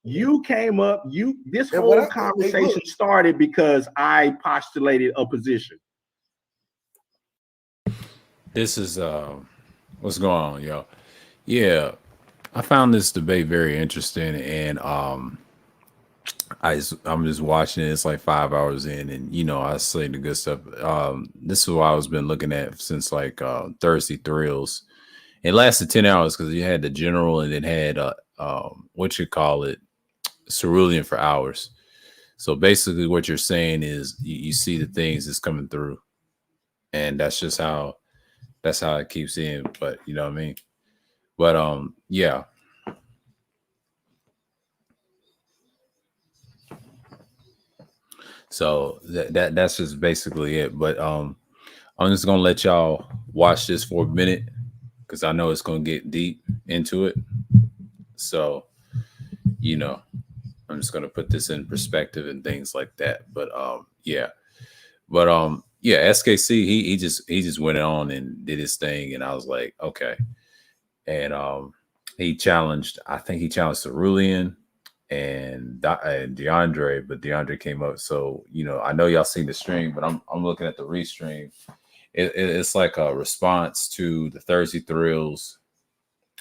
You came up, this whole conversation started because I postulated a position. This is what's going on, y'all. Yeah, I found this debate very interesting, and I'm just watching it. It's like 5 hours in, and I say the good stuff. This is what I was been looking at since like Thursday Thrills. It lasted 10 hours because you had the general and it had what you call it, cerulean for hours. So basically, what you're saying is you see the things that's coming through, and that's just how it keeps in. But you know what I mean. But yeah. So that's just basically it. But I'm just gonna let y'all watch this for a minute because I know it's gonna get deep into it. So I'm just gonna put this in perspective and things like that. But yeah. But yeah, SKC he just went on and did his thing, and I was like, okay. And he challenged, I think he challenged Cerulean and DeAndre, but DeAndre came up. So I know y'all seen the stream, but I'm looking at the restream. It's like a response to the Thursday Thrills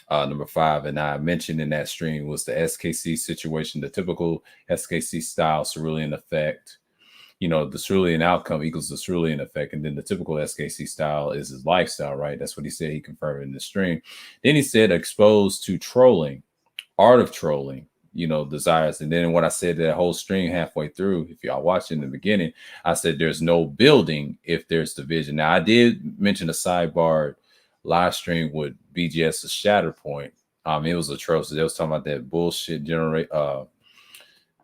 number 5, and I mentioned in that stream was the SKC situation, the typical SKC style cerulean effect. The cerulean outcome equals the cerulean effect, and then the typical SKC style is his lifestyle, right? That's what he said. He confirmed in the stream. Then he said exposed to trolling, art of trolling, desires. And then what I said that whole stream halfway through, if y'all watched in the beginning, I said there's no building if there's division. Now I did mention a sidebar live stream with BGS's Shatterpoint. It was atrocious. They was talking about that bullshit the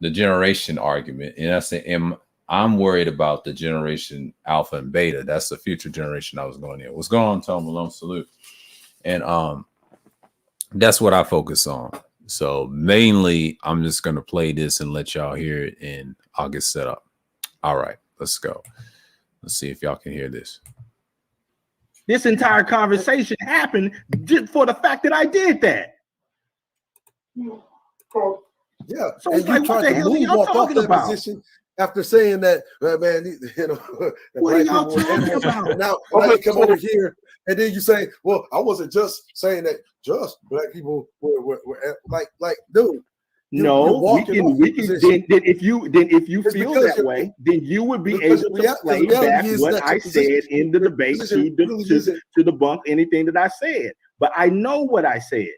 generation argument, and I said, I'm worried about the generation Alpha and Beta. That's the future generation I was going in. What's going on, Tom Malone? Salute. And that's what I focus on. So mainly, I'm just going to play this and let y'all hear it, and I'll get set up. All right, let's go. Let's see if y'all can hear this. This entire conversation happened just for the fact that I did that. Yeah, so and you tried to moonwalk off that position after saying that, man, what are y'all talking about? Now you come over here and then you say, well, I wasn't just saying that just black people were like, dude. No, we can. Then if you feel that way, then you would be able to play back what I said in the debate to debunk anything that I said. But I know what I said.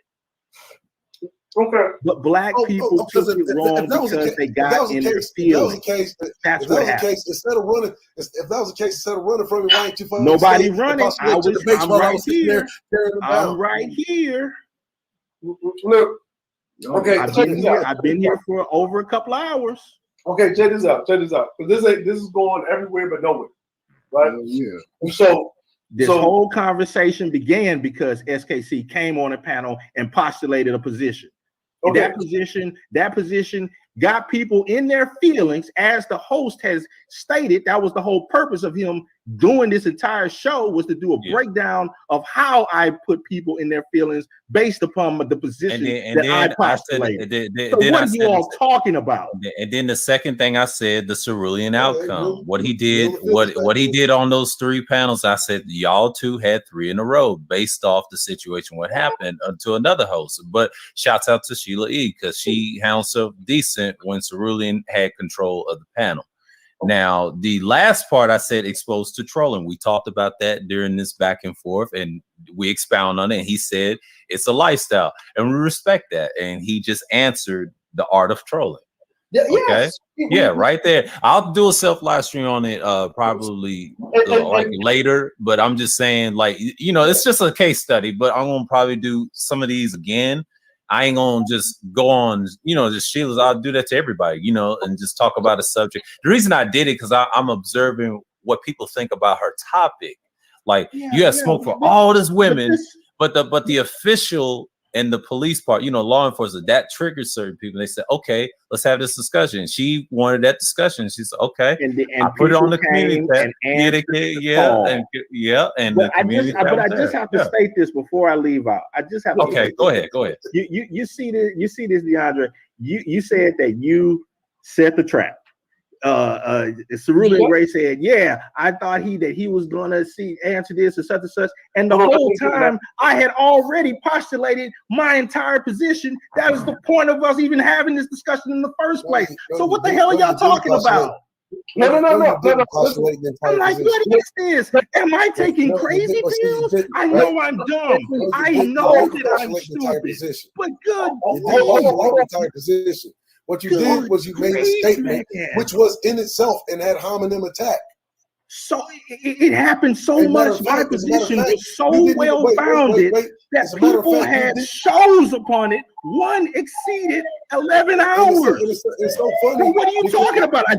Okay. But black people took it wrong because they got in their feelings. That's what happened. Instead of running, if that was the case, instead of running from me, why ain't you finding nobody running? I'm right here. I'm right here. Look. Okay, I've been here for over a couple of hours. Okay, check this out. This is going everywhere but nowhere, right? Yeah. So this whole conversation began because SKC came on a panel and postulated a position. Okay. That position got people in their feelings, as the host has stated. That was the whole purpose of him doing this entire show, was to do a breakdown of how I put people in their feelings based upon the position I postulated. So what are you all talking about? And then the second thing I said, the cerulean outcome, what he did, what he did on those 3 panels, I said y'all 2 had 3 in a row based off the situation, what happened to another host. But shouts out to Sheila E, because she handled herself decent when cerulean had control of the panel. Now, the last part I said exposed to trolling. We talked about that during this back and forth, and we expound on it. And he said it's a lifestyle, and we respect that. And he just answered the art of trolling. Yeah, okay. Yes. Yeah, right there. I'll do a self live stream on it probably like later, but I'm just saying, like, it's just a case study, but I'm gonna probably do some of these again. I ain't gonna just go on, just Sheila's. I'll do that to everybody, and just talk about a subject. The reason I did it because I'm observing what people think about her topic. Like, you have smoke for all these women, but the official And the police part, law enforcement, that triggered certain people. They said, okay, let's have this discussion. She wanted that discussion. She said, okay. And I put it on the community tab. And the community but I just have to state this before I leave out. I just have to go ahead. You see this, DeAndre. You said that you set the trap. Cerulli and Ray said, yeah, I thought he was gonna answer this and such, and the whole time I had already postulated my entire position. That is the point of us even having this discussion in the first place. So what the hell are y'all talking about? No. I'm like, what is this? Am I taking crazy pills? I know I'm dumb. I know that I'm stupid. But good. Entire position. What you did was you made a statement, which was in itself an ad hominem attack. So it happened so much. My position was so well founded that people had shows upon it. One exceeded 11 hours. It's so funny. So what are you talking about? I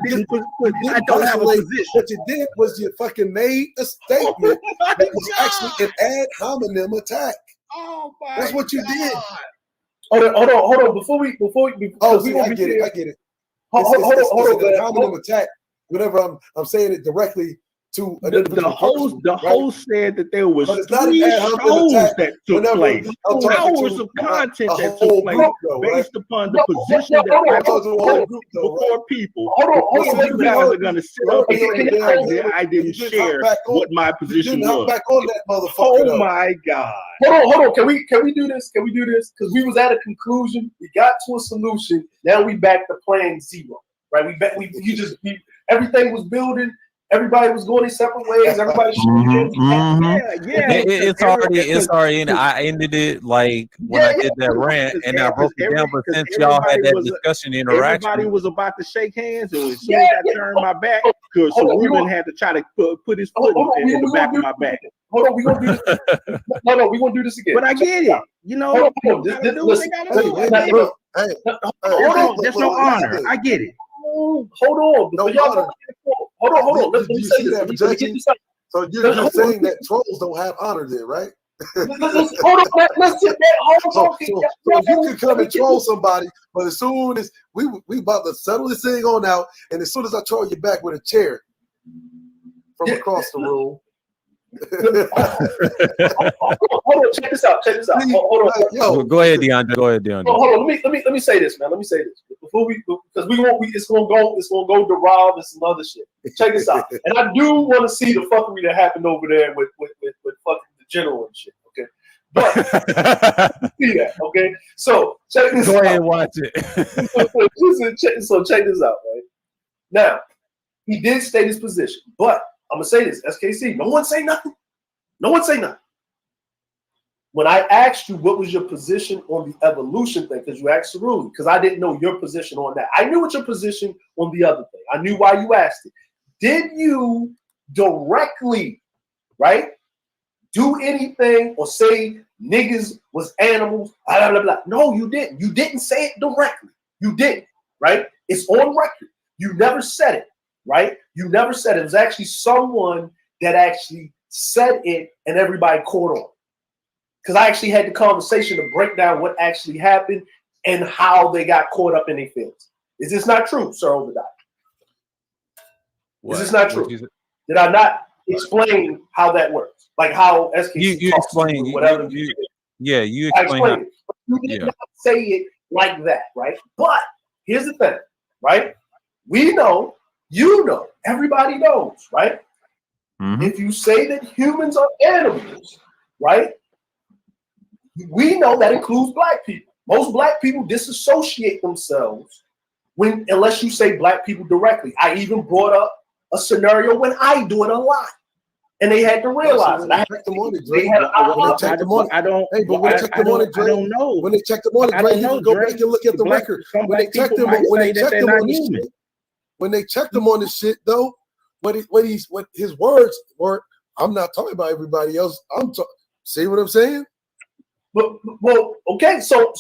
don't have a position. What you did was you fucking made a statement that was actually an ad hominem attack. Oh my! That's what you did. Hold on. Before we. I get it. Hold on. How many attack? Whenever I'm saying it directly to the host said that there was 3 shows that took place, hours of content that took place based upon the position that I took before people. You guys are gonna sit up and say I didn't share what my position was. Oh my God! Hold on. Can we do this? Because we was at a conclusion. We got to a solution. Now we back to plan 0. Right? Everything was building. Everybody was going their separate ways. Everybody It's already in. I ended it like when I did that rant, and I broke it down. But since y'all had that discussion interaction, everybody was about to shake hands, and as soon as I turned my back, because Ruben had to try to put his foot in the back of my back. Hold on, we gonna do this. No, we gonna do this again. But I get it. There's no honor. I get it. Hold on. Hold on. Let me say this. So you're saying that trolls don't have honor then, right? Hold on. Let's get that. So you can come and troll somebody, but as soon as we about to settle this thing on out, and as soon as I troll you back with a chair from across the room. Hold on, check this out. Hold on. Go ahead, DeAndre. Hold on. Let me say this, man. Before because it's gonna go derailed and some other shit. Check this out. And I do want to see the fuckery that happened over there with fucking the general and shit. Okay, but see that. Okay, so check this out. Go ahead and watch it. So check this out, right? Now he did state his position, but I'm gonna say this, SKC. No one say nothing. When I asked you what was your position on the evolution thing, because you asked Cerulli, because I didn't know your position on that. I knew what your position on the other thing. I knew why you asked it. Did you directly, right, do anything or say niggas was animals? Blah, blah, blah. No, you didn't. You didn't say it directly. You didn't, right? It's on record. You never said it, right? You never said it. It was actually someone that actually said it and everybody caught on. Because I actually had the conversation to break down what actually happened and how they got caught up in their feelings. Is this not true, Sir Obadiah? Is this not true? Did I not explain how that works? Like how SKC you explain whatever. You explain. It. You did not say it like that, right? But here's the thing, right? We know, you know, everybody knows, right? Mm-hmm. If you say that humans are animals, right? We know that includes black people. Most black people disassociate themselves unless you say black people directly. I even brought up a scenario when I do it a lot, and they had to realize it. I don't know. When they check the money, Dre, you can go back and look at the record. When they check them on this shit, though, what his words were, I'm not talking about everybody else. See what I'm saying? Well, okay. So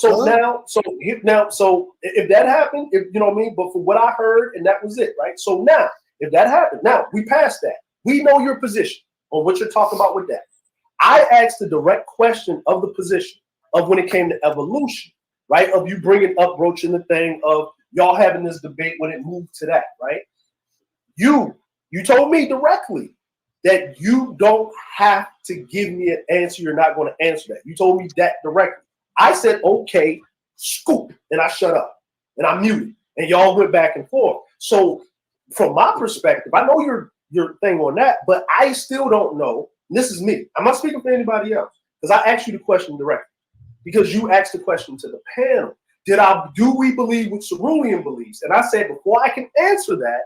if that happened, if you know what I mean. But for what I heard, and that was it, right? So now, if that happened, now we passed that. We know your position on what you're talking about with that. I asked the direct question of the position of when it came to evolution, right? Of you bringing up, broaching the thing of y'all having this debate when it moved to that, right? You told me directly that you don't have to give me an answer. You're not going to answer that. You told me that directly. I said, okay, scoop, and I shut up and I muted, and y'all went back and forth. So from my perspective, I know your thing on that, but I still don't know. And this is me. I'm not speaking for anybody else because I asked you the question directly because you asked the question to the panel. Do we believe what Cerulean believes? And I said, before I can answer that,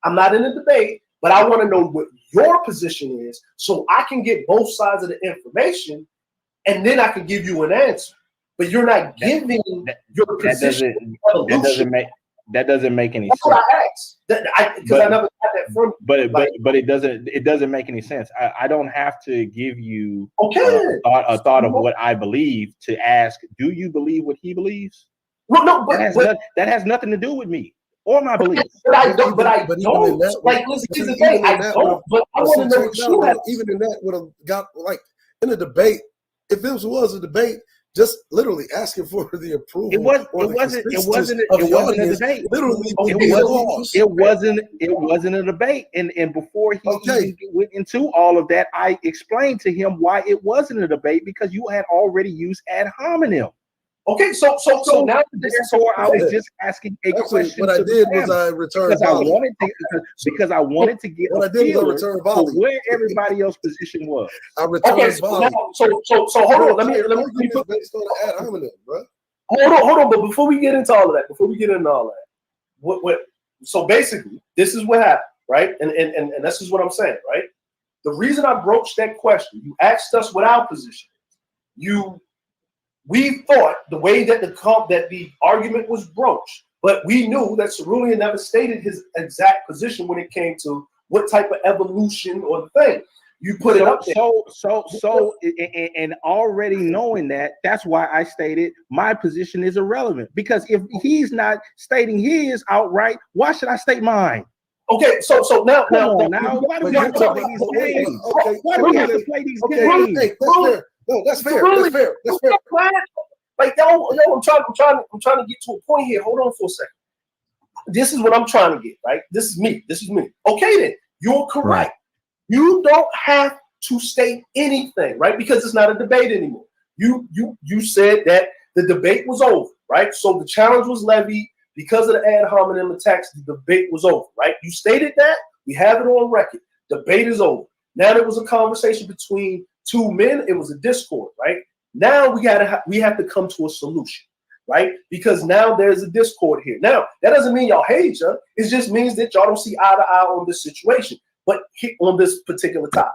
I'm not in a debate, but I want to know what your position is so I can get both sides of the information and then I can give you an answer. But you're not giving your position. That doesn't make any sense. That's what I asked. Because I never got that from you. But it doesn't make any sense. I don't have to give you a thought of what I believe to ask, do you believe what he believes? Well, no, that has nothing to do with me or my beliefs. But I don't. Like, listen, here's the thing. I don't. But I want to know what you have. Even in that would have got, like, in a debate. If this was a debate, just literally asking for the approval. It wasn't a debate. Literally, it wasn't a debate. And before he went into all of that, I explained to him why it wasn't a debate because you had already used ad hominem. Okay, so now therefore I was just asking a question. What I did was I returned because I wanted to get what I did was I returned volley. Where everybody else's position was. I returned volley. So hold on. Let me put based on the ad hominem, bro. Hold on. But before we get into all of that, what? So basically, this is what happened, right? And this is what I'm saying, right? The reason I broached that question, you asked us what our position is. We thought the way that the argument was broached, but we knew that Cerulean never stated his exact position when it came to what type of evolution or the thing. You put it up there. So, and already knowing that, that's why I stated my position is irrelevant. Because if he's not stating his outright, why should I state mine? Okay, so now, why do we have to play these games? Why do we have to play these games? No, that's fair. That's fair. Like, yo, I'm trying to get to a point here. Hold on for a second. This is what I'm trying to get, right? This is me. Okay, then you're correct. Right. You don't have to state anything, right? Because it's not a debate anymore. You said that the debate was over, right? So the challenge was levied because of the ad hominem attacks. The debate was over, right? You stated that. We have it on record. Debate is over. Now there was a conversation between two men. It was a discord, right? Now we have to come to a solution, right? Because now there's a discord here. Now that doesn't mean y'all hate each other. It just means that y'all don't see eye to eye on this situation, but on this particular topic.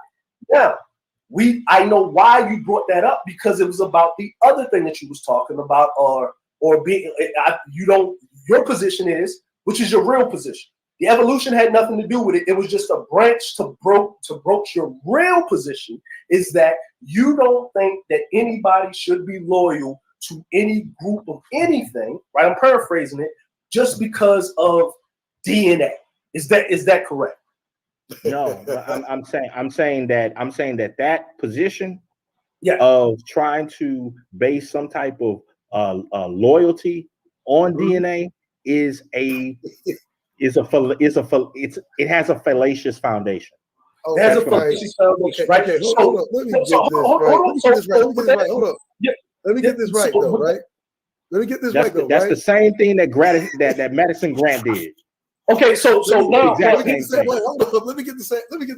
Now I know why you brought that up, because it was about the other thing that you was talking about, or being your position is, which is your real position. The evolution had nothing to do with it. It was just a branch to broach your real position, is that you don't think that anybody should be loyal to any group of anything, right? I'm paraphrasing it, just because of DNA. Is that correct? No, I'm saying that position of trying to base some type of loyalty on DNA it has a fallacious foundation. Okay, it has a fallacious foundation, right? Okay, hold on. Let me get this right. Hold up. Let me get this right, though, right? Let me get this right, though. That's the same thing that Madison Grant did. Okay, so now let me get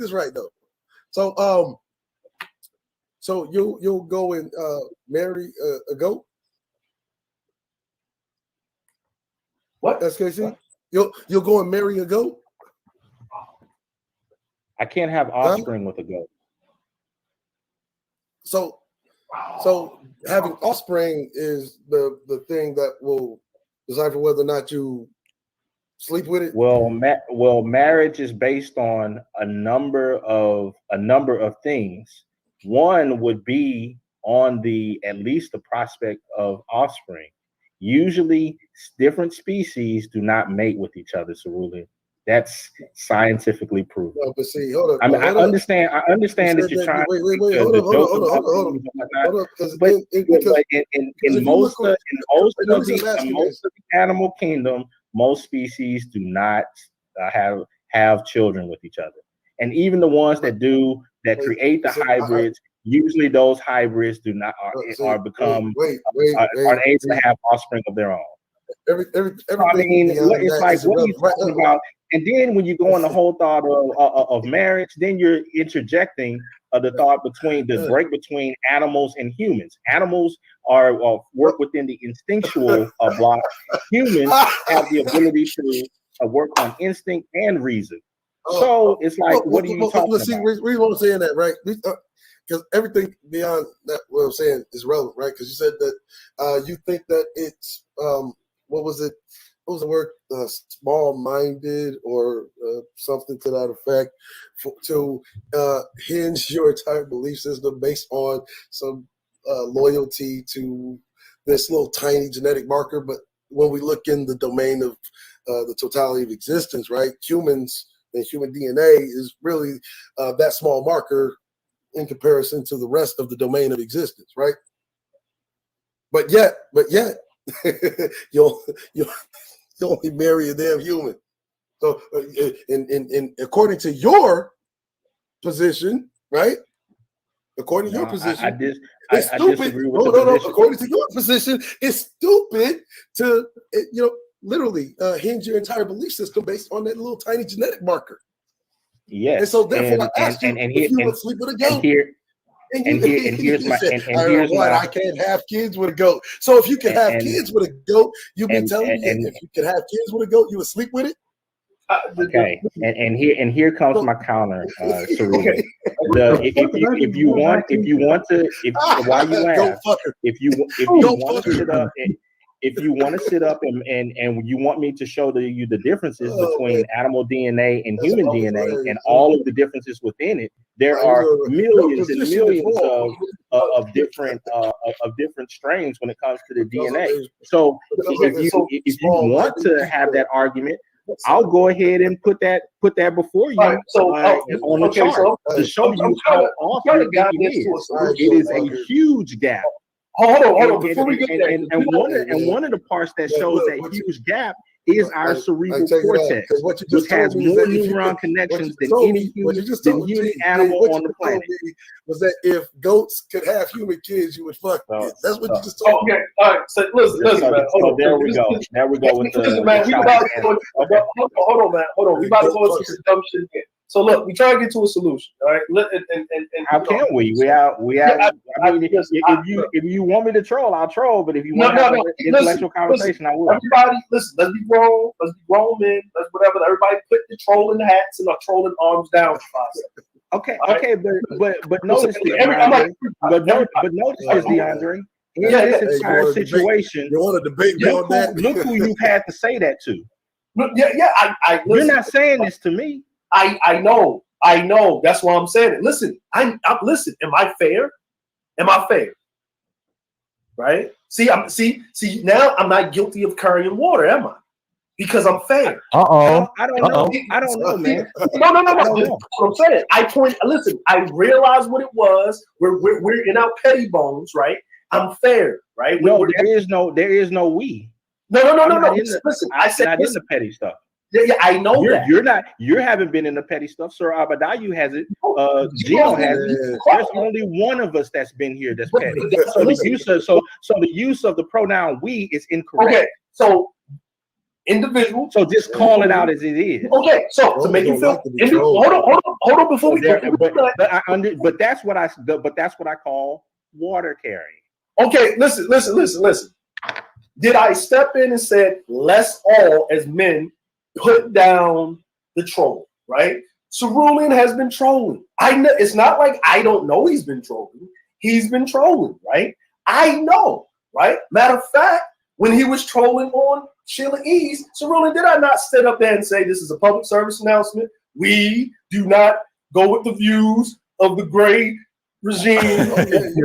this right, though. So you'll go and marry a goat? What? SKC? You'll go and marry a goat? I can't have offspring with a goat. So having offspring is the thing that will decipher whether or not you sleep with it. Well, marriage is based on a number of things. One would be on at least the prospect of offspring. Usually, different species do not mate with each other, Cerulean. That's scientifically proven. No, but see, hold up. I mean, I hold up. understand that you're trying. Wait, hold up. But in most of the animal kingdom, most species do not have children with each other, and even the ones that do, that create the hybrids, usually those hybrids do not are able to have offspring of their own. I mean, it's like, what are you talking about? And then when you go on the whole thought of marriage, then you're interjecting the thought between the break between animals and humans. Animals are work within the instinctual block. Humans have the ability to work on instinct and reason. So it's like, what are you talking about? We want to say that, right? Because everything beyond that, what I'm saying, is relevant, right? Because you said that you think that it's what was it? What was the word? Small-minded or something to that effect, to hinge your entire belief system based on some loyalty to this little tiny genetic marker. But when we look in the domain of the totality of existence, right? Humans and human DNA is really that small marker in comparison to the rest of the domain of existence, right? But yet, you'll only marry a damn human. So, in according to your position, right? According to your position, it's stupid. No. According to your position, it's stupid to literally hinge your entire belief system based on that little tiny genetic marker. Yes. And so therefore, I asked you if you would sleep with a goat. I can't have kids with a goat. So if you can have kids with a goat, you be telling me if you can have kids with a goat, you would sleep with it? Okay. And here comes my counter, Serena. If you want to sit up and you want me to show you the differences between animal DNA and human DNA and all of the differences within it, there are millions and millions of different strains when it comes to the DNA. So if you want to have that argument, I'll go ahead and put that before you on the chart to show you how often it is a huge gap. Hold on. Before we get there, and one of the parts that shows that huge gap is our cerebral cortex, which has more neuron connections than any human animal on the planet. Was that if goats could have human kids, you would fuck kids? That's what you just told me. Okay, all right. So listen, man. So there we go. There we go with hold on, man. Hold on. We about to go into some dumb shit again. So look, we try to get to a solution, all right? And how can we? I mean, if you want me to troll, I'll troll. But if you want to have an intellectual conversation, I will. Everybody, listen. Let's be grown. Let's be grown men. Let's whatever. Everybody put the trolling hats and the trolling arms down. Okay, but notice this, DeAndre. But notice this, DeAndre. In this entire situation, you want to debate me on that? Look who you've had to say that to. You're not saying this to me. I know. That's why I'm saying it. Listen, listen. Am I fair? Right? See. Now I'm not guilty of carrying water, am I? Because I'm fair. I don't know, man. No. That's what I'm saying. Listen. I realized what it was. We're in our petty bones, right? I'm fair, right? There is no we. No. Listen, I said not in the petty stuff. Yeah, I know that. You haven't been in the petty stuff. Sir Abadayu has it. Gino has it. There's only one of us that's been here that's petty. So the use of the pronoun we is incorrect. Okay, so individual. So just call it out as it is. Okay, so to make you feel. Hold on before we get. But that's what I call water carrying. Okay, listen. Did I step in and said let's all as men put down the troll, right? Cerulean has been trolling. I know it's not like I don't know he's been trolling. He's been trolling, right? I know, right? Matter of fact, when he was trolling on Sheila E's, Cerulean, did I not stand up there and say this is a public service announcement? We do not go with the views of the gray regime.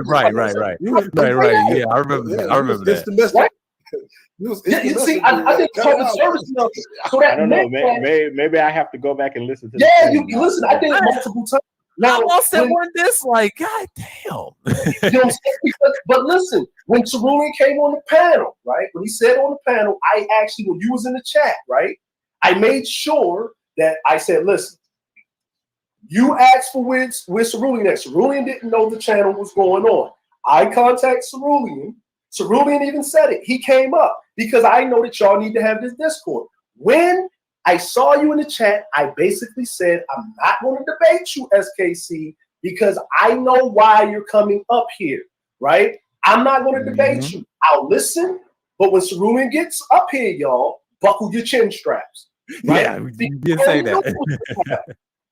Right. Yeah, I remember that. Right? See, I think public service. So that I don't know. Maybe I have to go back and listen to. Yeah, you listen. I did it multiple times. Now, I lost that one dislike. God damn. You know what I'm saying? But listen, when Cerulean came on the panel, right? When he said on the panel, I actually, when you was in the chat, right? I made sure that I said, listen, you asked for with Cerulean that Cerulean didn't know the channel was going on. I contacted Cerulean. Cerulean even said it. He came up because I know that y'all need to have this Discord. When I saw you in the chat, I basically said, I'm not going to debate you, SKC, because I know why you're coming up here, right? I'm not going to debate you. I'll listen, but when Cerulean gets up here, y'all, buckle your chin straps. Right? Yeah, you did say that.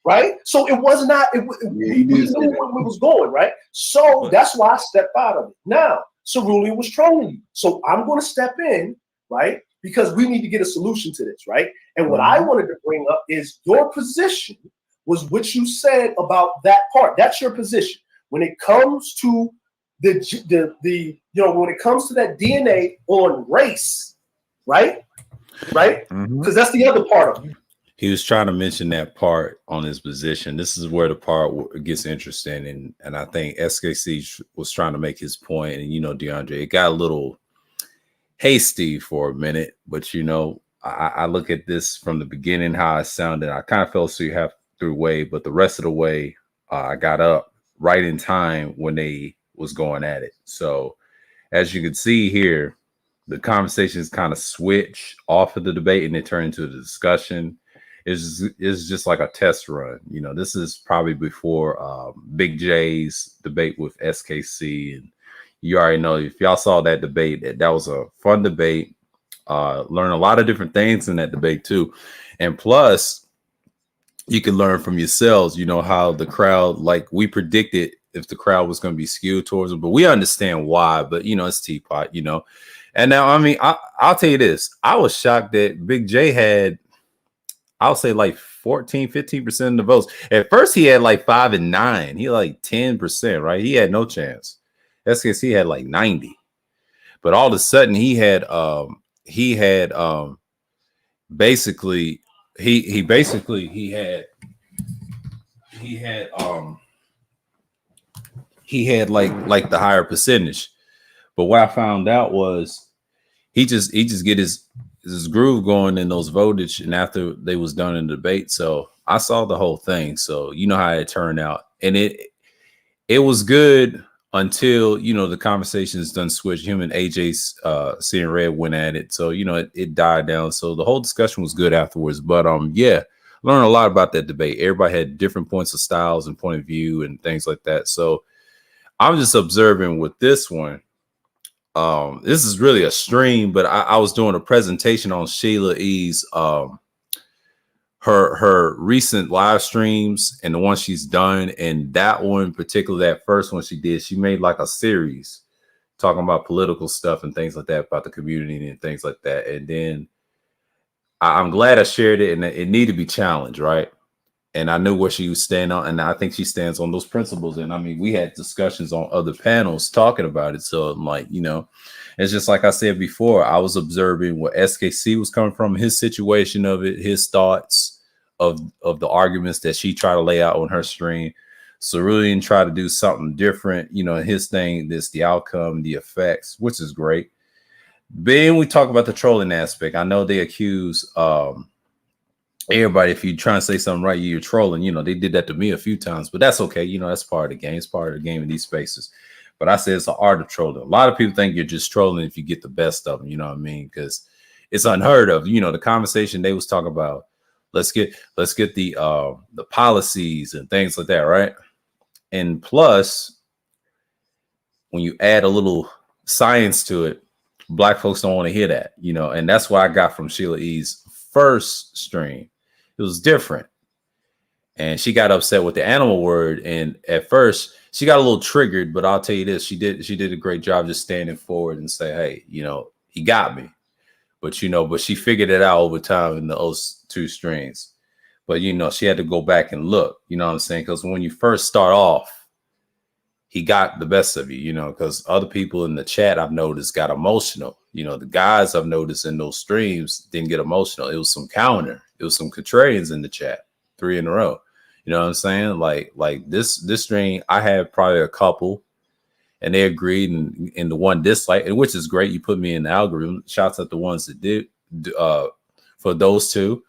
Right? So it was not, we knew where we was going, right? So that's why I stepped out of it. Now, Cerulean was trolling you. So I'm going to step in, right? Because we need to get a solution to this, right? And what I wanted to bring up is your position was what you said about that part. That's your position. When it comes to when it comes to that DNA on race, right? Right? Because that's the other part of it. He was trying to mention that part on his position. This is where the part gets interesting. And I think SKC was trying to make his point. And, DeAndre, it got a little hasty for a minute. But, I look at this from the beginning, how it sounded. I kind of fell asleep half through way. But the rest of the way, I got up right in time when they was going at it. So as you can see here, the conversations kind of switch off of the debate and it turned into a discussion. It's just like a test run. This is probably before Big J's debate with SKC. And you already know, if y'all saw that debate, that was a fun debate. Learn a lot of different things in that debate too. And plus, you can learn from yourselves, how the crowd, like we predicted if the crowd was going to be skewed towards them, but we understand why. But, it's teapot, And now, I'll tell you this. I was shocked that Big J had, I'll say like 14-15% of the votes. At first, he had like 5 and 9. He had like 10%, right? He had no chance. SKC had like 90. But all of a sudden, he had basically like the higher percentage. But what I found out was he just get his groove going in those votage, and after they was done in the debate. So I saw the whole thing. So you know how it turned out. And it was good until, the conversations done switched. Him and AJ's Seeing Red went at it. So, it died down. So the whole discussion was good afterwards. But yeah, learned a lot about that debate. Everybody had different points of styles and point of view and things like that. So I'm just observing with this one. This is really a stream, but I was doing a presentation on Sheila E's her recent live streams and the one she's done, and that one in particular, that first one she did, she made like a series talking about political stuff and things like that, about the community and things like that. And then I'm glad I shared it, and it needed to be challenged, right? And I knew where she was standing on, and I think she stands on those principles. And we had discussions on other panels talking about it. So I'm like, it's just like I said before, I was observing where SKC was coming from, his situation of it, his thoughts of the arguments that she tried to lay out on her stream. Cerulean tried to do something different, his thing, the outcome, the effects, which is great. Then we talk about the trolling aspect. I know they accuse everybody, if you try to say something right, you're trolling. They did that to me a few times, but that's okay. That's part of the game. It's part of the game in these spaces. But I say it's the art of trolling. A lot of people think you're just trolling if you get the best of them. You know what I mean? Because it's unheard of. The conversation they was talking about. Let's get the policies and things like that, right? And plus, when you add a little science to it, Black folks don't want to hear that. And that's what I got from Sheila E's first stream. It was different. And she got upset with the animal word. And at first she got a little triggered, but I'll tell you this, she did a great job just standing forward and say, hey, he got me. But, but she figured it out over time in those 2 streams. But, she had to go back and look, you know what I'm saying? Because when you first start off, he got the best of you, you know, because other people in the chat I've noticed got emotional. You know, the guys I've noticed in those streams didn't get emotional. It was some counter. It was some contrarians in the chat, 3 in a row. You know what I'm saying? Like this stream, I had probably a couple, and they agreed, and the one dislike, and which is great. You put me in the algorithm. Shouts at the ones that did for those two.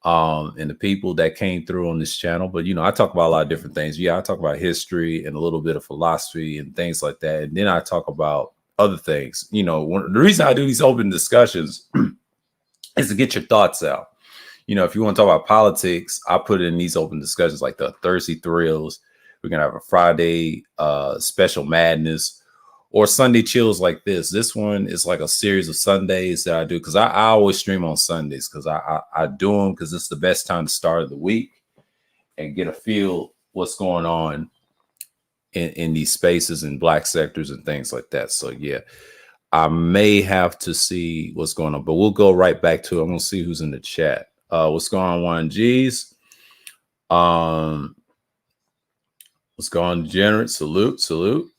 And the people that came through on this channel. But, you know, I talk about a lot of different things. Yeah, I talk about history and a little bit of philosophy and things like that. And then I talk about other things. You know, the reason I do these open discussions is to get your thoughts out. You know, if you want to talk about politics, I put it in these open discussions like the Thursday Thrills. We're going to have a Friday Special Madness, or Sunday chills like this. This one is like a series of Sundays that I do because I always stream on Sundays because I do them because it's the best time to start the week and get a feel what's going on in these spaces in Black sectors and things like that. So yeah, I may have to see what's going on, but we'll go right back to it. I'm gonna see who's in the chat. What's going on, 1Gs? What's going on, Degenerate? Salute.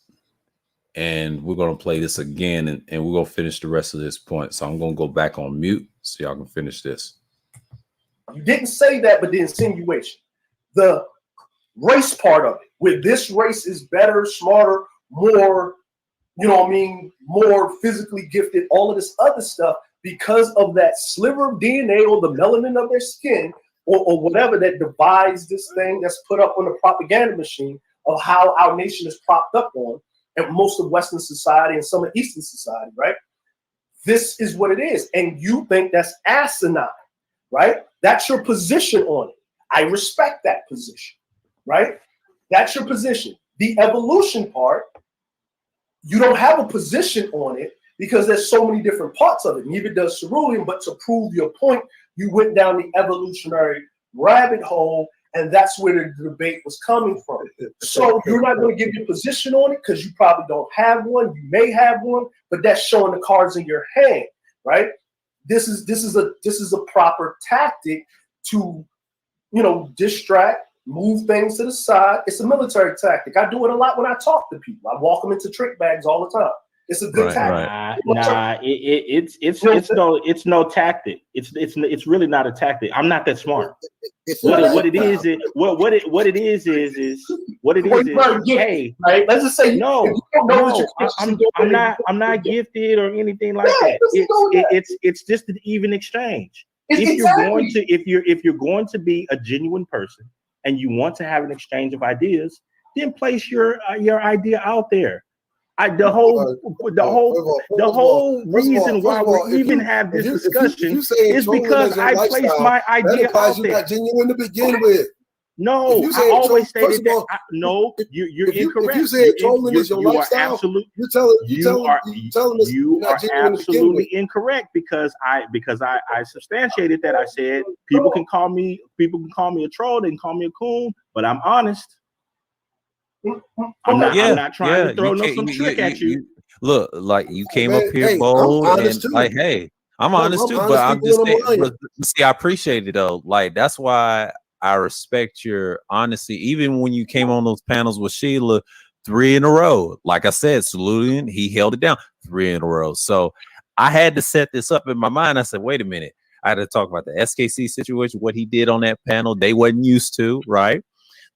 And we're going to play this again, and we're going to finish the rest of this point. So I'm going to go back on mute so y'all can finish this. You didn't say that, but the insinuation, the race part of it, where this race is better, smarter, more, you know what I mean, more physically gifted, all of this other stuff, because of that sliver of DNA or the melanin of their skin or whatever that divides this thing that's put up on the propaganda machine of how our nation is propped up on. And most of Western society and some of Eastern society, right? This is what it is. And you think that's asinine, right? That's your position on it. I respect that position, right? That's your position. The evolution part, you don't have a position on it because there's so many different parts of it. Neither does Cerulean, but to prove your point, you went down the evolutionary rabbit hole. And that's where the debate was coming from. So you're not going to give your position on it because you probably don't have one. You may have one, but that's showing the cards in your hand, right? This is a proper tactic to, you know, distract, move things to the side. It's a military tactic. I do it a lot when I talk to people. I walk them into trick bags all the time. It's a good tactic. Nah, it's no tactic. It's really not a tactic. I'm not that smart. What it is hey, right? Let's just say I'm not gifted or anything like that. It's just an even exchange. If you're going to be a genuine person and you want to have an exchange of ideas, then place your idea out there. The whole reason why we even have this discussion is because I placed my idea out there. You're not genuine to begin with. No, I always stated that. No, you're incorrect. If you say trolling is your lifestyle, you're telling us you are absolutely incorrect because I substantiated that. I said people can call me a troll, they can call me a coon, but I'm honest. I'm not trying to throw some trick at you. Look, like you came up here bold and like, hey, I'm honest too, but I'm just saying, see, I appreciate it though. Like that's why I respect your honesty. Even when you came on those panels with Sheila, 3 in a row. Like I said, Cerulean, he held it down 3 in a row. So I had to set this up in my mind. I said, wait a minute. I had to talk about the SKC situation, what he did on that panel. They wasn't used to, right?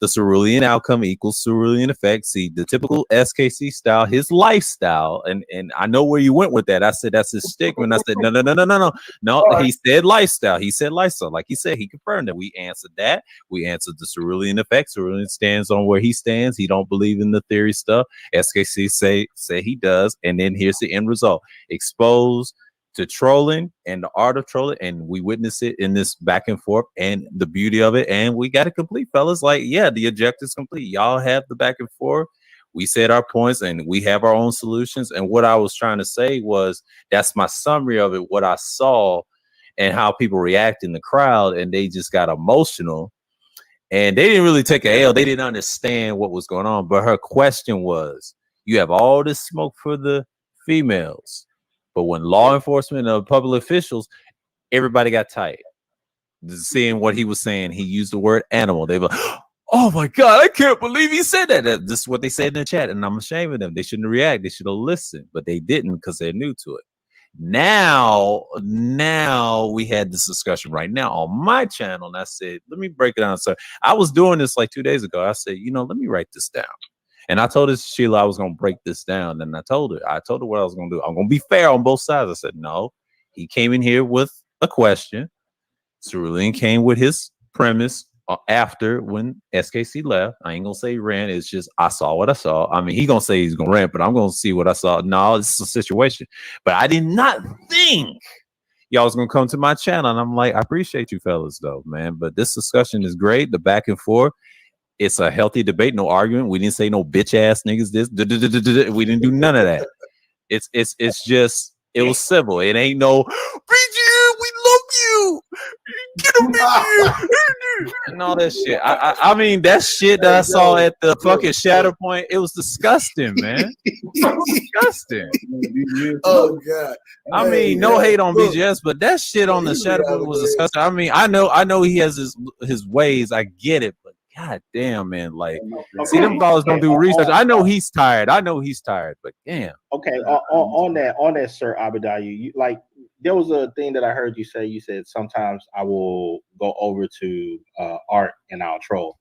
The Cerulean outcome equals Cerulean effect. See, the typical SKC style, his lifestyle, and I know where you went with that. I said that's his stigma. And I said no. He said lifestyle. He said lifestyle. Like he said, he confirmed that. We answered that. We answered the Cerulean effect. Cerulean stands on where he stands. He don't believe in the theory stuff. SKC say he does. And then here's the end result: exposed to trolling and the art of trolling, and we witness it in this back and forth and the beauty of it, and we got it complete, fellas. Like, yeah, the objective's complete. Y'all have the back and forth. We said our points and we have our own solutions. And what I was trying to say was that's my summary of it, what I saw and how people react in the crowd, and they just got emotional and they didn't really take a L. They didn't understand what was going on. But her question was, you have all this smoke for the females, but when law enforcement or public officials, everybody got tight. Seeing what he was saying, he used the word animal. They were, oh my God, I can't believe he said that. This is what they said in the chat, and I'm ashamed of them. They shouldn't react. They should have listened, but they didn't because they're new to it. Now we had this discussion right now on my channel, and I said, let me break it down. So I was doing this like 2 days ago. I said, let me write this down. And I told this Sheila I was going to break this down. And I told her what I was going to do. I'm going to be fair on both sides. I said, no, he came in here with a question. Cerulean came with his premise after when SKC left. I ain't going to say he ran. It's just I saw what I saw. I mean, he going to say he's going to rant, but I'm going to see what I saw. No, this is a situation. But I did not think y'all was going to come to my channel. And I'm like, I appreciate you fellas, though, man. But this discussion is great. The back and forth. It's a healthy debate, no argument. We didn't say no bitch ass niggas. We didn't do none of that. It's just it was civil. It ain't no BG, we love you. Get him, BG, and all that shit. I mean that shit that I saw at the fucking Shatter Point. It was disgusting, man. It was disgusting. Oh God. I mean, no hate on BGS, but that shit on the Shatter Point was disgusting. I mean, I know he has his ways. I get it, but God damn, man! Like, see, them ballers don't do research. I know he's tired. But damn. Okay, on that, Sir Abadayu, you like there was a thing that I heard you say. You said sometimes I will go over to Art and I'll troll.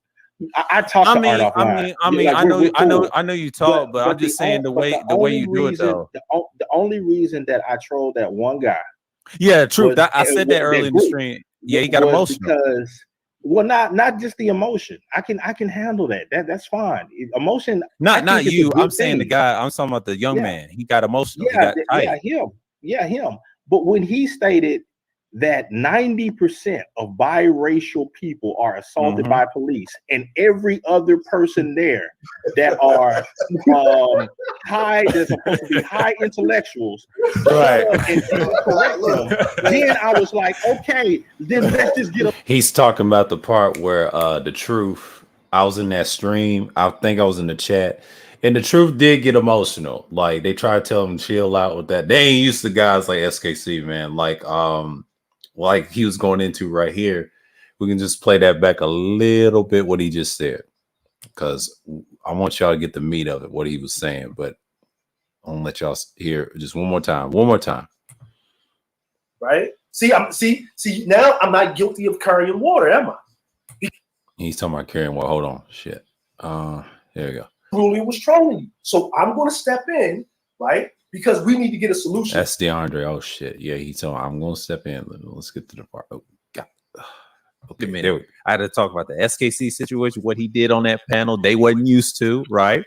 I talk to Art offline. I know you talk, but I'm just saying the way you do it though. The only reason that I trolled that one guy. Yeah, true. I said that early in the stream. Yeah, he got emotional because. Well, not just the emotion. I can handle that. That's fine. Emotion. Not you. I'm saying the guy. I'm talking about the young man. He got emotional. Him. But when he stated that 90% of biracial people are assaulted by police, and every other person there that are high, they're supposed to be high intellectuals, right? And correct them. Then I was like, okay, then let's just get a. He's talking about the part where the truth. I was in that stream. I think I was in the chat. And the truth did get emotional. Like they tried to tell him chill out with that. They ain't used to guys like SKC, man. Like he was going into right here. We can just play that back a little bit, what he just said. Because I want y'all to get the meat of it, what he was saying. But I'm gonna let y'all hear just one more time. Right? See, now I'm not guilty of carrying water, am I? He's talking about carrying water. Hold on. Shit. There we go. Julian was trolling you. So I'm going to step in, right? Because we need to get a solution. That's DeAndre. Oh, shit. Yeah, he told me I'm going to step in. Let's get to the part. Oh, God. Okay, man. I had to talk about the SKC situation, what he did on that panel. They wasn't used to, right?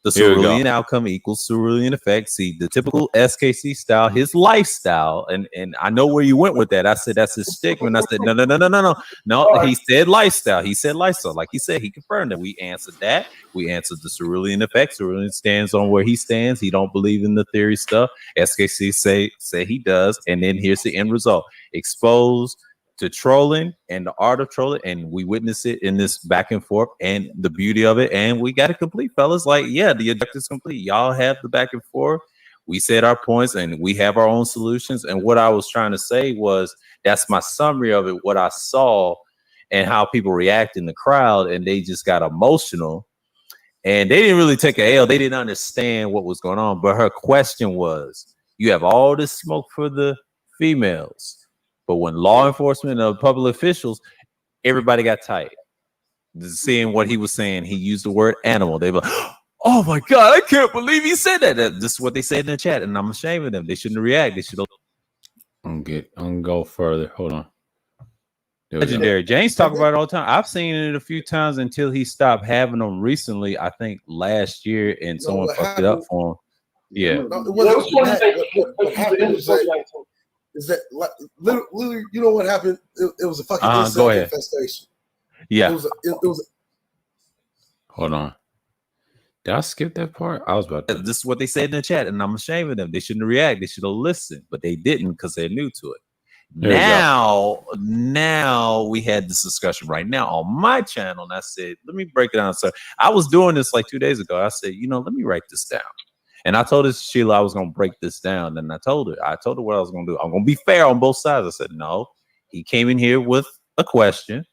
The cerulean outcome equals cerulean effect. See, the typical SKC style, his lifestyle, and I know where you went with that. I said that's his stick. When I said no, he said lifestyle. He said lifestyle. Like he said, he confirmed that. We answered that. We answered the cerulean effect. Cerulean stands on where he stands. He don't believe in the theory stuff. SKC say he does, and then here's the end result: exposed to trolling and the art of trolling, and we witness it in this back and forth and the beauty of it, and we got it complete, fellas. Like, yeah, the objective's complete. Y'all have the back and forth. We said our points and we have our own solutions. And what I was trying to say was that's my summary of it, what I saw and how people react in the crowd, and they just got emotional and they didn't really take a L. They didn't understand what was going on. But her question was, you have all this smoke for the females, but when law enforcement and public officials, everybody got tight. Seeing what he was saying, he used the word animal. They were like, oh my God, I can't believe he said that. This is what they said in the chat, and I'm ashamed of them. They shouldn't react. They should. I'm gonna go further. Hold on. Legendary. James talk about it all the time. I've seen it a few times until he stopped having them recently. I think last year, and someone fucked it up for him. Yeah. What happened is that literally, you know what happened? It was a fucking insect infestation. Yeah. It was. Hold on. Did I skip that part? I was about to. This is what they said in the chat, and I'm ashamed of them. They shouldn't react. They should have listened, but they didn't because they're new to it. Now we had this discussion right now on my channel, and I said, let me break it down. So I was doing this like 2 days ago. I said, let me write this down. And I told this Sheila I was going to break this down. And I told her what I was going to do. I'm going to be fair on both sides. I said, no, he came in here with a question.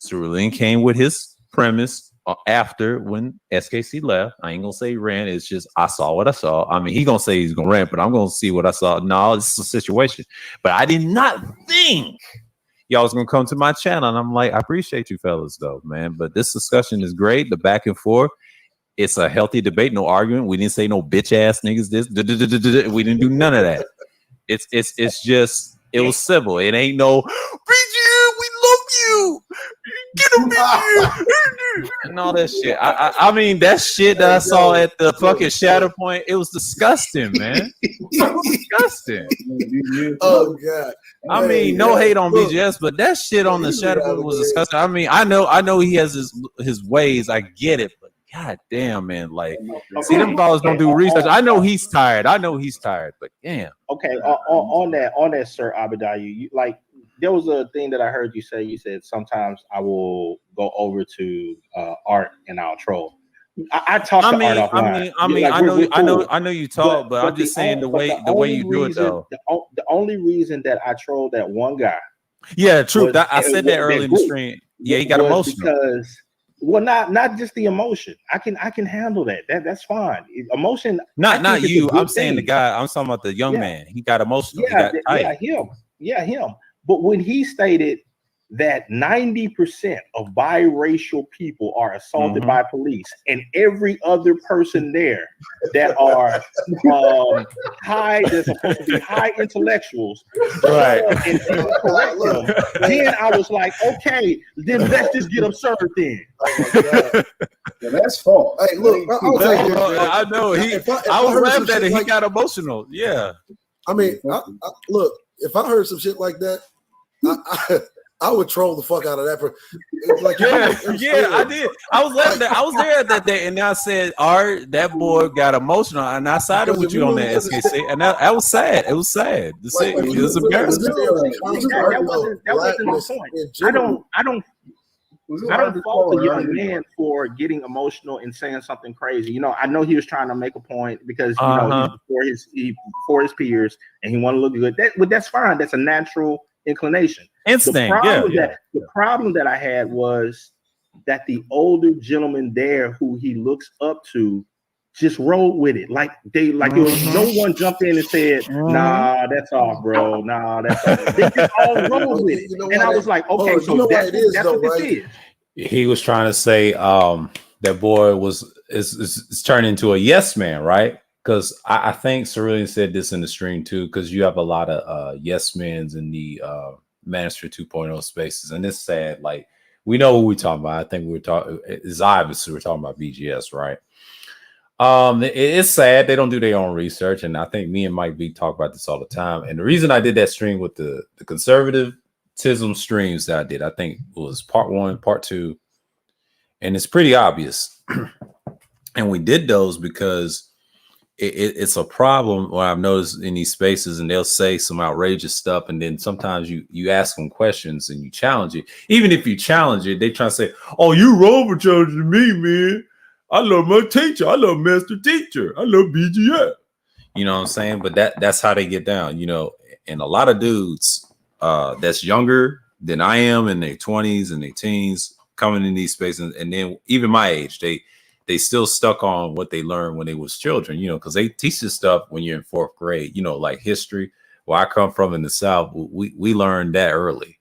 Cerulean came with his premise after when SKC left. I ain't gonna say he ran. It's just I saw what I saw. I mean, he gonna say he's gonna rant, but I'm gonna see what I saw. No, this is a situation. But I did not think y'all was gonna come to my channel, and I'm like, I appreciate you fellas though, man. But this discussion is great. The back and forth. It's a healthy debate, no argument. We didn't say no bitch ass niggas. We didn't do none of that. It's just it was civil. It ain't no BG, we love you. Get him BG and all that shit. I mean that shit that I saw at the fucking Shatter Point. It was disgusting, man. It was disgusting. Oh god. I mean, no hate on BGS, but that shit on the Shatter Point was disgusting. I mean, I know he has his ways. I get it, but god damn, man, like see them balls don't do research. I know he's tired, but damn. Okay, on that, Sir Abadayu, you like there was a thing that I heard you say. You said sometimes I will go over to Art and I'll troll. I talk to Art offline. I know you talk, but I'm just saying the way you do it though. The only reason that I trolled that one guy. Yeah, true. I said that early in the stream. Yeah, he got emotional because. Well, not just the emotion. I can handle that. That's fine. Emotion. Not you. I'm saying the guy. I'm talking about the young man. He got emotional. Yeah, him. But when he stated that 90% of biracial people are assaulted by police, and every other person there that are high, they're supposed to be high intellectuals, right? And correct them. Then I was like, okay, then let's just get absurd then. Oh my god. Yeah, that's false. Hey, look, I know I was laughing at it. He got emotional. Yeah. I mean, look, if I heard some shit like that, I would troll the fuck out of that. Like, I did. I was laughing. I was there that day, and I said, "Art, that boy got emotional," and I sided with you on that SKC, and that was sad. It was sad to see. It was embarrassing. That wasn't the point. I don't fault the young man for getting emotional and saying something crazy. You know, I know he was trying to make a point because you know before his peers, and he wanted to look good. That's fine. That's a natural inclination. Instinct. The problem that I had was that the older gentleman there, who he looks up to, just rolled with it. Like it was no one jumped in and said, "Nah, that's off, bro. Nah, that's off." They just all rolled with it, and I was like, "Okay, so that's what this is." He was trying to say that boy is turning into a yes man, right? Because I think Cerulean said this in the stream too, because you have a lot of yes men's in the Manosphere 2.0 spaces, and it's sad. Like we know what we're talking about. I think it's obviously we're talking about BGS, right? It's sad they don't do their own research, and I think me and Mike B talk about this all the time. And the reason I did that stream with the conservatism streams that I did, I think it was part 1, part 2, and it's pretty obvious. And we did those because it's a problem what I've noticed in these spaces, and they'll say some outrageous stuff, and then sometimes you ask them questions and you challenge it. Even if you challenge it, they try to say, "Oh, you wrong for challenging me, man. I love my teacher. I love master teacher. I love BGS." You know what I'm saying? But that's how they get down, you know. And a lot of dudes that's younger than I am in their 20s and their teens coming in these spaces, and then even my age, they still stuck on what they learned when they was children, you know, because they teach this stuff when you're in 4th grade, you know, like history. Where I come from in the South, we learned that early.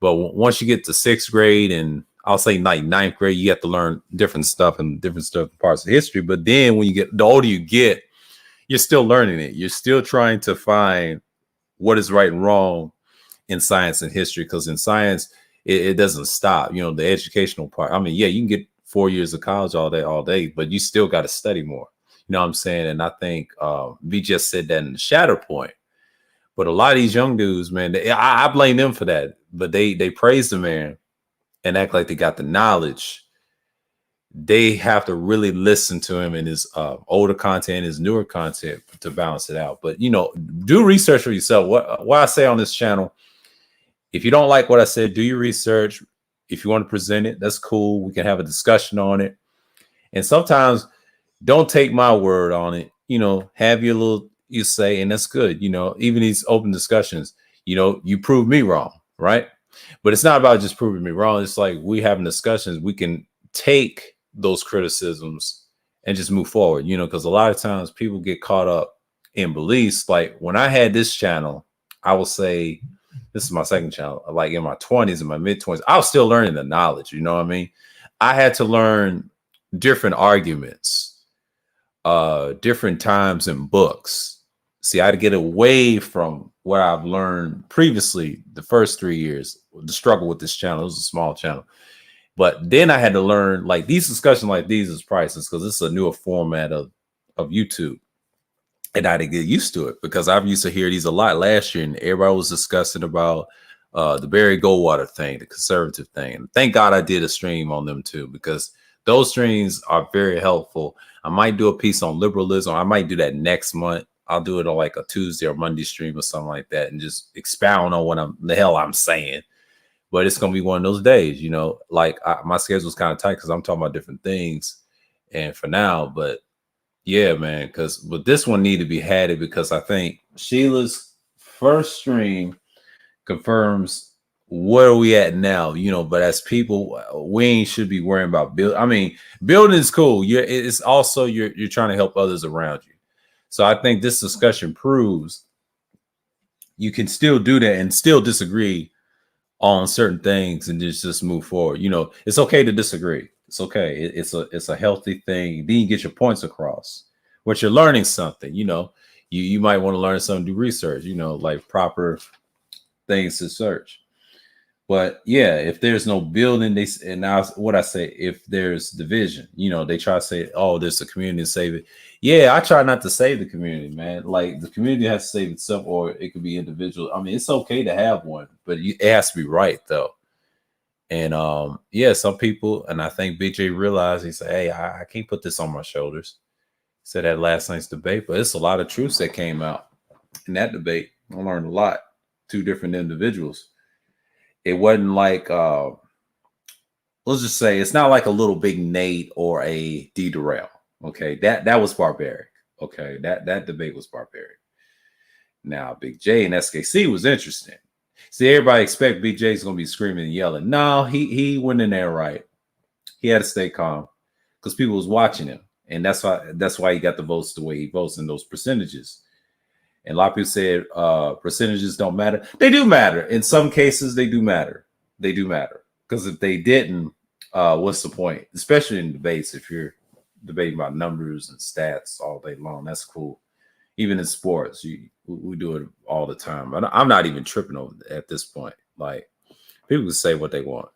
But once you get to 6th grade, and I'll say like 9th grade, you have to learn different stuff and different parts of history. But then when you get the older you get, you're still learning it. You're still trying to find what is right and wrong in science and history, because in science, it doesn't stop. You know, the educational part. I mean, yeah, you can get 4 years of college all day, but you still got to study more. You know what I'm saying? And I think V just said that in the Shatter Point. But a lot of these young dudes, man, I blame them for that. But they praise the man and act like they got the knowledge. They have to really listen to him and his older content, his newer content to balance it out. But, you know, do research for yourself. What I say on this channel, if you don't like what I said, do your research. If you want to present it, that's cool. We can have a discussion on it. And sometimes don't take my word on it. You know, have your little you say, and that's good. You know, even these open discussions, you know, you prove me wrong, right? But it's not about just proving me wrong. It's like we having discussions. We can take those criticisms and just move forward, you know, because a lot of times people get caught up in beliefs. Like when I had this channel, I will say, this is my second channel, like in my 20s and my mid-20s, I was still learning the knowledge, you know what I mean? I had to learn different arguments, different times in books. See, I had to get away from what I've learned previously the first 3 years, the struggle with this channel. It was a small channel. But then I had to learn, like, these discussions like these is priceless because this is a newer format of YouTube. And I had to get used to it because I've used to hear these a lot last year, and everybody was discussing about the Barry Goldwater thing, the conservative thing. And thank God I did a stream on them too, because those streams are very helpful. I might do a piece on liberalism. I might do that next month. I'll do it on like a Tuesday or Monday stream or something like that and just expound on what the hell I'm saying. But it's going to be one of those days, you know, like my schedule is kind of tight because I'm talking about different things. And for now, but yeah, man, but this one need to be had because I think Sheila's first stream confirms where are we at now, you know, but as people, we ain't should be worrying about build. I mean, building is cool. It's also you're trying to help others around you. So I think this discussion proves you can still do that and still disagree on certain things and just move forward. You know, it's okay to disagree. It's okay. It's a healthy thing. Then you get your points across. But you're learning something, you know. You might want to learn something, do research, you know, like proper things to search. But yeah, if there's no building, and now what I say, if there's division, you know, they try to say, oh, there's a community to save it. Yeah, I try not to save the community, man. Like the community has to save itself, or it could be individual. I mean, it's okay to have one, but it has to be right though. And yeah, some people, and I think BJ realized, he said, hey, I can't put this on my shoulders. He said that last night's debate, but it's a lot of truths that came out in that debate. I learned a lot. Two different individuals. It wasn't like let's just say it's not like a little big Nate or a D Durrell. Okay, that was barbaric. Okay, that debate was barbaric. Now Big J and SKC was interesting. See, everybody expect Big J's gonna be screaming and yelling. No, he went in there right. He had to stay calm because people was watching him, and that's why he got the votes the way he votes in those percentages. And a lot of people said percentages don't matter. They do matter. In some cases, they do matter. They do matter. Because if they didn't, what's the point? Especially in debates, if you're debating about numbers and stats all day long, that's cool. Even in sports, we do it all the time. I'm not even tripping over at this point. Like, people can say what they want.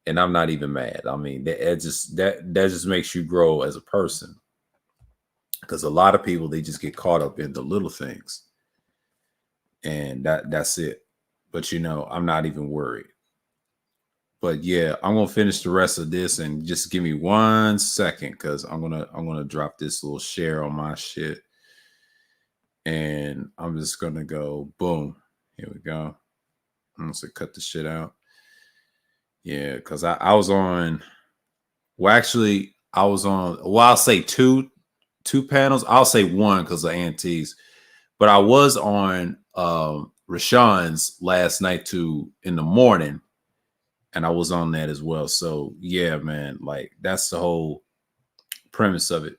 And I'm not even mad. I mean, that just makes you grow as a person. Because a lot of people, they just get caught up in the little things. And that's it. But, you know, I'm not even worried. But yeah, I'm going to finish the rest of this and just give me 1 second because I'm going to drop this little share on my shit. And I'm just going to go boom. Here we go. I'm going to cut the shit out. Yeah, because I was on, well, actually, I was on, well, I'll say two panels. I'll say one because of aunties, but I was on Rashawn's last night in the morning, and I was on that as well. So yeah, man, like that's the whole premise of it.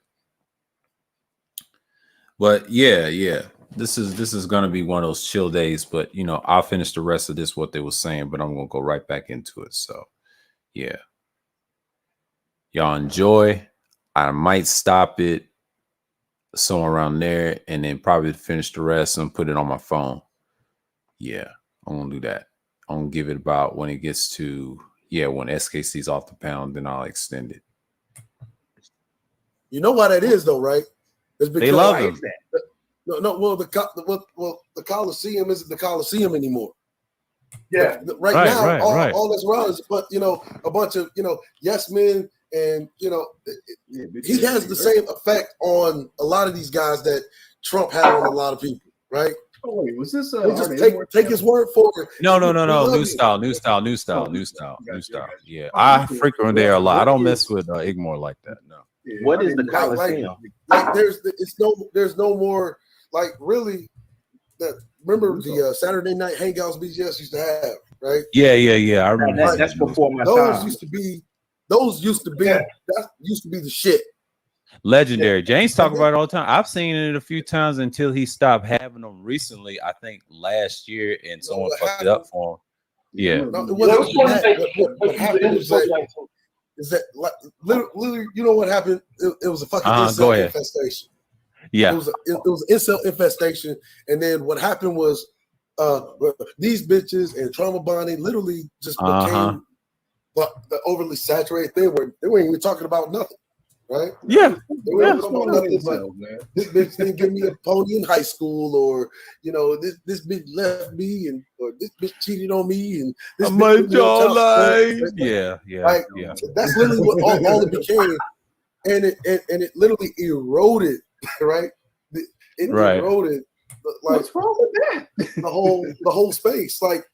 But yeah, this is gonna be one of those chill days. But you know, I'll finish the rest of this what they were saying, but I'm gonna go right back into it. So yeah, y'all enjoy. I might stop it somewhere around there and then probably finish the rest and put it on my phone. Yeah, I'm gonna do that. I'm gonna give it about when it gets to when SKC's off the pound, then I'll extend it. You know why that is though, right? It's because they love him. Well, the Coliseum isn't the Coliseum anymore. Yeah, right now, all that's around is, but you know, a bunch of yes men. And, you know, he has the same effect on a lot of these guys that Trump had on a lot of people, right? Oh, wait, was this just take his word for it? No. New style. Yeah, I frequent there a lot. I don't mess with Igmore like that. No. Yeah, what is the Coliseum? Like there's no more like really that. Remember the Saturday night hangouts BGS used to have, right? Yeah. I remember that's before my those time. used to be. those used to be that used to be the shit. Legendary. James talk about it all the time. I've seen it a few times until he stopped having them recently. I think last year, and someone fucked it up for him. Yeah. No, it wasn't what happened is that like literally, you know what happened? It was a fucking incel infestation. Yeah, it was an incel infestation, and then what happened was these bitches and trauma bonding literally just became the overly saturated. They weren't even talking about nothing. Right? Yeah. They weren't talking about nothing but this bitch didn't give me a pony in high school, or this bitch left me, or this bitch cheated on me, and this bitch that's literally what all it became, and it literally eroded, right? It eroded, like, what's wrong with that? the whole space, like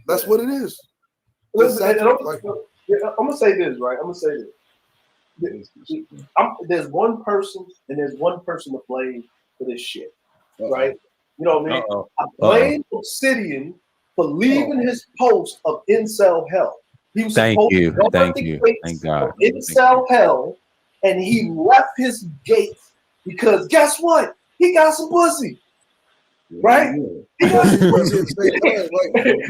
that's what it is. Listen, I'm gonna say this, right? There's one person, and there's one person to blame for this shit, right? You know what I mean? I blame Obsidian for leaving his post of incel hell. He was Thank supposed you. to guard Thank the you. gates Thank God. of incel hell, and he left his gates because guess what? He got some pussy. Right? I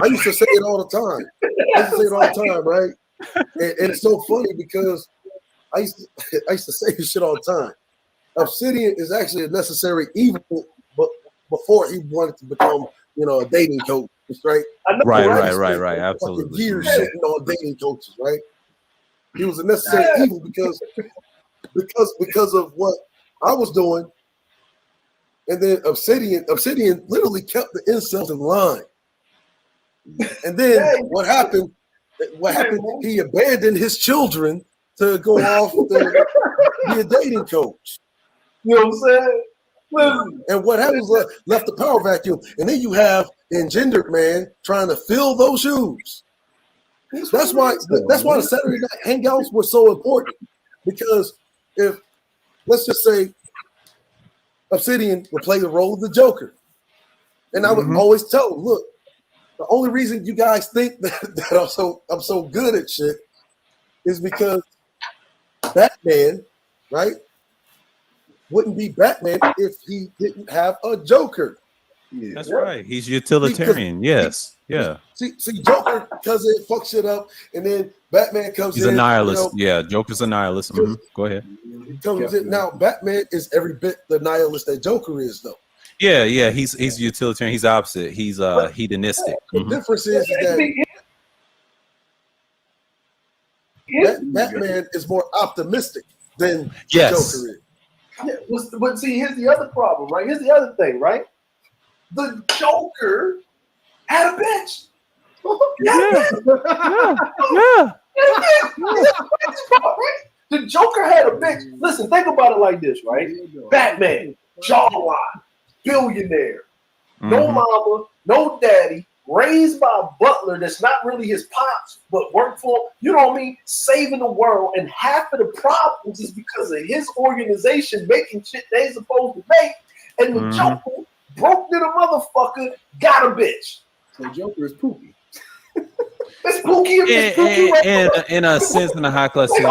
used to say it all the time. Right? And it's so funny because I used to say this shit all the time. Obsidian is actually a necessary evil, but before he wanted to become, a dating coach, right? Right. Absolutely. Years shitting on dating coaches, right? He was a necessary evil because of what I was doing. And then Obsidian literally kept the incels in line. And then what happened? He abandoned his children to go off to be a dating coach. You know what I'm saying? Listen. And what happened was left the power vacuum. And then you have the engendered man trying to fill those shoes. That's why the Saturday night hangouts were so important. Because let's just say, Obsidian would play the role of the Joker. And I would always tell him, look, the only reason you guys think that I'm so good at shit is because Batman, right, wouldn't be Batman if he didn't have a Joker. Yeah. That's right. He's utilitarian. Yes. Yeah. See, Joker because it fucks shit up, and then Batman comes in. He's a nihilist. Yeah, Joker's a nihilist. Go ahead. He comes in. Now, Batman is every bit the nihilist that Joker is, though. Yeah. He's utilitarian. He's opposite. He's hedonistic. The difference is that Batman is more optimistic than Joker is. Yeah, but see, here's the other problem, right? Here's the other thing, right? The Joker had a bitch. The Joker had a bitch. Listen, think about it like this, right? Batman, jawline, billionaire, no mama, no daddy, raised by a butler that's not really his pops, but worked for, you know what I mean, saving the world. And half of the problems is because of his organization making shit they ain't supposed to make. And the Joker, broke little motherfucker, got a bitch. So Joker is poopy. It's pooky. In a sense, in a high class sense,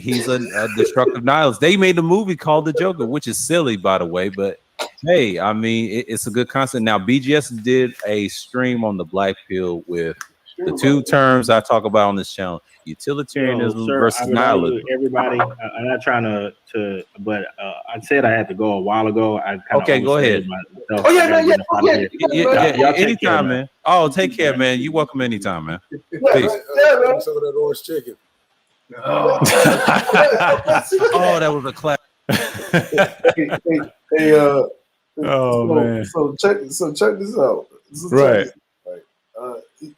he's a destructive nihilist. They made a movie called The Joker, which is silly, by the way, but hey, I mean, it's a good concept. Now, BGS did a stream on the Black Pill with the two terms I talk about on this channel: utilitarianism versus nihilism. Everybody, I'm not trying to, but I said I had to go a while ago. Go ahead. Anytime, man. Oh, take care, man. You welcome anytime, man. Peace. Some of that orange chicken. Oh, that was a clap. Man. So check this out. Right.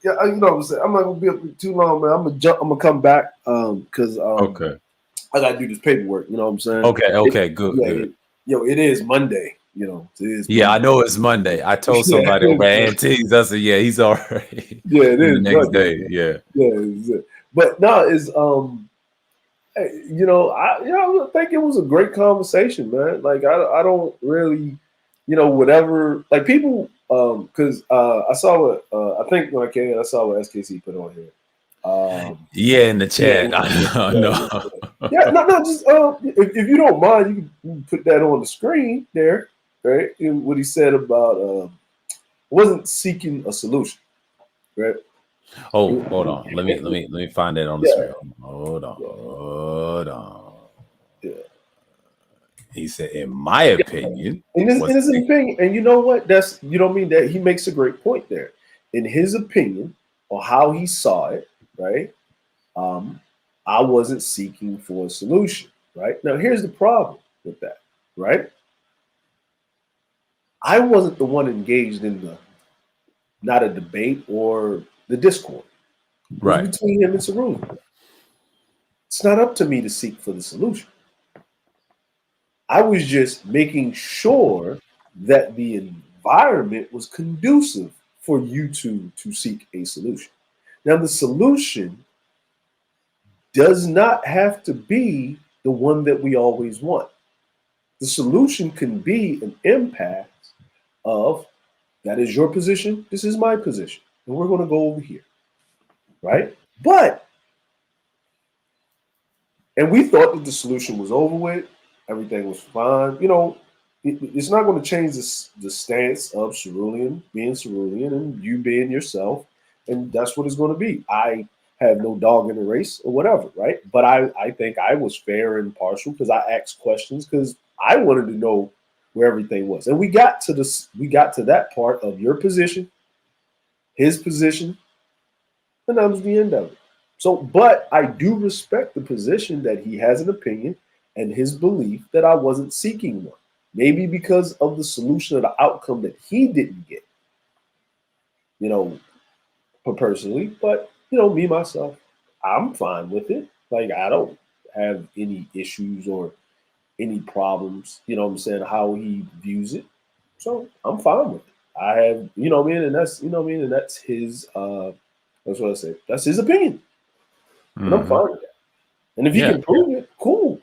Yeah, you know what I'm saying. I'm not gonna be up too long, man. I'm gonna come back because okay, I gotta do this paperwork. You know what I'm saying? Okay, good. It is Monday. You know, it is. Yeah, Monday. I know it's Monday. I told somebody over at Antiques. I said, yeah, he's all right. Yeah, it is. The next day, yeah. But no, it's I think it was a great conversation, man. Like I don't really, whatever. Like people, because I saw what I think when I came in, I saw what SKC put on here, Yeah, in the chat. Yeah, I know. yeah, no, just if you don't mind, you can put that on the screen there, right? And what he said about wasn't seeking a solution, right? Oh, hold on. Let me find that on the screen. Hold on. Yeah. He said, in my opinion, In his opinion, and you know what? That's mean that he makes a great point there. In his opinion, or how he saw it, right? I wasn't seeking for a solution, right? Now, here's the problem with that, right? I wasn't the one engaged in not a debate or the discord. It was right. between him and Cerulli. It's not up to me to seek for the solution. I was just making sure that the environment was conducive for you to seek a solution. Now, the solution does not have to be the one that we always want. The solution can be an impact of that is your position, this is my position, and we're going to go over here, right? And we thought that the solution was over with, everything was fine. You know, it's not going to change the stance of Cerulean being Cerulean and you being yourself, and that's what it's going to be. I have no dog in the race or whatever, right? But I think I was fair and partial because I asked questions because I wanted to know where everything was. And we got to that part of your position, his position, and that was the end of it. So, but I do respect the position that he has an opinion and his belief that I wasn't seeking one. Maybe because of the solution or the outcome that he didn't get, you know, personally. But, you know, me, myself, I'm fine with it. Like, I don't have any issues or any problems, you know what I'm saying, how he views it. So I'm fine with it. I have, you know what I mean? And that's, you know what I mean? And that's his, that's what I say. That's his opinion. And I'm fine with that. And if he can prove it, cool.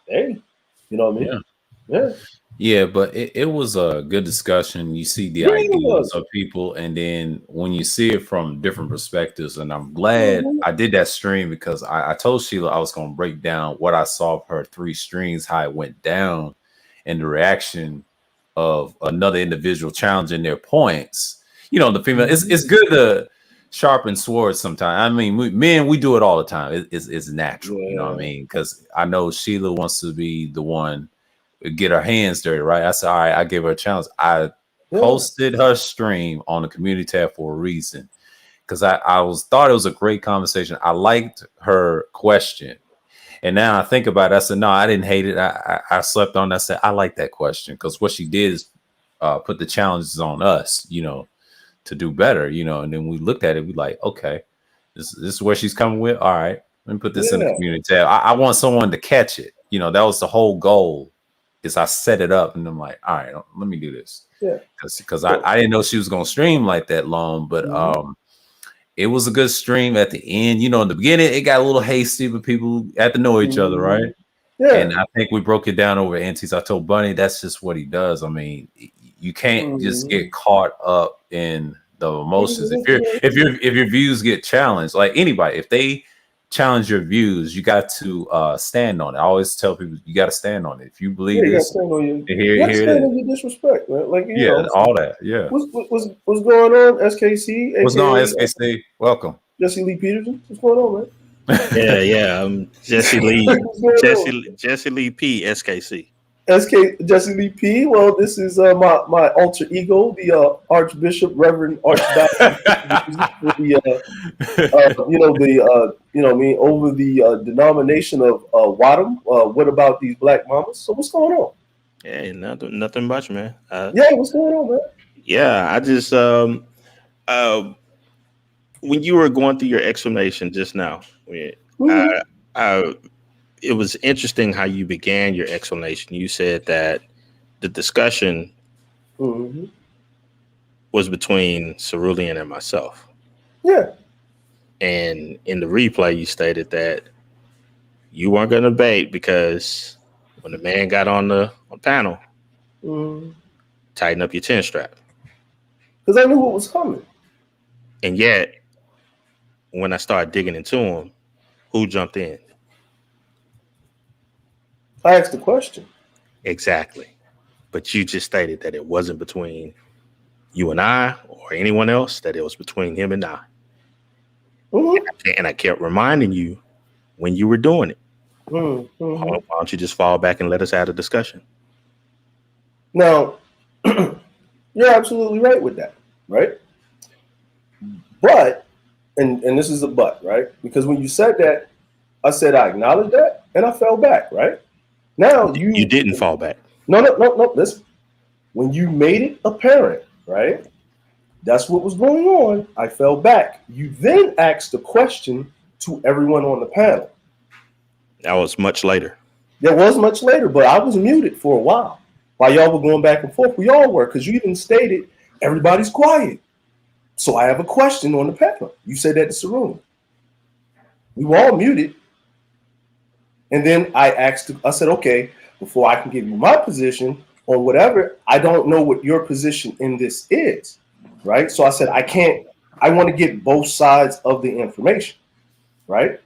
Hey, you know what I mean? Yeah, but it was a good discussion. You see the ideas of people, and then when you see it from different perspectives, and I'm glad I did that stream because I told Sheila I was going to break down what I saw of her 3 streams, how it went down, and the reaction of another individual challenging their points. You know, the female, it's good to sharpen swords sometimes. I mean, men, we do it all the time. It's natural, you know what I mean? Because I know Sheila wants to be the one get her hands dirty, right? I said, all right, I gave her a challenge. I posted her stream on the community tab for a reason. Because I thought it was a great conversation. I liked her question. And now I think about it, I said, no, I didn't hate it. I slept on it. I said, I like that question. Because what she did is put the challenges on us, you know, to do better, you know. And then we looked at it, we like, okay, this is where she's coming with. All right, let me put this in the community tab. I want someone to catch it. You know, that was the whole goal. Is I set it up and I'm like, all right, let me do this. Yeah. Because I didn't know she was gonna stream like that long, but it was a good stream at the end. You know, in the beginning, it got a little hasty, but people had to know each other, right? Yeah. And I think we broke it down over antiques. I told Bunny that's just what he does. I mean, you can't just get caught up in the emotions. If your views get challenged, like anybody, if they challenge your views, you got to stand on it. I always tell people you got to stand on it. If you believe this, you got to stand on your disrespect, right? Like you know, all that. Yeah. What's going on, SKC? What's going on, SKC? Welcome, Jesse Lee Peterson. What's going on, man? Yeah. I'm Jesse Lee. Jesse Lee P. SKC. Jesse Lee P. Well, this is my alter ego, the Archbishop, Reverend Archdiocese, over the denomination of Wadham. What about these black mamas? So what's going on? Hey, nothing much, man. What's going on, man? Yeah, I just when you were going through your explanation just now, it was interesting how you began your explanation. You said that the discussion was between Cerulean and myself. Yeah. And in the replay, you stated that you weren't going to debate because when the man got on the panel, tighten up your chin strap. Because I knew what was coming. And yet, when I started digging into them, who jumped in? I asked the question. Exactly. But you just stated that it wasn't between you and I or anyone else, that it was between him and I. Mm-hmm. And I kept reminding you when you were doing it. Mm-hmm. Why don't you just fall back and let us have a discussion? Now, you're absolutely right with that, right? But, and this is a but, right? Because when you said that, I said I acknowledge that, and I fell back, right? Now you didn't fall back. No. Listen, when you made it apparent, right? That's what was going on. I fell back. You then asked the question to everyone on the panel. That was much later. That was much later, but I was muted for a while y'all were going back and forth. We all were, because you even stated everybody's quiet. So I have a question on the panel. You said that to Saruni. We were all muted. And then I said, okay, before I can give you my position on whatever, I don't know what your position in this is, right? So I said, I want to get both sides of the information, right?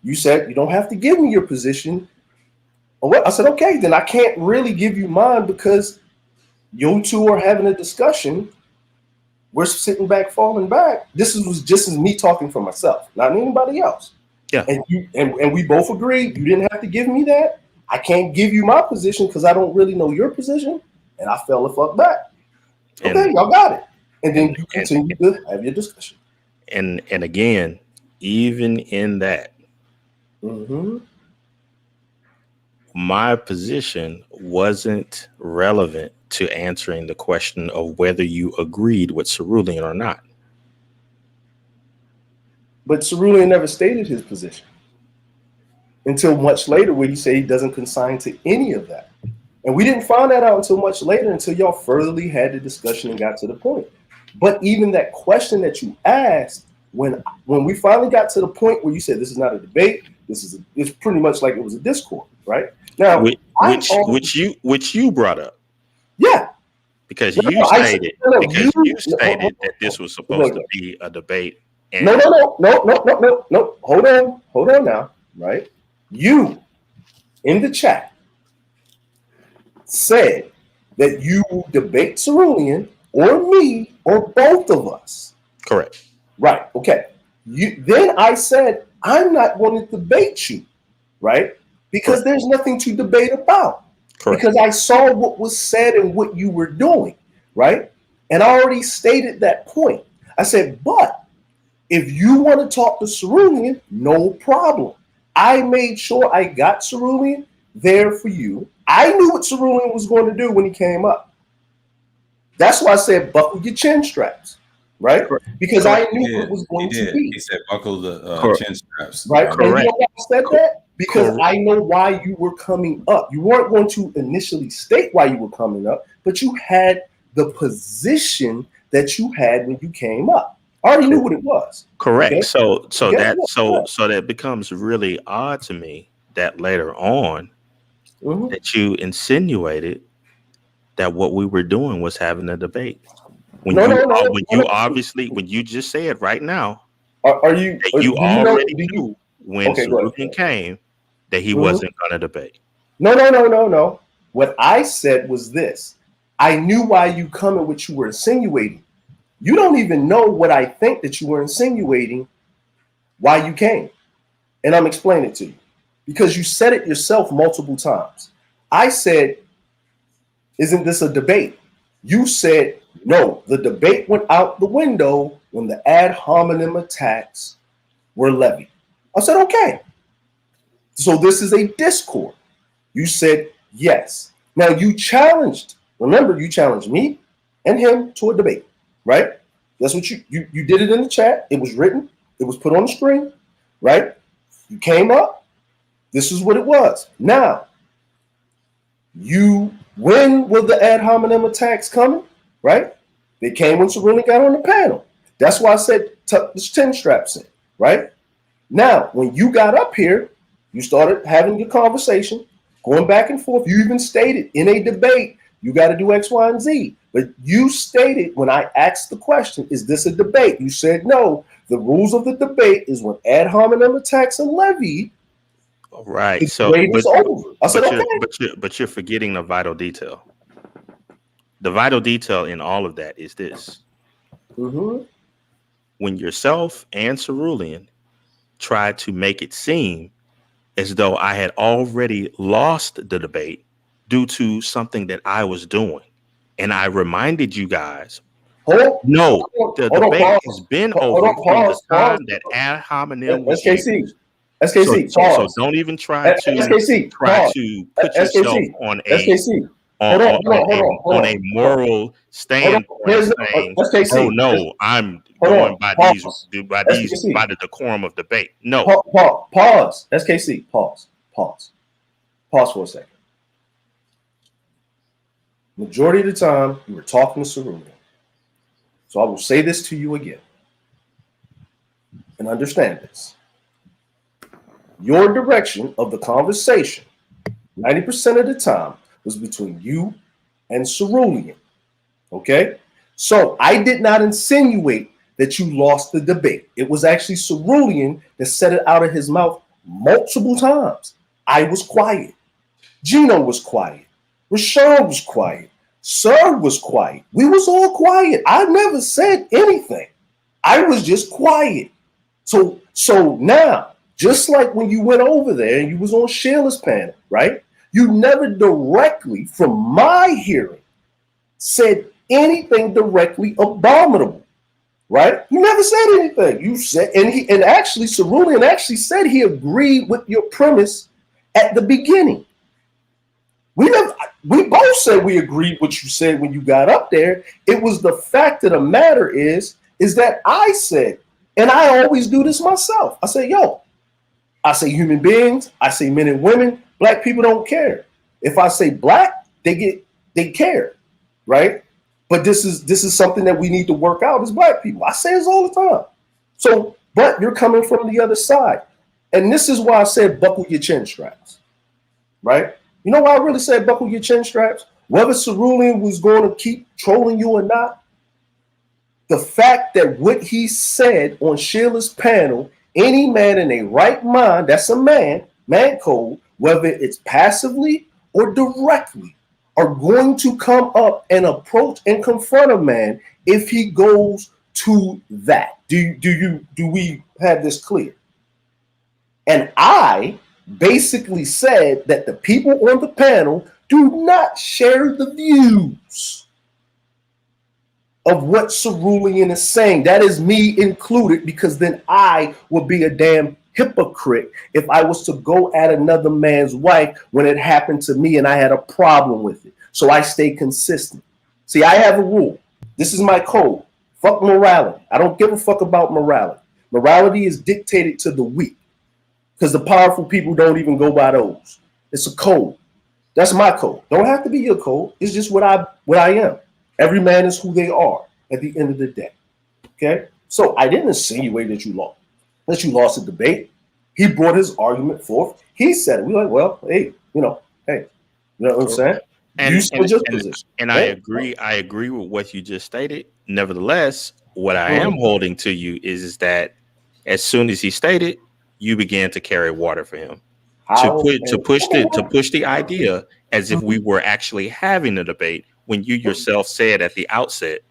You said, you don't have to give me your position. I said, okay, then I can't really give you mine because you two are having a discussion. We're sitting back, falling back. This was just as me talking for myself, not anybody else. Yeah. And we both agreed you didn't have to give me that. I can't give you my position because I don't really know your position. And I fell the fuck back. Okay, y'all got it. And then you continue to have your discussion. And again, even in that, my position wasn't relevant to answering the question of whether you agreed with Cerulean or not. But Cerulean never stated his position until much later, where he said he doesn't consign to any of that. And we didn't find that out until much later, until y'all furtherly had the discussion and got to the point. But even that question that you asked, when we finally got to the point where you said this is not a debate, it's pretty much like it was a discord, right? Now, which you brought up, yeah, because you stated that this was supposed to be a debate. And no. Hold on now, right? You in the chat said that you debate Cerulean or me or both of us. Correct. Right. Okay. Then I said I'm not going to debate you, right? Because there's nothing to debate about. Correct. Because I saw what was said and what you were doing, right? And I already stated that point. I said, but if you want to talk to Cerulean, no problem. I made sure I got Cerulean there for you. I knew what Cerulean was going to do when he came up. That's why I said buckle your chin straps, right? Because I knew what it was going to be. He said buckle the chin straps. Right? Correct. And you know why I said that? Because I know why you were coming up. You weren't going to initially state why you were coming up, but you had the position that you had when you came up. I already knew what it was. Correct. Okay? So that becomes really odd to me that later on that you insinuated that what we were doing was having a debate. When you just said right now, you already knew when Cerulean came that he wasn't going to debate. No. What I said was this. I knew why you coming, what you were insinuating. You don't even know what I think that you were insinuating why you came. And I'm explaining it to you. Because you said it yourself multiple times. I said, isn't this a debate? You said, no, the debate went out the window when the ad hominem attacks were levied. I said, okay. So this is a discord. You said, yes. Now you challenged, remember, you challenged me and him to a debate, right? That's what you did it in the chat. It was written. It was put on the screen, right? You came up. This is what it was. Now, when were the ad hominem attacks coming, right? They came when Cerulean got on the panel. That's why I said tuck the chin straps in, right? Now, when you got up here, you started having your conversation, going back and forth. You even stated in a debate, you got to do X, Y, and Z. But you stated when I asked the question, is this a debate? You said no. The rules of the debate is when ad hominem attacks are levied. Right. The So, debate is over. I said, okay. But you're forgetting the vital detail. The vital detail in all of that is this. Mm-hmm. When yourself and Cerulean tried to make it seem as though I had already lost the debate due to something that I was doing. And I reminded you guys, the debate has been over from the time that ad hominem was used. SKC, so don't even try to put yourself on a moral standpoint saying, oh no, I'm going by the decorum of debate. No. Pause. SKC, pause for a second. Majority of the time, you were talking to Cerulean. So I will say this to you again. And understand this. Your direction of the conversation, 90% of the time, was between you and Cerulean. Okay? So I did not insinuate that you lost the debate. It was actually Cerulean that said it out of his mouth multiple times. I was quiet. Gino was quiet. Rashawn was quiet. Sir was quiet. We was all quiet. I never said anything. I was just quiet. So now, just like when you went over there and you was on Sheila's panel, right? You never directly, from my hearing, said anything directly abominable, right? You never said anything. You said, and actually, Cerulean actually said he agreed with your premise at the beginning. We both said we agreed what you said when you got up there. It was the fact of the matter is that I said, and I always do this myself. I say, I say human beings, I say men and women, black people don't care. If I say black, they care, right? But this is something that we need to work out as black people. I say this all the time. So, but you're coming from the other side. And this is why I said buckle your chin straps, right? You know why I really said buckle your chin straps? Whether Cerulean was going to keep trolling you or not, the fact that what he said on Sheila's panel, any man in a right mind, that's a man code, whether it's passively or directly, are going to come up and approach and confront a man if he goes to that. Do we have this clear? And I basically said that the people on the panel do not share the views of what Cerulean is saying. That is me included, because then I would be a damn hypocrite if I was to go at another man's wife when it happened to me and I had a problem with it. So I stay consistent. See, I have a rule. This is my code. Fuck morality. I don't give a fuck about morality. Morality is dictated to the weak, because the powerful people don't even go by those. It's a code. That's my code. Don't have to be your code. It's just what I am. Every man is who they are at the end of the day. Okay? So I didn't insinuate that you lost the debate. He brought his argument forth. He said it. We were like, well, hey, you know what I'm saying? And I agree with what you just stated. Nevertheless, what I am holding to you is that as soon as he stated, you began to carry water for him. To push the idea as if we were actually having a debate, when you yourself said at the outset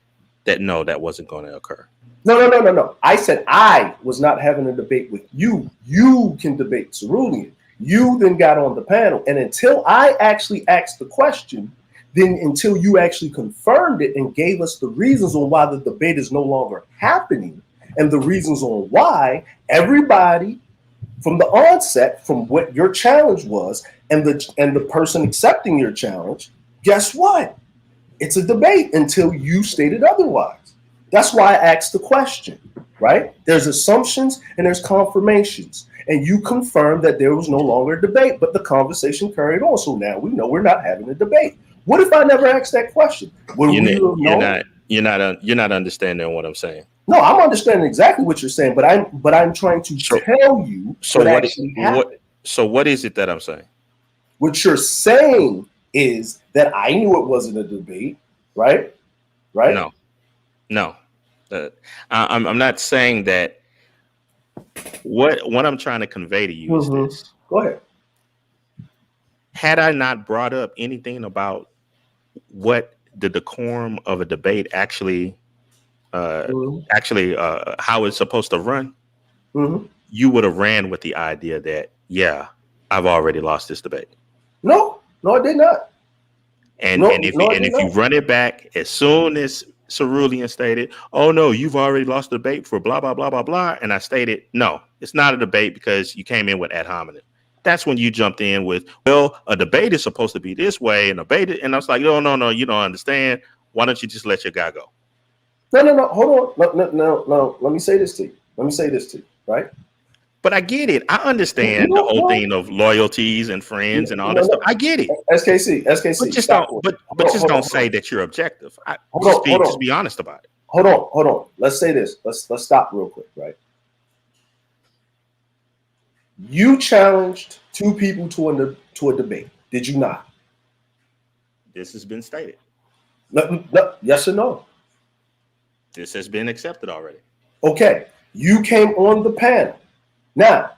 that no, that wasn't going to occur. No. I said I was not having a debate with you. You can debate Cerulean. You then got on the panel. And until I actually asked the question, then until you actually confirmed it and gave us the reasons on why the debate is no longer happening, and the reasons on why, everybody from the onset, from what your challenge was, and the person accepting your challenge, guess what? It's a debate until you stated otherwise. That's why I asked the question, right? There's assumptions and there's confirmations. And you confirmed that there was no longer a debate, but the conversation carried on. So now we know we're not having a debate. What if I never asked that question? You're not understanding what I'm saying. No, I'm understanding exactly what you're saying, but I'm trying to tell you what actually happened. So what is it that I'm saying? What you're saying is that I knew it wasn't a debate, right? right? No. I'm not saying that. What I'm trying to convey to you is this. Go ahead. Had I not brought up anything about what the decorum of a debate actually how it's supposed to run, you would have ran with the idea that, yeah, I've already lost this debate. No, I did not. And if you run it back, as soon as Cerulean stated, "Oh no, you've already lost the debate for blah blah blah blah blah," and I stated, "No, it's not a debate because you came in with ad hominem." That's when you jumped in with, "Well, a debate is supposed to be this way, and and I was like, "No, you don't understand. Why don't you just let your guy go?" No. Hold on. No. Let me say this to you. Right? But I get it. I understand the whole thing of loyalties and friends and all that stuff. I get it. SKC. But just don't say that you're objective. Just be honest about it. Hold on. Let's say this. Let's stop real quick, right? You challenged two people to a debate, did you not? This has been stated. No, yes or no? This has been accepted already. Okay. You came on the panel. Now,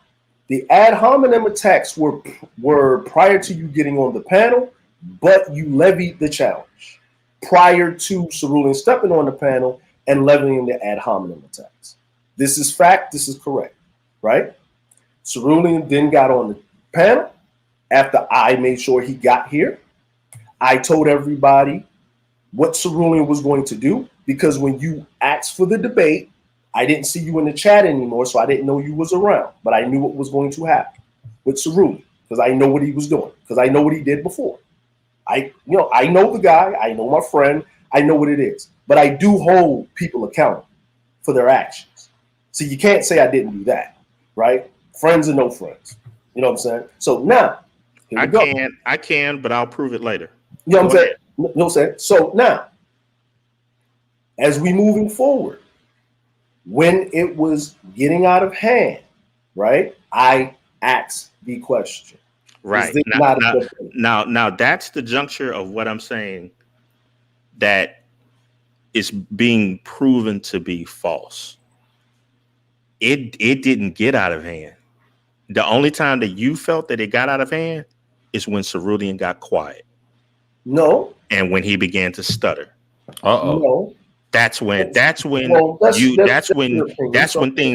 the ad hominem attacks were prior to you getting on the panel, but you levied the challenge prior to Cerulean stepping on the panel and levying the ad hominem attacks. This is fact. This is correct, right? Cerulean then got on the panel after I made sure he got here. I told everybody what Cerulean was going to do because when you asked for the debate, I didn't see you in the chat anymore, so I didn't know you was around, but I knew what was going to happen with Cerulean because I know what he was doing, because I know what he did before. I know the guy, I know my friend, I know what it is, but I do hold people accountable for their actions. So you can't say I didn't do that, right? Friends and no friends. You know what I'm saying? So now, I can, but I'll prove it later. You know what I'm saying? You know what I'm saying? So now, as we moving forward, when it was getting out of hand, right? I asked the question. Right. Now that's the juncture of what I'm saying that is being proven to be false. It didn't get out of hand. The only time that you felt that it got out of hand is when Cerulean got quiet. No. And when he began to stutter. No. That's when things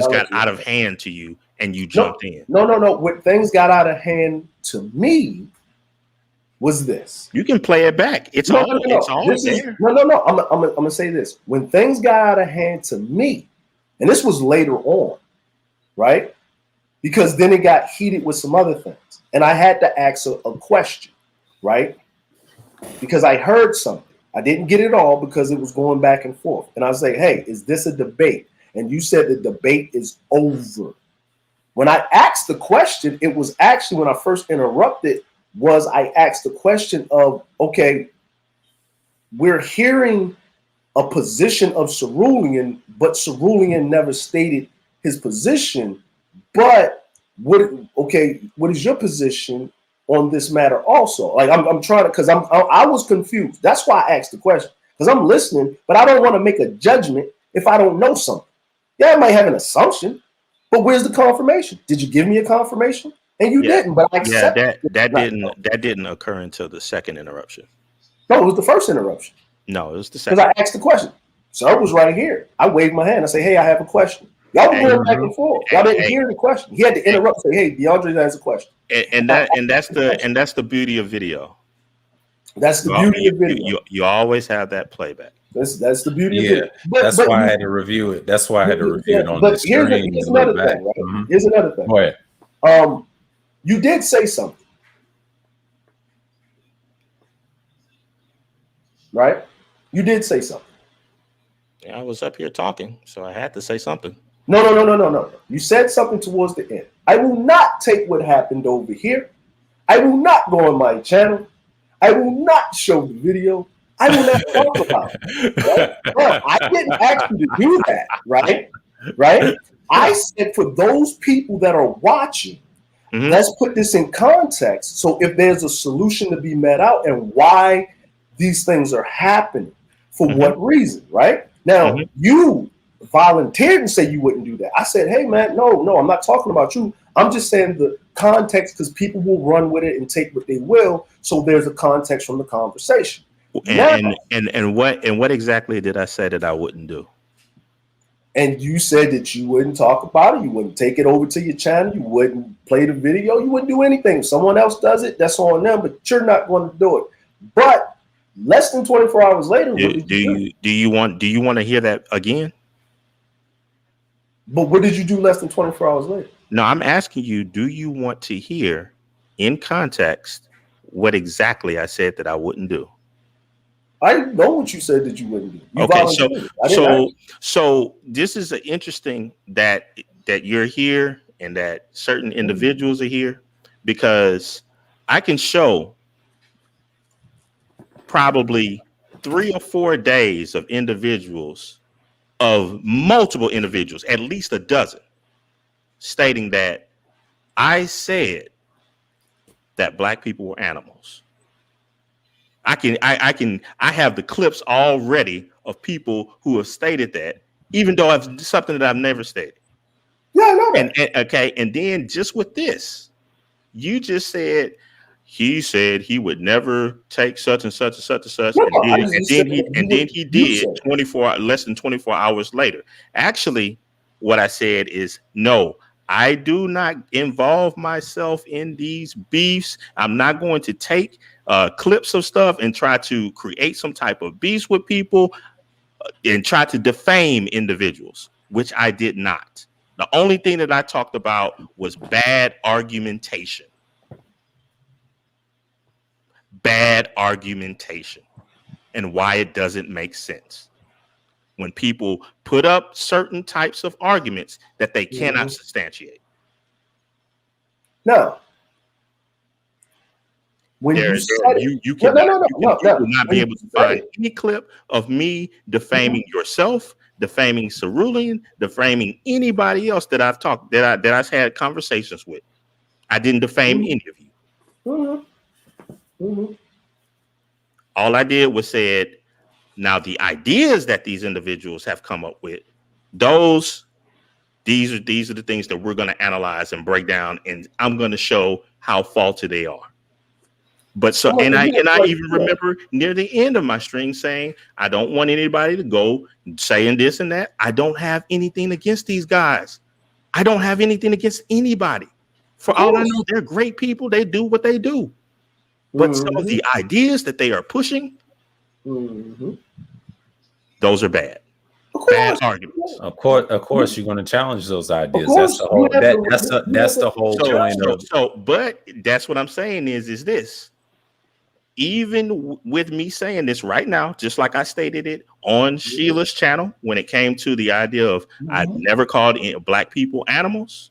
got out of hand to you and you jumped in. No. When things got out of hand to me was this. You can play it back. It's all there. No. I'm gonna say this. When things got out of hand to me, and this was later on, right? Because then it got heated with some other things. And I had to ask a question, right? Because I heard something. I didn't get it all because it was going back and forth. And I was like, hey, is this a debate? And you said the debate is over. When I asked the question, it was actually when I first interrupted, I asked the question of, okay, we're hearing a position of Cerulean, but Cerulean never stated his position. But what is your position on this matter also? Like I'm trying to, because I was confused. That's why I asked the question, because I'm listening, but I don't want to make a judgment if I don't know something. Yeah, I might have an assumption, but where's the confirmation? Did you give me a confirmation? And you didn't, but I accepted. That didn't occur until the second interruption. No, it was the first interruption. No, it was the second. Because I asked the question. Sir was right here. I waved my hand. I say, hey, I have a question. Y'all were going back and forth. Y'all didn't hear the question. He had to interrupt and say, hey, DeAndre has a question. And that's the beauty of video. That's the beauty of video. You always have that playback. That's the beauty of video. That's why I had to review it. That's why I had to review it on the screen. Here's another thing, right? Mm-hmm. Here's another thing. Go ahead. You did say something. Right? You did say something. Yeah, I was up here talking, so I had to say something. No. You said something towards the end. I will not take what happened over here. I will not go on my channel. I will not show the video. I will not talk about it. Right? Bro, I didn't ask you to do that, right? Right? I said for those people that are watching, let's put this in context. So if there's a solution to be met out and why these things are happening, For what reason, right? Now, you volunteered and say you wouldn't do that. I said, hey, man, no, I'm not talking about you. I'm just saying the context, because people will run with it and take what they will. So there's a context from the conversation. And what exactly did I say that I wouldn't do? And you said that you wouldn't talk about it. You wouldn't take it over to your channel. You wouldn't play the video. You wouldn't do anything. If someone else does it, that's on them, but you're not going to do it. But less than 24 hours later, do you want to hear that again? But what did you do less than 24 hours later? No, I'm asking you, do you want to hear in context what exactly I said that I wouldn't do? I know what you said that you wouldn't do. So this is an interesting that you're here and that certain individuals are here, because I can show probably 3 or 4 days of individuals, of multiple individuals, at least a dozen, stating that I said that black people were animals. I have the clips already of people who have stated that, even though it's something that I've never stated. Yeah, I know that. And then just with this, you just said he said he would never take such and such and such and such, and then he did less than 24 hours later. Actually, what I said is no. I do not involve myself in these beefs. I'm not going to take clips of stuff and try to create some type of beefs with people and try to defame individuals, which I did not. The only thing that I talked about was bad argumentation. Bad argumentation and why it doesn't make sense when people put up certain types of arguments that they cannot substantiate. No. When you will not be able to find any clip of me defaming yourself, defaming Cerulean, defaming anybody else that I've talked, that I've had conversations with. I didn't defame any of you. All I did was said, now the ideas that these individuals have come up with, these are the things that we're going to analyze and break down, and I'm going to show how faulty they are. But so, and I even remember near the end of my string saying, I don't want anybody to go saying this and that. I don't have anything against these guys. I don't have anything against anybody. For all I know, they're great people. They do what they do. But some of the ideas that they are pushing, those are bad. Bad arguments. Of course, you're going to challenge those ideas. That's the whole. That's the whole point of. But that's what I'm saying is this. Even with me saying this right now, just like I stated it on Sheila's channel, when it came to the idea of I've never called black people animals,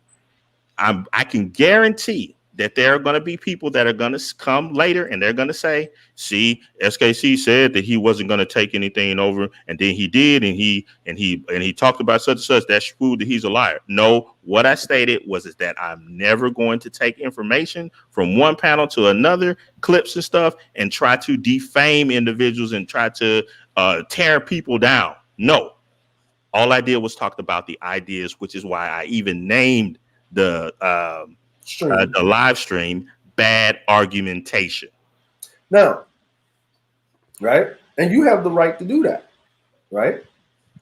I can guarantee that there are going to be people that are going to come later and they're going to say, see, SKC said that he wasn't going to take anything over, and then he did, and he talked about such and such. That's proved that he's a liar. No, what I stated was that I'm never going to take information from one panel to another, clips and stuff, and try to defame individuals and try to tear people down. No, all I did was talk about the ideas, which is why I even named the live stream bad argumentation. Now, right, and you have the right to do that, right?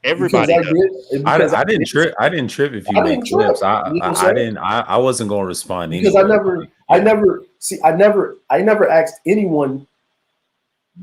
Everybody does. I didn't trip. I didn't trip if you made clips. I didn't. I wasn't going to respond because anyway. I never asked anyone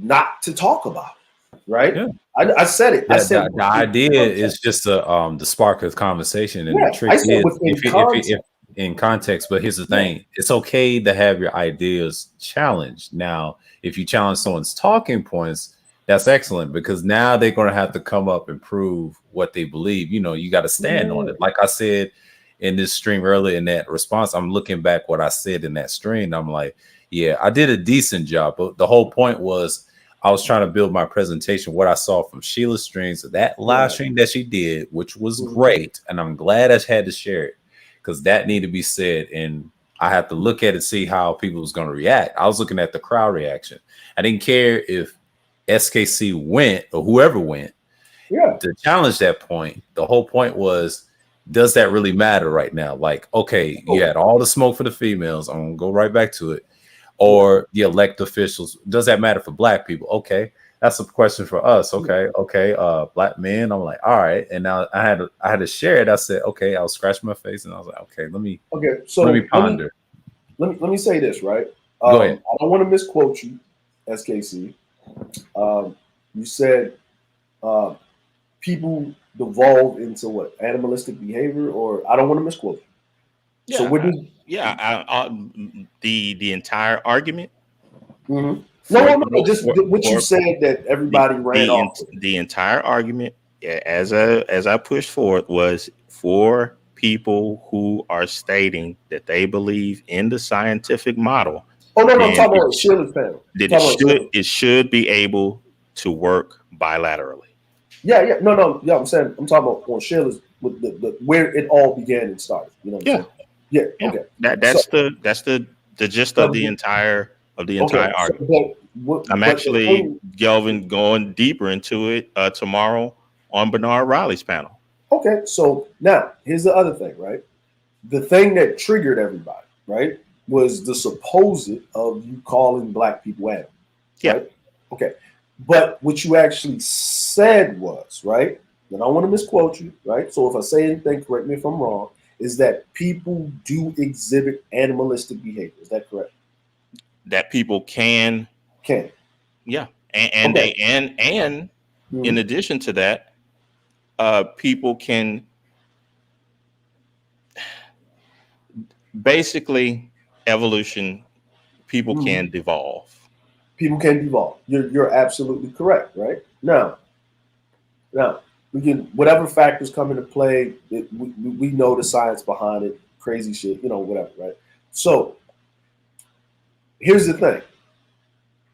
not to talk about it, right? Yeah. I said it. The idea is just the spark of conversation, and the trick is if in context. But here's the thing: it's okay to have your ideas challenged. Now, if you challenge someone's talking points, that's excellent, because now they're going to have to come up and prove what they believe. You know, you got to stand on it. Like I said in this stream earlier, in that response, I'm looking back what I said in that stream. I'm like, yeah, I did a decent job, but the whole point was I was trying to build my presentation, what I saw from Sheila's streams, that live stream that she did, which was great, and I'm glad I had to share it, because that needed to be said, and I have to look at it, see how people was going to react. I was looking at the crowd reaction. I didn't care if SKC went, or whoever went, to challenge that point. The whole point was, does that really matter right now? Like, okay, you had all the smoke for the females. I'm gonna go right back to it. Or the elected officials. Does that matter for black people? Okay, that's a question for us. Okay, black men. I'm like, all right. And now I had to share it. I said, okay, I'll scratch my face, and I was like, okay, let me ponder. Let me say this, right? Go ahead. I don't want to misquote you, SKC. You said people devolve into what, animalistic behavior, or I don't want to misquote you. Yeah, so what do the entire argument? Mm-hmm. No, just what you said that everybody ran off. The entire argument, as I pushed forward, was for people who are stating that they believe in the scientific model. Oh no, I'm talking about Sheila's panel. It should be able to work bilaterally. Yeah, I'm saying I'm talking about on Sheila's with the where it all began and started. You know what I'm saying? Yeah. Okay. That's the gist of the entire argument. I'm actually going deeper into it tomorrow on Bernard Riley's panel. Okay, so now here's the other thing, right? The thing that triggered everybody, right, was the supposed of you calling black people animals. Right? Okay. But what you actually said was, right, and I don't want to misquote you, right? So if I say anything, correct me if I'm wrong, is that people do exhibit animalistic behavior. Is that correct? That people can. Yeah. And in addition to that, people can basically evolution, people can devolve. People can devolve. You're absolutely correct, right? Now we can, whatever factors come into play, we know the science behind it, crazy shit, whatever, right? So here's the thing.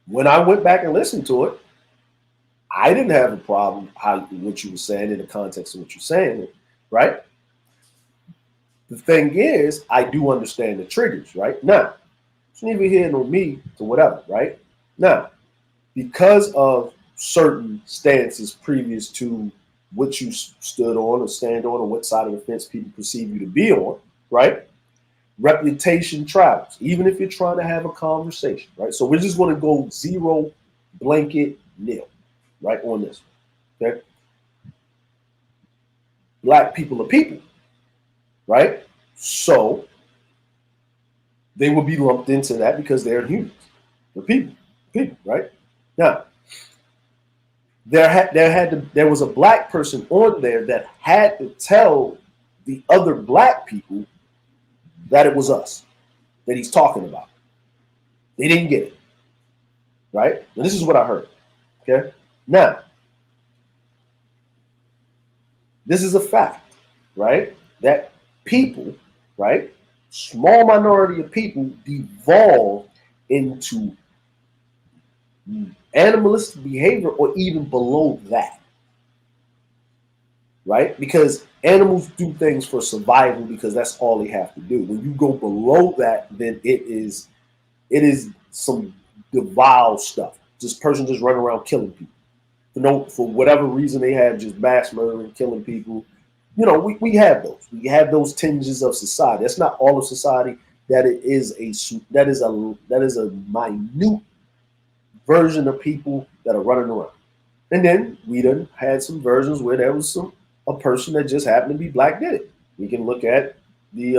When I went back and listened to it, I didn't have a problem what you were saying in the context of what you're saying, right? The thing is, I do understand the triggers, right? Now, it's neither here nor me to whatever, right? Now, because of certain stances previous to what you stood on or stand on, or what side of the fence people perceive you to be on, right? Reputation travels, even if you're trying to have a conversation, right? So we're just going to go zero, blanket, nil, right, on this, okay? Black people are people, right? So they will be lumped into that because they're humans. They're people, right? Now, there was a black person on there that had to tell the other black people that it was us that he's talking about. They didn't get it, right? And this is what I heard, okay? Now, this is a fact, right? That people, right, small minority of people devolve into animalistic behavior or even below that, right? Because animals do things for survival because that's all they have to do. When you go below that, then it is some vile stuff. This person just running around killing people. For whatever reason they have, just mass murdering, killing people. We have those. We have those tinges of society. That's not all of society. That is a minute version of people that are running around. And then we done had some versions where there was a person that just happened to be black did it. We can look at the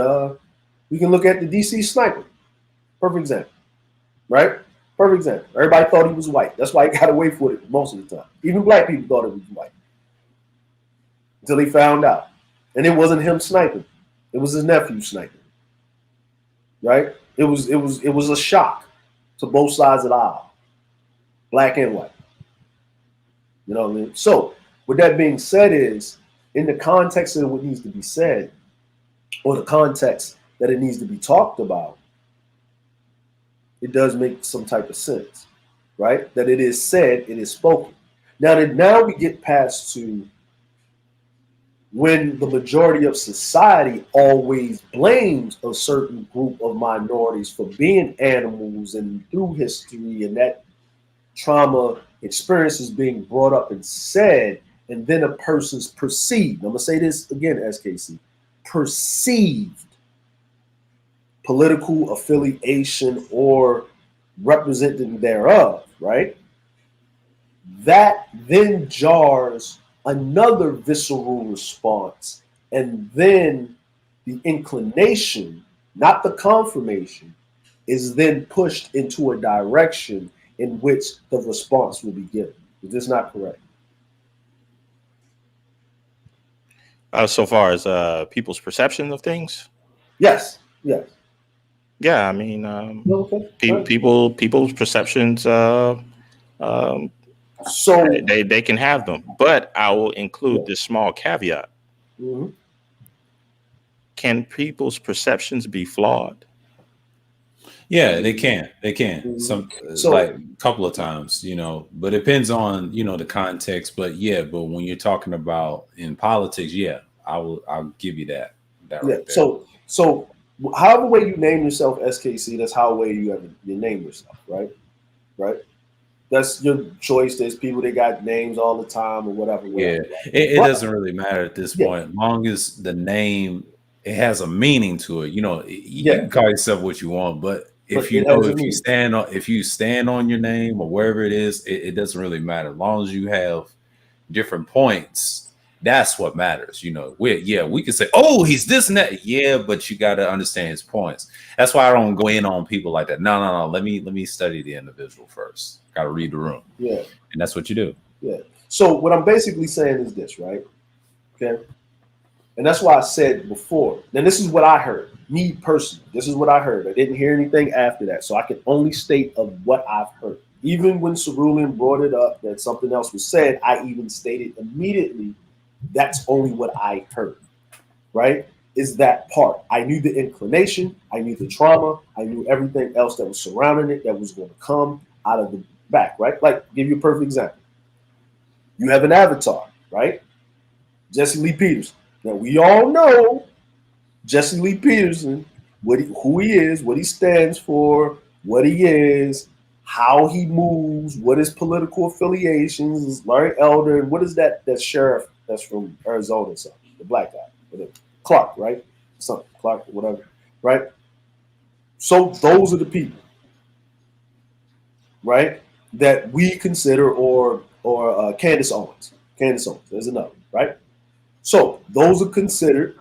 DC sniper. Perfect example. Right? Perfect example. Everybody thought he was white. That's why he got away with it most of the time. Even black people thought it was white. Until he found out. And it wasn't him sniping. It was his nephew sniping. Right? It was a shock to both sides of the aisle. Black and white. You know what I mean? So with that being said, is in the context of what needs to be said, or the context that it needs to be talked about, it does make some type of sense, right? That it is said, it is spoken. Now we get past to when the majority of society always blames a certain group of minorities for being animals and through history and that trauma experience is being brought up and said, and then a person's perceived. I'm gonna say this again, SKC, perceived political affiliation or representing thereof, right? That then jars another visceral response, and then the inclination, not the confirmation, is then pushed into a direction in which the response will be given. Is this not correct? So far as people's perception of things? Yes. Yes. Yeah, I mean, Okay. people's perceptions. So they can have them, but I will include this small caveat. Mm-hmm. Can people's perceptions be flawed? Yeah, they can. They can. Mm-hmm. Some like a couple of times, you know, but it depends on, you know, the context. But yeah, but when you're talking about in politics, yeah, I'll give you that. Right there. So however way you name yourself, SKC, that's how way you name yourself, right? Right. That's your choice. There's people that got names all the time or whatever. Yeah, it doesn't really matter at this point, as long as the name, it has a meaning to it. You know, you can call yourself what you want, but if you stand on your name or wherever it is, it doesn't really matter. As long as you have different points, that's what matters. You know, we can say, oh, he's this and that. Yeah, but you got to understand his points. That's why I don't go in on people like that. No. Let me study the individual first. Got to read the room. Yeah, and that's what you do. Yeah. So what I'm basically saying is this, right? Okay. And that's why I said before. Now, this is what I heard. Me personally, this is what I heard. I didn't hear anything after that, so I can only state of what I've heard. Even when Cerulean brought it up that something else was said, I even stated immediately that's only what I heard, right? Is that part. I knew the inclination, I knew the trauma, I knew everything else that was surrounding it that was going to come out of the back, right? Like, give you a perfect example. You have an avatar, right? Jesse Lee Peterson. Now, we all know Jesse Lee Peterson, who he is, what he stands for, what he is, how he moves, what his political affiliations is, Larry Elder, and what is that sheriff that's from Arizona, something, the black guy, Clark, right? Something, Clark, whatever, right? So those are the people, right, that we consider, or Candace Owens. Candace Owens, there's another, right? So those are considered,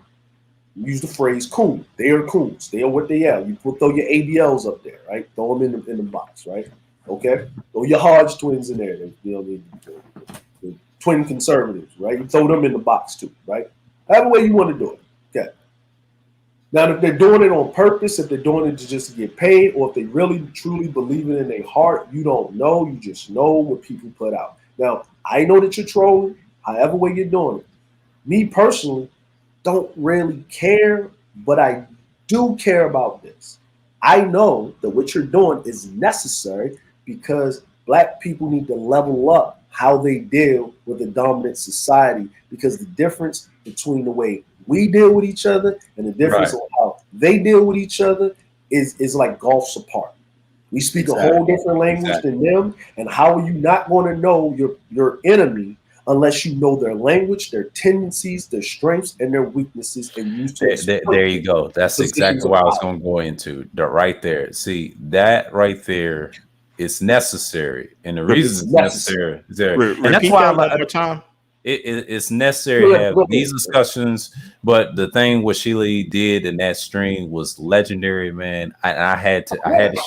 use the phrase coon. They are coons. They are what they are. You throw your ABLs up there, right? Throw them in the box, right? Okay? Throw your Hodge twins in there. The twin conservatives, right? You throw them in the box too, right? However way you want to do it. Okay. Now, if they're doing it on purpose, if they're doing it to just get paid, or if they really truly believe it in their heart, you don't know. You just know what people put out. Now, I know that you're trolling, however way you're doing it. Me personally, don't really care, but I do care about this. I know that what you're doing is necessary because Black people need to level up how they deal with a dominant society, because the difference between the way we deal with each other and the difference of how they deal with each other is like gulfs apart. We speak a whole different language than them, and how are you not going to know your enemy unless you know their language, their tendencies, their strengths, and their weaknesses, and use to there you go. That's exactly what I was going to go into. Right there. See, that right there is necessary, and the reason it's necessary is there. And that's why it's necessary to have these discussions. But the thing what Sheila did in that stream was legendary, man. I had to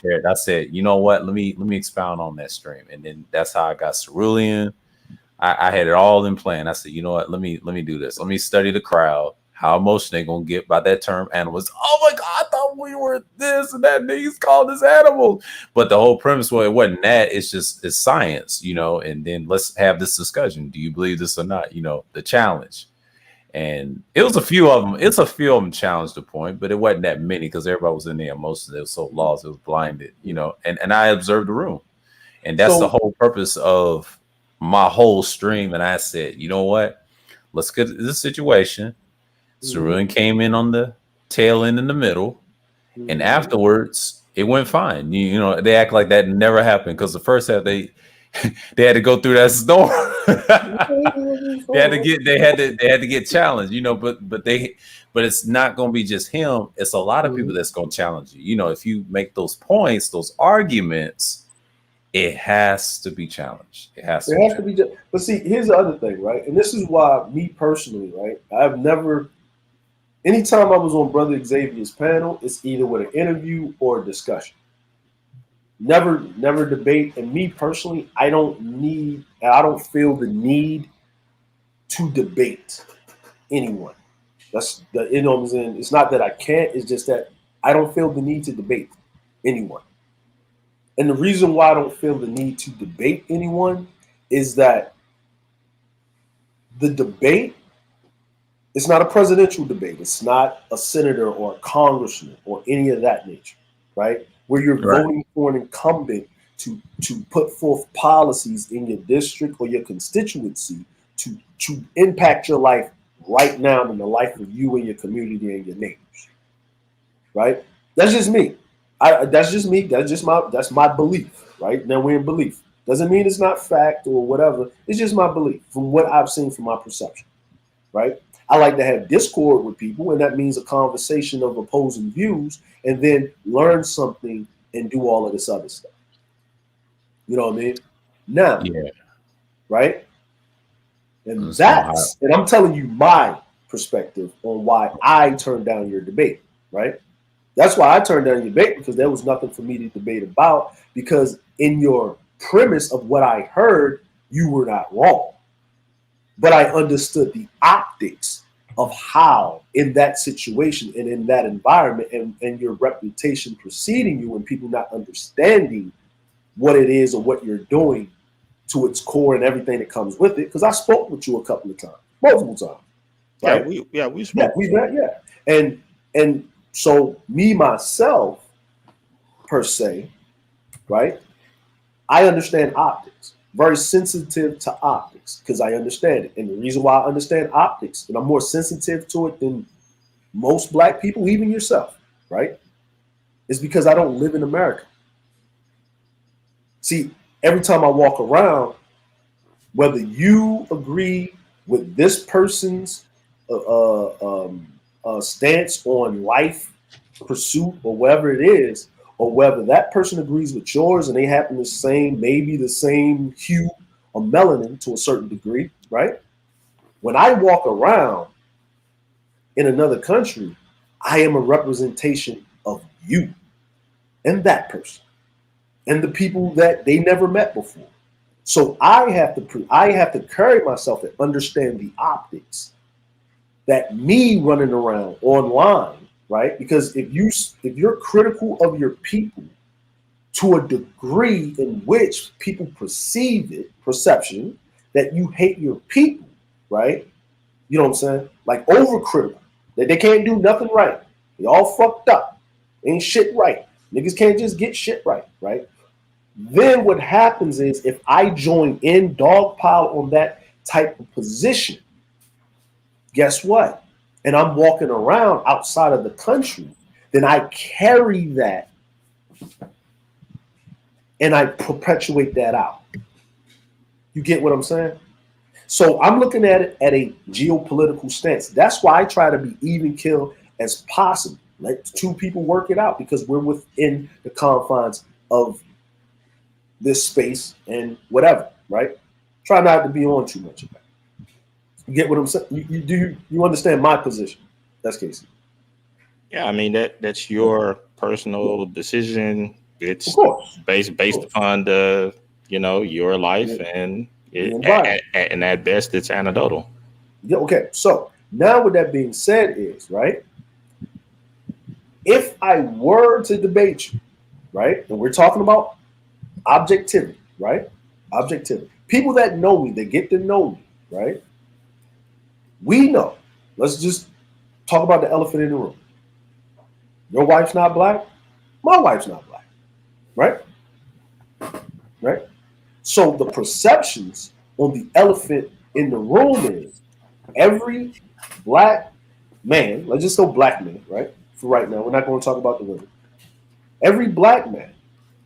share it. I said, you know what? Let me expound on that stream, and then that's how I got Cerulean. I had it all in plan. I said, you know what? Let me do this. Let me study the crowd. How emotional they gonna get by that term animals. Oh my God, I thought we were this and that. Niggas called us animals. But the whole premise, well, it wasn't that. It's science, you know. And then let's have this discussion. Do you believe this or not? You know, the challenge. And it was a few of them. It's a few of them challenged the point, but it wasn't that many because everybody was in their emotions. It was so lost. It was blinded, you know. And I observed the room, and that's the whole purpose of my whole stream. And I said, you know what? Let's get to this situation. Cerulean came in on the tail end in the middle, and afterwards it went fine. You know, they act like that never happened because the first half they had to go through that storm. they had to get challenged, you know, but it's not going to be just him. It's a lot of people that's going to challenge you. You know, if you make those points, those arguments, it has to be challenged. It has to be. But see, here's the other thing, right? And this is why me personally, right? I've never, anytime I was on Brother Xavier's panel, it's either with an interview or a discussion. Never debate. And me personally, I don't feel the need to debate anyone. That's the, you know what I'm saying? It's not that I can't, it's just that I don't feel the need to debate anyone. And the reason why I don't feel the need to debate anyone is that the debate is not a presidential debate. It's not a senator or a congressman or any of that nature, right? Where you're voting for an incumbent to put forth policies in your district or your constituency to impact your life right now and the life of you and your community and your neighbors, right? That's just me. That's just me. That's my belief, right? Now we're in belief. Doesn't mean it's not fact or whatever. It's just my belief from what I've seen from my perception, right? I like to have discord with people, and that means a conversation of opposing views, and then learn something and do all of this other stuff. You know what I mean? Now, right? And and I'm telling you my perspective on why I turned down your debate, right? That's why I turned down your debate, because there was nothing for me to debate about, because in your premise of what I heard, you were not wrong. But I understood the optics of how in that situation and in that environment and your reputation preceding you and people not understanding what it is or what you're doing to its core and everything that comes with it. Because I spoke with you a couple of times, multiple times. Right? We spoke. And so me, myself, per se, right? I understand optics, very sensitive to optics because I understand it. And the reason why I understand optics, and I'm more sensitive to it than most Black people, even yourself, right? Is because I don't live in America. See, every time I walk around, whether you agree with this person's stance on life, pursuit, or whatever it is, or whether that person agrees with yours and they happen the same, maybe the same hue or melanin to a certain degree, right? When I walk around in another country, I am a representation of you and that person and the people that they never met before. So I have to carry myself and understand the optics that me running around online, right? Because if you're critical of your people to a degree in which people perception that you hate your people, right? You know what I'm saying? Like overcritical, that they can't do nothing right. They all fucked up. Ain't shit right. Niggas can't just get shit right, right? Then what happens is if I join in dogpile on that type of position, guess what? And I'm walking around outside of the country, then I carry that and I perpetuate that out. You get what I'm saying? So I'm looking at it at a geopolitical stance. That's why I try to be even keel as possible. Let two people work it out because we're within the confines of this space and whatever, right? Try not to be on too much of that. You get what I'm saying? You understand my position? That's Casey. Yeah, I mean that's your personal decision. It's based upon the your life and at best it's anecdotal. Yeah. Okay. So now with that being said, is right. If I were to debate you, right, and we're talking about objectivity, right? Objectivity. People that know me, that get to know me, right? We know. Let's just talk about the elephant in the room. Your wife's not Black. My wife's not Black. Right? Right? So the perceptions on the elephant in the room is every Black man, let's just go Black man, right? For right now, we're not going to talk about the women. Every Black man,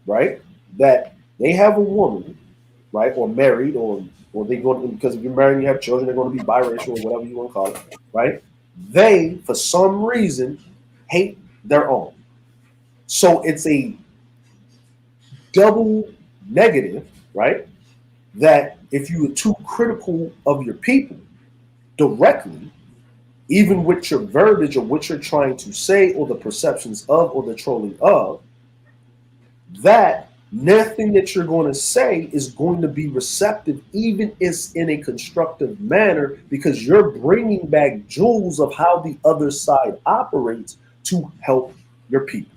right, that they have a woman right, or married, or they go to, because if you're married and you have children, they're going to be biracial or whatever you want to call it, right? They, for some reason, hate their own. So it's a double negative, right? That if you are too critical of your people directly, even with your verbiage or what you're trying to say or the perceptions of or the trolling of, that nothing that you're going to say is going to be receptive, even if it's in a constructive manner, because you're bringing back jewels of how the other side operates to help your people.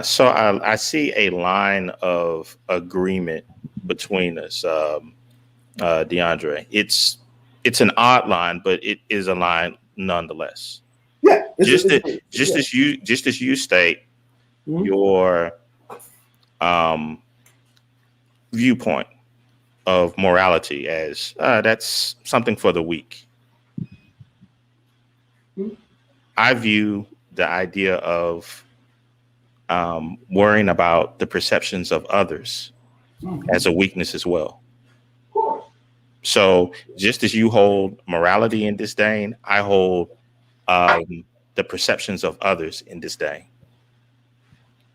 So I see a line of agreement between us, DeAndre. It's an odd line, but it is a line nonetheless. Yeah, Just as you state Mhm. your viewpoint of morality as that's something for the weak. Mhm. I view the idea of worrying about the perceptions of others as a weakness as well. So just as you hold morality in disdain, I hold the perceptions of others in disdain.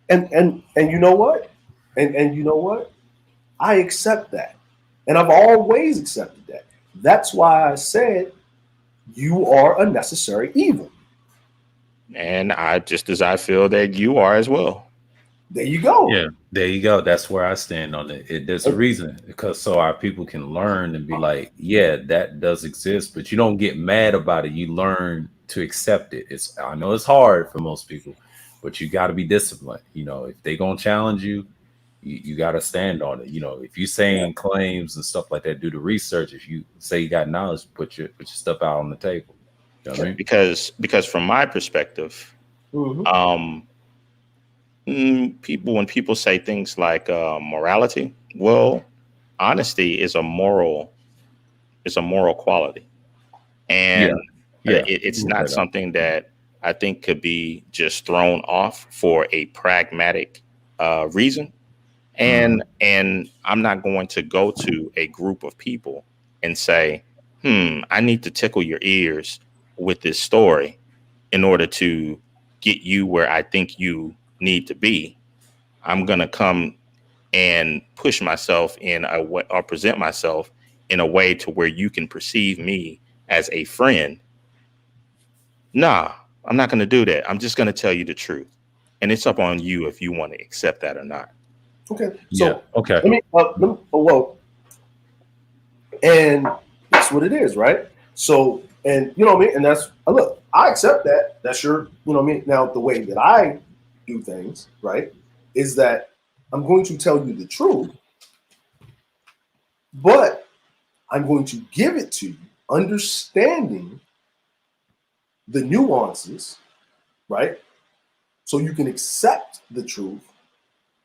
And you know what? And you know what? I accept that. And I've always accepted that. That's why I said you are a necessary evil. And just as I feel that you are as well. There you go. Yeah, there you go. That's where I stand on it. There's a reason, because so our people can learn and be like, yeah, that does exist, but you don't get mad about it. You learn to accept it. I know it's hard for most people, but you got to be disciplined. If they gonna challenge you, you got to stand on it. If you saying claims and stuff like that, do the research. If you say you got knowledge, put your stuff out on the table. You know what I mean? Because from my perspective, Mhm. when people say things like morality, well, honesty is a moral quality, and it's not something that I think could be just thrown off for a pragmatic reason. And I'm not going to go to a group of people and say, I need to tickle your ears with this story in order to get you where I think you need to be. I'm going to come and push myself in a way, or present myself in a way to where you can perceive me as a friend. Nah, I'm not going to do that. I'm just going to tell you the truth. And it's up on you if you want to accept that or not. Okay. Yeah. So Okay. and that's what it is, right? So, and you know what I mean? And that's, look, I accept that. That's your, you know what I mean? Now, the way that I do things, right, is that I'm going to tell you the truth, but I'm going to give it to you, understanding the nuances, right? So you can accept the truth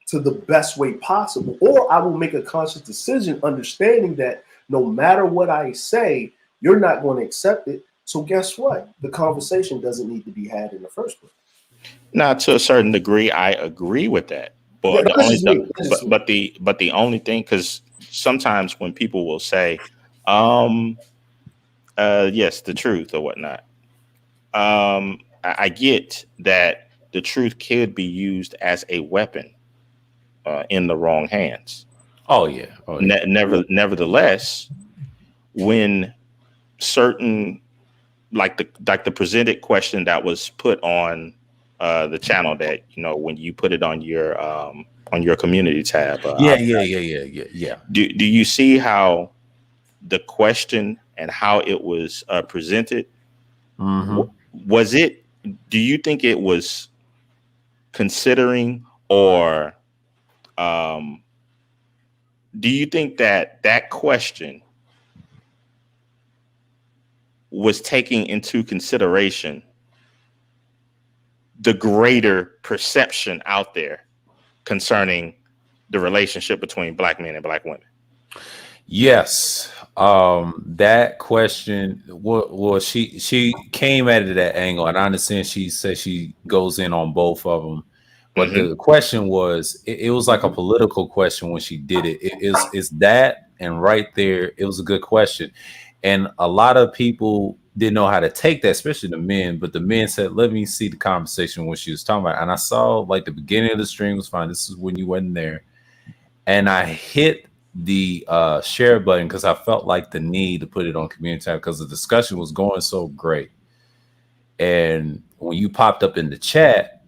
to the best way possible. Or I will make a conscious decision, understanding that no matter what I say, you're not going to accept it. So guess what? The conversation doesn't need to be had in the first place. Now, to a certain degree, I agree with that. But the only thing, because sometimes when people will say, yes, the truth or whatnot, I get that the truth could be used as a weapon in the wrong hands. Oh yeah. Nevertheless, when certain like the presented question that was put on the channel, that when you put it on your community tab, Yeah. Do you see how the question and how it was presented? Was it? Do you think it was considering, or do you think that question was taking into consideration the greater perception out there concerning the relationship between black men and black women? Yes. That question, well, she came at it at that angle, and I understand she says she goes in on both of them, But the question was, it was like a political question when she did it. It's that, and right there, it was a good question. And a lot of people didn't know how to take that, especially the men. But the men said, let me see the conversation when she was talking about it. And I saw like the beginning of the stream was fine. This is when you wasn't there. And I hit the share button because I felt like the need to put it on community tab because the discussion was going so great. And when you popped up in the chat,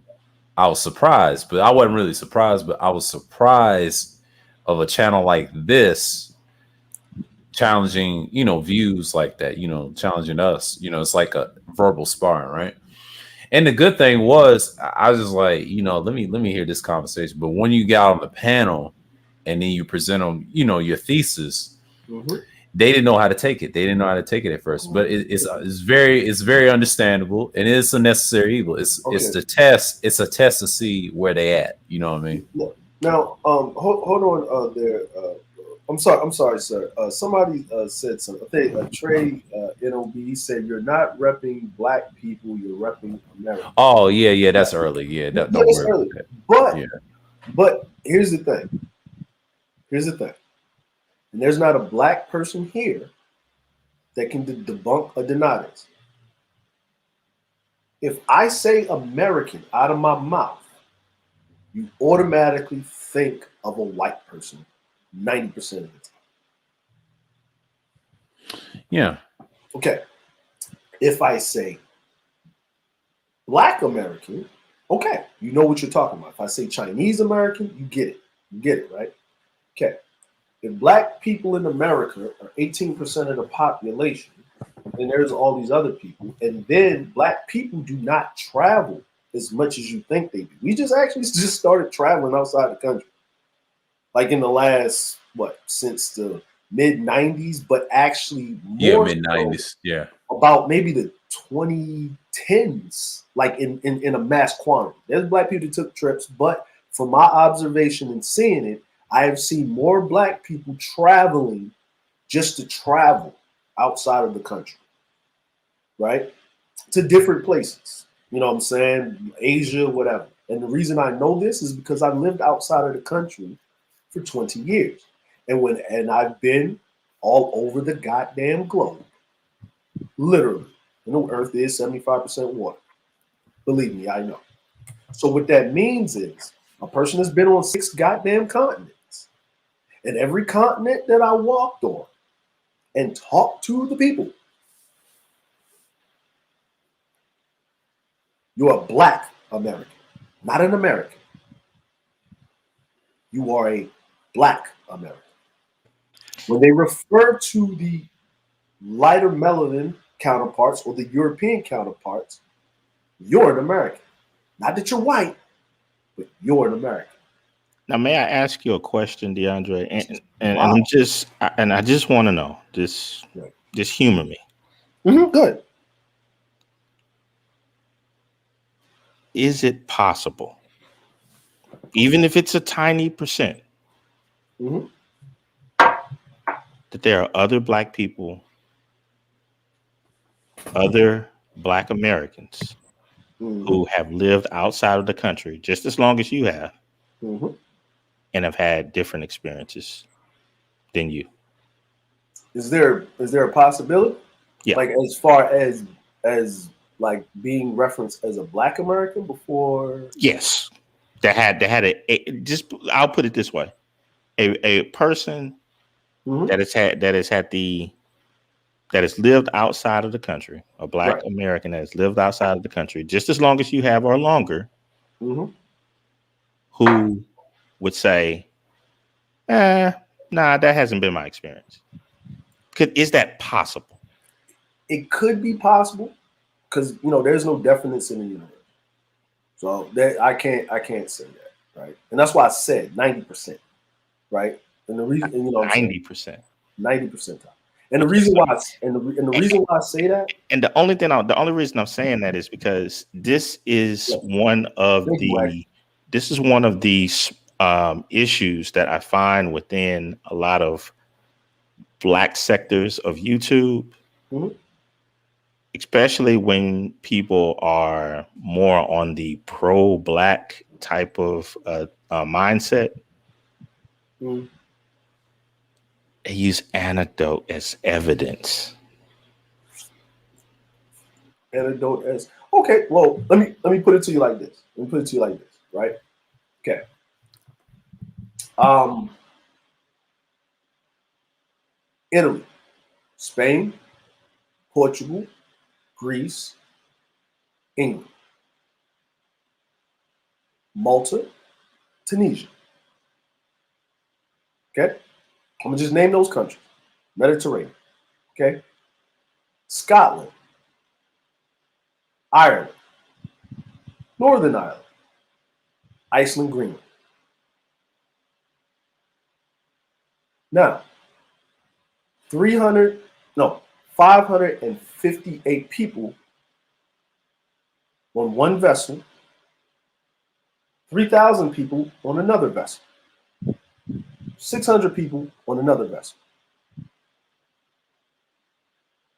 I was surprised, but I wasn't really surprised, but I was surprised of a channel like this challenging, views like that, challenging us, it's like a verbal sparring, right? And the good thing was I was just like, let me hear this conversation. But when you got on the panel and then you present them, your thesis, they didn't know how to take it. They didn't know how to take it at first, but it's very understandable, and it's a necessary evil. It's the test. It's a test to see where they at. You know what I mean? Now, hold on there. I'm sorry, sir. Somebody said something. I think Trey NOB said you're not repping black people. You're repping America. Oh yeah, that's early. Yeah, don't worry. Early. But here's the thing. And there's not a black person here that can debunk or deny this. If I say American out of my mouth, you automatically think of a white person 90% of the time. Yeah. Okay. If I say Black American, okay, you know what you're talking about. If I say Chinese American, you get it. You get it, right? Okay. If black people in America are 18% of the population, and there's all these other people, and then black people do not travel as much as you think they do. We just started traveling outside the country. Like in the last, since the mid-90s, but actually more mid-90s, about maybe the 2010s, like in a mass quantity. There's black people that took trips, but from my observation and seeing it, I have seen more black people traveling just to travel outside of the country, right? To different places. You know what I'm saying? Asia, whatever. And the reason I know this is because I lived outside of the country for 20 years. And I've been all over the goddamn globe. Literally. You know, Earth is 75% water. Believe me, I know. So what that means is a person has been on 6 goddamn continents. And every continent that I walked on and talked to the people, you're a black American, not an American. You are a black American. When they refer to the lighter melanin counterparts or the European counterparts, you're an American. Not that you're white, but you're an American. Now, may I ask you a question, DeAndre? And I just want to know, just humor me. Good. Is it possible, even if it's a tiny percent, that there are other black people, other black Americans who have lived outside of the country just as long as you have and have had different experiences than you? Is there a possibility? Yeah. Like as far as like being referenced as a black American before? Yes. That had I'll put it this way. A person that has lived outside of the country, a black American that has lived outside of the country just as long as you have or longer, who would say, nah, that hasn't been my experience. Is that possible? It could be possible because there's no definites in the universe. So I can't say that, right? And that's why I said 90%, right? And the reason 90%. 90%. And the reason why I say that, and the only reason I'm saying that is because this is one of the issues that I find within a lot of black sectors of YouTube, especially when people are more on the pro-black type of mindset, they use anecdote as evidence. Anecdote as okay. Well, let me put it to you like this. Right? Okay. Italy, Spain, Portugal, Greece, England, Malta, Tunisia. Okay? I'm gonna just name those countries. Mediterranean. Okay? Scotland, Ireland, Northern Ireland, Iceland, Greenland. Now, 558 people on one vessel, 3,000 people on another vessel, 600 people on another vessel.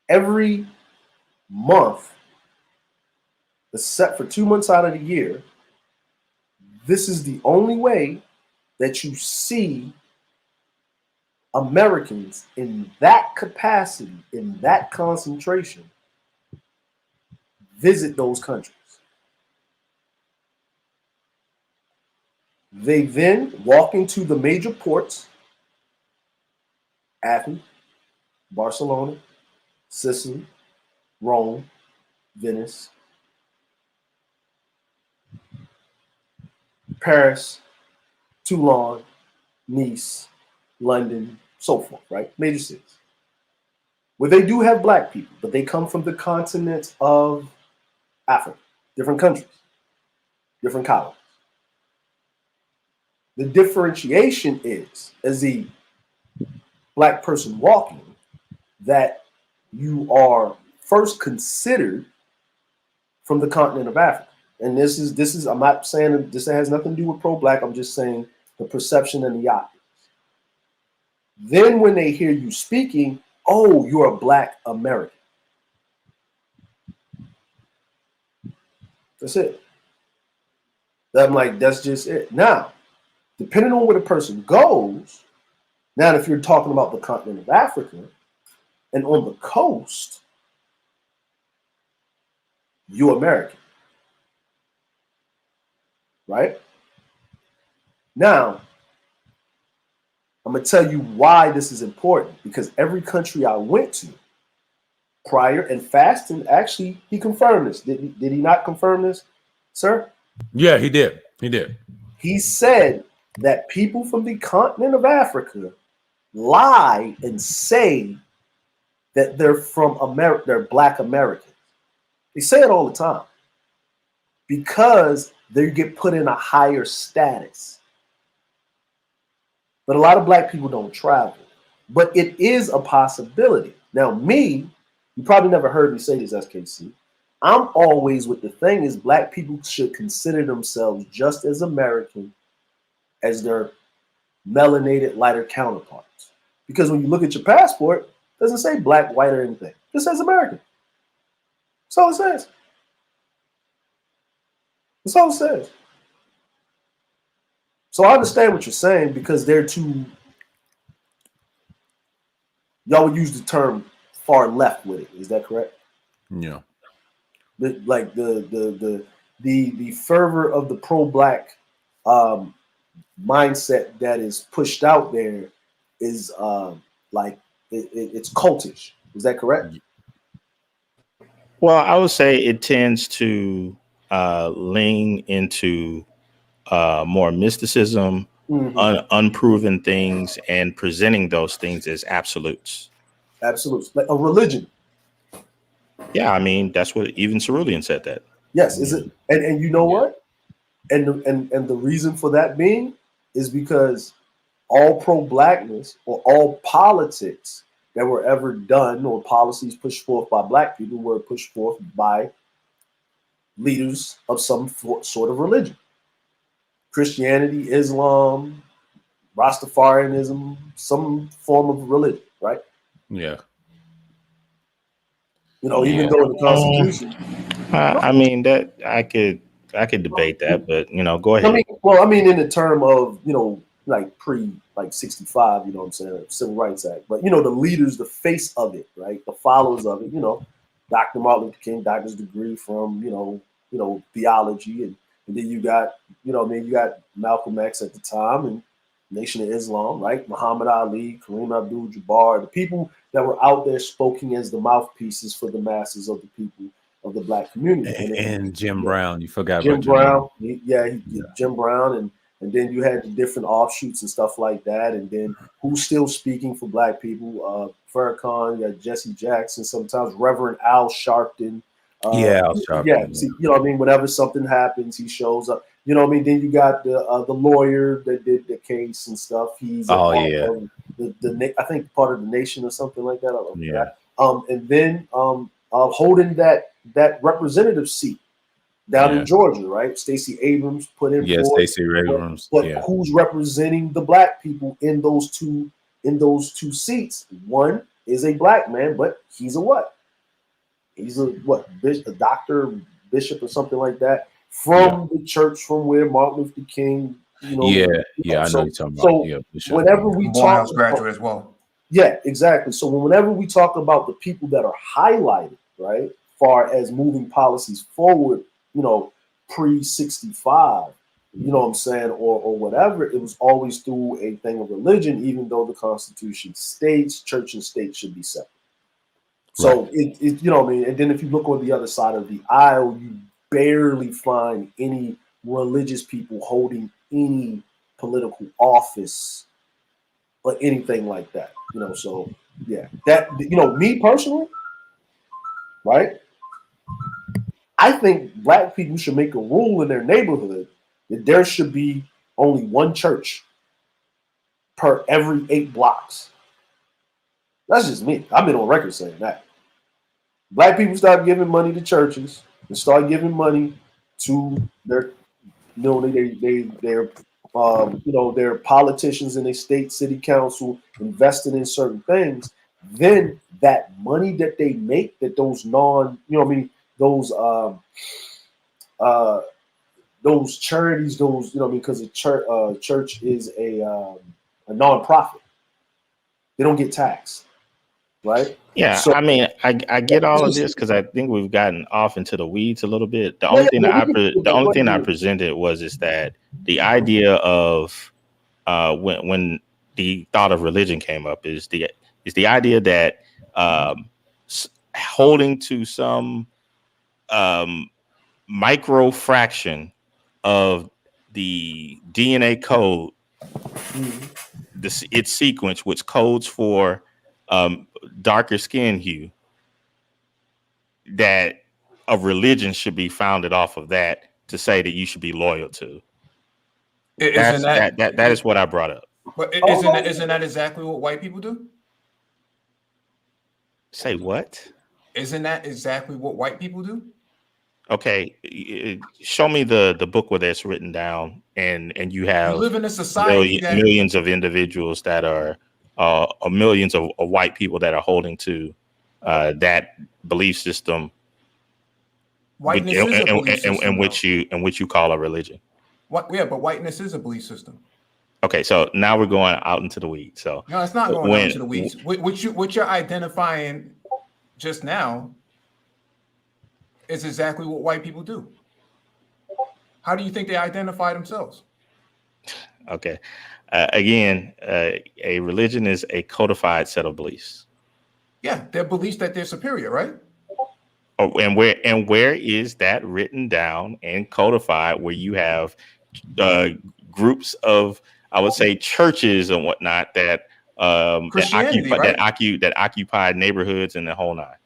Every month, except for 2 months out of the year, this is the only way that you see Americans in that capacity, in that concentration, visit those countries. They then walk into the major ports, Athens, Barcelona, Sicily, Rome, Venice, Paris, Toulon, Nice, London, so forth, right? Major cities. Where they do have black people, but they come from the continent of Africa, different countries, different colonies. The differentiation is, as a black person walking, that you are first considered from the continent of Africa. And this is I'm not saying that this has nothing to do with pro-black, I'm just saying the perception and the optics. Then when they hear you speaking, oh, you're a black American. That's it. I'm like, that's just it. Now, depending on where the person goes, now if you're talking about the continent of Africa and on the coast, you're American. Right? Now, I'm going to tell you why this is important, because every country I went to prior, and Faston, actually, he confirmed this. Did he not confirm this, sir? Yeah, he did. He said that people from the continent of Africa lie and say that they're from America, they're black Americans. They say it all the time because they get put in a higher status. But a lot of black people don't travel. But it is a possibility. Now, me, you probably never heard me say this, SKC. I'm always with the thing is black people should consider themselves just as American as their melanated, lighter counterparts. Because when you look at your passport, it doesn't say black, white, or anything. It just says American. That's all it says. That's all it says. So I understand what you're saying because they're too, y'all would use the term far left with it. Is that correct? Yeah. The fervor of the pro-black mindset that is pushed out there is like it's cultish. Is that correct? Well, I would say it tends to lean into more mysticism, unproven things, and presenting those things as absolutes. Absolutes, like a religion. Yeah, I mean that's what even Cerulean said that. Yes, is it? And you know what? And the reason for that being is because all pro-blackness or all politics that were ever done or policies pushed forth by black people were pushed forth by leaders of some sort of religion. Christianity, Islam, Rastafarianism, some form of religion, right? Yeah. You know, even though in the Constitution. I mean that I could I could debate that, but go ahead. I mean, in the term of like pre like 65, you know what I'm saying, Civil Rights Act, but the leaders, the face of it, right, the followers of it, Dr. Martin Luther King, doctor's degree from theology, and then you got you got Malcolm X at the time and Nation of Islam, right, Muhammad Ali, Kareem Abdul-Jabbar, the people that were out there speaking as the mouthpieces for the masses of the people of the Black community. And Jim Brown, you forgot Jim about Brown, Jim Brown, and then you had the different offshoots and stuff like that, and then who's still speaking for Black people? Farrakhan, you got Jesse Jackson, sometimes Reverend Al Sharpton. Al Sharpton. Yeah, see, what I mean, whenever something happens, he shows up. You know what I mean? Then you got the lawyer that did the case and stuff. He's the I think part of the Nation or something like that. I don't know. And then holding that representative seat down in Georgia, right? Stacey Abrams put in. Yeah, Stacey Abrams. But who's representing the Black people in those two seats? One is a Black man, but he's a what? He's a doctor, bishop, or something like that from the church from where Martin Luther King. I know you're talking about. So whenever we talk, graduate as well. Yeah, exactly. So whenever we talk about the people that are highlighted, right, far as moving policies forward, pre-65, you know what I'm saying, or whatever, it was always through a thing of religion, even though the Constitution states church and state should be separate. So it you know what I mean? And then if you look on the other side of the aisle, you barely find any religious people holding any political office or anything like that. So yeah, that me personally, right? I think Black people should make a rule in their neighborhood that there should be only one church per every 8 blocks. That's just me. I've been on record saying that. Black people start giving money to churches and start giving money to their, their politicians in their state, city council, investing in certain things. Then that money that they make, that those those charities, because the church is a nonprofit. They don't get taxed. Right. Yeah. So, I mean, I get all of this because I think we've gotten off into the weeds a little bit. The only thing I presented was that the idea of when the thought of religion came up is the idea that holding to some micro fraction of the DNA code, its sequence, which codes for darker skin hue, that a religion should be founded off of that to say that you should be loyal to. That is what I brought up. But isn't that exactly what white people do? Say what? Isn't that exactly what white people do? Okay, show me the book where that's written down, and you have live in a society millions of individuals that are millions of white people that are holding to that belief system, whiteness is a belief system, in which you call a religion. But whiteness is a belief system. Okay, so now we're going out into the weeds. So no, it's not going out into the weeds. What you're identifying just now is exactly what white people do. How do you think they identify themselves? Okay. Again, a religion is a codified set of beliefs. Yeah, they're beliefs that they're superior, right? Oh, and where is that written down and codified? Where you have groups of, I would say, churches and whatnot that occupy neighborhoods and the whole nine.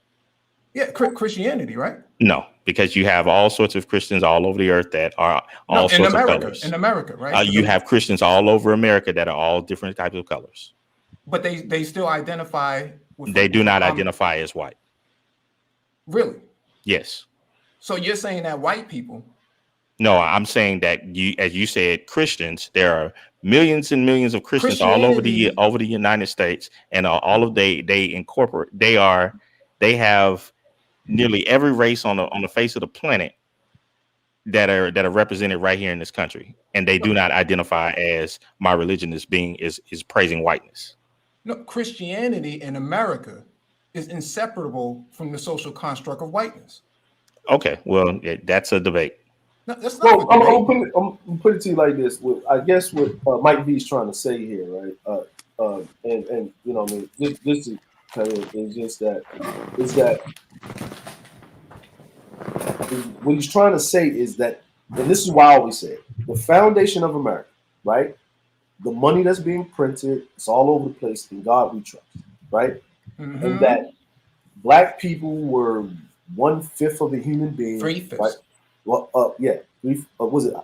Yeah, Christianity, right? No, because you have all sorts of Christians all over the earth that are all sorts of colors. In America, right? You have Christians all over America that are all different types of colors. But they still identify with. They do not identify as white. Really? Yes. So you're saying that white people? No, I'm saying that as you said, Christians. There are millions and millions of Christians all over the United States, and they have nearly every race on the face of the planet that are represented right here in this country, and they do not identify as my religion is praising whiteness. No, Christianity in America is inseparable from the social construct of whiteness. Okay, well, that's a debate. No, that's not. Well, I'm gonna put it to you like this. I guess what Mike V is trying to say here, right? And you know, I mean, this is kind of is just that what he's trying to say is that, and this is why I always say it, the foundation of America, right? The money that's being printed, it's all over the place. In God we trust, right? Mm-hmm. And that black people were 1/5 of a human being. 3/5. Right? Well, yeah. What was it?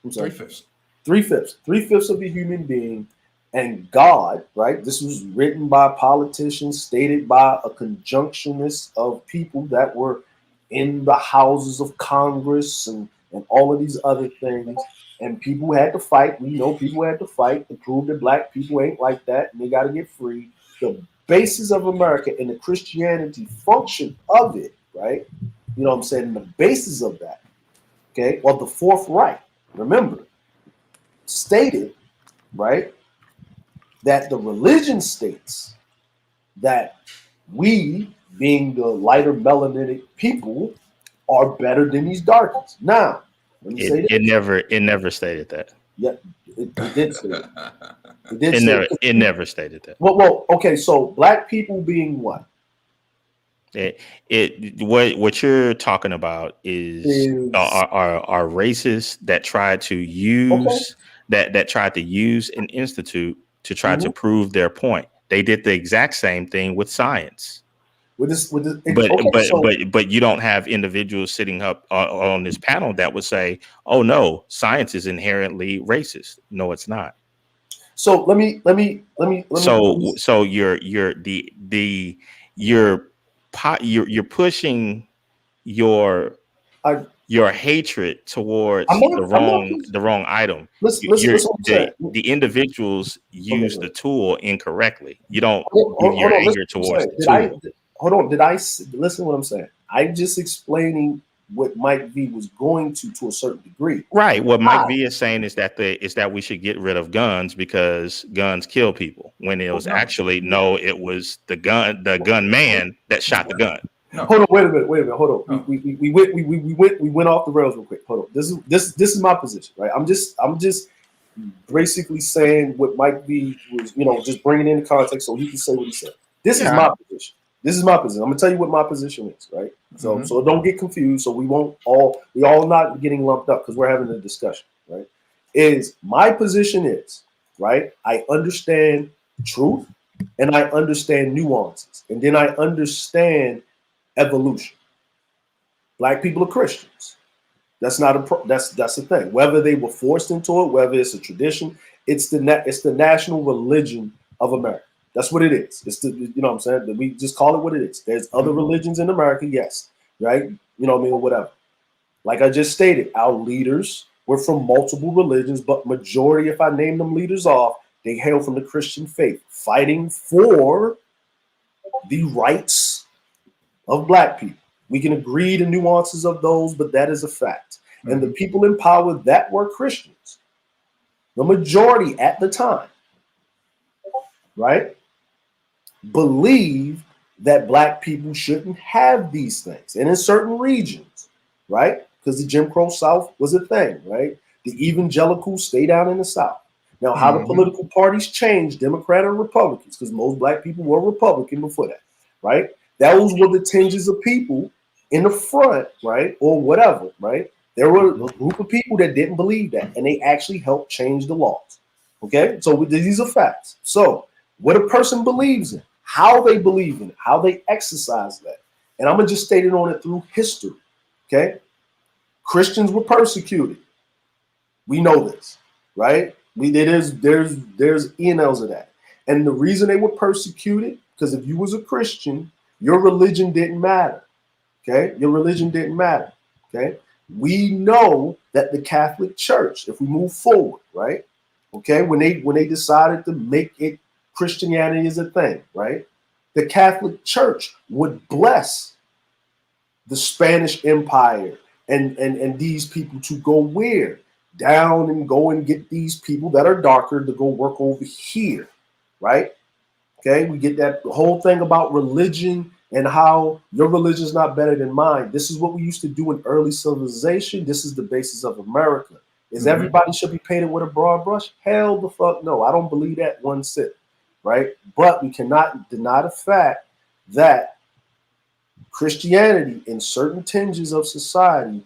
I'm sorry. 3/5. 3/5. 3/5 of a human being, and God, right? This was written by politicians, stated by a conjunctionist of people that were in the houses of Congress and all of these other things. And people had to fight. We know people had to fight to prove that black people ain't like that and they got to get free. The basis of America and the Christianity function of it, right? You know what I'm saying? The basis of that, okay? Well, the Fourth Reich, remember, stated, right, that the religion states that we, being the lighter melanated people, are better than these darkies. Now, let me say this. It never stated that. Yeah, it did say that. It never stated that. Well, okay, so black people being what? What you're talking about is are racists that try to use that tried to use an institute to try to prove their point. They did the exact same thing with science. But you don't have individuals sitting up on this panel that would say, "Oh no, science is inherently racist." No, it's not. So let me. So you're pushing your hatred towards the wrong item. The individuals use the tool incorrectly. You don't give your anger towards the tool. Hold on. Did I listen to what I'm saying? I'm just explaining what Mike V was going to a certain degree. Right. What Mike V is saying is that we should get rid of guns because guns kill people. When it was actually it was the gun man that shot the gun. No. Hold on, wait a minute. Hold on. We went off the rails real quick. Hold on. This is my position, right? I'm just basically saying what Mike V was, just bringing in the context so he can say what he said. This is my position. I'm gonna tell you what my position is, right? So don't get confused. So we all not getting lumped up because we're having a discussion, right? My position is, right? I understand truth and I understand nuances, and then I understand evolution. Black people are Christians. That's not that's the thing. Whether they were forced into it, whether it's a tradition, it's the national religion of America. That's what it is. It's you know what I'm saying? We just call it what it is. There's other religions in America, yes, right? You know what I mean, or whatever. Like I just stated, our leaders were from multiple religions, but majority, if I name them leaders off, they hail from the Christian faith, fighting for the rights of black people. We can agree the nuances of those, but that is a fact. And the people in power that were Christians, the majority at the time, right, believe that black people shouldn't have these things. And in certain regions, right, because the Jim Crow South was a thing, right? The evangelicals stay down in the South. Now, how the political parties changed, Democrat or Republicans, because most black people were Republican before that, right? Those were the tinges of people in the front, right, or whatever, right? There were a group of people that didn't believe that, and they actually helped change the laws, okay? So these are facts. So what a person believes in, how they believe in it, how they exercise that. And I'm going to just state it on it through history, okay? Christians were persecuted. We know this, right? There's emails of that. And the reason they were persecuted, because if you was a Christian, your religion didn't matter, okay? Your religion didn't matter, okay? We know that the Catholic Church, if we move forward, right, okay, when they decided to make it Christianity is a thing, right? The Catholic Church would bless the Spanish Empire, and these people to go where? Down and go and get these people that are darker to go work over here, right? Okay, we get that whole thing about religion and how your religion is not better than mine. This is what we used to do in early civilization. This is the basis of America. Is everybody should be painted with a broad brush? Hell the fuck no. I don't believe that one sip, right? But we cannot deny the fact that Christianity in certain tinges of society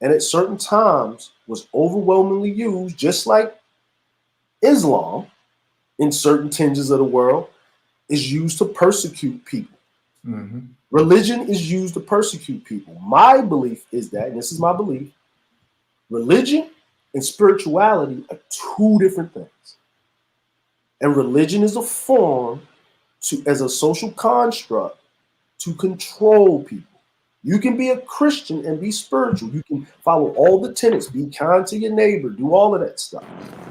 and at certain times was overwhelmingly used, just like Islam in certain tinges of the world is used to persecute people. Religion is used to persecute people. My belief is that, and this is my belief, religion and spirituality are two different things. And religion is a form as a social construct to control people. You can be a Christian and be spiritual. You can follow all the tenets, be kind to your neighbor, do all of that stuff,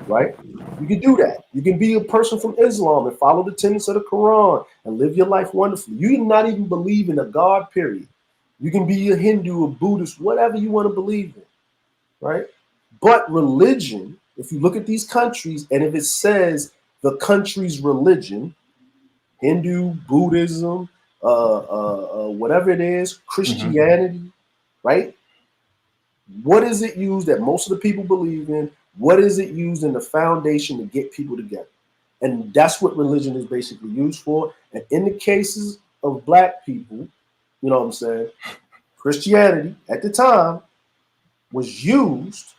right? You can do that. You can be a person from Islam and follow the tenets of the Quran and live your life wonderfully. You can not even believe in a God, period. You can be a Hindu, a Buddhist, whatever you want to believe in, right? But religion, if you look at these countries, and if it says the country's religion, Hindu, Buddhism, whatever it is, Christianity, right? What is it used that most of the people believe in? What is it used in the foundation to get people together? And that's what religion is basically used for. And in the cases of black people, you know what I'm saying? Christianity at the time was used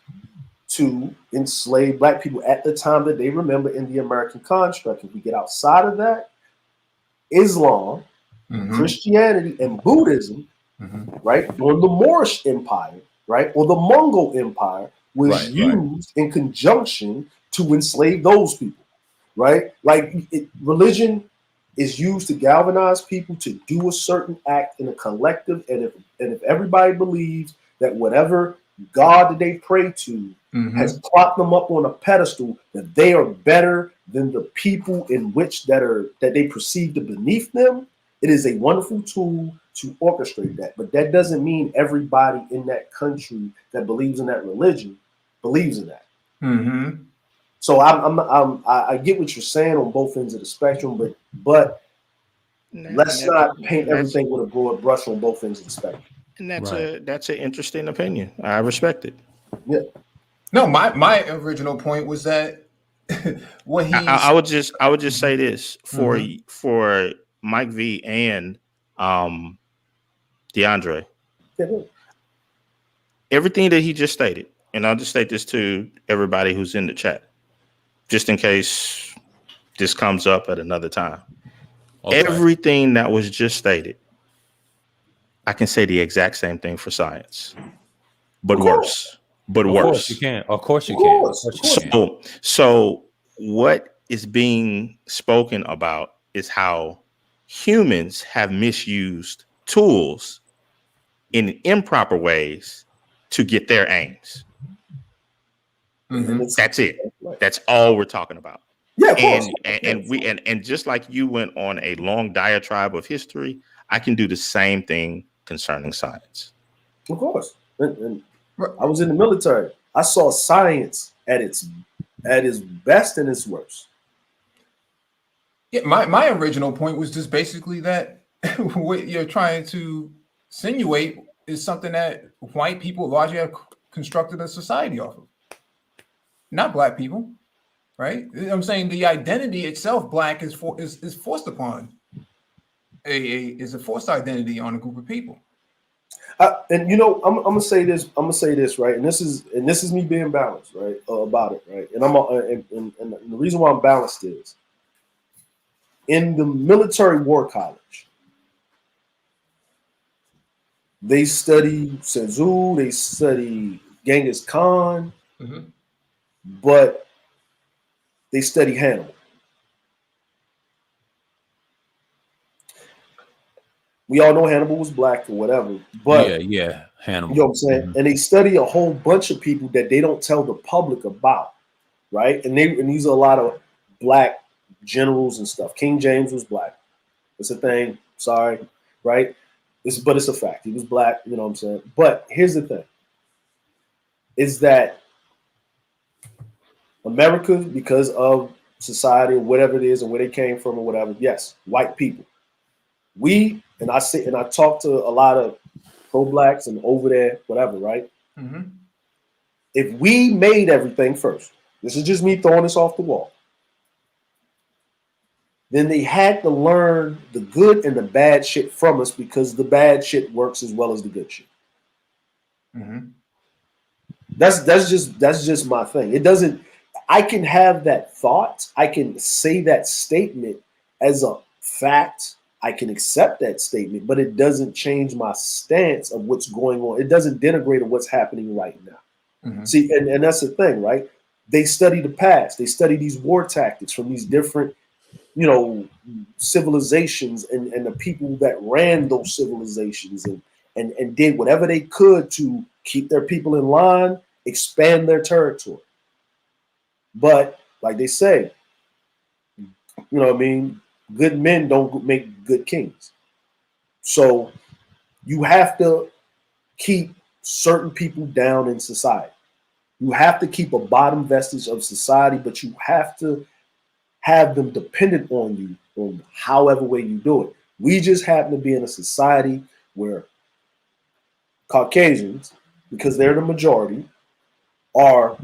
to enslave black people at the time that they remember in the American construct. If we get outside of that, Islam, Christianity, and Buddhism, right, during the Moorish Empire, right, or the Mongol Empire, was used in conjunction to enslave those people, right? Like religion is used to galvanize people to do a certain act in a collective, and if everybody believes that whatever God that they pray to has plopped them up on a pedestal, that they are better than the people in which that they perceive to beneath them, it is a wonderful tool to orchestrate that. But that doesn't mean everybody in that country that believes in that religion believes in that. So I get what you're saying on both ends of the spectrum, but let's not paint everything with a broad brush on both ends of the spectrum. And that's an interesting opinion. I respect it. Yeah. No, my original point was that what he I would just say this for Mike V and DeAndre. Everything that he just stated, and I'll just state this to everybody who's in the chat, just in case this comes up at another time. Okay. Everything that was just stated, I can say the exact same thing for science, but worse. But worse. Of course you can. Of course you can. So what is being spoken about is how humans have misused tools in improper ways to get their aims. That's it. That's all we're talking about. Yeah, and just like you went on a long diatribe of history, I can do the same thing concerning science. Of course. And I was in the military. I saw science at its best and its worst. Yeah, my original point was just basically that what you're trying to insinuate is something that white people largely have constructed a society off of, not black people, right? I'm saying the identity itself, black, is forced upon is a forced identity on a group of people. And you know, I'm gonna say this. I'm gonna say this, right? And this is me being balanced, right, about it, right? And and the reason why I'm balanced is in the military war college, they study Sun Tzu, they study Genghis Khan, but they study Hannibal. We all know Hannibal was black or whatever, but yeah, Hannibal. You know what I'm saying? And they study a whole bunch of people that they don't tell the public about, right? And these are a lot of black generals and stuff. King James was black. It's a thing. Sorry, right? But it's a fact. He was black. You know what I'm saying? But here's the thing: is that America, because of society or whatever it is and where they came from or whatever, yes, white people. And I sit and I talk to a lot of pro-blacks and over there, whatever, right? Mm-hmm. If we made everything first, this is just me throwing this off the wall, then they had to learn the good and the bad shit from us because the bad shit works as well as the good shit. Mm-hmm. That's just my thing. It doesn't. I can have that thought. I can say that statement as a fact. I can accept that statement, but it doesn't change my stance of what's going on. It doesn't denigrate of what's happening right now. Mm-hmm. See, and that's the thing, right? They study the past. They study these war tactics from these different, civilizations and the people that ran those civilizations and did whatever they could to keep their people in line, expand their territory. But like they say, good men don't make good kings. So you have to keep certain people down in society. You have to keep a bottom vestige of society, but you have to have them dependent on you on however way you do it. We just happen to be in a society where Caucasians, because they're the majority, are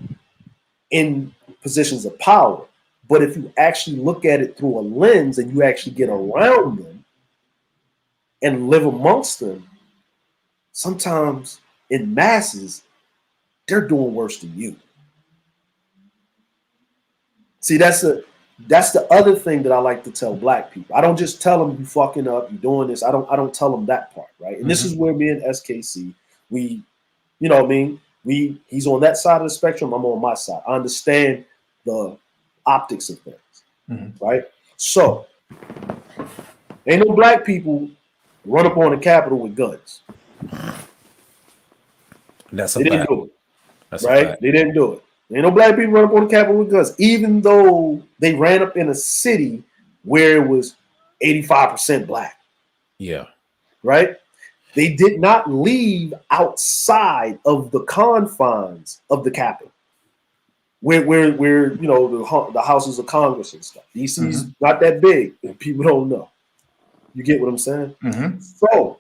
in positions of power. But if you actually look at it through a lens and you actually get around them and live amongst them, sometimes in masses, they're doing worse than you. See, that's the other thing that I like to tell black people. I don't just tell them you fucking up, you doing this. I don't tell them that part, right? And this is where me and SKC, we, he's on that side of the spectrum, I'm on my side. I understand the optics of things, right? So, ain't no black people run up on the Capitol with guns. That's a They didn't fact. do it, That's a right? fact. They didn't do it. Ain't no black people run up on the Capitol with guns, even though they ran up in a city where it was 85% black. Yeah. Right? They did not leave outside of the confines of the Capitol, where the houses of Congress and stuff. DC's not that big, and people don't know. You get what I'm saying? Mm-hmm. So,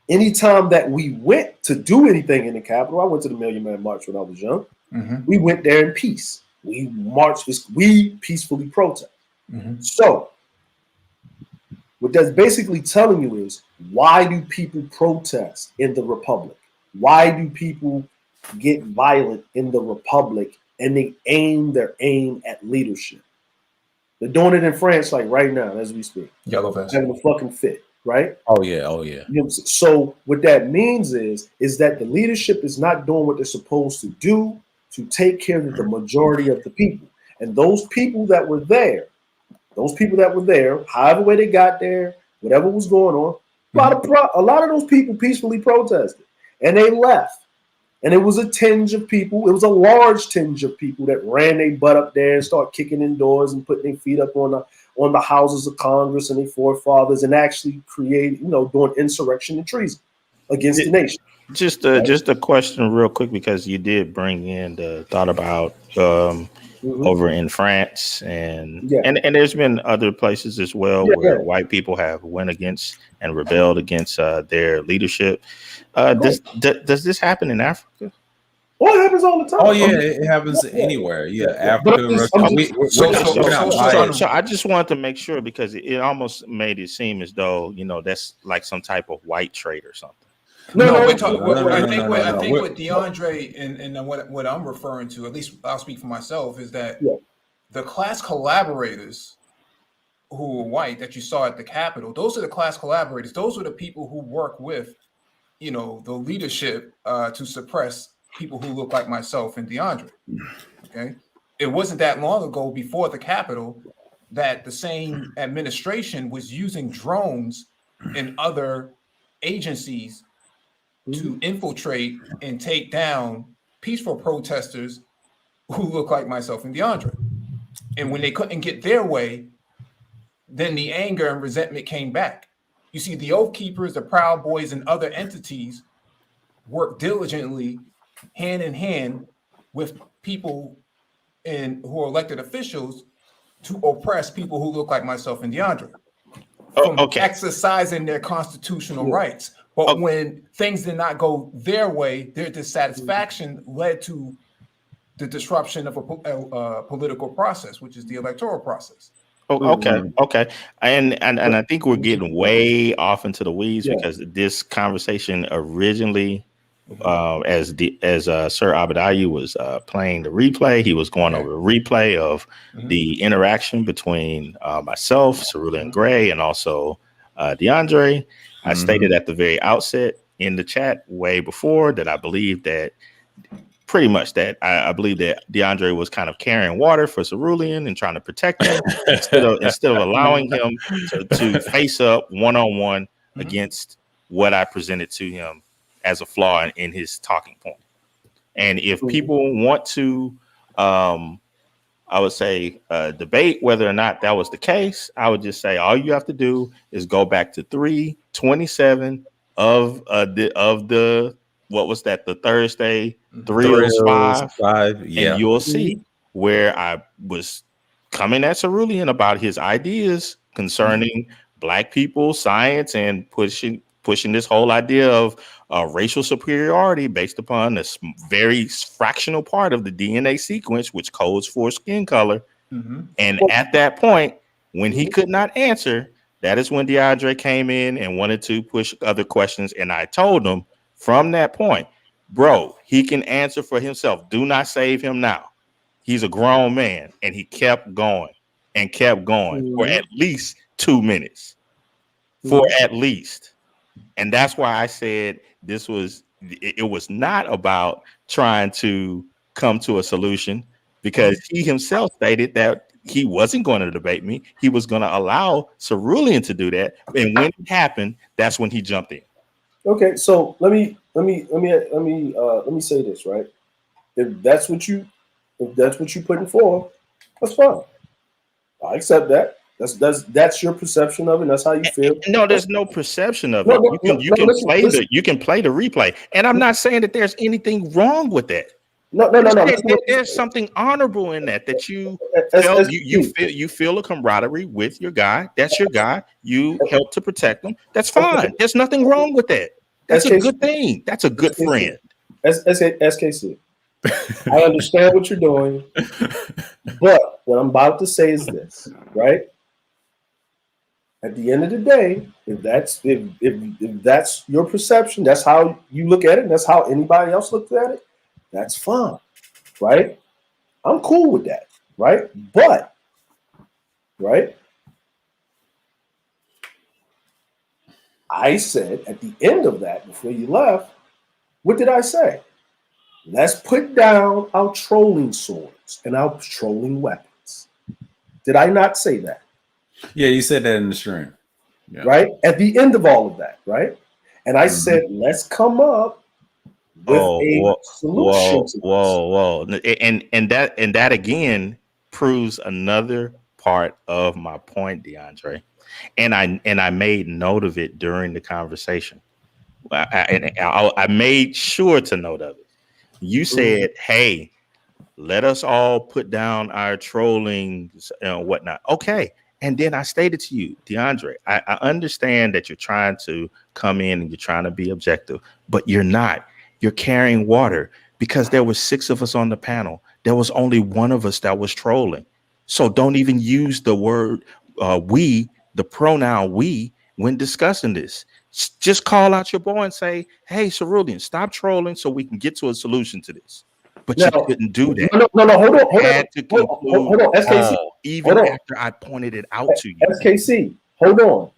anytime that we went to do anything in the Capitol, I went to the Million Man March when I was young. Mm-hmm. We went there in peace. We marched. We peacefully protest. Mm-hmm. So, what that's basically telling you is, why do people protest in the Republic? Why do people get violent in the Republic and they aim at leadership? They're doing it in France like right now as we speak. Yellow vest. Having a fucking fit, right? Oh yeah. Oh yeah. You know, so what that means is that the leadership is not doing what they're supposed to do to take care of the majority of the people. And those people that were there, however way they got there, whatever was going on, a lot of those people peacefully protested and they left. And it was a large tinge of people that ran their butt up there and start kicking in doors and putting their feet up on the houses of Congress and their forefathers and actually doing insurrection and treason against the nation. Just a question real quick, because you did bring in the thought about over in France and there's been other places as well where white people have went against and rebelled against their leadership. Does this happen in Africa? Well, it happens all the time. Oh yeah, it happens anywhere. Yeah, Africa, So I just wanted to make sure, because it almost made it seem as though that's like some type of white trait or something. I think what DeAndre and what I'm referring to, at least I'll speak for myself, is that the class collaborators who were white that you saw at the Capitol, those are the class collaborators. Those are the people who work with, the leadership to suppress people who look like myself and DeAndre. Okay, it wasn't that long ago before the Capitol that the same administration was using drones and other agencies to infiltrate and take down peaceful protesters who look like myself and DeAndre. And when they couldn't get their way, then the anger and resentment came back. You see, the Oath Keepers, the Proud Boys, and other entities worked diligently hand in hand with people who are elected officials to oppress people who look like myself and DeAndre from exercising their constitutional rights. But when things did not go their way, their dissatisfaction led to the disruption of a political process, which is the electoral process. Okay. And I think we're getting way off into the weeds because this conversation originally, as Sir Abadayu was playing the replay, he was going over a replay of the interaction between myself, Cerulean Gray, and also DeAndre. I stated at the very outset in the chat way before that I believe that pretty much that I believe that DeAndre was kind of carrying water for Cerulean and trying to protect him instead of allowing him to face up one-on-one against what I presented to him as a flaw in his talking point. And if people want to, I would say, debate whether or not that was the case, I would just say all you have to do is go back to 327 of the what was that, the Thursday 305, and you'll see where I was coming at Cerulean about his ideas concerning Black people, science, and pushing this whole idea of racial superiority based upon this very fractional part of the DNA sequence, which codes for skin color. And at that point, when he could not answer, that is when DeAndre came in and wanted to push other questions. And I told him from that point, bro, he can answer for himself. Do not save him now. He's a grown man. And he kept going and kept going for at least 2 minutes. For at least. And that's why I said it was not about trying to come to a solution, because he himself stated that he wasn't going to debate me. He was going to allow Cerulean to do that. And when it happened, that's when he jumped in. Okay, so let me say this, right? If that's what you putting forward, that's fine. I accept that. That's your perception of it. That's how you feel. No, there's no perception of it. You can play the replay, and I'm not saying that there's anything wrong with that. No. There's something honorable in that you felt you feel a camaraderie with your guy. That's your guy. You help to protect him. That's fine. There's nothing wrong with that. That's a good thing. That's a good friend. SKC. I understand what you're doing, but what I'm about to say is this, right? At the end of the day, if that's your perception, that's how you look at it, and that's how anybody else looks at it, that's fine, right? I'm cool with that, right? But, right? I said at the end of that, before you left, what did I say? Let's put down our trolling swords and our trolling weapons. Did I not say that? Yeah, you said that in the stream. Yeah. Right? At the end of all of that, right? And I said, let's come up with a solution. Whoa. And that again proves another part of my point, DeAndre. And I made note of it during the conversation. I made sure to note of it. You said, hey, let us all put down our trolling and whatnot. Okay. And then I stated to you, DeAndre, I understand that you're trying to come in and you're trying to be objective, but you're not. You're carrying water because there were 6 of us on the panel. There was only one of us that was trolling. So don't even use the word we, the pronoun we, when discussing this. Just call out your boy and say, hey, Cerulean, stop trolling so we can get to a solution to this. But you couldn't do that. No, hold on. SKC. Even after I pointed it out to you. SKC, hold on.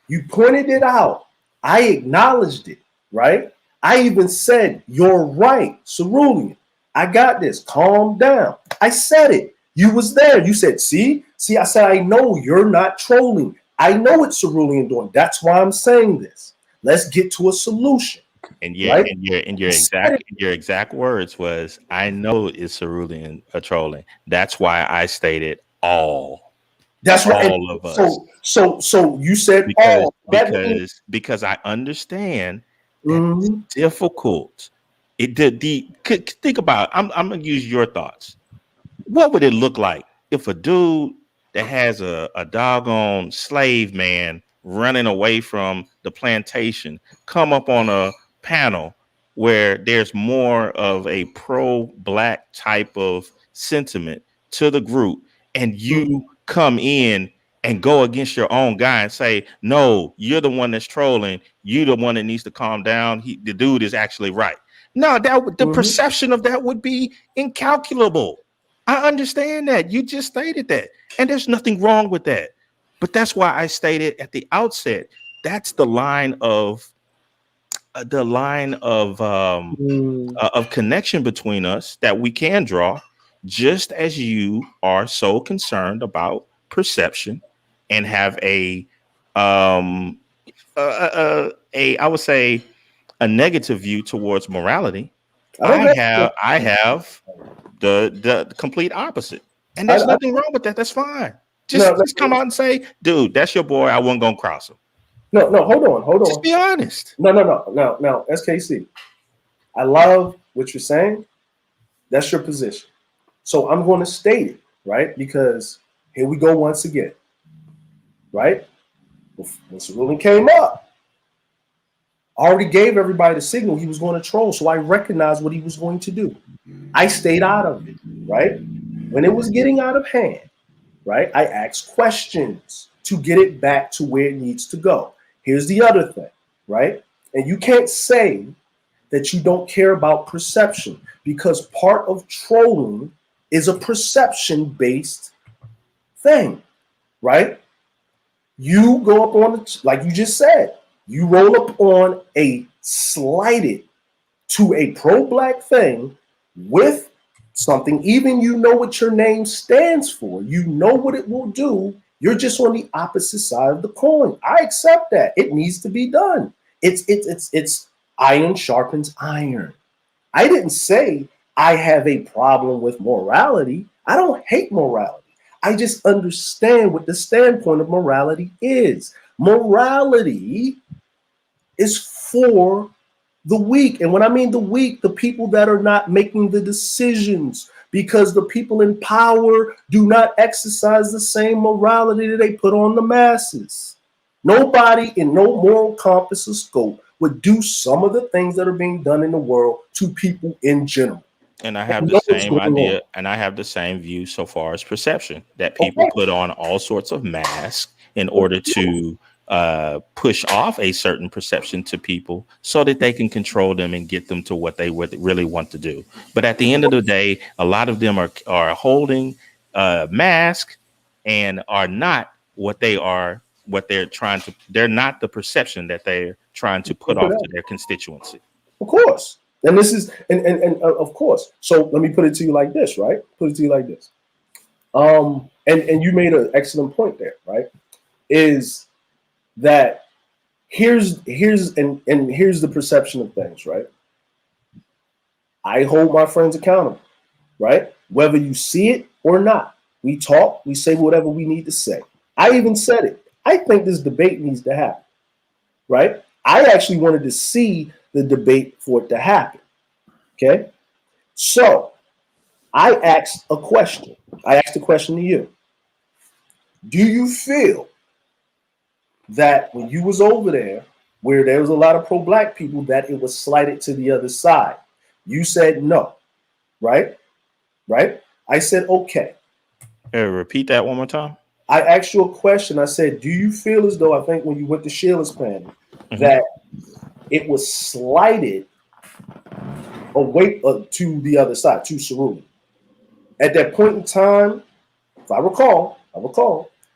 You pointed it out. I acknowledged it, right? I even said, you're right, Cerulean. I got this. Calm down. I said it. You was there. You said, see, I said, I know you're not trolling. I know what Cerulean doing. That's why I'm saying this. Let's get to a solution. And your exact words was, I know it's Cerulean trolling. That's why I stated all. That's right. All of us. So you said all because I understand that it's difficult Think about it. I'm gonna use your thoughts. What would it look like if a dude that has a doggone slave man running away from the plantation come up on a panel where there's more of a pro-black type of sentiment to the group, and you come in and go against your own guy and say, no, you're the one that's trolling, you're the one that needs to calm down, the dude is actually right. No, the perception of that would be incalculable. I understand that. You just stated that. And there's nothing wrong with that. But that's why I stated at the outset, that's the line of connection between us that we can draw, just as you are so concerned about perception and have I would say a negative view towards morality. I have the complete opposite, and there's nothing wrong with that. That's fine. Just come out and say, dude, that's your boy. I wasn't gonna cross him. No, hold on. Just be honest. No, SKC. I love what you're saying. That's your position. So I'm going to state it, right? Because here we go once again, right? When this ruling came up, I already gave everybody the signal he was going to troll, so I recognized what he was going to do. I stayed out of it, right? When it was getting out of hand, right, I asked questions to get it back to where it needs to go. Here's the other thing, right? And you can't say that you don't care about perception, because part of trolling is a perception-based thing, right? You go up on like you just said, you roll up on a slighted to a pro-black thing with something, even you know what your name stands for, you know what it will do. You're just on the opposite side of the coin. I accept that. It needs to be done. It's iron sharpens iron. I didn't say I have a problem with morality. I don't hate morality. I just understand what the standpoint of morality is. Morality is for the weak. And when I mean the weak, the people that are not making the decisions, because the people in power do not exercise the same morality that they put on the masses. Nobody in no moral compass or scope would do some of the things that are being done in the world to people in general. And I have the same idea, and I have the same view so far as perception, that people put on all sorts of masks in order to push off a certain perception to people so that they can control them and get them to what they would really want to do. But at the end of the day, a lot of them are holding a mask and are not what they are, what they're trying to, they're not the perception that they're trying to put off to their constituency. Of course. And this is, and of course. So let me put it to you like this, right? Put it to you like this. And you made an excellent point there, right? Is that here's the perception of things, right? I hold my friends accountable, right? Whether you see it or not, we talk, we say whatever we need to say. I even said it. I think this debate needs to happen, right? I actually wanted to see the debate for it to happen. Okay. So I asked a question. I asked a question to you. Do you feel that when you was over there, where there was a lot of pro-black people, that it was slighted to the other side? You said no, right? Right? I said, okay. Repeat that one more time. I asked you a question. I said, do you feel as though, I think when you went to Sheila's panel, that it was slighted away to the other side, to Cerulli? At that point in time, if I recall.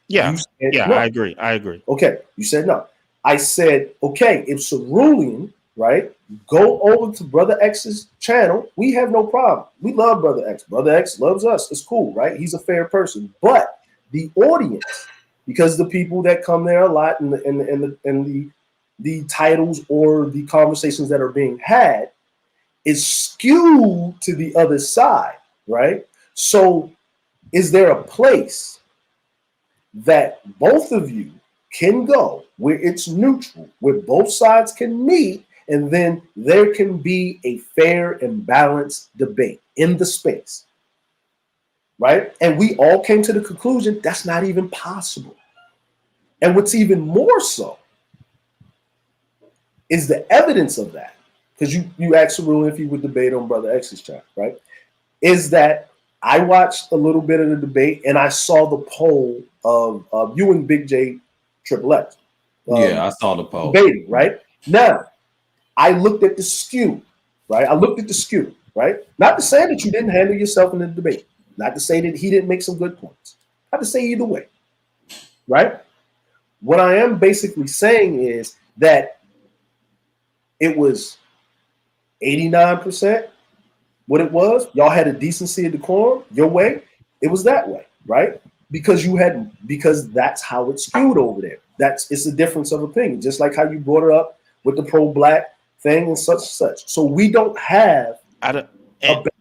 Yeah, no. I agree. Okay, you said no. I said, okay, if Cerulli, right, go over to Brother X's channel, we have no problem. We love Brother X. Brother X loves us. It's cool, right? He's a fair person. But the audience, because the people that come there a lot and the titles or the conversations that are being had is skewed to the other side, right? So is there a place that both of you can go where it's neutral, where both sides can meet And then there can be a fair and balanced debate in the space, right? And we all came to the conclusion that's not even possible. And what's even more so is the evidence of that. Because you asked Cerulli if he would debate on Brother X's chat, right? Is that I watched a little bit of the debate and I saw the poll of you and Big J Triple X. Yeah, I saw the poll. Debating, right? Now, I looked at the skew, right? I looked at the skew, right? Not to say that you didn't handle yourself in the debate. Not to say that he didn't make some good points. Not to say either way, right? What I am basically saying is that it was 89% what it was. Y'all had a decency and decorum your way. It was that way, right? Because that's how it's skewed over there. It's a difference of opinion, just like how you brought it up with the pro-black thing and such. So we don't have a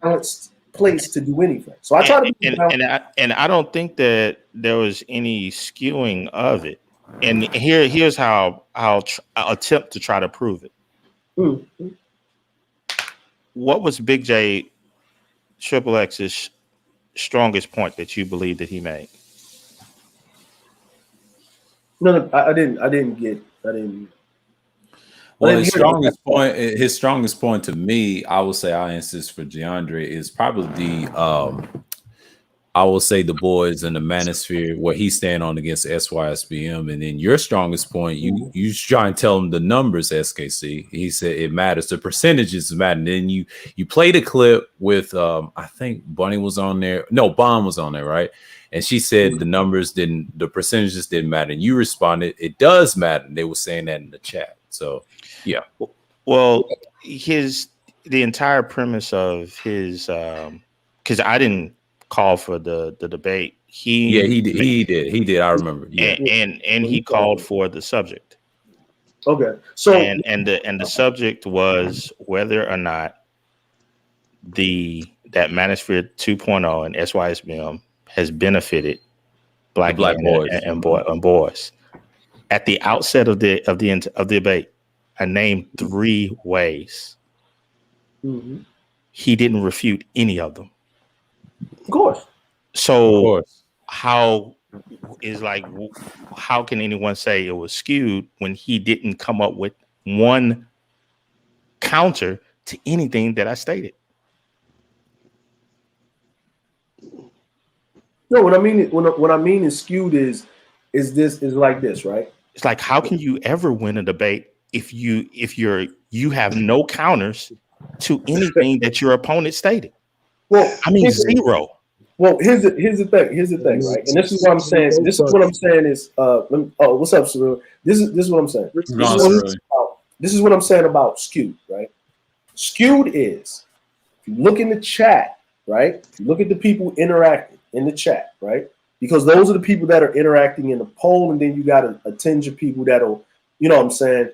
balanced place to do anything. So I try to be and I don't think that there was any skewing of it. And here's how I'll attempt to try to prove it. Mm-hmm. What was Big J Triple X's strongest point that you believe that he made? No, I didn't. Well, his strongest point to me, I would say, I insist for DeAndre, is probably I will say the boys in the manosphere where he stand on against SYSBM, and then your strongest point, you try and tell him the numbers, SKC. He said it matters, the percentages matter. And then you played a clip with I think Bunny was on there. No, Bond was on there, right? And she said the percentages didn't matter. And you responded, it does matter. And they were saying that in the chat. So yeah. Well, the entire premise of his because I didn't call for the debate. He did. I remember. Yeah. And he called for the subject. Okay. So and the subject was whether or not that Manosphere 2.0 and SYSBM has benefited black boys and boys. At the outset of the debate, I named 3 ways. Mm-hmm. He didn't refute any of them. Of course. So how can anyone say it was skewed when he didn't come up with one counter to anything that I stated? No, what I mean is skewed is like this, right? It's like, how can you ever win a debate if you have no counters to anything that your opponent stated? Well, I mean, zero. Well, here's the thing, right? And this is what I'm saying. This is what I'm saying is what's up, Cyril? This is what I'm saying. This is what I'm saying about skewed, right? Skewed is, if you look in the chat, right? If you look at the people interacting in the chat, right? Because those are the people that are interacting in the poll, and then you got a tinge of people that'll, you know what I'm saying,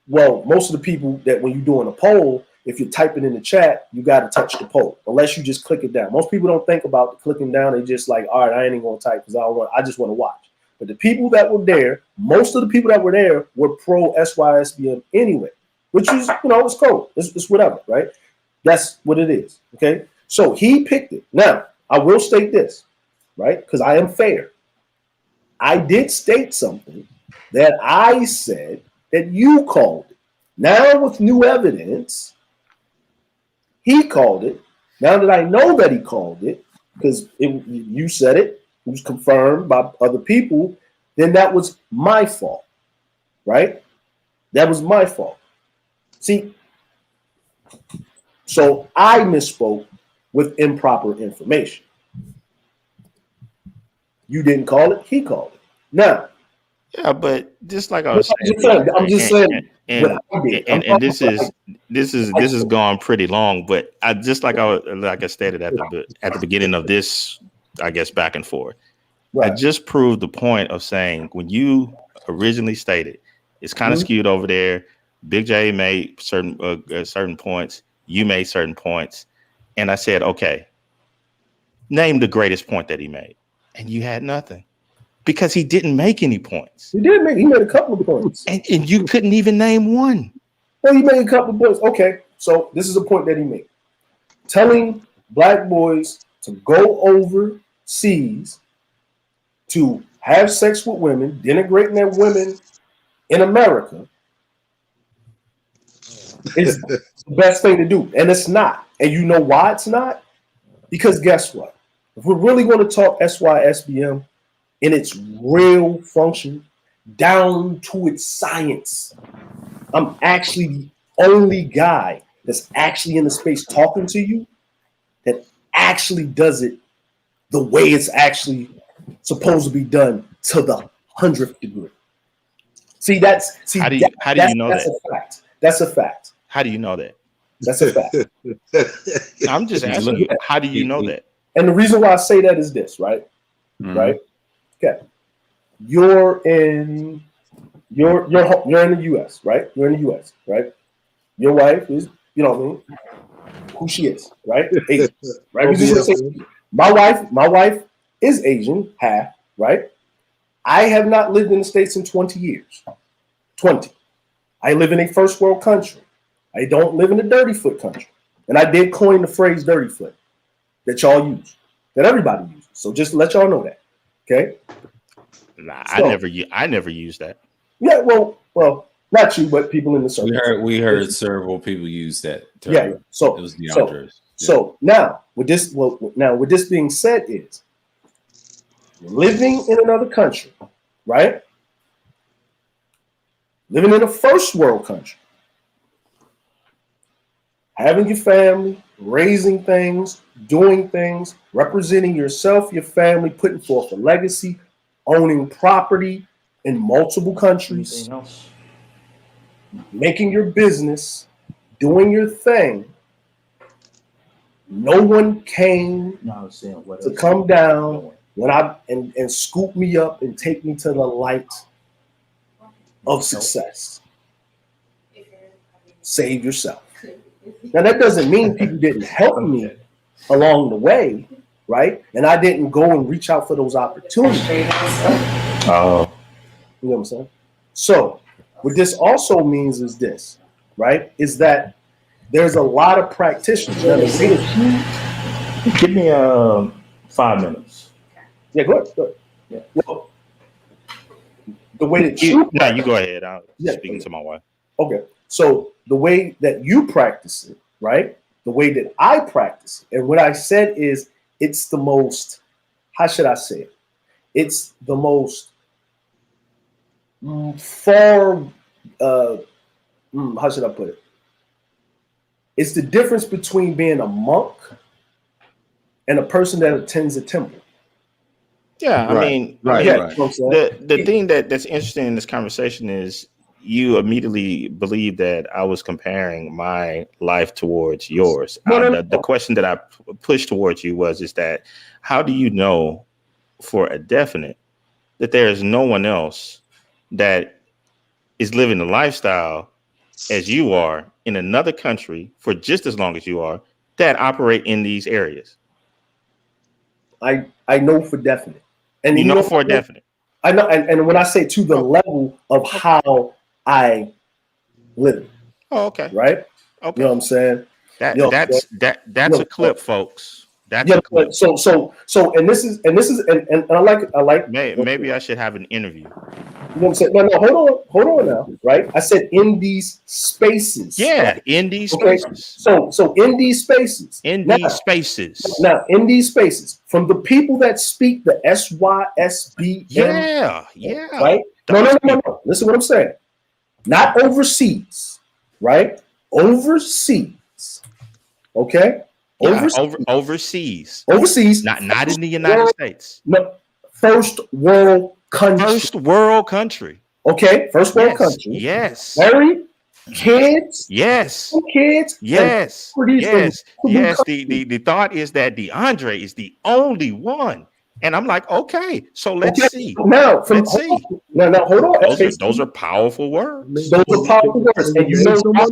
most of the people that when you're doing a poll, if you're typing in the chat, you got to touch the poll, unless you just click it down. Most people don't think about the clicking down. They just like, all right, I ain't even gonna type because I just want to watch. But the people that were there, most of the people that were there were pro SYSBM anyway, which is, it's cool. It's whatever, right? That's what it is. Okay. So he picked it. Now, I will state this, right? Because I am fair. I did state something that I said that you called it. Now, with new evidence, he called it. Now that I know that he called it, because you said it was confirmed by other people, then that was my fault, right? That was my fault. See, so I misspoke with improper information. You didn't call it, he called it. Now, yeah, but just like I was saying, I'm just saying. And this is gone pretty long, but I stated at the beginning of this, I guess, back and forth. Right. I just proved the point of saying when you originally stated it's kind of skewed over there. Big J made certain points. You made certain points, and I said, okay, name the greatest point that he made, and you had nothing. Because he didn't make any points. He made a couple of points. And you couldn't even name one. Well, he made a couple of points. Okay, so this is a point that he made. Telling black boys to go overseas to have sex with women, denigrating their women in America is the best thing to do. And it's not. And you know why it's not? Because guess what? If we're really going to talk SYSBM in its real function, down to its science, I'm actually the only guy that's actually in the space talking to you that actually does it the way it's actually supposed to be done to the 100th degree. How do you know that's that? a fact. That's a fact. How do you know that? That's a fact. I'm just asking you, how do you know that? And the reason why I say that is this, right? Mm-hmm. Right? Okay. You're in the US, right? You're in the US, right? Your wife is, you know what I mean, who she is, right? Asian, right? My wife is Asian, half, right? I have not lived in the States in 20 years. 20. I live in a first world country. I don't live in a dirty foot country. And I did coin the phrase dirty foot that y'all use, that everybody uses. So just to let y'all know that. Okay. Nah, So, I never used that. Yeah, well, not you, but people in the circle. We heard several people use that term. Yeah. So it was DeAndre's. So now with this being said is living in another country, right? Living in a first world country, having your family, raising things, doing things, representing yourself, your family, putting forth a legacy, owning property in multiple countries, making your business, doing your thing. No one came to come down and scoop me up and take me to the light of success. Save yourself. Now that doesn't mean people didn't help me along the way, right? And I didn't go and reach out for those opportunities. Oh, you know what I'm saying? So what this also means is this, right? Is that there's a lot of practitioners. Now, give me 5 minutes. Yeah, go ahead. Yeah. Well, the way that you go ahead. I'm speaking to my wife. Okay. So the way that you practice it, right? The way that I practice it, and what I said is it's the most, how should I say it? It's the most far, how should I put it? It's the difference between being a monk and a person that attends a temple. Yeah, I mean, the thing that's interesting in this conversation is you immediately believe that I was comparing my life towards yours. The question that I pushed towards you is that how do you know for a definite that there is no one else that is living the lifestyle as you are in another country for just as long as you are that operate in these areas? I know for definite. And you know for definite. I know, and when I say to the level of how I live. Oh, okay. Right? Okay. You know what I'm saying? That's a clip, folks. That's a clip. So and this is and I like maybe I should have an interview. You know what I'm saying? No, hold on now, right? I said in these spaces. Yeah, right? in these spaces. So in these spaces. Now, in these spaces, from the people that speak the SYSBM. Yeah. Right? No. Listen to what I'm saying. Not overseas, right? Overseas. Okay? Yeah, overseas. Not in the United States. No, first world country. Okay, first world country. Yes. Married, kids. Yes. Kids. Yes. Yes. The thought is that DeAndre is the only one. And I'm like, okay, so let's see. Now, hold on. Those are powerful words. Those are powerful words. And you know why?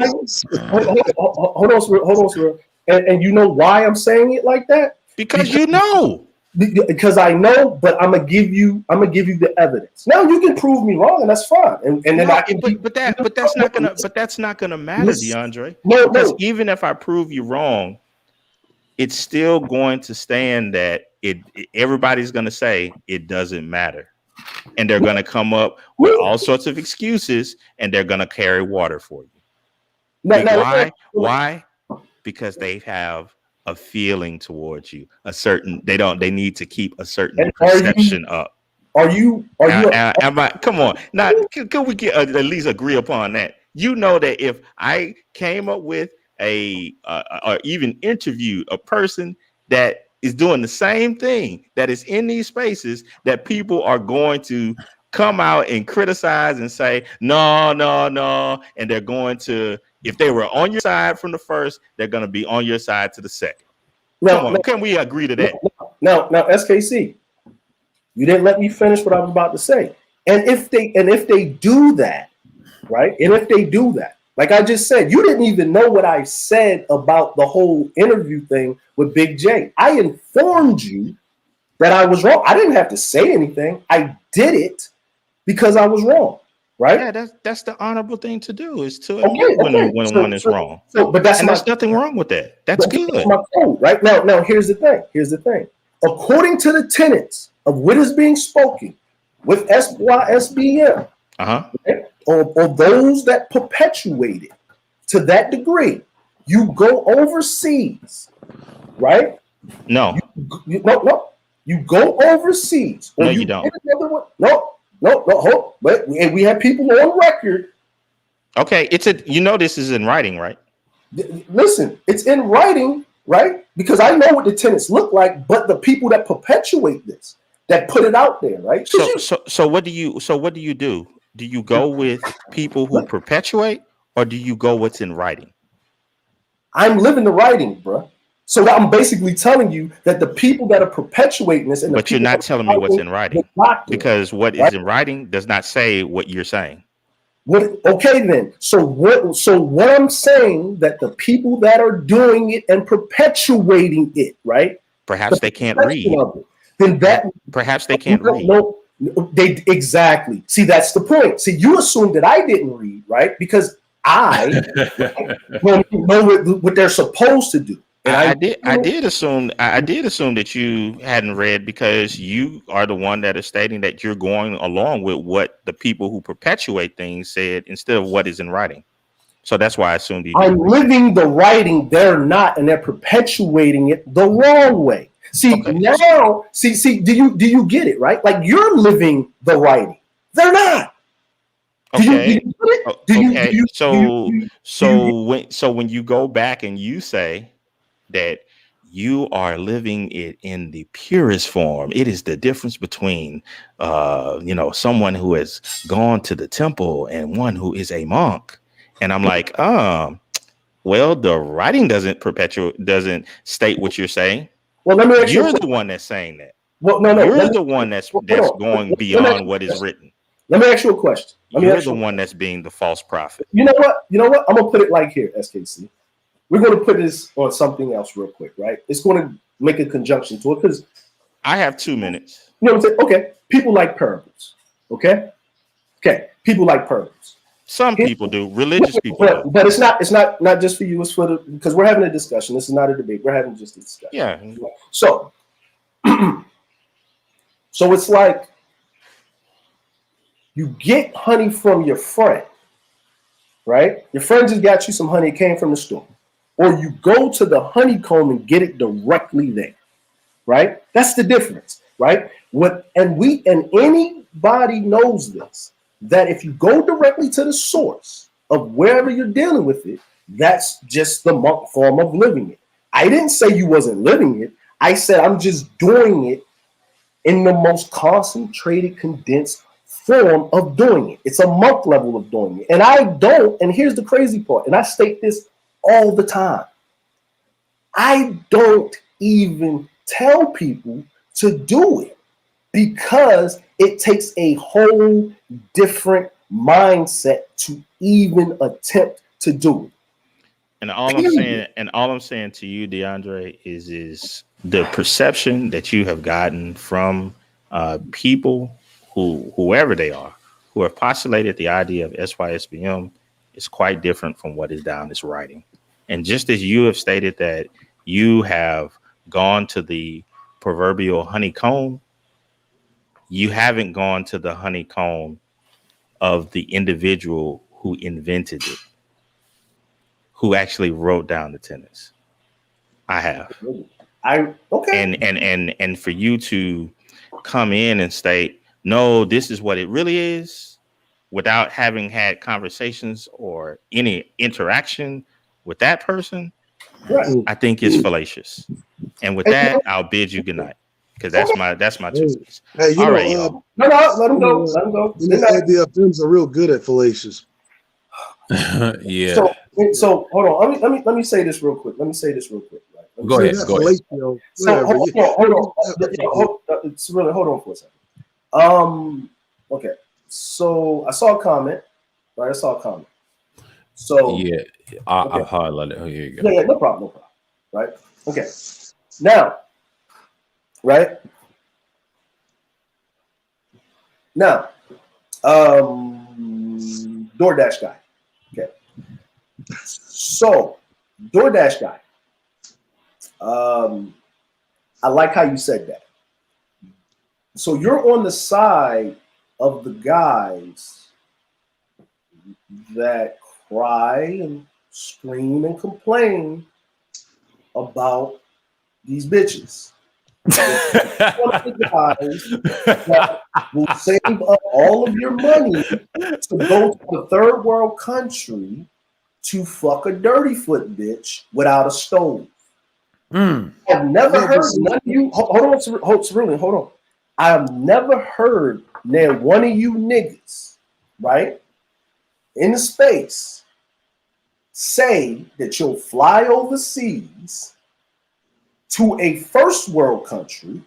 Hold on, sir. And you know why I'm saying it like that? Because you know. Because I know, but I'm gonna give you the evidence. Now you can prove me wrong, and that's fine. And then I can. But that's not gonna matter, DeAndre. No, because no. even if I prove you wrong, it's still going to stand that everybody's gonna say it doesn't matter. And they're gonna come up with all sorts of excuses, and they're gonna carry water for you. Why? Because they have a feeling towards you, they need to keep a certain perception up. Are you Come on, now can we get at least agree upon that? You know that if I came up with or even interviewed a person that is doing the same thing that is in these spaces, that people are going to come out and criticize and say no, and they're going to, if they were on your side from the first, they're going to be on your side to the second. Can we agree to that? Now, SKC, you didn't let me finish what I was about to say. And if they do that, right? And if they do that, like I just said, you didn't even know what I said about the whole interview thing with Big J. I informed you that I was wrong. I didn't have to say anything. I did it because I was wrong. Right? Yeah, that's the honorable thing to do, is to admit when one is wrong. But there's nothing wrong with that. That's good. That's my point, right? Now, here's the thing. According to the tenets of what is being spoken with SYSBM, right, or those that perpetuate it to that degree, you go overseas, right? No. No. You go overseas. No, you don't. No, hold. But we have people on record. Okay, this is in writing, right? Listen, it's in writing, right? Because I know what the tenants look like, but the people that perpetuate this, that put it out there, right? So what do you do? Do you go with people who perpetuate, or do you go what's in writing? I'm living the writing, bro. So I'm basically telling you that the people that are perpetuating this, but you're not telling me what's in writing, because what is in writing does not say what you're saying. Okay, then. So what I'm saying, that the people that are doing it and perpetuating it, right? Perhaps they can't read. Then perhaps they can't read. No, they exactly. See, that's the point. See, you assume that I didn't read, right? Because I know what they're supposed to do. And I did assume that you hadn't read, because you are the one that is stating that you're going along with what the people who perpetuate things said instead of what is in writing. So that's why I assumed you did. I'm living the writing. They're not, and they're perpetuating it the wrong way. See, okay. Now, see, do you get it, right? Like, you're living the writing. They're not. Okay. So when you go back and you say that you are living it in the purest form, it is the difference between someone who has gone to the temple and one who is a monk. And I'm like, well, the writing doesn't state what you're saying. Well, let me ask you're the one that's saying that. Well, no, you're the one that's going beyond what is written. Let me ask you a question. You're the one that's being the false prophet. You know what? I'm gonna put it like here, SKC. We're going to put this on something else real quick, right? It's going to make a conjunction to it, because I have 2 minutes. You know what I'm saying? Okay. People like parables. Okay. People like parables. Some people do. Religious people do. But it's not just for you. It's for because we're having a discussion. This is not a debate. We're having just a discussion. Yeah. So it's like you get honey from your friend, right? Your friend just got you some honey. It came from the store. Or you go to the honeycomb and get it directly there, right? That's the difference, right? And anybody knows this, that if you go directly to the source of wherever you're dealing with it, that's just the monk form of living it. I didn't say you wasn't living it. I said I'm just doing it in the most concentrated, condensed form of doing it. It's a monk level of doing it. And here's the crazy part, and I state this all the time. I don't even tell people to do it, because it takes a whole different mindset to even attempt to do it. And all I'm saying to you, DeAndre, is the perception that you have gotten from people whoever they are, who have postulated the idea of SYSBM is quite different from what is down this writing. And just as you have stated that you have gone to the proverbial honeycomb, you haven't gone to the honeycomb of the individual who invented it, who actually wrote down the tenets. I have. Okay. And for you to come in and state, no, this is what it really is, without having had conversations or any interaction with that person, Right. I think is fallacious. And with that, I'll bid you good night, because that's my 2 cents. Hey, you All know, right, y'all. No, let him go. Let him go. In this ADFMs are real good at fallacious. Yeah. So hold on. Let me say this real quick. Right? Go ahead. Go ahead. So hold on. It's really, hold on for a second. Okay. So I saw a comment. Right. So Yeah, I've highlighted. Oh, here you go. Yeah, no problem. Right. Okay. Now, right. Now, DoorDash guy. Okay. So, DoorDash guy. I like how you said that. So you're on the side of the guys that cry and scream and complain about these bitches. One of the guys that will save up all of your money to go to the third world country to fuck a dirty foot bitch without a stove. I've never heard none of you. Hold on. I've never heard near one of you niggas, right, in the space say that you'll fly overseas to a first world country,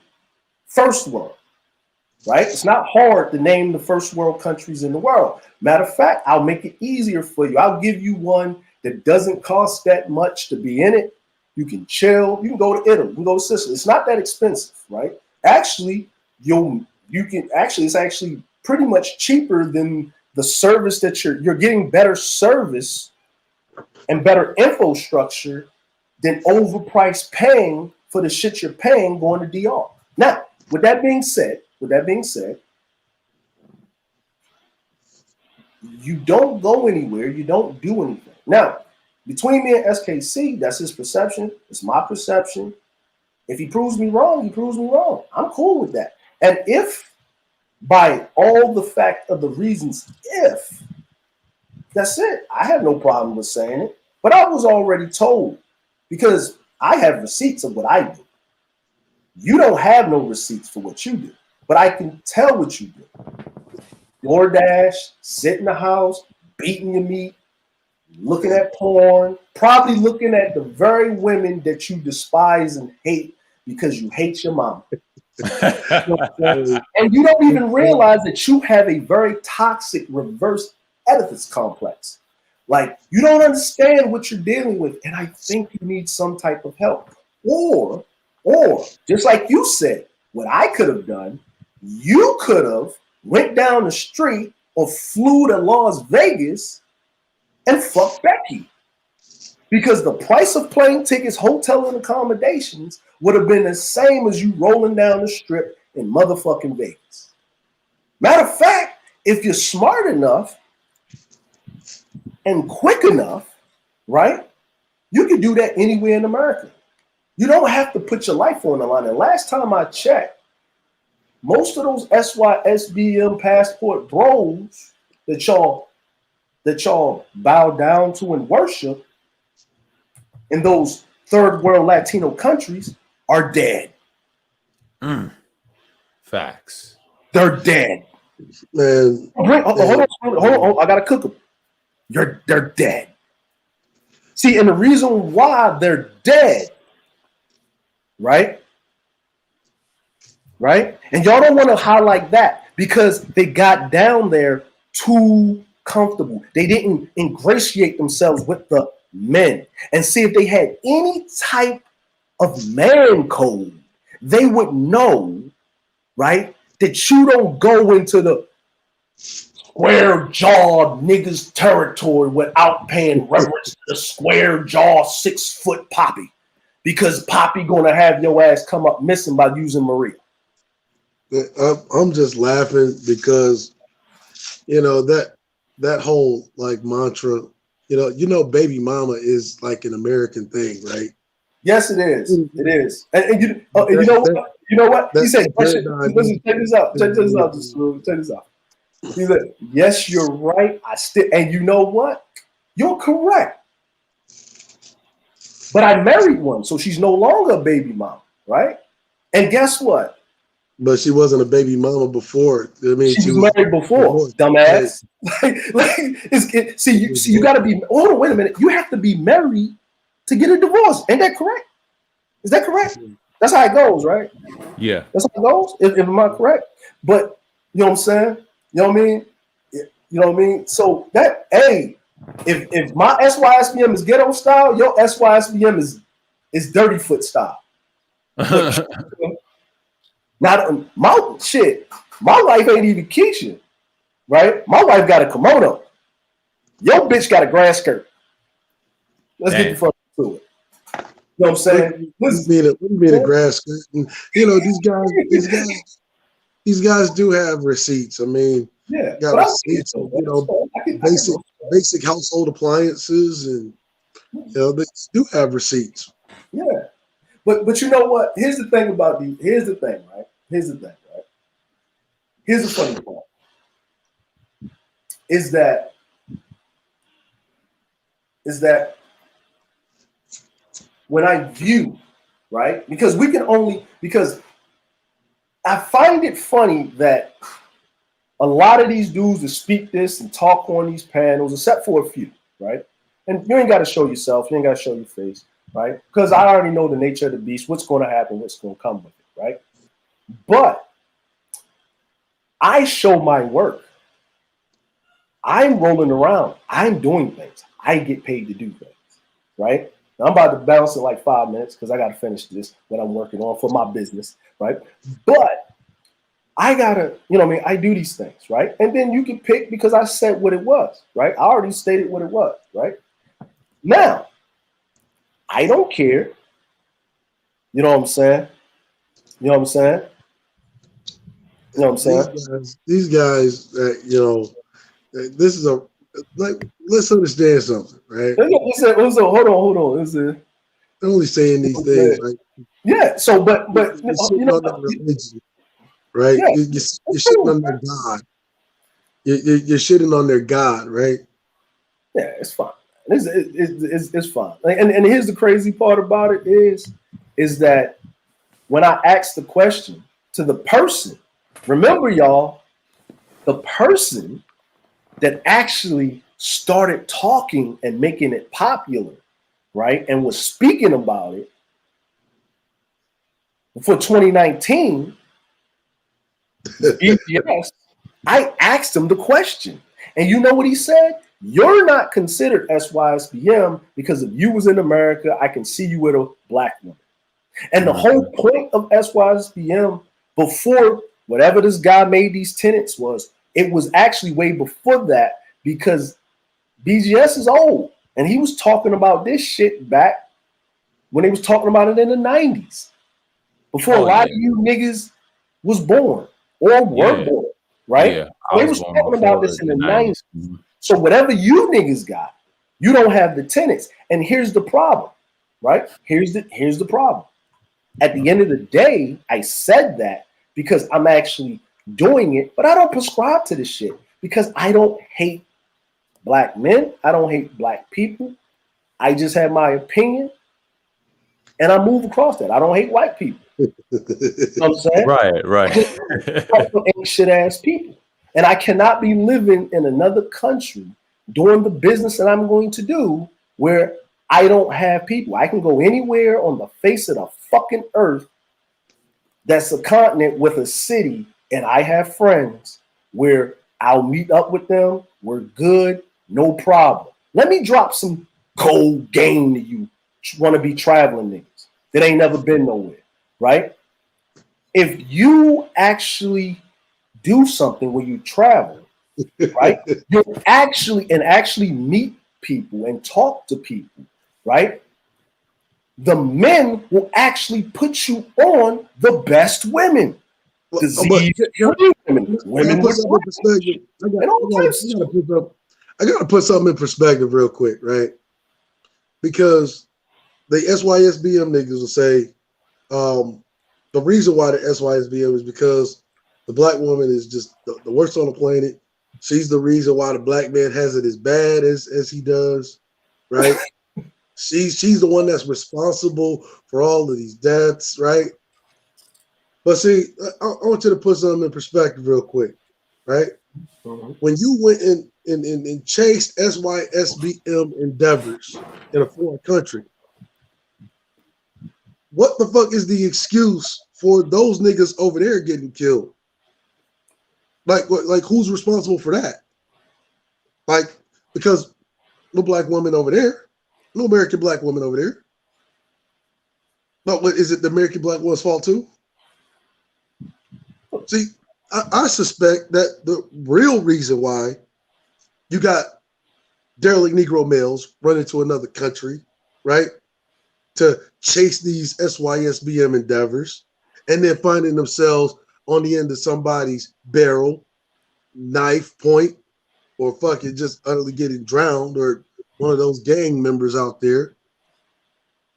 right? It's not hard to name the first world countries in the world. Matter of fact, I'll make it easier for you. I'll give you one that doesn't cost that much to be in it. You can chill. You can go to Italy. You can go to Sicily. It's not that expensive, right? Actually, it's actually pretty much cheaper than the service that you're getting. Better service and better infrastructure than overpriced paying for the shit you're paying going to DR. Now, with that being said, you don't go anywhere. You don't do anything. Now, between me and SKC, that's his perception. It's my perception. If he proves me wrong, he proves me wrong. I'm cool with that. And if by all the fact of the reasons, if that's it, I have no problem with saying it. But I was already told, because I have receipts of what I do. You don't have no receipts for what you do, but I can tell what you do. DoorDash, sit in the house, beating your meat, looking at porn, probably looking at the very women that you despise and hate because you hate your mom. And you don't even realize that you have a very toxic reverse Oedipus complex. Like, you don't understand what you're dealing with, and I think you need some type of help. Or just like you said, what I could have done, you could have went down the street or flew to Las Vegas and fucked Becky. Because the price of plane tickets, hotel, and accommodations would have been the same as you rolling down the strip in motherfucking Vegas. Matter of fact, if you're smart enough and quick enough, right, you can do that anywhere in America. You don't have to put your life on the line. And last time I checked, most of those SYSBM passport bros that y'all bow down to and worship in those third world Latino countries are dead. Facts. They're dead. Man, hold on. I gotta cook them. They're dead. See, and the reason why they're dead, right? And y'all don't want to highlight that because they got down there too comfortable. They didn't ingratiate themselves with the men and see if they had any type of man code, they would know, right, that you don't go into the square-jawed niggas territory without paying reverence to the square-jawed 6-foot Poppy, because Poppy gonna have your ass come up missing by using Maria. I'm just laughing because, you know, that whole like mantra, you know, baby mama is like an American thing, right? Yes, it is. It is. And you know what? You know what? He said, listen, check this out. Check this out. Check this out. He said, yes, you're right. And you know what? You're correct. But I married one, so she's no longer a baby mama, right? And guess what? But she wasn't a baby mama before. I mean, she was married before, dumbass. You got to be. Hold on, wait a minute. You have to be married to get a divorce. Ain't that correct? Is that correct? That's how it goes, right? Yeah, that's how it goes. If am I correct? But you know what I'm saying? You know what I mean? You know what I mean? So that, hey, if my SYSBM is ghetto style, your SYSBM is dirty foot style. Not my shit. My wife ain't even Keisha, right? My wife got a kimono. Your bitch got a grass skirt. Let's get the fuck to it. You know what I'm saying? What do you mean a grass skirt? And, you know, these guys do have receipts. I mean, got receipts. You know, basic household appliances, and you know, they do have receipts. Yeah. But you know what? Here's the thing about these. Here's the thing, right? Here's the funny part. Is that when I view, right? Because I find it funny that a lot of these dudes that speak this and talk on these panels, except for a few, right? And you ain't got to show yourself. You ain't got to show your face. Right? Because I already know the nature of the beast, what's going to happen, what's going to come with it, right? But I show my work. I'm rolling around. I'm doing things. I get paid to do things, right? Now, I'm about to bounce in like 5 minutes because I got to finish this, what I'm working on for my business, right? But I got to, you know what I mean? I do these things, right? And then you can pick because I said what it was, right? I already stated what it was, right? Now, I don't care. You know what I'm saying? You know what I'm saying? You know what I'm saying? These guys, you know, this is let's understand something, right? Hold on. They're only saying these things, right? Yeah. So, but you're shitting on their religion, right? Yeah. You're shitting on their God. You're shitting on their God, right? Yeah, it's fine. It's fine. And here's the crazy part about it is that when I ask the question to the person, remember y'all, the person that actually started talking and making it popular, right? And was speaking about it for 2019, yes, I asked him the question. And you know what he said? You're not considered SYSBM because if you was in America, I can see you with a black woman. And the whole point of SYSBM before whatever this guy made these tenets was, it was actually way before that because BGS is old. And he was talking about this shit back when he was talking about it in the 90s. Before a lot of you niggas was born or were born, right? Yeah, they was talking about this in the 90s. So whatever you niggas got, you don't have the tenets. And here's the problem, right? Here's the problem. At the end of the day, I said that because I'm actually doing it, but I don't prescribe to this shit because I don't hate black men. I don't hate black people. I just have my opinion and I move across that. I don't hate white people. You know what I'm saying? Right. Ain't shit ass people. And I cannot be living in another country doing the business that I'm going to do where I don't have people. I can go anywhere on the face of the fucking earth that's a continent with a city, and I have friends where I'll meet up with them. We're good, no problem. Let me drop some cold game to you, want to be traveling niggas that ain't never been nowhere, right? If you actually do something when you travel, right, you actually meet people and talk to people, right? The men will actually put you on the best women. Women with I gotta put something in perspective real quick, right? Because the SYSBM niggas will say the reason why the SYSBM is because the black woman is just the worst on the planet. She's the reason why the black man has it as bad as he does, right? She's the one that's responsible for all of these deaths, right? But see, I want you to put something in perspective real quick, right? Mm-hmm. When you went and chased SYSBM endeavors in a foreign country, what the fuck is the excuse for those niggas over there getting killed? Like who's responsible for that? Like, because no black woman over there, no American black woman over there. No, is it the American black woman's fault too? See, I suspect that the real reason why you got derelict Negro males running to another country, right, to chase these SYSBM endeavors, and then finding themselves on the end of somebody's barrel, knife point, or fucking just utterly getting drowned, or one of those gang members out there,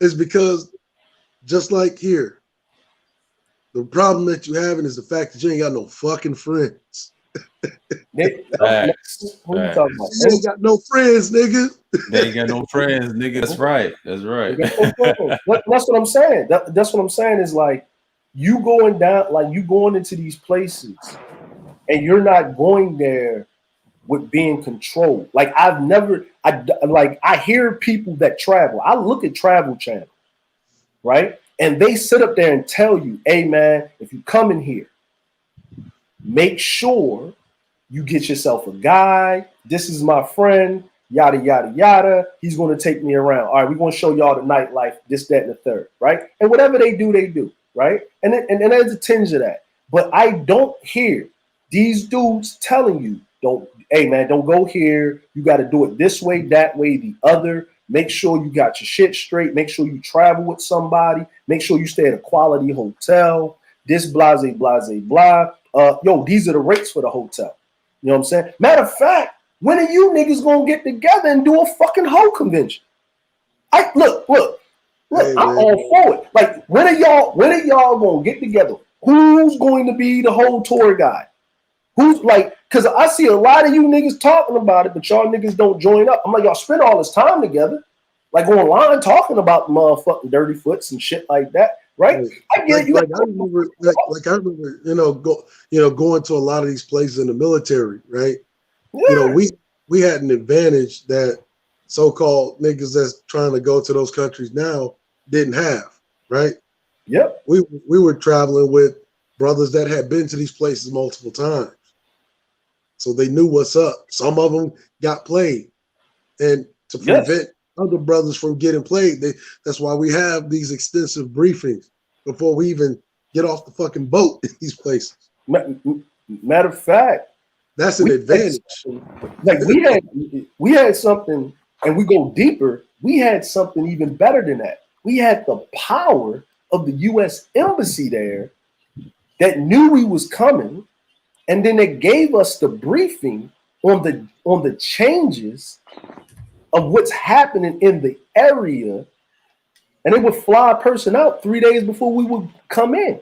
is because just like here, the problem that you having is the fact that you ain't got no fucking friends. You ain't got no friends, nigga. They ain't got no friends, nigga. That's right. That's right. That's what I'm saying. That's what I'm saying is like you going down, like you going into these places, and you're not going there with being controlled. Like I hear people that travel. I look at Travel Channel, right? And they sit up there and tell you, hey man, if you come in here, make sure you get yourself a guide. This is my friend, yada, yada, yada. He's going to take me around. All right, we're going to show y'all the nightlife, this, that, and the third, right? And whatever they do, right? And there's a tinge of that. But I don't hear these dudes telling you, hey man, don't go here. You got to do it this way, that way, the other. Make sure you got your shit straight. Make sure you travel with somebody. Make sure you stay at a quality hotel. This blase, blah. Yo, these are the rates for the hotel. You know what I'm saying? Matter of fact, when are you niggas gonna get together and do a fucking hoe convention? Look, hey, I'm all for it. Like, when are y'all gonna get together? Who's going to be the whole tour guide? Who's like, because I see a lot of you niggas talking about it, but y'all niggas don't join up. I'm like, y'all spend all this time together, like online talking about motherfucking dirty foots and shit like that, right? I get you. I remember, going to a lot of these places in the military, right? Yeah. We had an advantage that so-called niggas that's trying to go to those countries now didn't have, right? Yep. We were traveling with brothers that had been to these places multiple times. So they knew what's up. Some of them got played. And to prevent other brothers from getting played, that's why we have these extensive briefings before we even get off the fucking boat in these places. Matter of fact, that's an advantage. Like we had something, and we go deeper, we had something even better than that. We had the power of the U.S. Embassy there that knew we was coming. And then they gave us the briefing on the changes of what's happening in the area. And they would fly a person out 3 days before we would come in.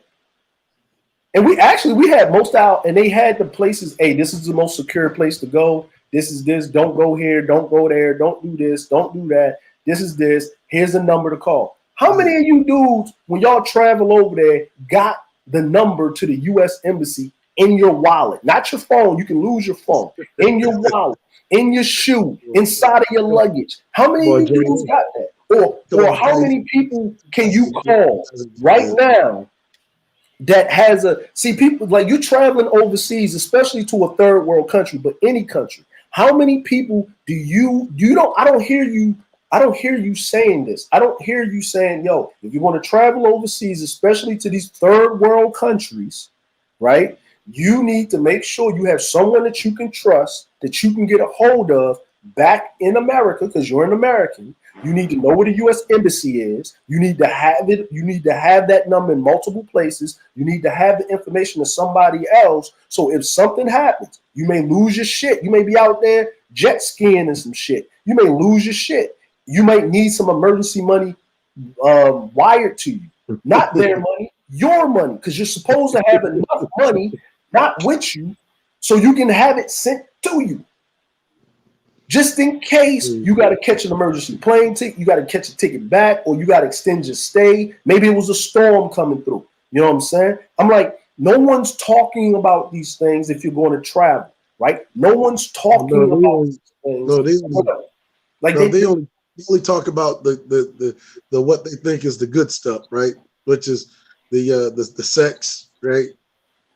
And we had most out, and they had the places, hey, this is the most secure place to go. This is this, don't go here, don't go there, don't do this, don't do that. This is this, here's the number to call. How many of you dudes, when y'all travel over there, got the number to the U.S. Embassy in your wallet, not your phone? You can lose your phone. In your wallet, in your shoe, inside of your luggage. How many of you dudes got that? Or how many people can you call right now that has people like you traveling overseas, especially to a third world country, but any country? How many people I don't hear you I don't hear you saying this. I don't hear you saying, yo, if you want to travel overseas, especially to these third world countries, right? You need to make sure you have someone that you can trust, that you can get a hold of back in America, because you're an American. You need to know where the U.S. Embassy is. You need to have it. You need to have that number in multiple places. You need to have the information of somebody else. So if something happens, you may lose your shit. You may be out there jet skiing and some shit. You may lose your shit. You might need some emergency money wired to you. Not their money, your money, because you're supposed to have enough money, not with you, so you can have it sent to you. Just in case you got to catch an emergency plane ticket, you got to catch a ticket back, or you got to extend your stay. Maybe it was a storm coming through. You know what I'm saying? I'm like, no one's talking about these things if you're going to travel, right? No one's talking about these things. No, they only talk about the what they think is the good stuff, right? Which is the sex, right?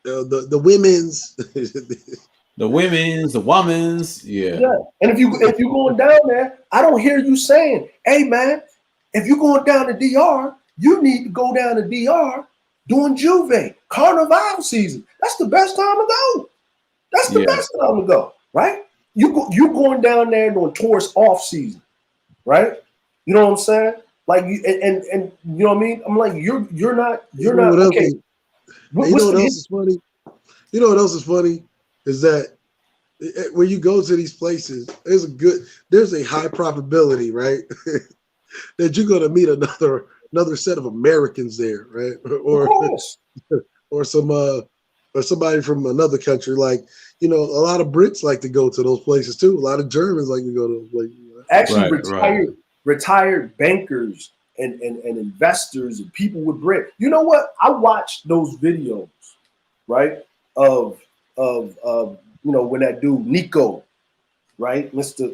The women's. The women's, yeah. And if you're going down there, I don't hear you saying, "Hey, man, if you're going down to DR, you need to go down to DR during Juve Carnival season. That's the best time to go. That's the best time to go, right? You're going down there during tourist off season, right? You know what I'm saying? Like you and you know what I mean? I'm like, you're not okay. You know what else is funny? You know what else is funny is that when you go to these places, there's a high probability, right, that you're gonna meet another set of Americans there, right, or somebody from another country. Like, you know, a lot of Brits like to go to those places too. A lot of Germans like to go to those places. Actually, retired bankers and investors and people with bread. You know what? I watched those videos, right, of you know, when that dude Nico, right, Mr.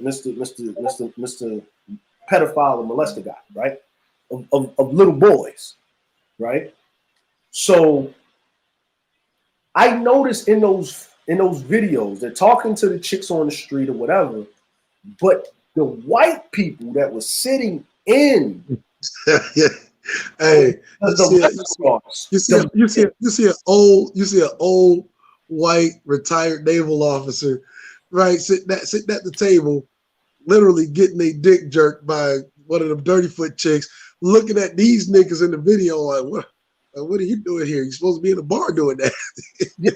pedophile and molester guy, right, of little boys, right. So I noticed in those videos, they're talking to the chicks on the street or whatever, but the white people that were sitting in hey, you see an old white retired naval officer, right, sitting at the table, literally getting a dick jerked by one of them dirty foot chicks, looking at these niggas in the video like, what are you doing here? You're supposed to be in a bar doing that. You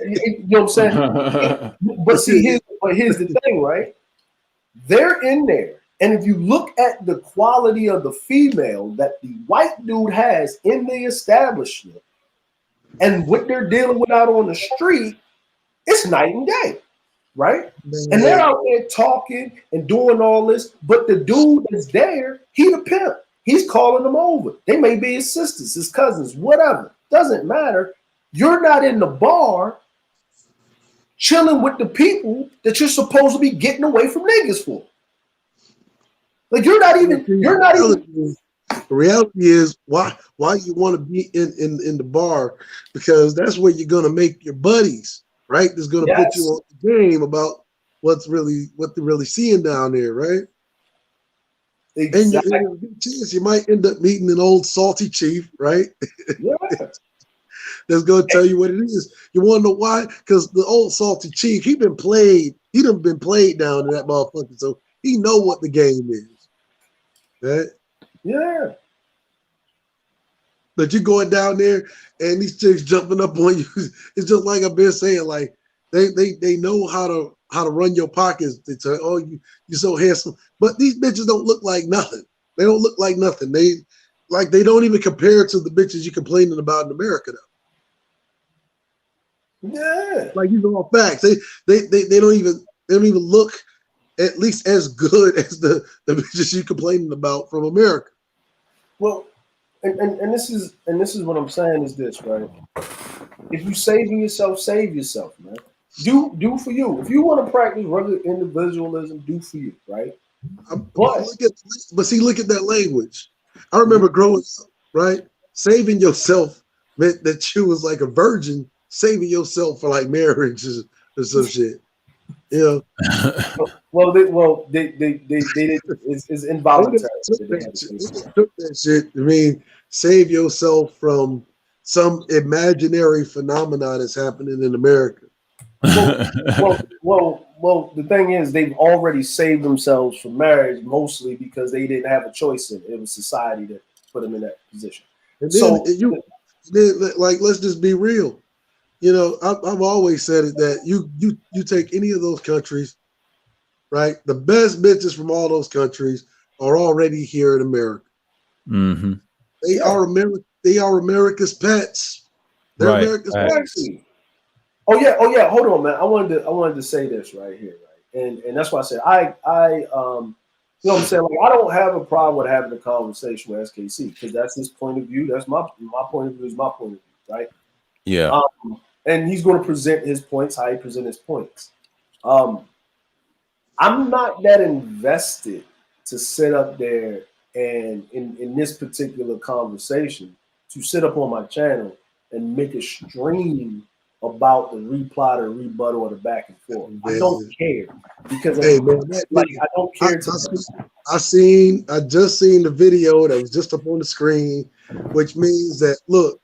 know what I'm saying? But see, here's the thing, right? They're in there. And if you look at the quality of the female that the white dude has in the establishment and what they're dealing with out on the street, it's night and day, right? Man. And they're out there talking and doing all this, but the dude that's there, he the pimp. He's calling them over. They may be his sisters, his cousins, whatever. Doesn't matter. You're not in the bar chilling with the people that you're supposed to be getting away from niggas for. Like you're not even. The reality is why you want to be in the bar, because that's where you're gonna make your buddies, right? That's gonna put you on the game about what they're really seeing down there, right? Exactly. And you might end up meeting an old salty chief, right? Yeah. That's gonna tell you what it is. You want to know why? Because the old salty chief, he done been played down to that motherfucker, so he know what the game is. Right? Yeah. But you going down there and these chicks jumping up on you. It's just like I've been saying, like they know how to run your pockets. They say, oh, you're so handsome. But these bitches don't look like nothing. They don't look like nothing. They don't even compare to the bitches you're complaining about in America though. Yeah. Like these are all facts. They don't even look at least as good as the bitches you complaining about from America. Well, and this is what I'm saying is this, right? If you saving yourself, save yourself, man. Do for you. If you want to practice rugged individualism, do for you, right? But look at that language. I remember growing up, right? Saving yourself meant that you was like a virgin, saving yourself for like marriage or some shit. You know? It's involuntary. They took that shit. I mean, save yourself from some imaginary phenomena that's happening in America. Well, the thing is, they've already saved themselves from marriage, mostly because they didn't have a choice in it. It was society that put them in that position. And then like, let's just be real. You know, I've always said it that you take any of those countries, right? The best bitches from all those countries are already here in America. Mm-hmm. They are America's pets. They're Right. America's pets. Oh yeah. Hold on, man. I wanted to say this right here, right? And that's why I said you know what I'm saying? Like, I don't have a problem with having a conversation with SKC because that's his point of view. That's my point of view is my point of view, right? Yeah. And he's going to present his points how he present his points. I'm not that invested to sit up there and in this particular conversation to sit up on my channel and make a stream about the reply or rebuttal or the back and forth. I don't care because I don't care. I just seen the video that was just up on the screen, which means that look,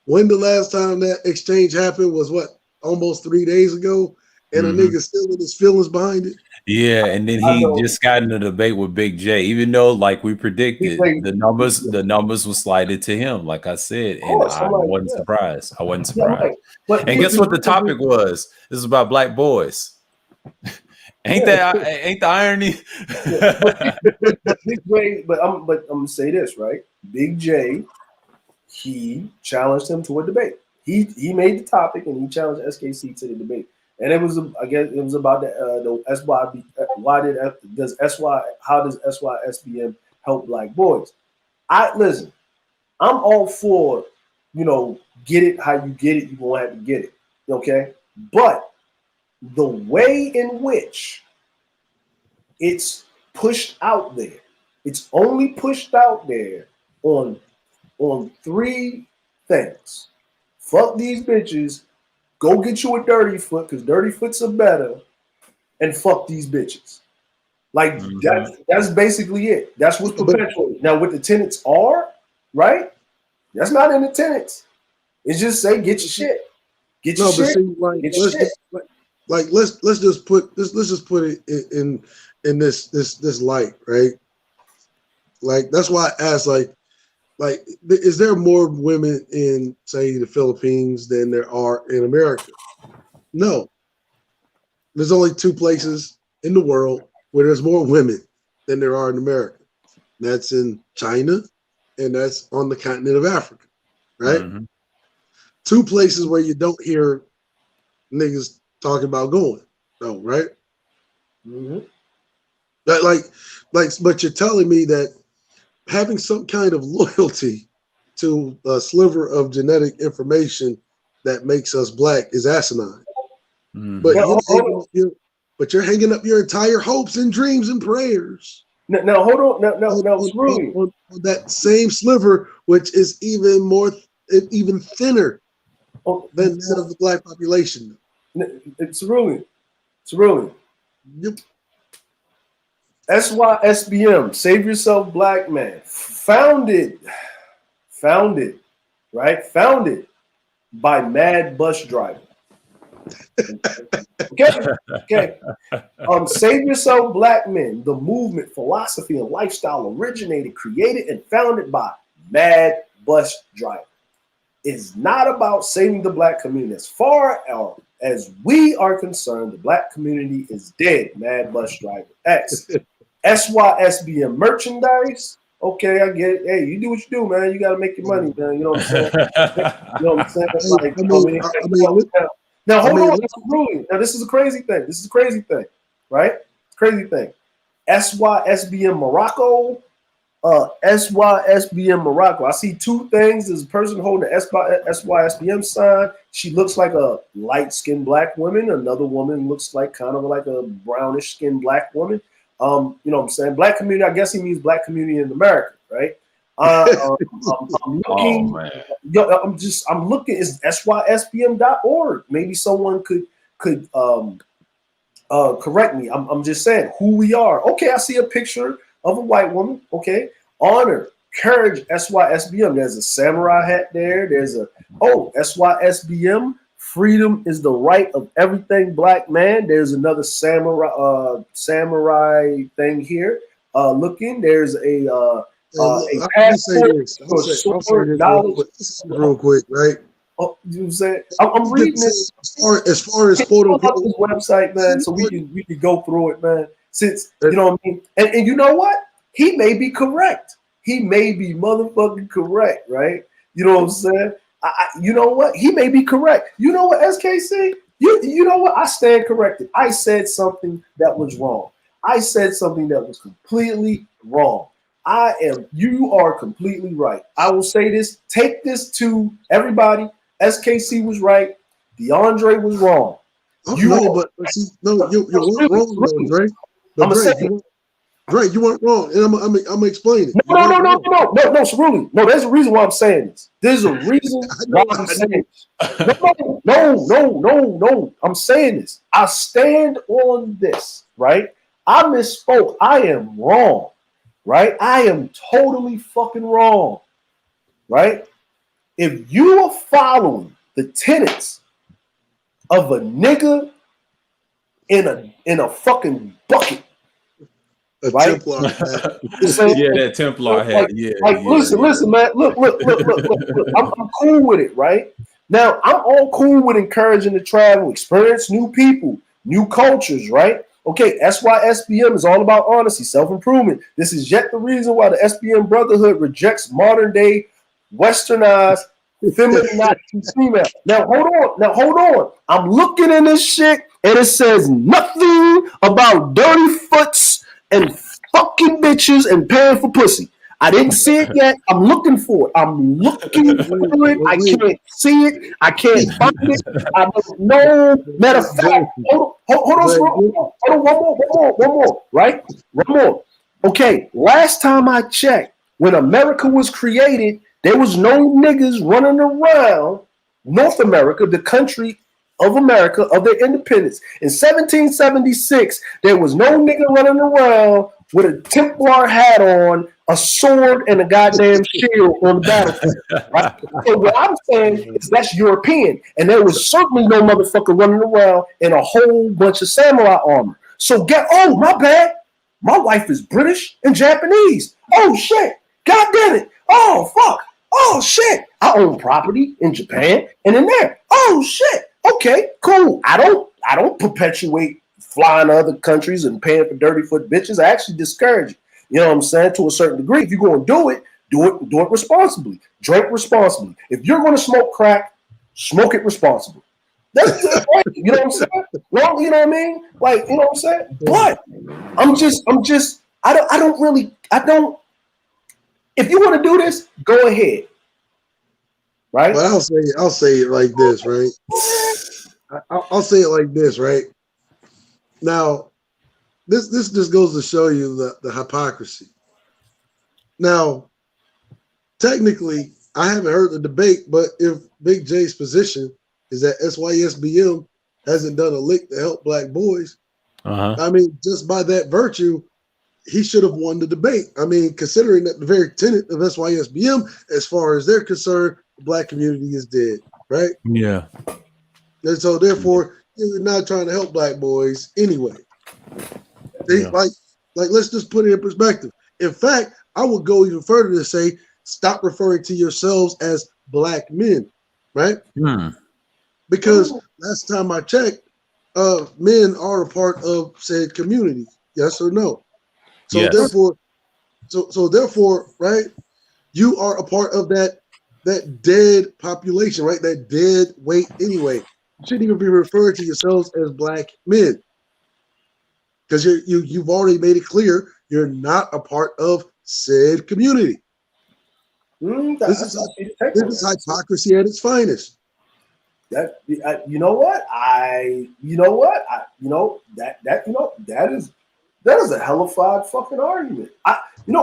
when the last time that exchange happened was what, almost 3 days ago, and a nigga still in his feelings behind it. Yeah, and then he just got in a debate with Big J, even though, like we predicted, the numbers were slided to him, like I said, and I wasn't surprised. I wasn't surprised. And guess what the topic was? This is about black boys. Ain't the irony? But Big J, but I'm gonna say this, right? Big J, he challenged him to a debate. He made the topic and he challenged SKC to the debate. And it was, I guess, it was about the SYB. How does SYSBM help black boys? Listen. I'm all for, get it how you get it. You're gonna have to get it, okay? But the way in which it's pushed out there, it's only pushed out there on 3 things: fuck these bitches. Go get you a dirty foot because dirty foots are better, and fuck these bitches. Like that's basically it. That's what's perpetuated. Now, what the tenets are, right? That's not in the tenets. It's just say get your shit. Get your shit. Let's just put it in this light, right? Like that's why I asked, like, is there more women in, say, the Philippines than there are in America? No. There's only 2 places in the world where there's more women than there are in America. That's in China, and that's on the continent of Africa, right? Mm-hmm. 2 places where you don't hear niggas talking about going, though, right? Mm-hmm. But you're telling me that having some kind of loyalty to a sliver of genetic information that makes us black is asinine. Mm-hmm. But you're hanging up your entire hopes and dreams and prayers. Now hold on. On that same sliver, which is even thinner than that of the black population. It's ruling. Yep. SYSBM, Save Yourself Black Man, founded by mad bus driver. Okay. Save Yourself Black Men, the movement, philosophy, and lifestyle originated, created, and founded by mad bus driver. It's not about saving the black community. As far as we are concerned, the black community is dead. Mad bus driver. X. SYSBM merchandise. Okay, I get it. Hey, you do what you do, man. You got to make your money, man. You know what I'm saying? Now, hold on. Now, this is a crazy thing. Right? Crazy thing. SYSBM Morocco. SYSBM Morocco. I see 2 things. There's a person holding an SYSBM sign. She looks like a light-skinned black woman. Another woman looks like kind of like a brownish-skinned black woman. You know what I'm saying? Black community, I guess he means black community in America, right? I'm looking. I'm looking. It's SYSBM.org. Maybe someone could correct me. I'm just saying who we are. Okay, I see a picture of a white woman. Okay, honor, courage, SYSBM. There's a samurai hat there. There's a SYSBM. Freedom is the right of everything black man. There's another samurai thing here. Looking, there's a passport for sword, knowledge. Real quick, right? Oh, you know what I'm saying? I'm reading this. As far as photo this website, man, so we can go through it, man. Since you know what I mean, and you know what? He may be correct. He may be motherfucking correct, right? You know what I'm saying? You know what? He may be correct. You know what, SKC? You know what? I stand corrected. I said something that was wrong. I said something that was completely wrong. You are completely right. I will say this. Take this to everybody. SKC was right. DeAndre was wrong. You're wrong, Dre. Dre, you weren't wrong, and I'm gonna explain it. No, Cerulli. No, there's a reason why I'm saying this. There's a reason why I'm saying this. No. I'm saying this. I stand on this, right? I misspoke. I am wrong, right? I am totally fucking wrong, right? If you are following the tenets of a nigga in a fucking bucket, right? Templar hat. Yeah, that Templar hat. Listen, man. Look. I'm cool with it, right? Now, I'm all cool with encouraging to travel, experience new people, new cultures, right? Okay, SYSBM is all about honesty, self-improvement. This is yet the reason why the SBM Brotherhood rejects modern-day, westernized, feminine female. Now, hold on. I'm looking in this shit, and it says nothing about dirty foots and fucking bitches and paying for pussy. I didn't see it yet. I'm looking for it. I'm looking for it. I can't see it. I can't find it. I don't know. Matter of fact, hold on. One more. Right? One more. Okay. Last time I checked, when America was created, there was no niggas running around North America, the country of America, of their independence. In 1776, there was no nigga running around with a Templar hat on, a sword, and a goddamn shield on the battlefield. Right? So what I'm saying is that's European, and there was certainly no motherfucker running around in a whole bunch of samurai armor. So my bad. My wife is British and Japanese. Oh shit. God damn it. Oh fuck. Oh shit. I own property in Japan and in there. Oh shit. Okay, cool. I don't perpetuate flying to other countries and paying for dirty foot bitches. I actually discourage it. You know what I'm saying? To a certain degree. If you're going to do it responsibly. Drink responsibly. If you're going to smoke crack, smoke it responsibly. That's just right. You know what I'm saying? Well, you know what I mean? Like, you know what I'm saying? But I don't. If you want to do this, go ahead. Right? But I'll say it like this, right? I'll say it like this, right? Now, this just goes to show you the hypocrisy. Now, technically, I haven't heard the debate, but if Big J's position is that SYSBM hasn't done a lick to help black boys, I mean, just by that virtue, he should have won the debate. I mean, considering that the very tenet of SYSBM, as far as they're concerned, the black community is dead, right? Yeah. And so, therefore, you're not trying to help black boys anyway. Like, let's just put it in perspective. In fact, I would go even further to say, stop referring to yourselves as black men, right? Because last time I checked, men are a part of said community. Yes or no? So yes. Therefore, right? You are a part of that dead population, right? That dead weight anyway. You shouldn't even be referring to yourselves as black men, because you've already made it clear you're not a part of said community. This is hypocrisy at its finest. That is a hellified fucking argument. And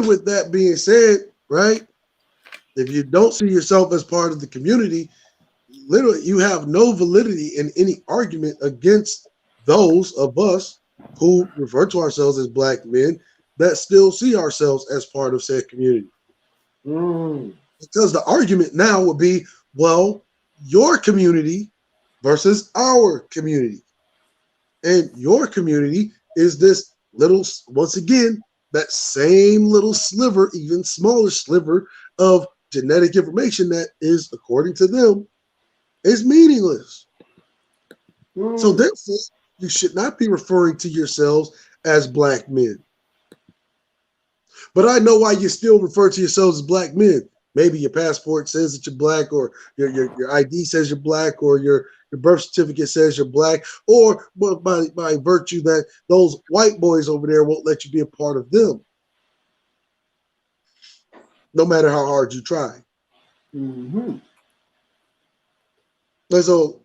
with that being said, right? If you don't see yourself as part of the community, literally you have no validity in any argument against those of us who refer to ourselves as black men that still see ourselves as part of said community. Because the argument now would be, well, your community versus our community. And your community is this little, once again, that same little sliver, even smaller sliver of genetic information that is, according to them, is meaningless. So therefore, you should not be referring to yourselves as black men. But I know why you still refer to yourselves as black men. Maybe your passport says that you're black, or your ID says you're black, or your birth certificate says you're black, or by virtue that those white boys over there won't let you be a part of them, no matter how hard you try. And so,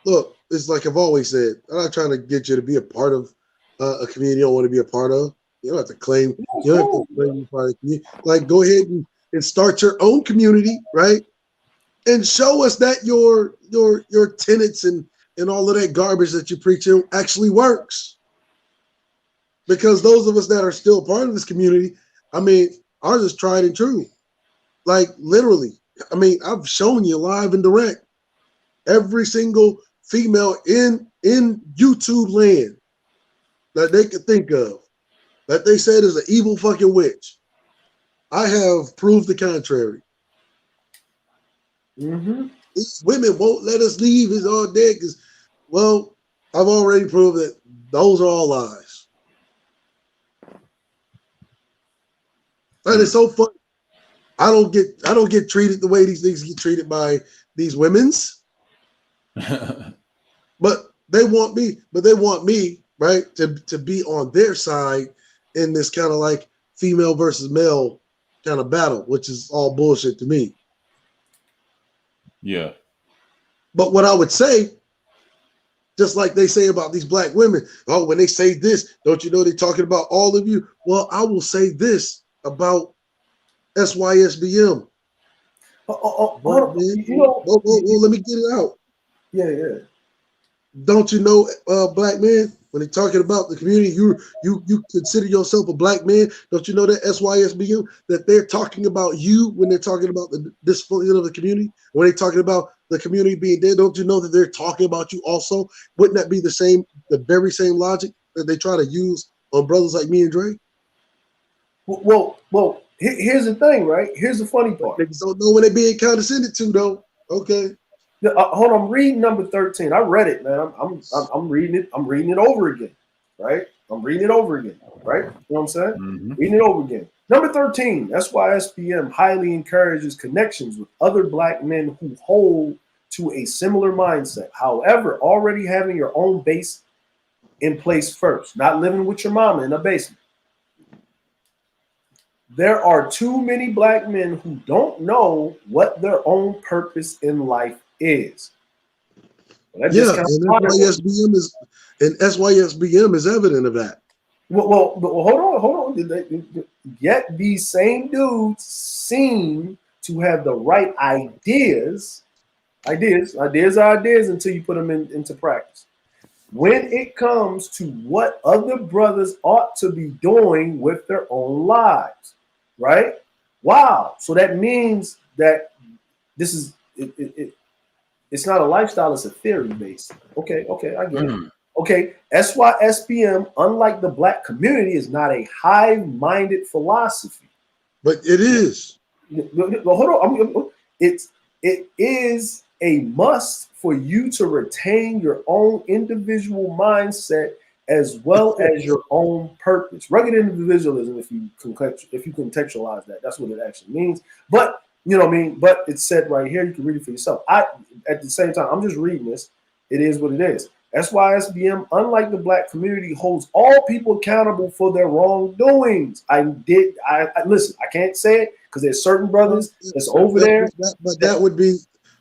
look, it's like I've always said, I'm not trying to get you to be a part of a community you don't want to be a part of. You don't have to claim. You don't have to claim you're part of the community. Like, go ahead and start your own community, right? And show us that your tenets and all of that garbage that you preach actually works. Because those of us that are still part of this community, I mean, ours is tried and true. Like, literally. I mean, I've shown you live and direct every single female in YouTube land that they could think of that they said is an evil fucking witch. I have proved the contrary. These women won't let us leave. It's all dead because, well, I've already proved that those are all lies. And it's so funny. I don't get treated the way these things get treated by these women's. But they want me, right, to be on their side in this kind of like female versus male kind of battle, which is all bullshit to me. Yeah. But what I would say, just like they say about these black women, oh, when they say this, don't you know they're talking about all of you? Well, I will say this about SYSBM. Let me get it out. Yeah. Don't you know, black men, when they're talking about the community, you consider yourself a black man. Don't you know that SYSBM, that they're talking about you when they're talking about the dysfunction of the community? When they're talking about the community being dead, don't you know that they're talking about you also? Wouldn't that be the very same logic that they try to use on brothers like me and Dre? Well, here's the thing, right? Here's the funny part. They don't know when they're being condescended to, though. Okay. Hold on, I'm reading number 13. I read it, man. I'm reading it. I'm reading it over again, right? I'm reading it over again, right? You know what I'm saying? Reading it over again. Number 13, SYSBM highly encourages connections with other black men who hold to a similar mindset. However, already having your own base in place first, not living with your mama in a basement. There are too many black men who don't know what their own purpose in life is. And SYSBM is evident of that. Well, hold on. Yet these same dudes seem to have the right ideas. Ideas until you put them into practice. When it comes to what other brothers ought to be doing with their own lives, right? Wow. So that means that this is it's not a lifestyle, it's a theory based. Okay, I get it. Okay, SYSBM, unlike the black community, is not a high-minded philosophy. But it is. Hold on. It is a must for you to retain your own individual mindset as well as your own purpose. Rugged individualism, if you contextualize that, that's what it actually means. But you know what I mean? But it's said right here, you can read it for yourself. At the same time, I'm just reading this. It is what it is. SYSBM, unlike the black community, holds all people accountable for their wrongdoings. Listen, I can't say it because there's certain brothers that's over there.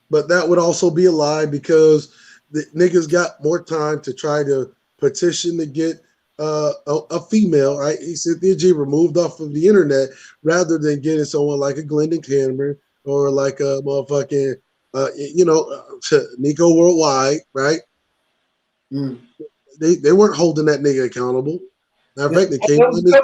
But that would also be a lie because the niggas got more time to try to petition to get a female, right? Cynthia G removed off of the internet rather than getting someone like a Glendon Cameron or like a motherfucking, Nico Worldwide, right? Mm. They weren't holding that nigga accountable. Matter of fact, they came in this.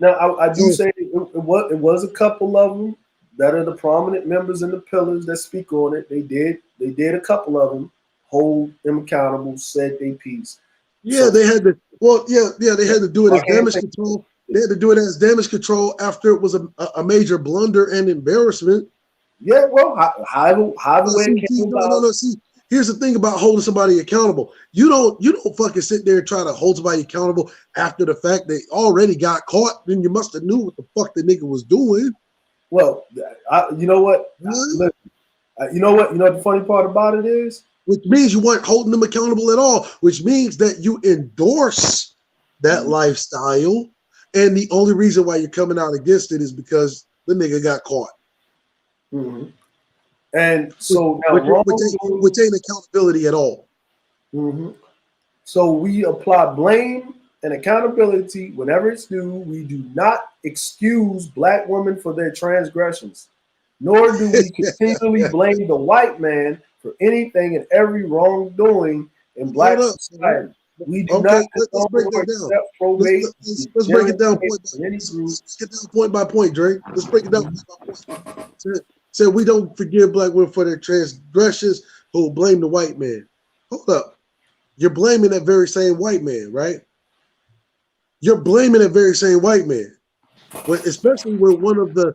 Now, I do say it was a couple of them that are the prominent members and the pillars that speak on it. They did a couple of them hold them accountable, said they piece. Yeah, so, they had to. Well, yeah, they had to do it as damage control. They had to do it as damage control after it was a major blunder and embarrassment. Yeah, well, however way it came about. No. See, here's the thing about holding somebody accountable. You don't fucking sit there and try to hold somebody accountable after the fact they already got caught. Then you must have knew what the fuck the nigga was doing. Well, you know what? Look, you know what? You know what the funny part about it is? Which means you weren't holding them accountable at all. Which means that you endorse that lifestyle, and the only reason why you're coming out against it is because the nigga got caught. Mm-hmm. And so now which ain't accountability at all. Mm-hmm. So we apply blame and accountability whenever it's due. We do not excuse Black women for their transgressions, nor do we continually blame the white man for anything and every wrongdoing in Black society. We do not. Let's break that down. Let's break it down point by point, Dre. Let's break it down point by point. Said we don't forgive Black women for their transgressions who blame the white man. Hold up. You're blaming that very same white man, right? You're blaming that very same white man. Especially when one of the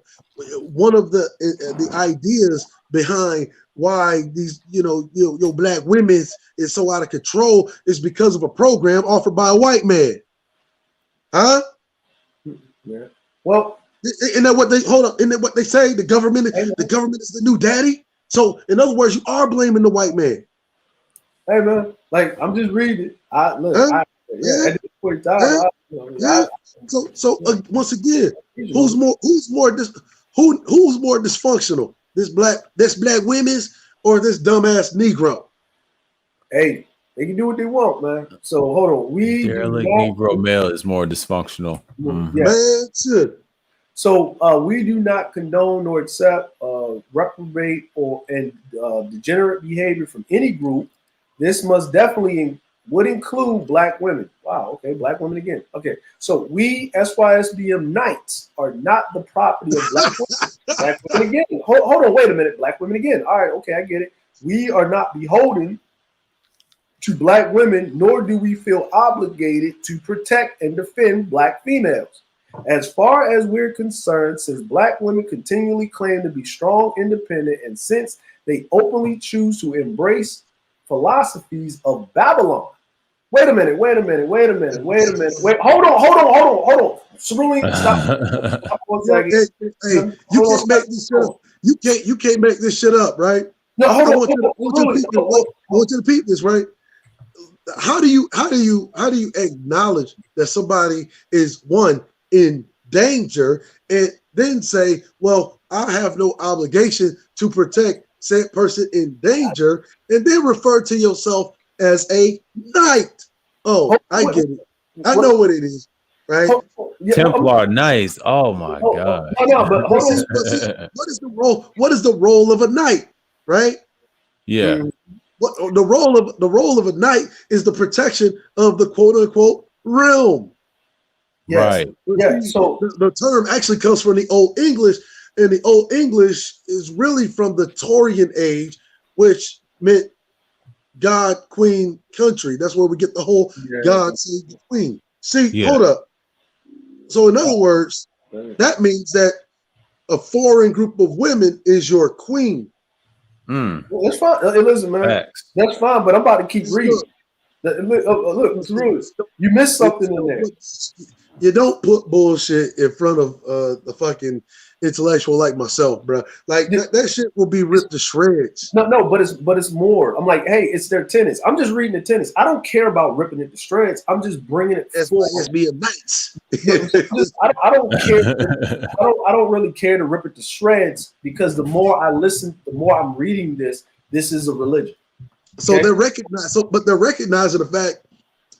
ideas behind why these Black women is so out of control is because of a program offered by a white man. Huh? Yeah. Well, isn't that what they say? The government is the new daddy. So in other words, you are blaming the white man. Hey man, like I'm just reading. So once again, who's more dysfunctional? This black women's or this dumbass Negro? Hey, they can do what they want, man. So hold on. Negro male is more dysfunctional. Mm-hmm. Man, shit. So we do not condone nor accept reprobate and degenerate behavior from any group. This must definitely would include Black women. Wow, okay, Black women again. Okay, so we SYSBM Knights are not the property of Black women. Black women again. Hold on, wait a minute. Black women again. All right, okay, I get it. We are not beholden to Black women, nor do we feel obligated to protect and defend Black females. As far as we're concerned, since Black women continually claim to be strong, independent, and since they openly choose to embrace philosophies of Babylon. Wait a minute. Hold on. Cerulean, stop 1 second. Hey, you can't make this shit up. You can't make this shit up, right? No, hold on. I want you to peep this, right? How do you acknowledge that somebody is in danger and then say, well, I have no obligation to protect said person in danger, and then refer to yourself as a knight? Oh, I get it. I know what it is, right? Templar Knights. Oh my God. But what is the role? What is the role of a knight, right? Yeah. What the role of a knight is the protection of the quote unquote realm. Yes. Right. Yeah. So the term actually comes from the Old English, and the Old English is really from the Taurian age, which meant God, Queen, Country. That's where we get the whole God save the Queen. See, hold up. So in other words, that means that a foreign group of women is your queen. Well, that's fine. Hey, listen, man. Facts. That's fine, but I'm about to keep reading. Look, you missed something in there. You don't put bullshit in front of the fucking intellectual like myself, bro. Like that shit will be ripped to shreds. No, but it's more. I'm like, hey, it's their tennis. I'm just reading the tennis. I don't care about ripping it to shreds. I'm just bringing it. That's why it's being nice. I don't care. I don't really care to rip it to shreds, because the more I listen, the more I'm reading this. This is a religion. So they're recognizing. But they're recognizing the fact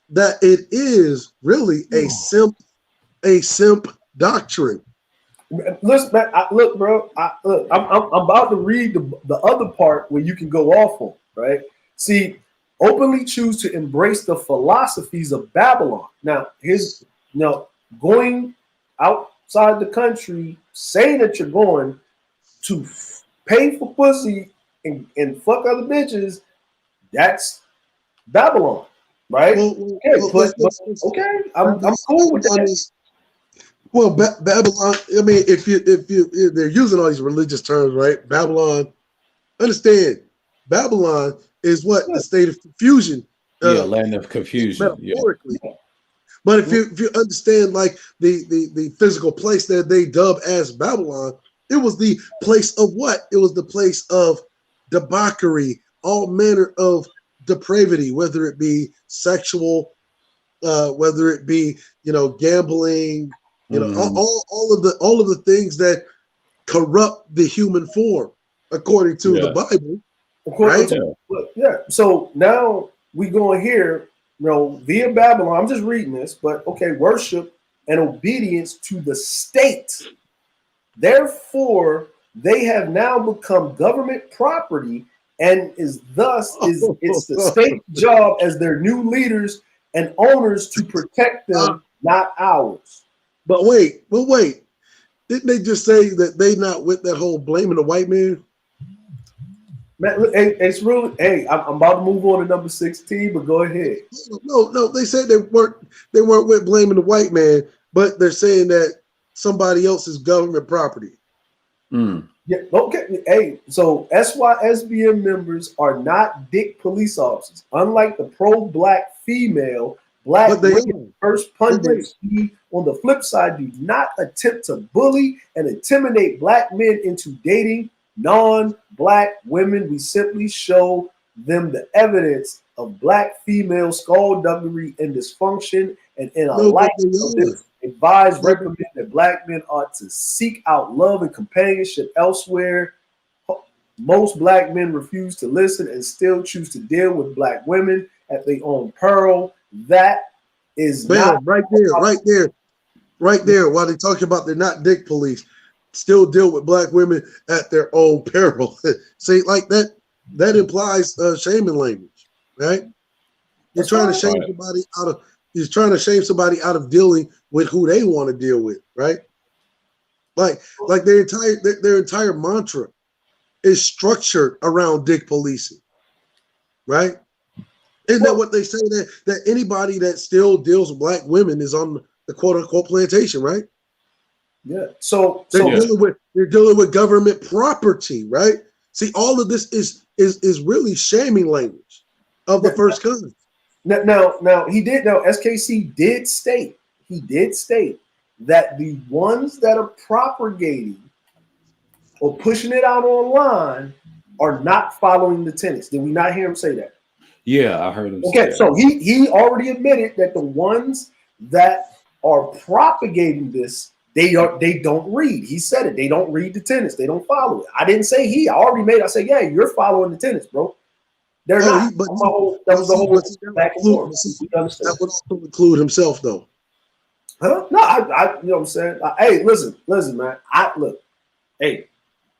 that it is really a simp doctrine. Listen, man, look, bro. I'm about to read the other part where you can go off on, right? See, openly choose to embrace the philosophies of Babylon. Now, here's going outside the country, saying that you're going to pay for pussy and fuck other bitches. That's Babylon, right? Okay, I'm cool with that. Well, Babylon. I mean, if they're using all these religious terms, right? Babylon. Understand, Babylon is what the state of confusion. Land of confusion. Metaphorically. Yeah. But if you understand, like the physical place that they dub as Babylon, it was the place of what? It was the place of debauchery, all manner of depravity, whether it be sexual, whether it be gambling. All of the things that corrupt the human form, according to the Bible. Right? So now we go in here, via Babylon. I'm just reading this, but okay, worship and obedience to the state. Therefore, they have now become government property, and it's the state's job as their new leaders and owners to protect them, not ours. But wait, didn't they just say that they not with that whole blaming the white man? Man, it's really. Hey, I'm about to move on to number 16, but go ahead. No, they said they weren't with blaming the white man, but they're saying that somebody else's government property. Yeah. Okay. Hey, so SYSBM members are not dick police officers, unlike the pro-black female. Black women first pundits on the flip side do not attempt to bully and intimidate black men into dating non-black women. We simply show them the evidence of black female skullduggery and dysfunction, and in a light of this, recommend that black men ought to seek out love and companionship elsewhere. Most black men refuse to listen and still choose to deal with black women at their own peril. That is not right there. While they talk about they're not dick police, still deal with black women at their own peril. See, like that implies shaming language, right? You're trying to shame somebody out of. He's trying to shame somebody out of dealing with who they want to deal with, right? Like their entire mantra is structured around dick policing, right? Isn't that what they say, that anybody that still deals with black women is on the quote unquote plantation, right? Yeah. So they're dealing with government property, right? See, all of this is really shaming language of the first cousin. Now he did. Now SKC did state that the ones that are propagating or pushing it out online are not following the tenets. Did we not hear him say that? Yeah, I heard him. Okay, so he already admitted that the ones that are propagating this, they don't read. He said it. They don't read the tenets. They don't follow it. I didn't say he. I already made. I said, yeah, you're following the tenets, bro. They're not. That was the whole back and forth. That would also include himself, though. Huh? No, I you know what I'm saying. Hey, listen, man. Hey,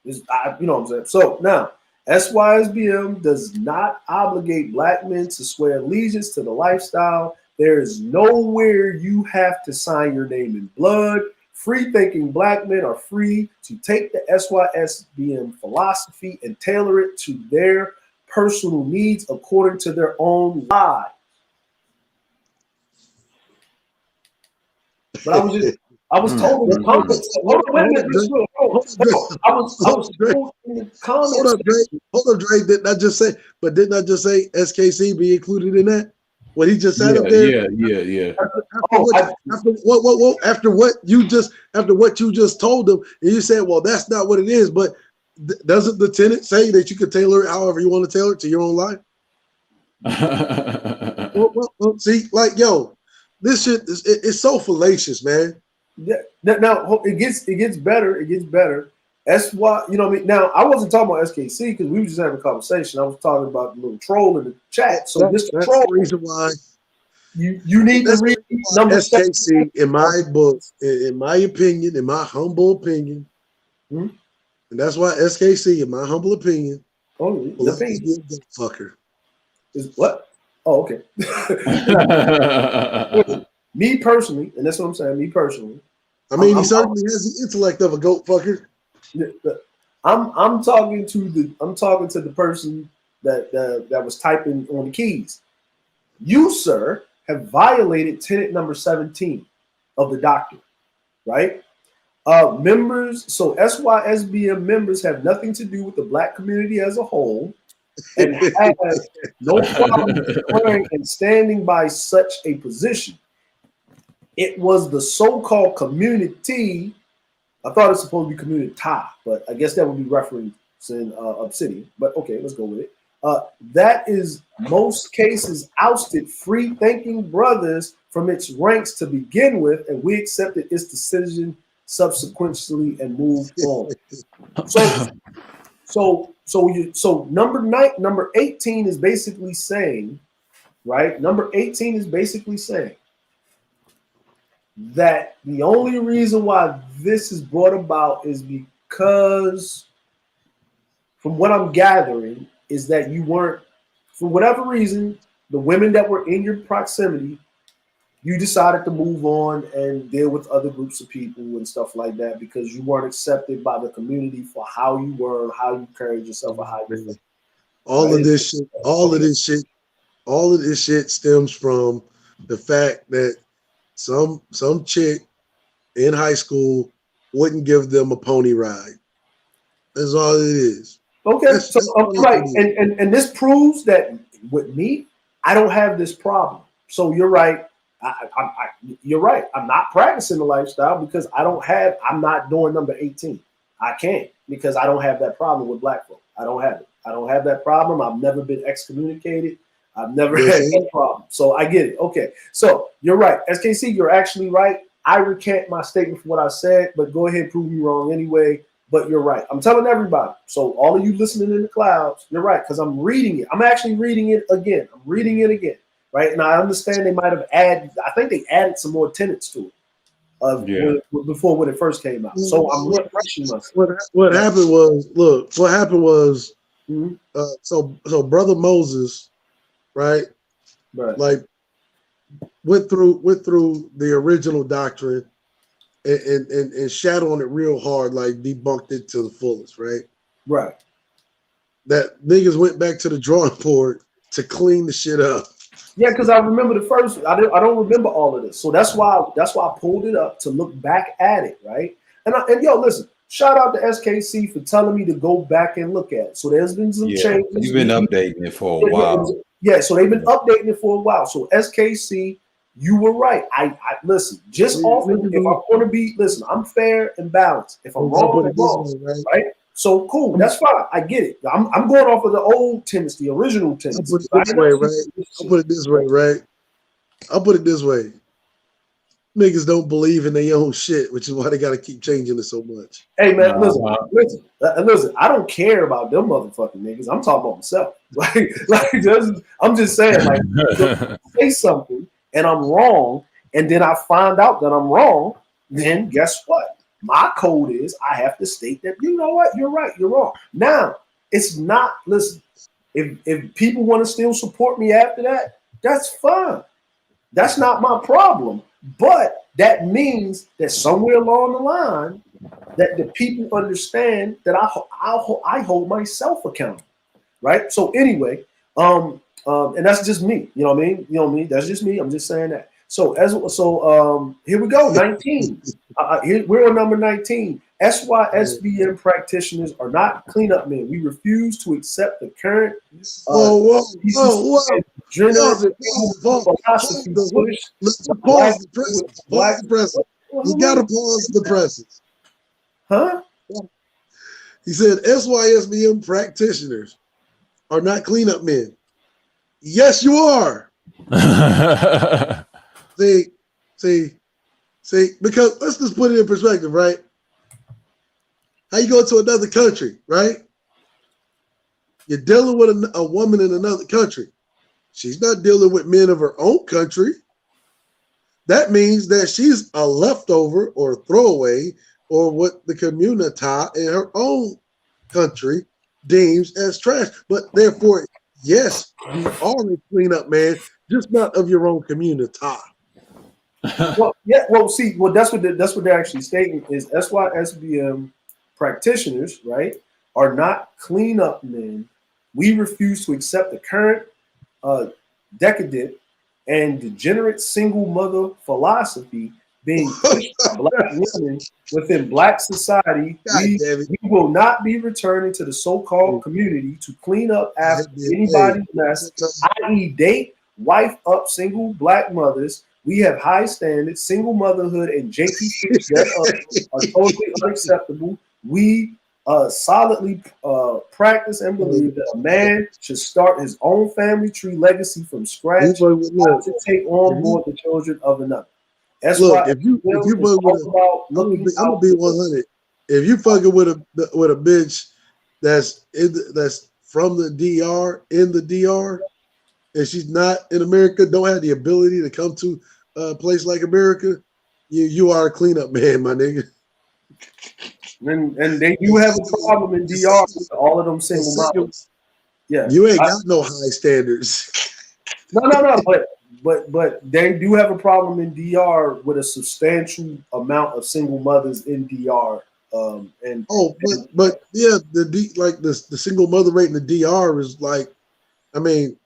you know what I'm saying. So now, SYSBM does not obligate black men to swear allegiance to the lifestyle. There is nowhere you have to sign your name in blood. Free-thinking black men are free to take the SYSBM philosophy and tailor it to their personal needs according to their own lives. But I was told in the comments. Hold up, Dre. Didn't I just say SKC be included in that? What he just said up there? Yeah. After what you just told them, and you said, well, that's not what it is. But doesn't the tenet say that you can tailor it however you want to tailor it to your own life? well, see, like, yo, this shit is so fallacious, man. Yeah. Now it gets better. It gets better. That's why, you know what I mean? Now, I wasn't talking about SKC because we were just having a conversation. I was talking about the little troll in the chat. So Mr. Troll, the reason why you need to read number SKC, in my book, in my opinion, in my humble opinion, and that's why SKC, in my humble opinion, will always be a goat fucker. Is what? Oh, okay. Me personally, and that's what I'm saying. Me personally, I mean, he certainly has the intellect of a goat fucker. I'm talking to the person that was typing on the keys. You, sir, have violated tenet number 17 of the doctrine, right? Members, so SYSBM members have nothing to do with the Black community as a whole, and have no problem declaring and standing by such a position. It was the so-called community. I thought it's supposed to be community, but I guess that would be referencing Obsidian. But okay, let's go with it. That is most cases ousted free-thinking brothers from its ranks to begin with, and we accepted its decision subsequently and moved on. So number 18 is basically saying, right? Number 18 is basically saying that the only reason why this is brought about is because, from what I'm gathering, is that you weren't, for whatever reason, the women that were in your proximity, you decided to move on and deal with other groups of people and stuff like that because you weren't accepted by the community for how you were, how you carried yourself, or how you. All of this shit stems from the fact that some chick in high school wouldn't give them a pony ride. That's all it is. Okay, right, and this proves that with me, I don't have this problem. So you're right. You're right. I'm not practicing the lifestyle because I'm not doing number 18. I can't because I don't have that problem with Black folk. I don't have it. I don't have that problem. I've never been excommunicated. I've never had that problem. So I get it. Okay. So you're right. SKC, you're actually right. I recant my statement for what I said, but go ahead and prove me wrong anyway. But you're right. I'm telling everybody. So all of you listening in the clouds, you're right, because I'm reading it. I'm actually reading it again. I'm reading it again. Right. And I understand they might have added, I think they added some more tenets to it before when it first came out. So I'm refreshing myself. What happened was, so Brother Moses, right? Like went through the original doctrine and shat on it real hard, like debunked it to the fullest, right? Right. That niggas went back to the drawing board to clean the shit up. Yeah, because I remember the first. I don't remember all of this, so that's why I pulled it up to look back at it, right? And yo, listen, shout out to SKC for telling me to go back and look at it. So there's been some changes. You've been updating it for a while. Yeah, so they've been updating it for a while. So SKC, you were right. I listen. Just often, if I want to be, listen, I'm fair and balanced. If I'm wrong, I'm wrong, right? So cool, that's fine. I get it. I'm going off of the old tenets, the original tenets. I'll put it this way. Niggas don't believe in their own shit, which is why they got to keep changing it so much. Hey man, listen. I don't care about them motherfucking niggas. I'm talking about myself. I'm just saying, like, say something and I'm wrong, and then I find out that I'm wrong. Then guess what? My code is I have to state that, you know what, you're right, you're wrong. Now, it's not, listen, if people want to still support me after that, that's fine. That's not my problem. But that means that somewhere along the line, that the people understand that I hold myself accountable, right? So anyway, and that's just me, you know what I mean? You know what I mean? That's just me. I'm just saying that. So here we go, 19. We're on number 19. SYSBM practitioners are not cleanup men. We refuse to accept the current Pause the presses. You gotta pause the presses. Huh? He said SYSBM practitioners are not cleanup men. Yes, you are. See, because let's just put it in perspective, right? How you go to another country, right? You're dealing with a woman in another country. She's not dealing with men of her own country. that means that she's a leftover or throwaway or what the community in her own country deems as trash. But therefore, yes, you are a cleanup man, just not of your own community. Well, yeah. Well, see, well, that's what they're actually stating is SYSBM practitioners, right, are not cleanup men. We refuse to accept the current decadent and degenerate single mother philosophy being pushed by Black women within Black society. We will not be returning to the so-called community to clean up after anybody's mess, i.e. date, wife up single Black mothers. We have high standards. Single motherhood and JP are totally unacceptable. We solidly practice and believe that a man should start his own family tree legacy from scratch, not to take on board the children of another. That's why if you I'm gonna be 100. If you fucking with a bitch that's from the DR in the DR, and she's not in America, don't have the ability to come to a place like America, you are a cleanup man, my nigga. And they do have a problem in DR with all of them single mothers. Yeah, you ain't got no high standards. No. But they do have a problem in DR with a substantial amount of single mothers in DR. But yeah, the single mother rate in the DR is like, I mean,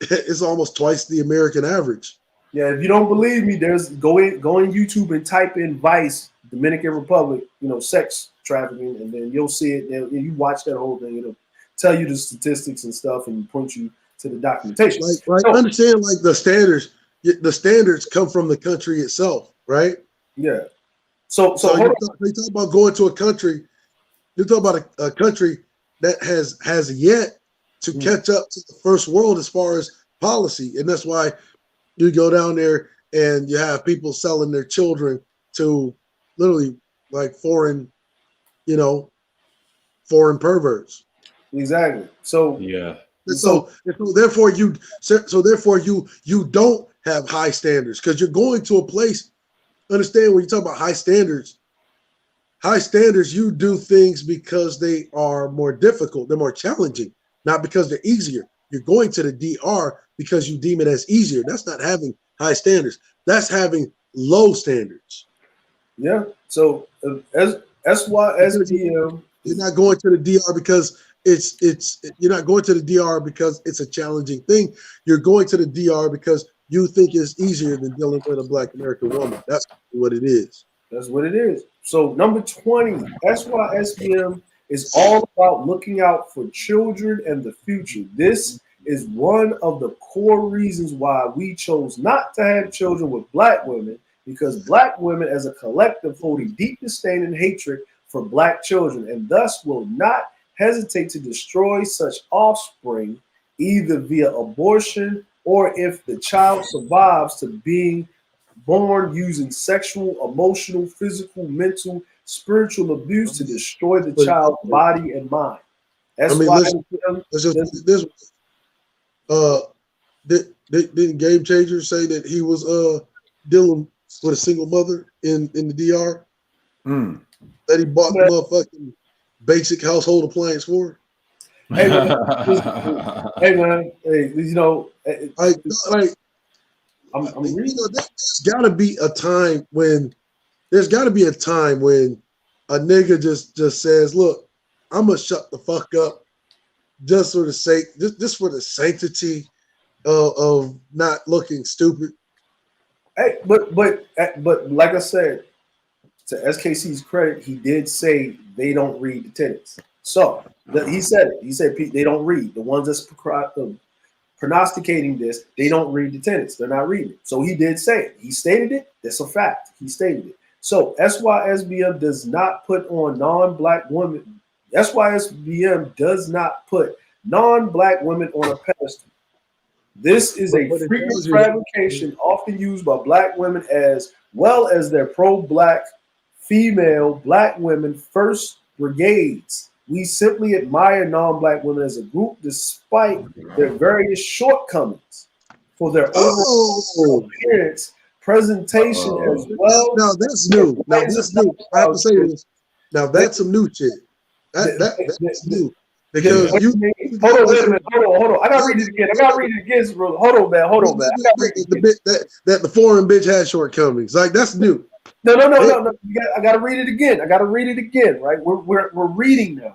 it's almost twice the American average. Yeah, if you don't believe me, go in YouTube and type in Vice, Dominican Republic, sex trafficking, and then you'll see it. And you watch that whole thing; it'll tell you the statistics and stuff, and point you to the documentation. Understand, like the standards come from the country itself, right? Yeah. So they talk about going to a country. You talk about a country that has yet to catch up to the first world as far as policy, and that's why you go down there and you have people selling their children to literally like foreign perverts. Exactly. So yeah. So therefore you don't have high standards because you're going to a place. Understand when you talk about high standards, you do things because they are more difficult, they're more challenging, not because they're easier. You're going to the DR because you deem it as easier. That's not having high standards. That's having low standards. Yeah. So SYSBM, you're not going to the DR because you're not going to the DR because it's a challenging thing. You're going to the DR because you think it's easier than dealing with a Black American woman. That's what it is. That's what it is. So number 20, SYSBM is all about looking out for children and the future. This is one of the core reasons why we chose not to have children with Black women, because Black women as a collective hold a deep disdain and hatred for Black children, and thus will not hesitate to destroy such offspring, either via abortion or if the child survives to being born using sexual, emotional, physical, mental, spiritual abuse to destroy the child's body and mind. That's why. Didn't Game Changer say that he was dealing with a single mother in the DR? That he bought the motherfucking basic household appliance for? Hey man, there's gotta be a time when a nigga just says, look, I'm gonna shut the fuck up just for the sake, just for the sanctity of not looking stupid. Hey, but like I said, to SKC's credit, he did say they don't read the tenets. So he said it. He said they don't read. The ones that's prognosticating this, they don't read the tenets. They're not reading it. So he did say it. He stated it. That's a fact. He stated it. So SYSBM does not put on non-Black women. SYSBM does not put non-Black women on a pedestal. This is a frequent fabrication often used by Black women as well as their pro-Black female Black women first brigades. We simply admire non-Black women as a group despite their various shortcomings for their overall appearance, presentation as well. Now that's new. Now that's new. I have to say this. Now that's some new shit. That's new. Because hold on, wait a minute. Hold on. I gotta read it again. Bro. Hold on, man. I gotta read it again. That the foreign bitch has shortcomings. Like that's new. No. I gotta read it again. Right? We're reading now.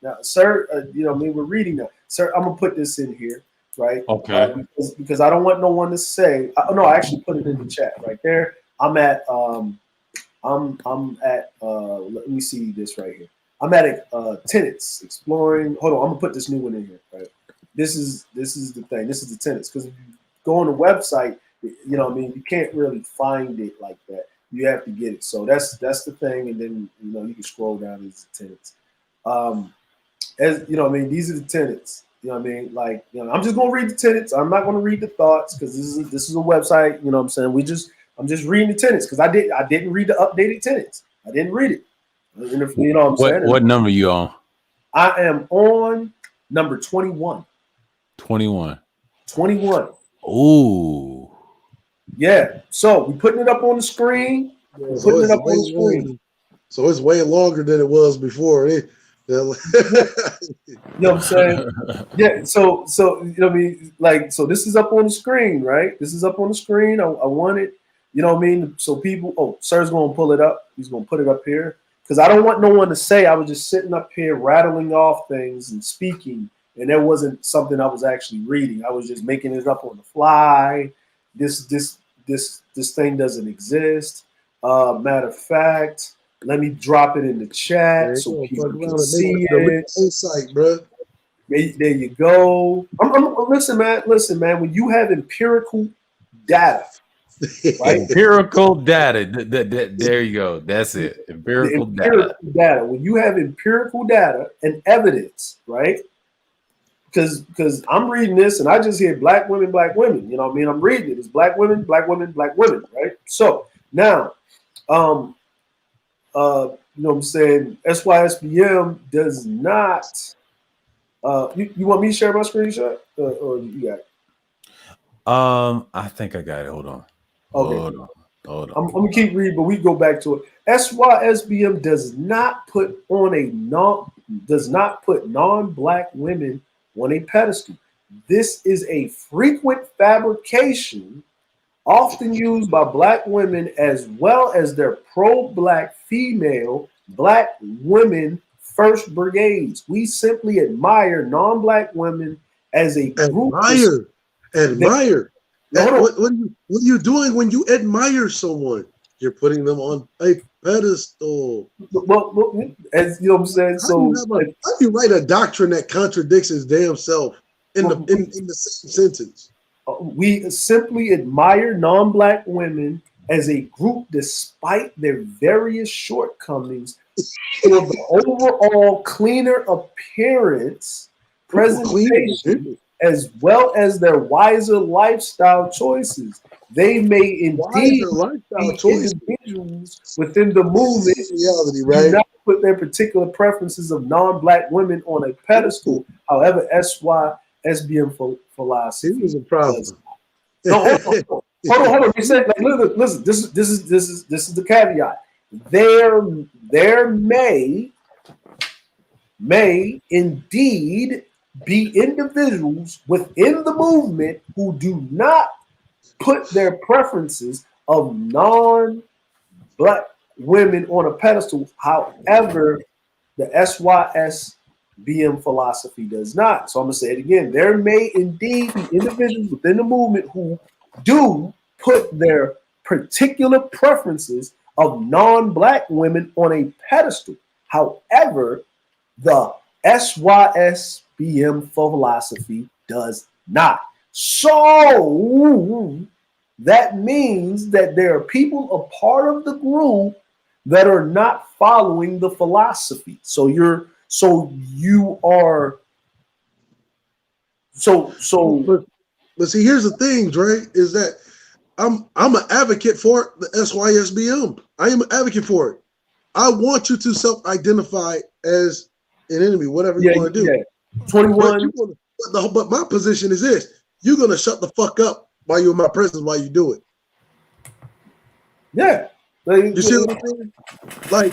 Now, sir. We're reading now, sir. I'm gonna put this in here, right? Okay. Because I don't want no one to say. No, I actually put it in the chat right there. I'm at. Let me see this right here. I'm at tenants exploring. Hold on, I'm gonna put this new one in here. Right, this is the thing. This is the tenants, because if you go on the website, you can't really find it like that. You have to get it. So that's the thing, and then you can scroll down. These tenants. These are the tenants. I'm just gonna read the tenants. I'm not gonna read the thoughts because this is a website. You know what I'm saying? I'm just reading the tenants because I didn't read the updated tenants. I didn't read it. You know what I'm saying? What number you on? I am on number 21. 21. Ooh. Yeah. So we're putting it up on the screen. So it's way longer than it was before. You know what I'm saying? Yeah. So so this is up on the screen, right? This is up on the screen. I want it. You know what I mean? So people, sir's gonna pull it up. He's gonna put it up here. Because I don't want no one to say I was just sitting up here rattling off things and speaking, and there wasn't something I was actually reading. I was just making it up on the fly. This thing doesn't exist. Matter of fact, let me drop it in the chat so people can see it. Insight, bro. There you go. Listen, man. When you have empirical data. Right? Empirical data. There you go. That's it. Empirical data. When you have empirical data and evidence, right? Because I'm reading this and I just hear black women. You know what I mean? I'm reading it. It's black women, right? So now, you know what I'm saying? SYSBM does not. You want me to share my screenshot, or you got it? I think I got it. Hold on. Okay. Hold on. I'm gonna keep reading, but we go back to it. SYSBM does not put non-black women on a pedestal. This is a frequent fabrication, often used by black women as well as their pro-black female black women first brigades. We simply admire non-black women as a group. Admire. What are you doing when you admire someone? You're putting them on a pedestal. Well, as you know what I'm saying. How do you write a doctrine that contradicts his damn self in the same sentence? We simply admire non-black women as a group despite their various shortcomings for the overall cleaner appearance, presentation, as well as their wiser lifestyle choices. They may indeed be individuals within the movement reality, right? Do not put their particular preferences of non-black women on a pedestal. However, SYSBM philosophy is a problem. No, hold on. You said, listen. This is the caveat. There may indeed be individuals within the movement who do not put their preferences of non-black women on a pedestal. However, the SYSBM philosophy does not. So I'm going to say it again. There may indeed be individuals within the movement who do put their particular preferences of non-black women on a pedestal. However, the SYSBM philosophy does not. So that means that there are people a part of the group that are not following the philosophy. So But see, here's the thing, Dre, is that I'm an advocate for the SYSBM. I am an advocate for it. I want you to self-identify as an enemy, whatever you want to do. 21. But my position is this: you're gonna shut the fuck up while you're in my presence while you do it. Yeah. You see what I'm saying? Like,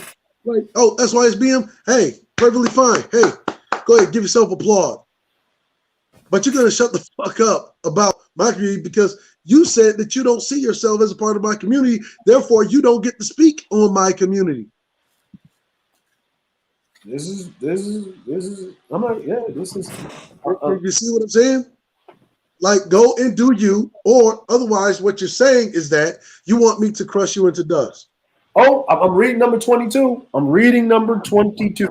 oh, that's why it's BM. Hey, perfectly fine. Hey, go ahead, give yourself applause. But you're gonna shut the fuck up about my community because you said that you don't see yourself as a part of my community. Therefore, you don't get to speak on my community. This is. I'm like, yeah, this is. You see what I'm saying? Like, go and do you, or otherwise, what you're saying is that you want me to crush you into dust. Oh, I'm reading number 22. I'm reading number 22.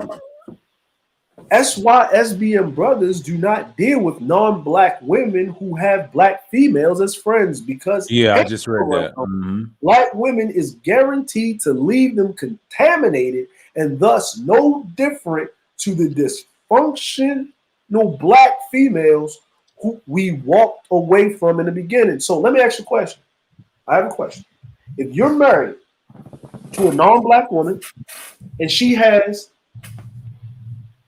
SYSBM brothers do not deal with non-black women who have black females as friends because I just read that. Black women is guaranteed to leave them contaminated and thus no different to the dysfunctional black females who we walked away from in the beginning. So let me ask you a question. I have a question. If you're married to a non-black woman and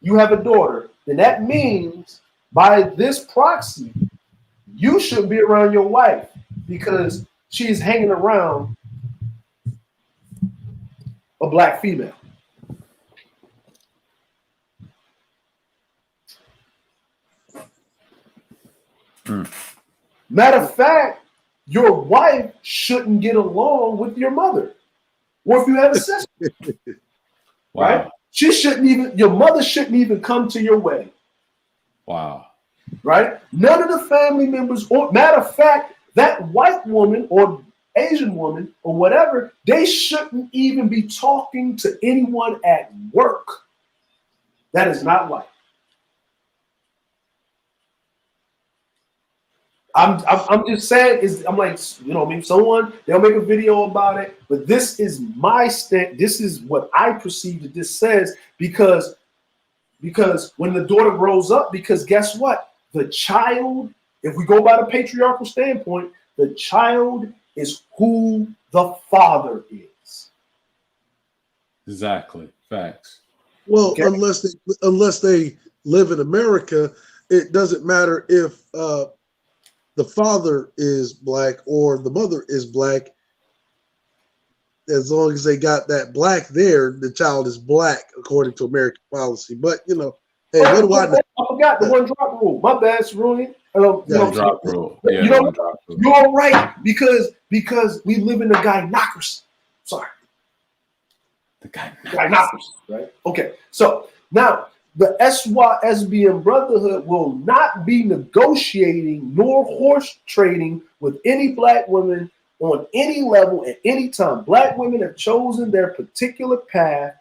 you have a daughter, then that means by this proxy, you shouldn't be around your wife because she's hanging around a black female. Matter of fact, your wife shouldn't get along with your mother. Or if you have a sister, right? Your mother shouldn't even come to your wedding. Wow. Right? None of the family members, or matter of fact, that white woman or Asian woman or whatever, they shouldn't even be talking to anyone at work. That is not right. I'm just saying, I'm like, someone, they'll make a video about it, but this is my stand. This is what I perceive that this says because when the daughter grows up, because guess what? The child, if we go by the patriarchal standpoint, the child is who the father is. Exactly. Facts. Well, Okay. unless they live in America, it doesn't matter if the father is black or the mother is black. As long as they got that black there, the child is black according to American policy. But hey, what do I know? I forgot the one drop rule. My bad, Cerulean. Drop rule. Yeah, drop rule. You're all right because we live in the gynocracy. Sorry. The gynocracy, right? Okay. So now the SYSBM Brotherhood will not be negotiating nor horse trading with any black women on any level at any time. Black women have chosen their particular path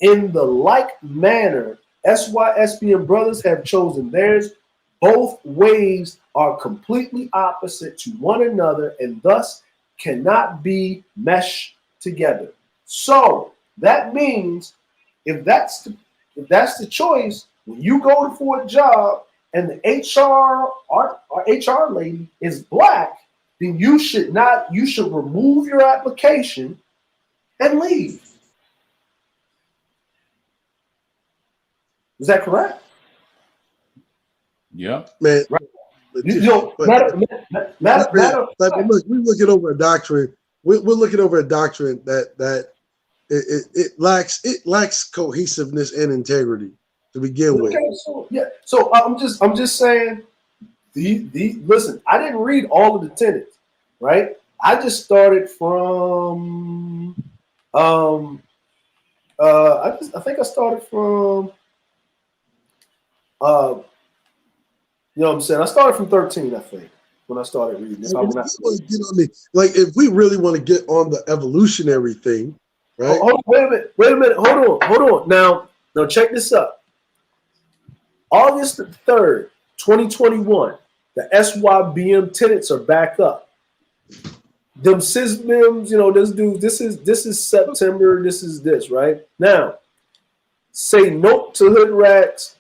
in the like manner SYSBM brothers have chosen theirs. Both ways are completely opposite to one another and thus cannot be meshed together. So that means if that's the choice, when you go for a job and the HR lady is black, then you should remove your application and leave. Is that correct? Yeah. Man. Right. Look, we're looking over a doctrine. We're looking over a doctrine that it lacks cohesiveness and integrity to begin with. So I'm just saying. Listen, I didn't read all of the tenets, right? I just started from I think I started from you know what I'm saying? I started from 13, I think, when I started reading. If we really want to get on the evolutionary thing, right? Wait a minute. Hold on. Now check this out. August 3rd, 2021, the SYBM tenets are back up. Them SYSBMs, this is September, this, right? Now, say nope to hood rats,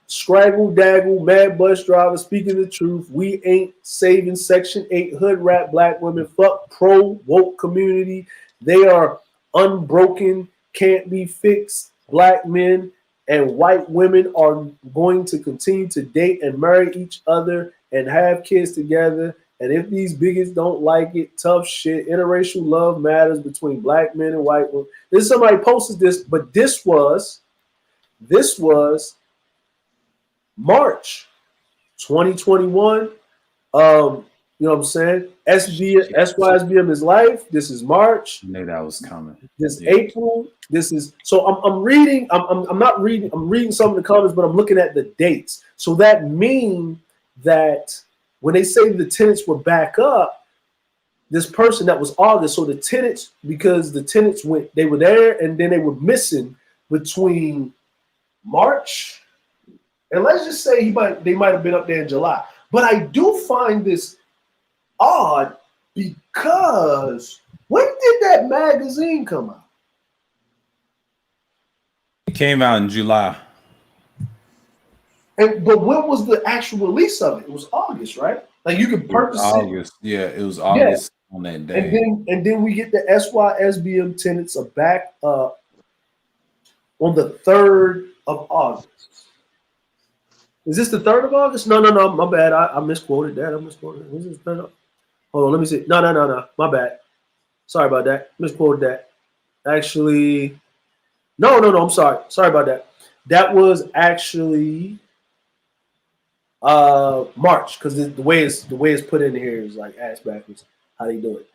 scraggle daggle, mad bus driver, speaking the truth. We ain't saving Section 8 hood rat black women. Fuck pro woke community. They are unbroken, can't be fixed black men, and white women are going to continue to date and marry each other and have kids together And if these bigots don't like it, tough shit. Interracial love matters between black men and white women. This somebody posted this, but this was March 2021. You know what I'm saying? SYSBM is life. This is March. I knew that was coming. This April. This is so I'm reading. I'm not reading. I'm reading some of the comments, but I'm looking at the dates. So that means that when they say the tenants were back up, this person that was August. So the tenants, because the tenants they were there and then they were missing between March and let's just say they might have been up there in July. But I do find this odd because when did that magazine come out? It came out in July. But when was the actual release of it? It was August, right? Like you could purchase August. Yeah, it was August on that day. And then we get the SYSBM tenants are back up on the 3rd of August. Is this the 3rd of August? No, my bad. I misquoted that. Is this 3rd? Hold on, let me see. No. My bad. Sorry about that. Misquoted that. Actually, no. I'm sorry. Sorry about that. That was actually March, because the way it's put in here is like ass backwards. How do you do it?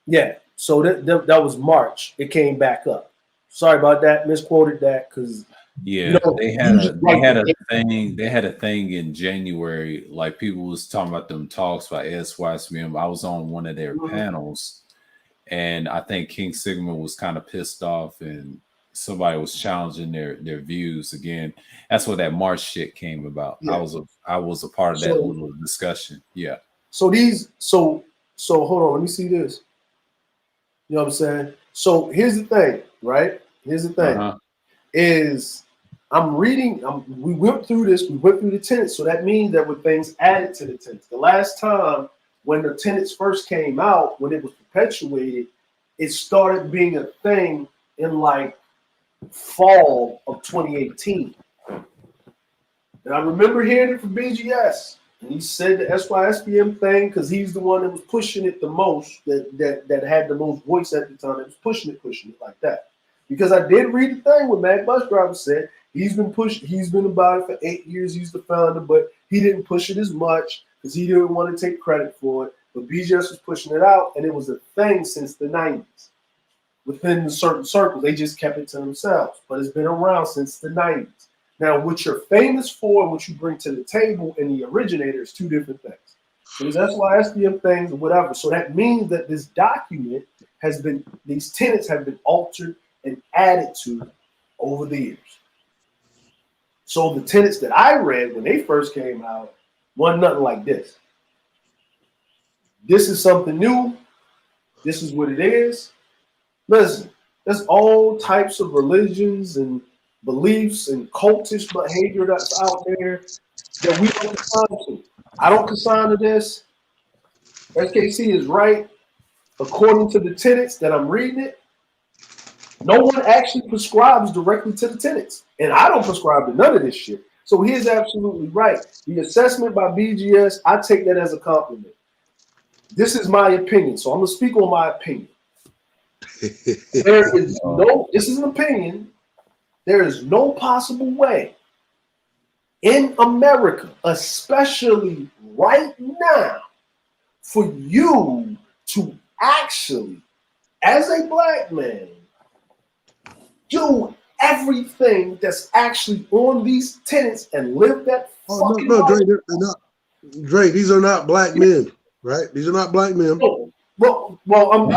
Yeah. So that was March. It came back up. Sorry about that. Misquoted that because. Yeah, they had a thing in January. Like people was talking about them talks by SYSBM. I was on one of their panels, and I think King Sigma was kind of pissed off, and somebody was challenging their views again. That's what that March shit came about. Yeah. I was a part of that little discussion. Yeah. So hold on, let me see this. You know what I'm saying? So here's the thing, right? Here's the thing. Is I'm reading, we went through the tenants. So that means there were things added to the tenants. The last time when the tenants first came out, when it was perpetuated, it started being a thing in like fall of 2018. And I remember hearing it from BGS. And he said the SYSBM thing, because he's the one that was pushing it the most, that had the most voice at the time, that was pushing it like that. Because I did read the thing what Mac Bus Driver said. He's been about it for 8 years. He's the founder, but he didn't push it as much because he didn't want to take credit for it. But BGS was pushing it out, and it was a thing since the 90s. Within a certain circle, they just kept it to themselves. But it's been around since the 90s. Now, what you're famous for, what you bring to the table, and the originator is two different things. So that's why SBM things or whatever. So that means that this document these tenets have been altered and added to over the years. So the tenets that I read when they first came out wasn't nothing like this. This is something new. This is what it is. Listen, there's all types of religions and beliefs and cultish behavior that's out there that we don't consign to. I don't consign to this. SKC is right. According to the tenets that I'm reading it, no one actually prescribes directly to the tenets. And I don't prescribe to none of this shit. So he is absolutely right. The assessment by BGS, I take that as a compliment. This is my opinion. So I'm going to speak on my opinion. This is an opinion. There is no possible way in America, especially right now, for you to actually, as a black man, do everything that's actually on these tenets and live that fucking life. Dre, they're not. Dre, these are not black men, right? These are not black men. Well, I'm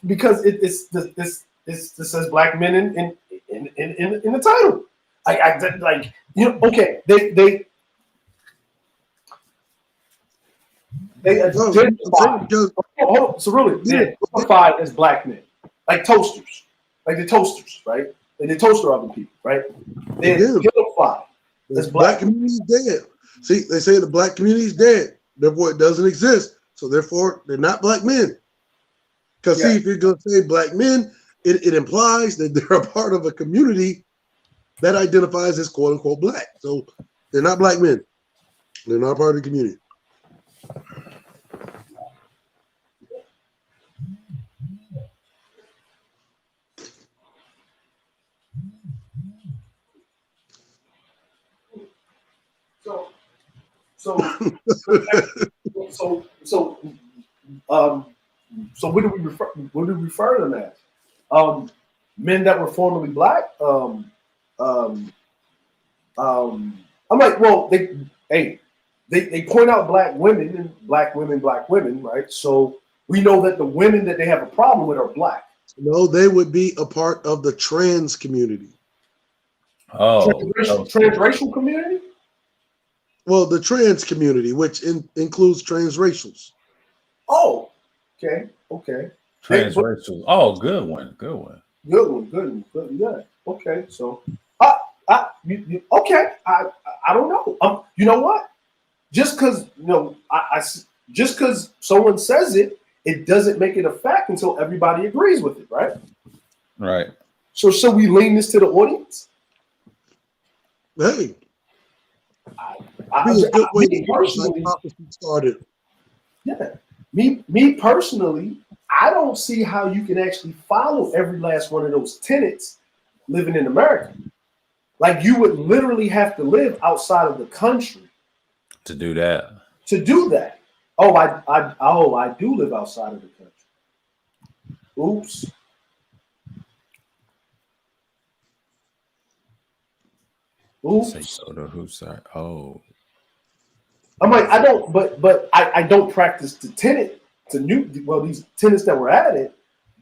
because this says black men in the title. Like you know, okay, they identify. So really, they identify as black men, like toasters. Like the toasters, right? Like the toaster oven people, right? They identify as black community is dead. See, they say the black community is dead. Therefore, it doesn't exist. So therefore, they're not black men. Because see, if you're going to say black men, it implies that they're a part of a community that identifies as quote unquote black. So they're not black men. They're not part of the community. what do we refer? What do we refer them as? Men that were formerly black. I'm like, well, they point out black women, right? So we know that the women that they have a problem with are black. No, they would be a part of the trans community. Oh, transracial community? Well, the trans community, which includes transracials. Oh, okay. Transracial. Oh, good one. Good. Yeah. Okay. So, okay. I don't know. You know what? Just because just because someone says it, it doesn't make it a fact until everybody agrees with it, right? Right. So, should we lean this to the audience? Hey, started. Yeah. Me personally, I don't see how you can actually follow every last one of those tenets living in America. Like, you would literally have to live outside of the country to do that. Oh, I do live outside of the country. Oops. Oh. I'm like, I don't, but I don't practice the tenet these tenets that were added.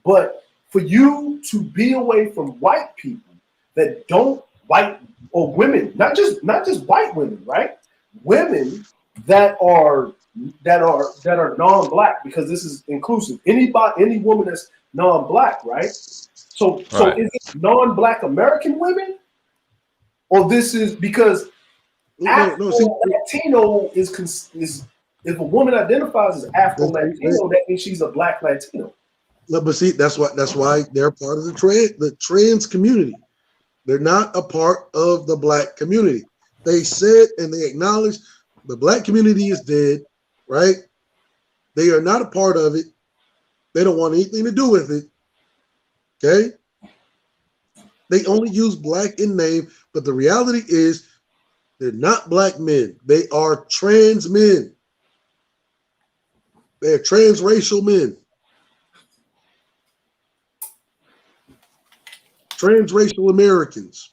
But for you to be away from white people that don't white or women, not just white women, right? Women that are non-black, because this is inclusive. Any woman that's non-black, right? So is it non-black American women, or this is because Latino is if a woman identifies as Afro Latino, that means she's a black Latino. No, but see, that's why they're part of the trans community. They're not a part of the black community. They said and they acknowledged the black community is dead, right? They are not a part of it. They don't want anything to do with it. Okay? They only use black in name, but the reality is they're not black men. They are trans men. They're transracial men. Transracial Americans.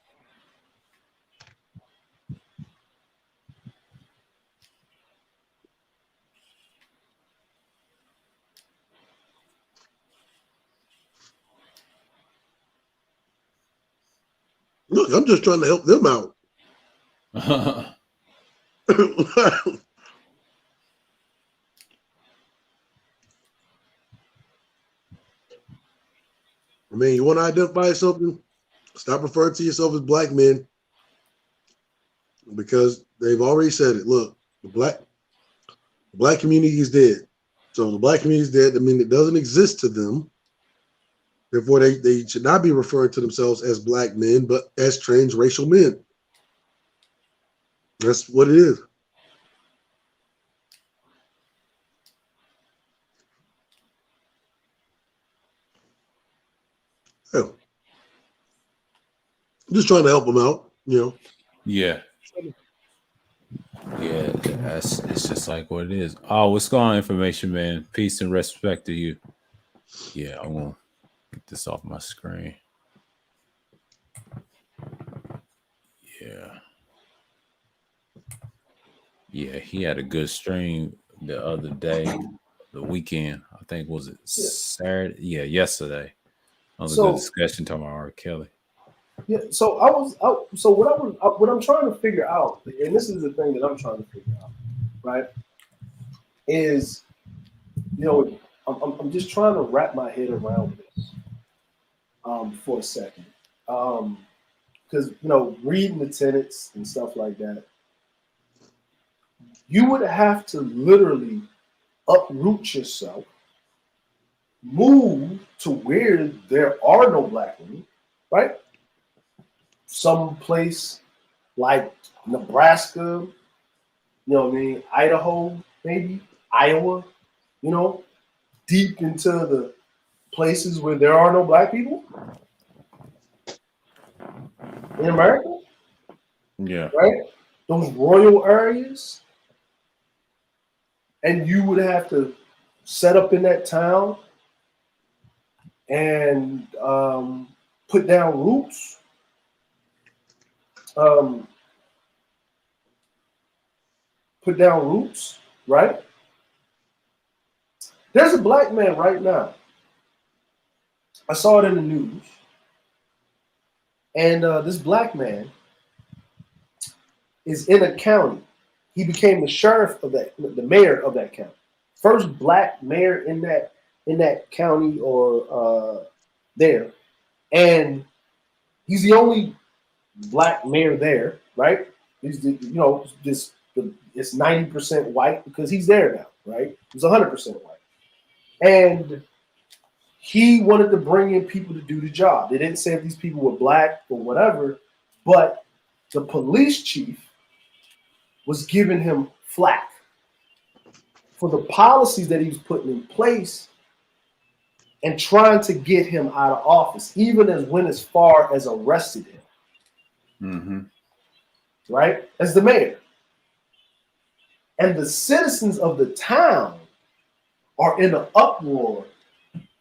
Look, I'm just trying to help them out. I mean, you want to identify something? Stop referring to yourself as black men, because they've already said it. Look, the black community is dead. So the black community is dead. I mean, it doesn't exist to them. Therefore, they should not be referring to themselves as black men, but as transracial men. That's what it is. Yeah. I'm just trying to help them out, you know. Yeah. Yeah, it's just like what it is. Oh, what's going on, information, man? Peace and respect to you. Yeah, I'm gonna get this off my screen. Yeah, he had a good stream the other day, the weekend. I think was it Saturday? Yeah, yesterday. That was a good discussion talking about R. Kelly. Yeah, so what I'm trying to figure out, and this is the thing that I'm trying to figure out, right? Is, you know, I'm just trying to wrap my head around this for a second. Because, you know, reading the tenets and stuff like that, you would have to literally uproot yourself, move to where there are no black women, right? Some place like Nebraska, you know what I mean, Idaho, maybe Iowa, you know, deep into the places where there are no black people in America. Yeah. Right? Those rural areas. and you would have to set up in that town and put down roots. Put down roots, right? There's a black man right now. I saw it in the news. And this black man is in a county. He became the sheriff of that, the mayor of that county. First black mayor in that county or there. And he's the only black mayor there, right? He's the, you know, it's 90% white because he's there now, right? He's 100% white. And he wanted to bring in people to do the job. They didn't say if these people were black or whatever, but the police chief was giving him flack for the policies that he was putting in place and trying to get him out of office, even as went as far as arrested him. Mm-hmm. Right? As the mayor. And the citizens of the town are in an uproar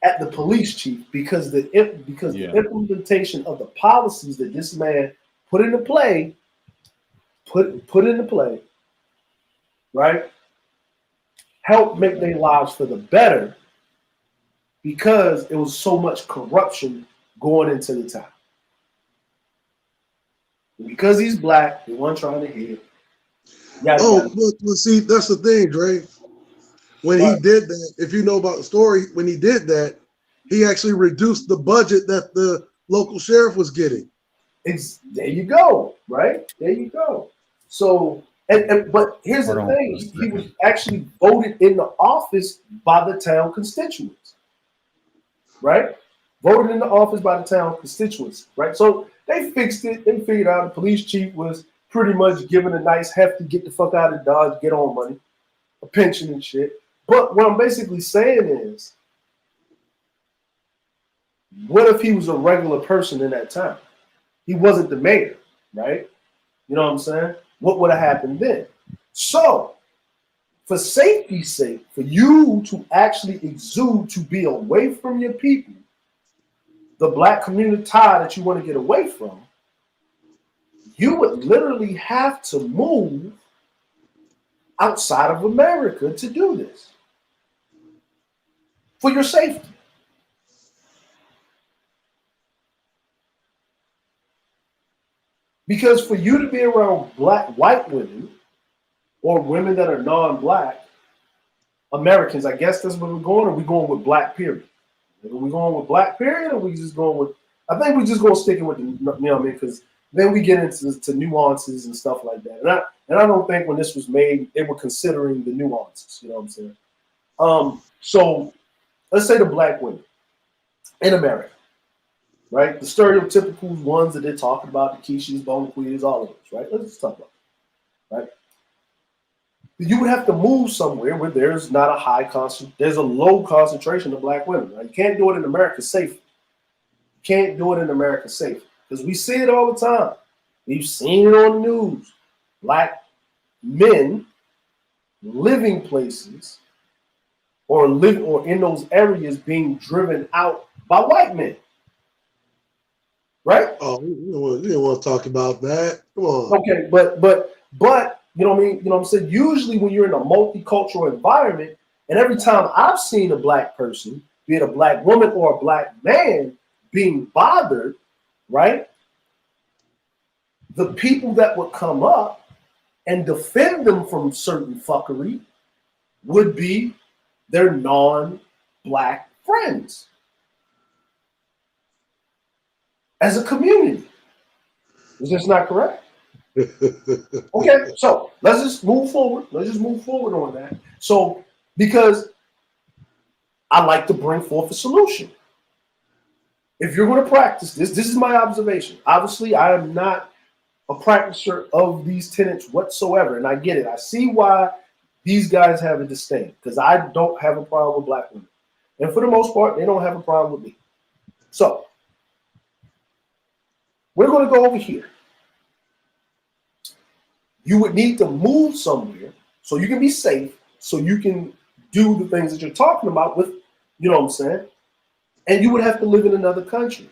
at the police chief because the implementation of the policies that this man put into play, right, helped make their lives for the better because it was so much corruption going into the town. And because he's black, they weren't trying to hear. But see, that's the thing, Dre. When he did that, if you know about the story, when he did that, he actually reduced the budget that the local sheriff was getting. There you go, right? There you go. So, but here's the thing: he was actually voted in the office by the town constituents, right? Voted in the office by the town constituents, right? So they fixed it. They figured out the police chief was pretty much given a nice hefty get the fuck out of Dodge, get on money, a pension and shit. But what I'm basically saying is, what if he was a regular person in that town? He wasn't the mayor, right? You know what I'm saying? What would have happened then? So, for safety's sake, for you to actually exude to be away from your people, the black community tie that you want to get away from, you would literally have to move outside of America to do this for your safety. Because for you to be around white women or women that are non-black Americans, I guess that's where we're going. Or we going with black period? Are we going with black period, or we just going with? I think we just going to stick it with the, you know what I mean? Because then we get into nuances and stuff like that. And I don't think when this was made, they were considering the nuances. You know what I'm saying? So let's say the black women in America. Right? The stereotypical ones that they're talking about, the Keishas, Bonquitas, all of those, right? Let's just talk about it, right? You would have to move somewhere where there's not a high concentration, there's a low concentration of black women. Right? You can't do it in America safely. You can't do it in America safely because we see it all the time. We've seen it on the news. Black men living places or in those areas being driven out by white men. Right? Oh, you don't want to talk about that. Come on. Okay, but you know what I mean? You know what I'm saying? Usually when you're in a multicultural environment, and every time I've seen a black person, be it a black woman or a black man, being bothered, right? The people that would come up and defend them from certain fuckery would be their non-black friends. As a community. Is this not correct? Okay, so let's just move forward. Let's just move forward on that. So, because I like to bring forth a solution. If you're going to practice this is my observation. Obviously, I am not a practitioner of these tenets whatsoever, and I get it. I see why these guys have a disdain, because I don't have a problem with black women. And for the most part, they don't have a problem with me. So, we're going to go over here. You would need to move somewhere so you can be safe so you can do the things that you're talking about with, you know what I'm saying? And you would have to live in another country.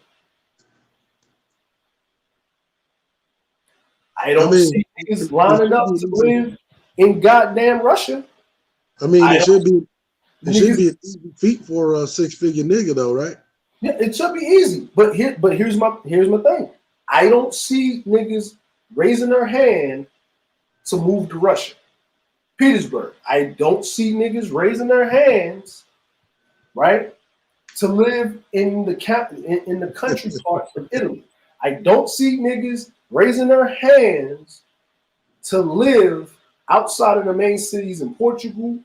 I don't see niggas lining up to live in goddamn Russia. I mean, it should be an easy feat for a 6-figure nigga, though, right? Yeah, it should be easy. But here's my thing. I don't see niggas raising their hand to move to Russia, Petersburg. I don't see niggas raising their hands, right, to live in the country parts of Italy. I don't see niggas raising their hands to live outside of the main cities in Portugal.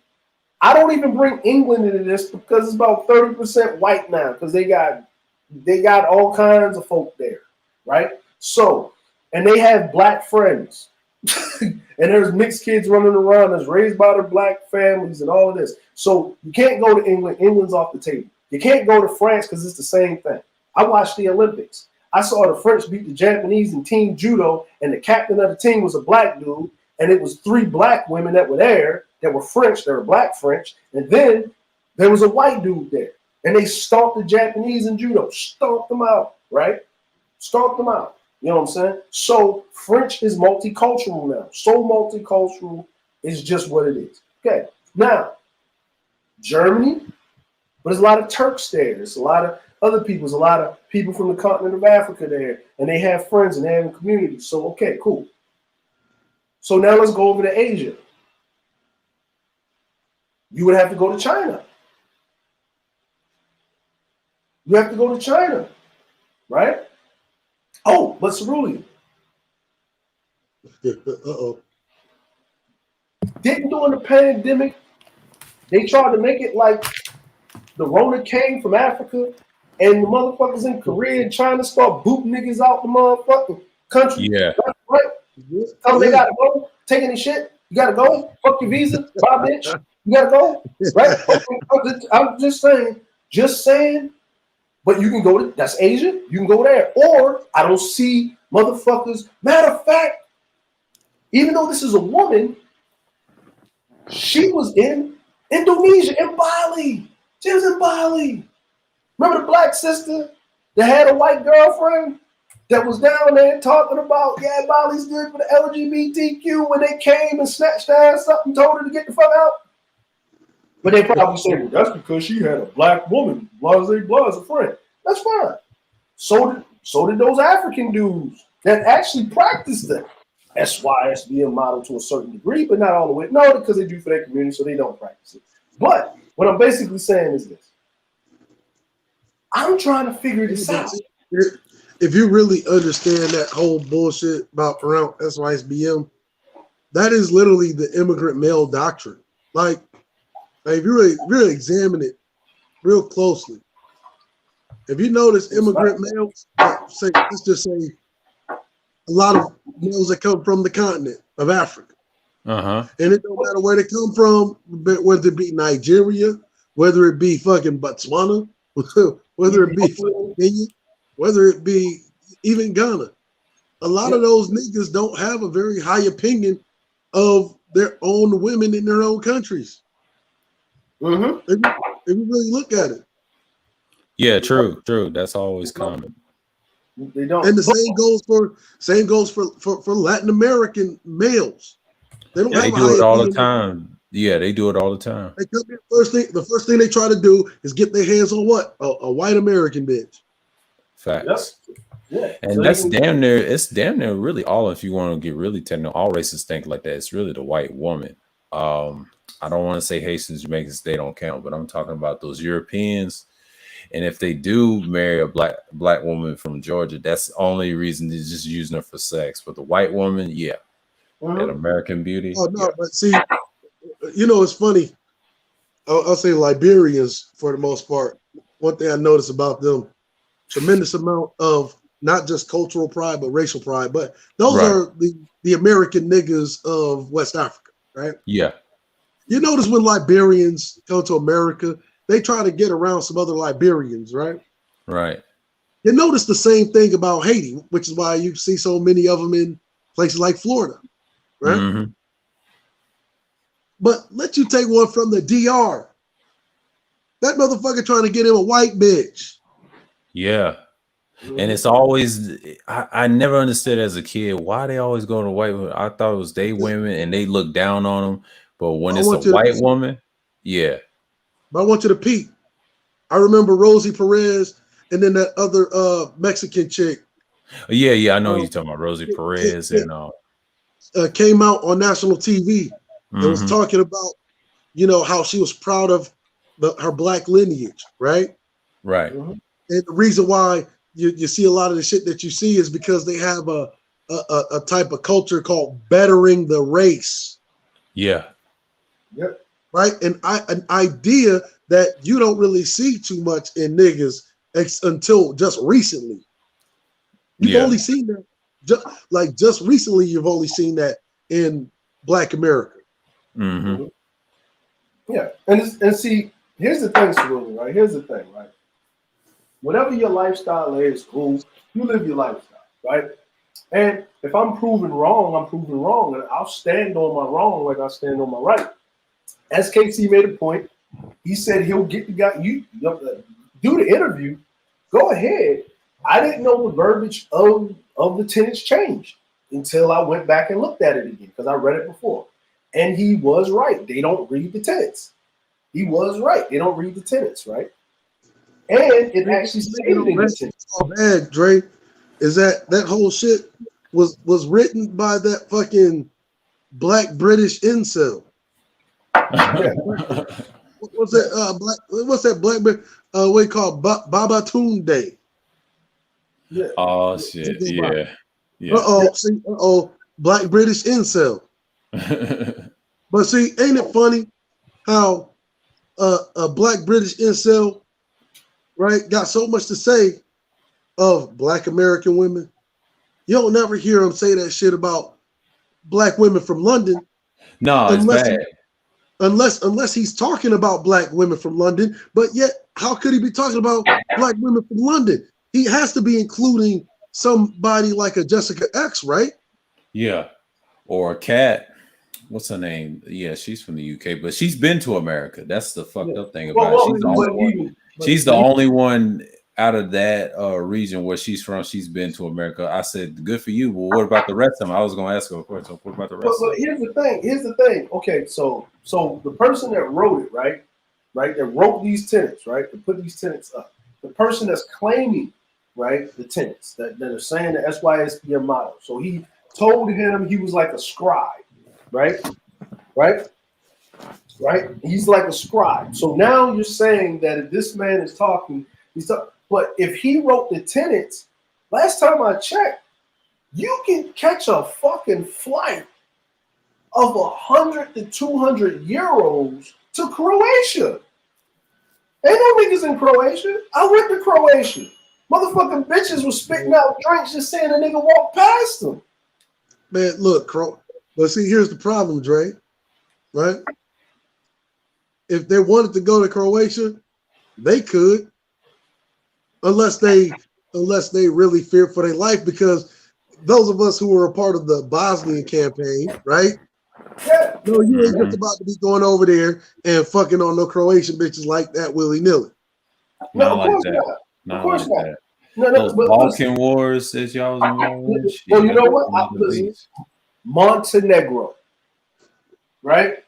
I don't even bring England into this because it's about 30% white now because they got all kinds of folk there, right? So, and they have black friends. And there's mixed kids running around that's raised by their black families and all of this. So you can't go to England. England's off the table. You can't go to France because it's the same thing. I watched the Olympics. I saw the French beat the Japanese in team judo, and the captain of the team was a black dude, and it was 3 black women that were there that were French, they were black French, and then there was a white dude there, and they stomped the Japanese in judo, stomped them out, right? Stomped them out. You know what I'm saying? So French is multicultural now. So multicultural is just what it is. Okay, now Germany, but there's a lot of Turks there. There's a lot of other people. There's a lot of people from the continent of Africa there, and they have friends and they have a community. So okay, cool. So now let's go over to Asia. You would have to go to China. You have to go to China, right? Oh, but Cerulean. Uh-oh. Didn't during the pandemic, they tried to make it like the Rona came from Africa and the motherfuckers in Korea and China start booting niggas out the motherfucking country. Yeah. Right? Tell them they gotta go, taking their shit. You gotta go, fuck your visa, bye bitch. You gotta go, right? I'm just saying, but you can go to, that's Asia, you can go there. Or I don't see motherfuckers. Matter of fact, even though this is a woman, she was in Indonesia, in Bali. She was in Bali. Remember the black sister that had a white girlfriend that was down there talking about, yeah, Bali's good for the LGBTQ when they came and snatched her ass up and told her to get the fuck out? But they probably say, well, that's because she had a black woman, blase as a friend. That's fine. So did those African dudes that actually practiced the SYSBM model to a certain degree, but not all the way. No, because they do for their community, so they don't practice it. But what I'm basically saying is this. I'm trying to figure this out. If you really understand that whole bullshit about around SYSBM, that is literally the immigrant male doctrine. Like if you really examine it real closely, if you notice immigrant males, let's just say a lot of males that come from the continent of Africa. And it don't matter where they come from, whether it be Nigeria, whether it be fucking Botswana, whether it be Kenya, whether it be even Ghana. A lot of those niggas don't have a very high opinion of their own women in their own countries. If you really look at it. Yeah, true. That's always common. They don't. And the same goes for Latin American males. They They do it all the time. Yeah, they do it all the time. They come in the first thing they try to do is get their hands on what? A white American bitch. Facts. Yeah. And so that's damn near, it's damn near really all, if you want to get really technical, all racists think like that. It's really the white woman. I don't want to say Haitians, Jamaicans, they don't count, but I'm talking about those Europeans. And if they do marry a black woman from Georgia, that's the only reason they're just using her for sex. But the white woman, yeah. That American Beauty. Oh no, but see, you know, it's funny. I'll say Liberians for the most part. One thing I noticed about them, tremendous amount of not just cultural pride, but racial pride. But those are the American niggas of West Africa, right? Yeah. You notice when Liberians go to America, they try to get around some other Liberians, right? Right. You notice the same thing about Haiti, which is why you see so many of them in places like Florida, right? But let you take one from the DR. That motherfucker trying to get him a white bitch. Yeah. And it's always, I never understood as a kid why they always go to white women. I thought it was they women and they look down on them. But when it's a white woman, yeah. But I want you to peep. I remember Rosie Perez and then that other Mexican chick. Yeah, I know you're talking about Rosie Perez and came out on national TV and was talking about, you know, how she was proud of her black lineage, right? Right. And the reason why you see a lot of the shit that you see is because they have a type of culture called bettering the race. Yeah. Yep. Right. And an idea that you don't really see too much in niggas until just recently. You've only seen that just recently. You've only seen that in Black America. Mm-hmm. Yeah, and see, here's the thing, Cerulli, right? Here's the thing, right? Whatever your lifestyle is, cool. You live your lifestyle, right? And if I'm proven wrong, I'm proven wrong, and I'll stand on my wrong like I stand on my right. SKC made a point. He said he'll get the guy. You do the interview. Go ahead. I didn't know the verbiage of the tenants changed until I went back and looked at it again because I read it before. And he was right. They don't read the tenants. He was right. They don't read the tenants, right? And it actually stated in the tenants. Oh, bad, Dre, is that whole shit was written by that fucking black British incel. What's that black what you call Babatunde? Yeah. Oh shit! Yeah. Black British incel. But see, ain't it funny how a black British incel, right, got so much to say of Black American women? You don't never hear him say that shit about black women from London. No, it's bad. Unless he's talking about black women from London, but yet how could he be talking about black women from London? He has to be including somebody like a Jessica X, right? Yeah, or a Cat. What's her name? Yeah, she's from the UK, but she's been to America. That's the fucked up thing about it. She's the only one out of that region where she's from. She's been to America. I said, good for you. Well, what about the rest of them? I was going to ask her a question. What about the rest? But here's the thing. Okay, so the person that wrote it, right, that wrote these tenants, right, to put these tenants up, the person that's claiming, right, the tenants that are saying the SYSPM model. So he told him he was like a scribe, right? He's like a scribe. So now you're saying that if this man is talking, but if he wrote the tenants, last time I checked, you can catch a fucking flight of 100 to 200 euros to Croatia. Ain't no niggas in Croatia. I went to Croatia. Motherfucking bitches was spitting out drinks just saying a nigga walked past them. Man, look, but see, here's the problem, Dre, right? If they wanted to go to Croatia, they could, unless they really fear for their life, because those of us who were a part of the Bosnian campaign, right? Yeah. No, you ain't just about to be going over there and fucking on no Croatian bitches like that willy-nilly. Not like that. Not like that. Those Balkan wars that y'all was involved in. Well, you know what? Montenegro, right?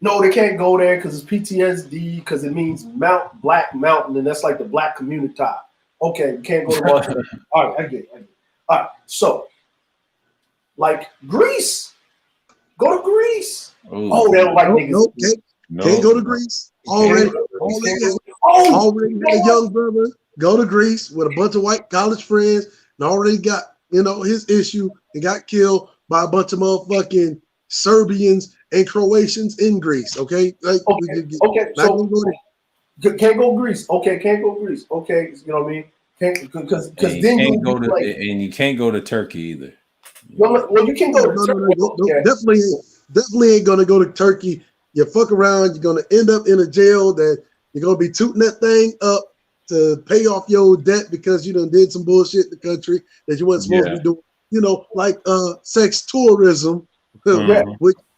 No, they can't go there because it's PTSD, because it means Black Mountain, and that's like the Black community. Okay, you can't go to Montenegro. All right, I get it. All right, so like Greece, go to Greece. Ooh. Oh, they don't like niggas. Can't go to Greece. Already a young brother go to Greece with a bunch of white college friends and already got, his issue and got killed by a bunch of motherfucking Serbians and Croatians in Greece. Okay. So can't go Greece. Okay, can't go Greece. Okay, you know what I mean? Because then you can't go to Turkey either. Well, you can't go to Turkey. Definitely ain't gonna go to Turkey. You fuck around, you're gonna end up in a jail that you're gonna be tooting that thing up to pay off your debt because you done did some bullshit in the country that you weren't supposed to be doing. Like sex tourism,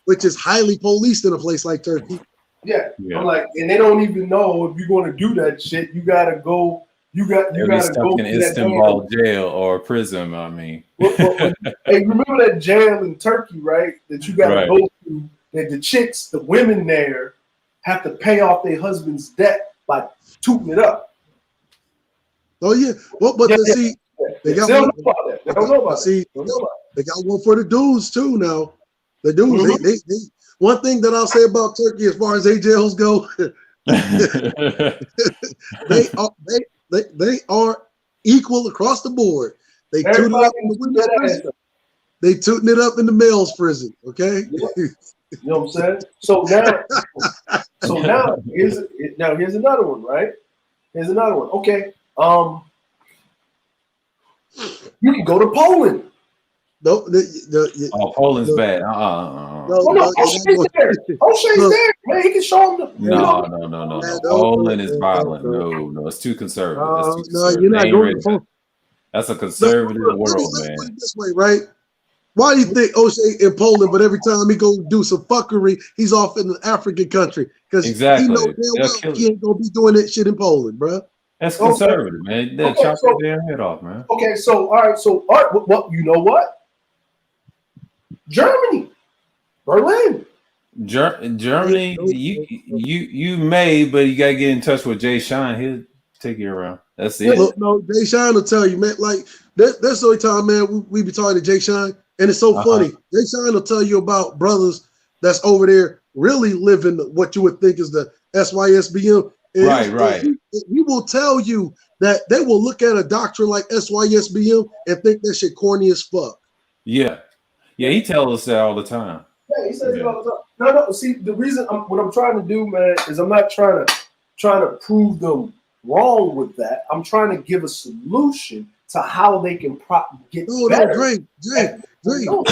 which is highly policed in a place like Turkey. Yeah. I'm like, and they don't even know if you're going to do that shit. You gotta go. You got to go in Istanbul jail or prison. I mean, hey, remember that jail in Turkey, right? That you got to go to. That the chicks, the women there, have to pay off their husband's debt by tooting it up. Oh yeah, see, they got one. They don't know about see, they got one for the dudes too. Now, the dudes, they one thing that I'll say about Turkey as far as their jails go, they are equal across the board. They tune it up in the women's prison. They tooting it up in the male's prison. Okay. You know what I'm saying? So now here's another one, right? Here's another one. Okay. You can go to Poland. No, Poland's bad. O'Shea's there. O'Shea's there, man. He can show them. No. Poland is violent. No, it's too conservative. You're not going to. That's a conservative world, man. This way, right? Why do you think O'Shea in Poland, but every time he go do some fuckery, he's off in an African country? Because he knows damn well he ain't gonna be doing that shit in Poland, bro. That's conservative, man. They'll chop their damn head off, man. Okay, all right. Well, you know what? Germany, Berlin. Germany, you may, but you gotta get in touch with Jay Shine. He'll take you around. That's it. Look, no, Jay Shine will tell you, man. Like that's the only time, man, we be talking to Jay Shine, and it's so funny. Jay Shine will tell you about brothers that's over there really living what you would think is the SYSBM. And right. He will tell you that they will look at a doctrine like SYSBM and think that shit corny as fuck. Yeah, he tells us that all the time. Yeah, he says it all the time. No. See, the reason what I'm trying to do, man, is I'm not trying to prove them wrong with that. I'm trying to give a solution to how they can get better. Dre, we don't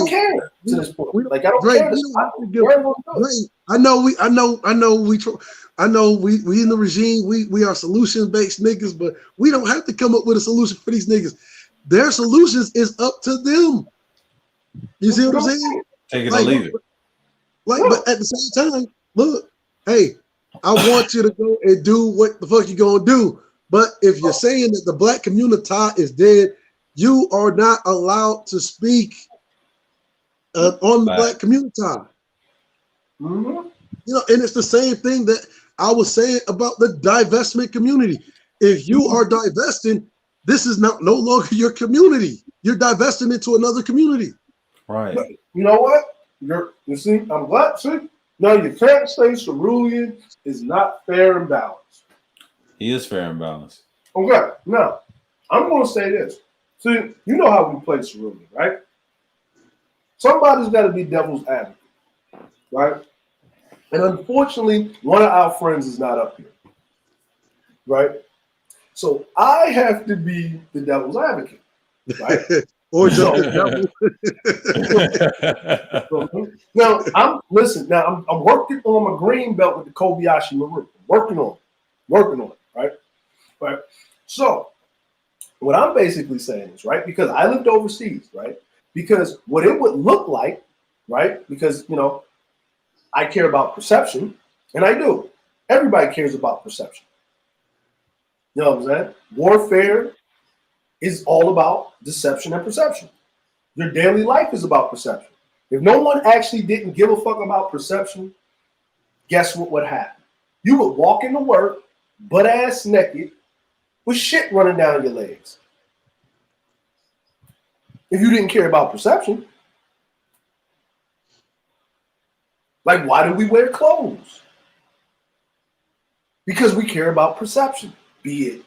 care to this point. Like I don't care. I know we in the regime. We are solution based niggas, but we don't have to come up with a solution for these niggas. Their solutions is up to them. You see what I'm saying? Take it or leave it. But at the same time, look, hey, I want you to go and do what the fuck you gonna do. But if you're saying that the black community is dead, you are not allowed to speak on the black community. Mm-hmm. You know, and it's the same thing that I was saying about the divestment community. If you are divesting, this is no longer your community. You're divesting into another community. Right. But you know what? You see, I'm glad. See, now you can't say Cerulean is not fair and balanced. He is fair and balanced. Okay, now I'm going to say this. See, you know how we play Cerulean, right? Somebody's got to be devil's advocate, right? And unfortunately, one of our friends is not up here, right? So I have to be the devil's advocate, right? Or just the devil. Now I'm working on my green belt with the Kobayashi Maru. Working on it, right? Right. So what I'm basically saying is, right, because I lived overseas, right? Because what it would look like, right? Because I care about perception, and I do. Everybody cares about perception. You know what I'm saying? Warfare is all about deception and perception. Your daily life is about perception. If no one actually didn't give a fuck about perception, guess what would happen? You would walk into work butt ass naked with shit running down your legs. If you didn't care about perception. Like, why do we wear clothes? Because we care about perception, be it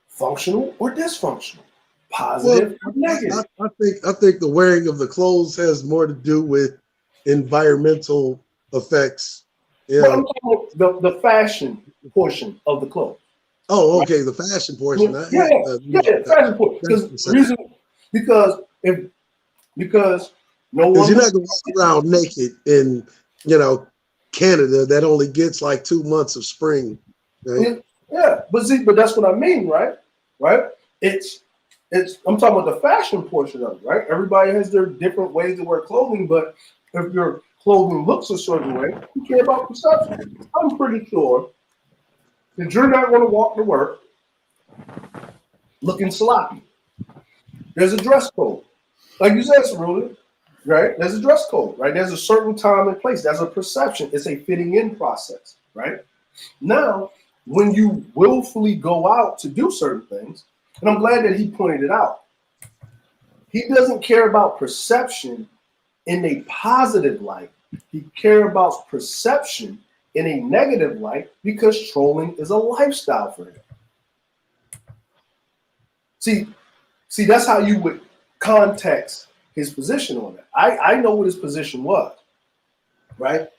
functional or dysfunctional, positive or negative. I think the wearing of the clothes has more to do with environmental effects. Yeah. Well, I'm talking about the fashion portion of the clothes. Oh, okay, the fashion portion. Fashion portion. Because no one. You're not gonna walk around naked in Canada that only gets like 2 months of spring. Right? Yeah, but that's what I mean, right? Right? It's I'm talking about the fashion portion of it, right? Everybody has their different ways to wear clothing, but if your clothing looks a certain way, you care about perception. I'm pretty sure that you're not going to walk to work looking sloppy. There's a dress code. Like you said, Cerulli, right? There's a dress code, right? There's a certain time and place. There's a perception. It's a fitting in process, right? Now, when you willfully go out to do certain things, and I'm glad that he pointed it out, he doesn't care about perception in a positive light. He cares about perception in a negative light because trolling is a lifestyle for him. See, that's how you would context his position on that. I know what his position was, right?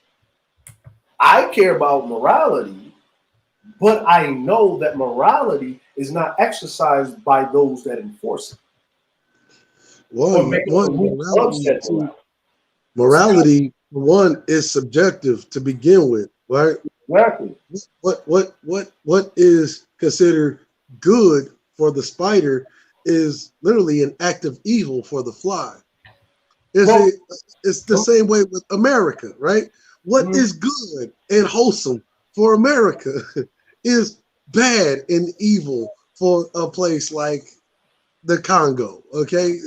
I care about morality, but I know that morality is not exercised by those that enforce it. Morality, one, is subjective to begin with, right? Exactly. What is considered good for the spider is literally an act of evil for the fly. It's the same way with America, right? What is good and wholesome for America is bad and evil for a place like the Congo, okay?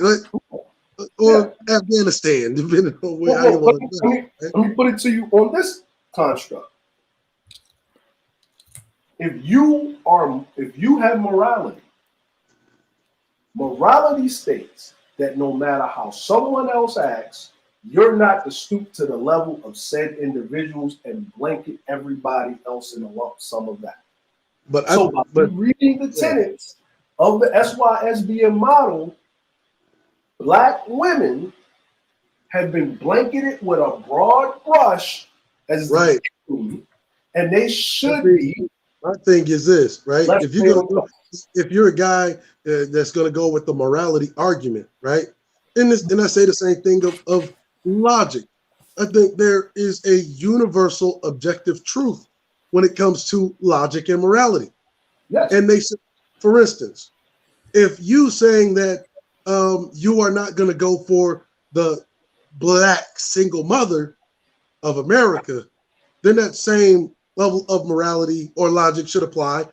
Or Afghanistan, depending on where you want to go. Let me put it to you on this construct. If you have morality states that no matter how someone else acts, you're not to stoop to the level of said individuals and blanket everybody else in a lump sum of that. But reading the tenets of the SYSBM model, Black women have been blanketed with a broad brush as right, and they should be. My thing is this, right? If you're a guy that's going to go with the morality argument, right? And I say the same thing of logic. I think there is a universal objective truth when it comes to logic and morality. Yes. And they say, for instance, if you saying that you are not going to go for the Black single mother of America, then that same level of morality or logic should apply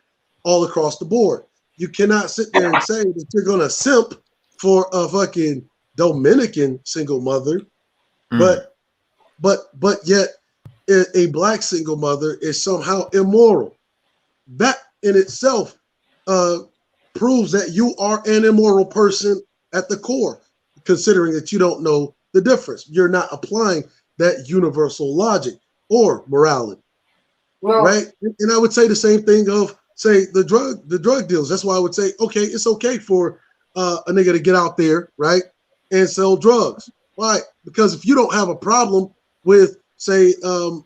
all across the board. You cannot sit there and say that you're going to simp for a fucking Dominican single mother, but yet a Black single mother is somehow immoral. That in itself proves that you are an immoral person at the core, considering that you don't know the difference. You're not applying that universal logic or morality, right? And I would say the same thing of, say, the drug deals. That's why I would say, okay, it's okay for a nigga to get out there, right, and sell drugs. Why? Because if you don't have a problem with, say, a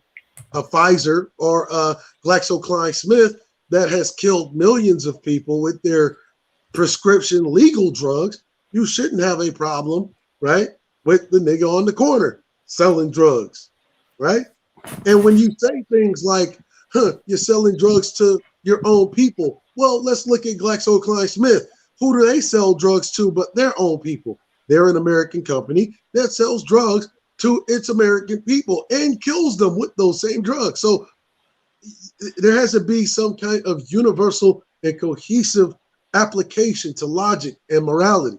Pfizer or GlaxoSmithKline that has killed millions of people with their prescription legal drugs, you shouldn't have a problem, right, with the nigga on the corner selling drugs, right? And when you say things like, you're selling drugs to your own people, well, let's look at GlaxoSmithKline. Who do they sell drugs to but their own people? They're an American company that sells drugs to its American people and kills them with those same drugs. So there has to be some kind of universal and cohesive application to logic and morality.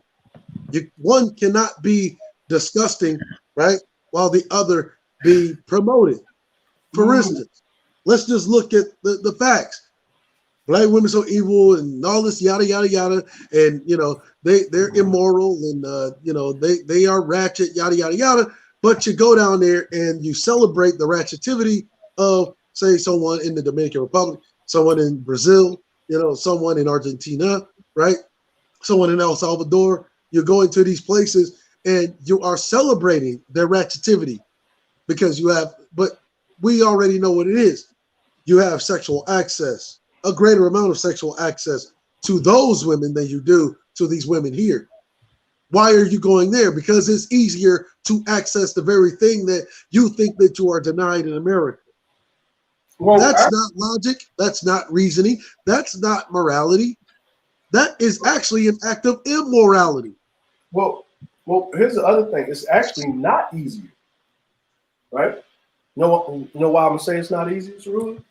One cannot be disgusting, right, while the other be promoted. For instance, let's just look at the facts. Black women so evil and all this yada yada yada, and they're immoral and they are ratchet yada yada yada. But you go down there and you celebrate the ratchetivity of, say, someone in the Dominican Republic, someone in Brazil, someone in Argentina, right? Someone in El Salvador. You're going to these places and you are celebrating their ratchetivity because but we already know what it is. You have sexual access, a greater amount of sexual access to those women than you do to these women here. Why are you going there? Because it's easier to access the very thing that you think that you are denied in America. Well, that's not logic. That's not reasoning. That's not morality. that is actually an act of immorality. Well, here's the other thing. It's actually not easier, right? You know why I'm gonna say it's not easy, Cerulli?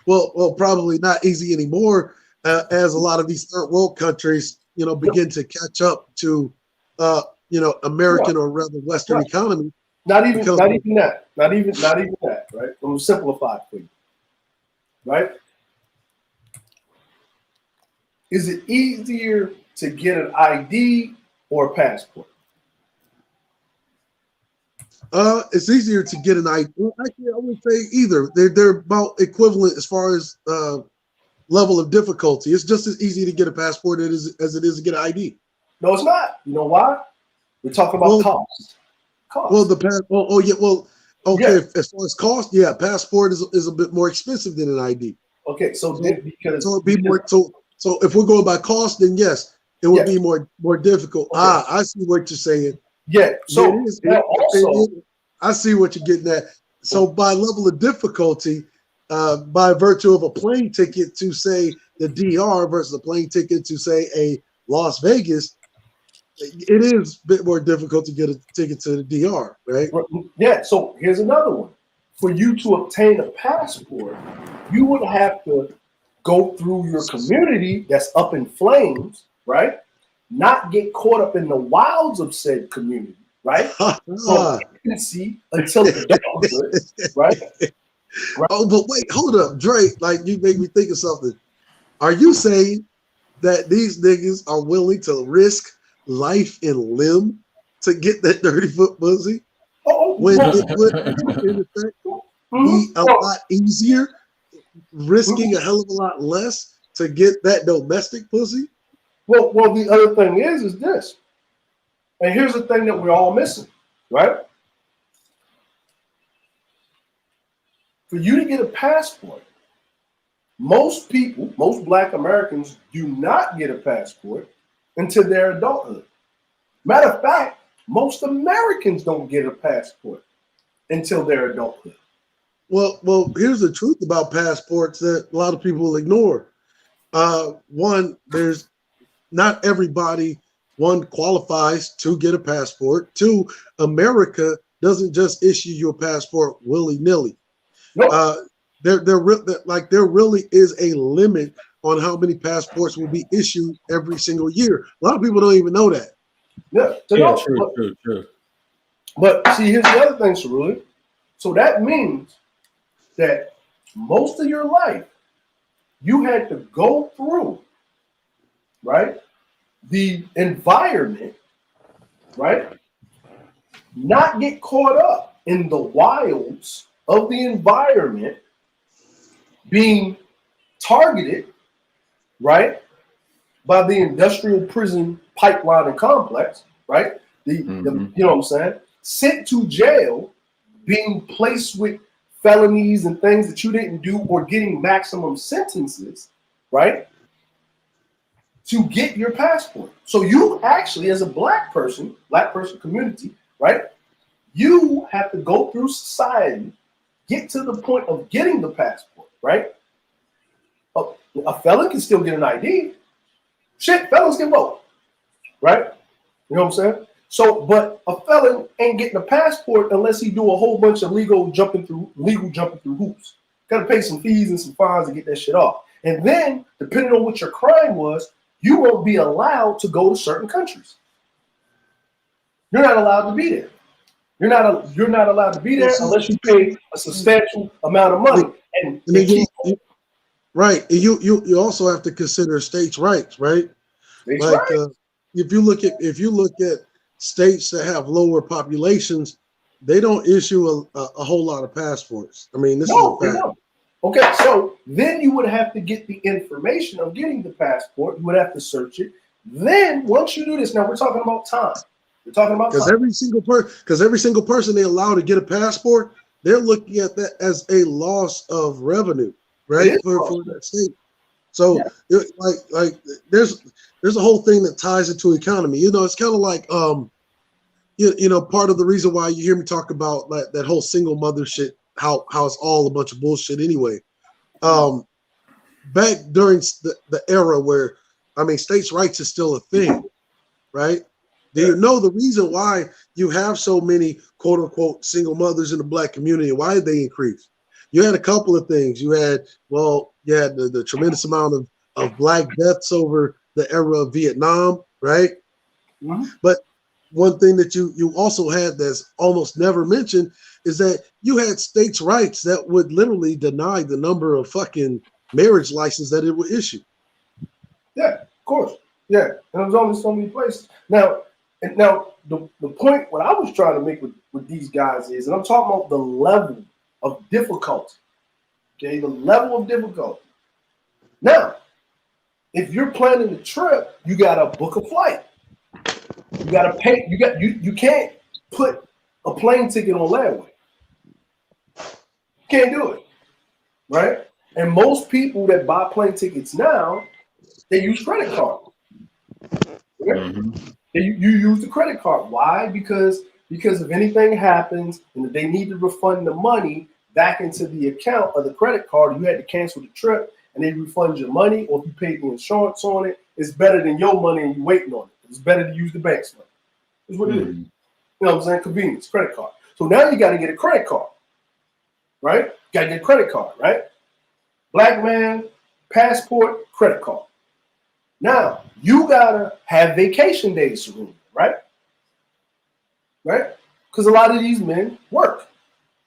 well, probably not easy anymore, as a lot of these third world countries, begin to catch up to, American or rather Western economy. Not even that, right? I'm gonna simplify it for you, right? Is it easier to get an ID or a passport? It's easier to get an ID. Actually, I would say either. They're about equivalent as far as level of difficulty. It's just as easy to get a passport as it is to get an ID. No, it's not. You know why? We're talking about cost. Well, okay. Yeah. As far as cost, yeah, passport is a bit more expensive than an ID. Okay, so if we're going by cost, then yes, it would be more difficult. Okay. I see what you're saying. Yeah. So I see what you're getting at. So by level of difficulty, by virtue of a plane ticket to say the DR versus a plane ticket to say a Las Vegas, it is a bit more difficult to get a ticket to the DR, right? Yeah. So here's another one. For you to obtain a passport, you would have to go through your community that's up in flames, right? Not get caught up in the wilds of said community, right? From infancy until adulthood, right? Oh, but wait, hold up, Dre. Like, you make me think of something. Are you saying that these niggas are willing to risk life and limb to get that dirty foot pussy? When it would, in effect, be a lot easier, risking a hell of a lot less to get that domestic pussy? Well, the other thing is this, and here's the thing that we're all missing, right? For you to get a passport, most Black Americans do not get a passport until their adulthood. Matter of fact, most Americans don't get a passport until their adulthood. Well, here's the truth about passports that a lot of people ignore. One, there's not everybody, qualifies to get a passport. Two, America doesn't just issue you a passport willy-nilly. Nope. There really is a limit on how many passports will be issued every single year. A lot of people don't even know that. Yeah, true. But see, here's the other thing, Cerulli. So that means that most of your life you had to go through, right, the environment, right, not get caught up in the wilds of the environment, being targeted, right, by the industrial prison pipeline and complex, right? You know what I'm saying? Sent to jail, being placed with felonies and things that you didn't do, or getting maximum sentences, right, to get your passport. So you actually, as a black person community, right, you have to go through society, get to the point of getting the passport, right? A felon can still get an ID. Shit, felons can vote, right? You know what I'm saying? So, but a felon ain't getting a passport unless he do a whole bunch of legal jumping through hoops. Got to pay some fees and some fines to get that shit off. And then, depending on what your crime was, you won't be allowed to go to certain countries. You're not allowed to be there. You're not allowed to be there unless you pay a substantial amount of money. Right. And you also have to consider states' rights, right? If you look at states that have lower populations, they don't issue a whole lot of passports. I mean, this is a fact. Okay, so then you would have to get the information of getting the passport. You would have to search it. Then once you do this, now we're talking about time. We're talking about because every single person they allow to get a passport, they're looking at that as a loss of revenue, right, for that state. So like there's a whole thing that ties into economy. You know, it's kind of like part of the reason why you hear me talk about that whole single mother shit, how it's all a bunch of bullshit anyway. back during the era where, I mean, states' rights is still a thing, right? Do you know the reason why you have so many quote unquote single mothers in the black community? Why did they increase? You had a couple of things. You had the tremendous amount of black deaths over the era of Vietnam, right? Mm-hmm. But one thing that you also had that's almost never mentioned is that you had states' rights that would literally deny the number of fucking marriage licenses that it would issue. Yeah, of course. Yeah, and there's only so many places. Now the point what I was trying to make with these guys is, and I'm talking about the level of difficulty. Okay, the level of difficulty. Now, if you're planning a trip, you gotta book a flight. You gotta pay. You can't put a plane ticket on layaway. Can't do it, right? And most people that buy plane tickets now, they use credit card. Right? Mm-hmm. You use the credit card. Why? Because if anything happens and they need to refund the money back into the account of the credit card, you had to cancel the trip and they refund your money, or if you paid the insurance on it, it's better than your money and you waiting on it. It's better to use the bank's money. That's what it is. You know what I'm saying? Convenience, credit card. So now you got to get a credit card, right? Got to get a credit card, right? Black man, passport, credit card. Now, you got to have vacation days, right? Right? Because a lot of these men work.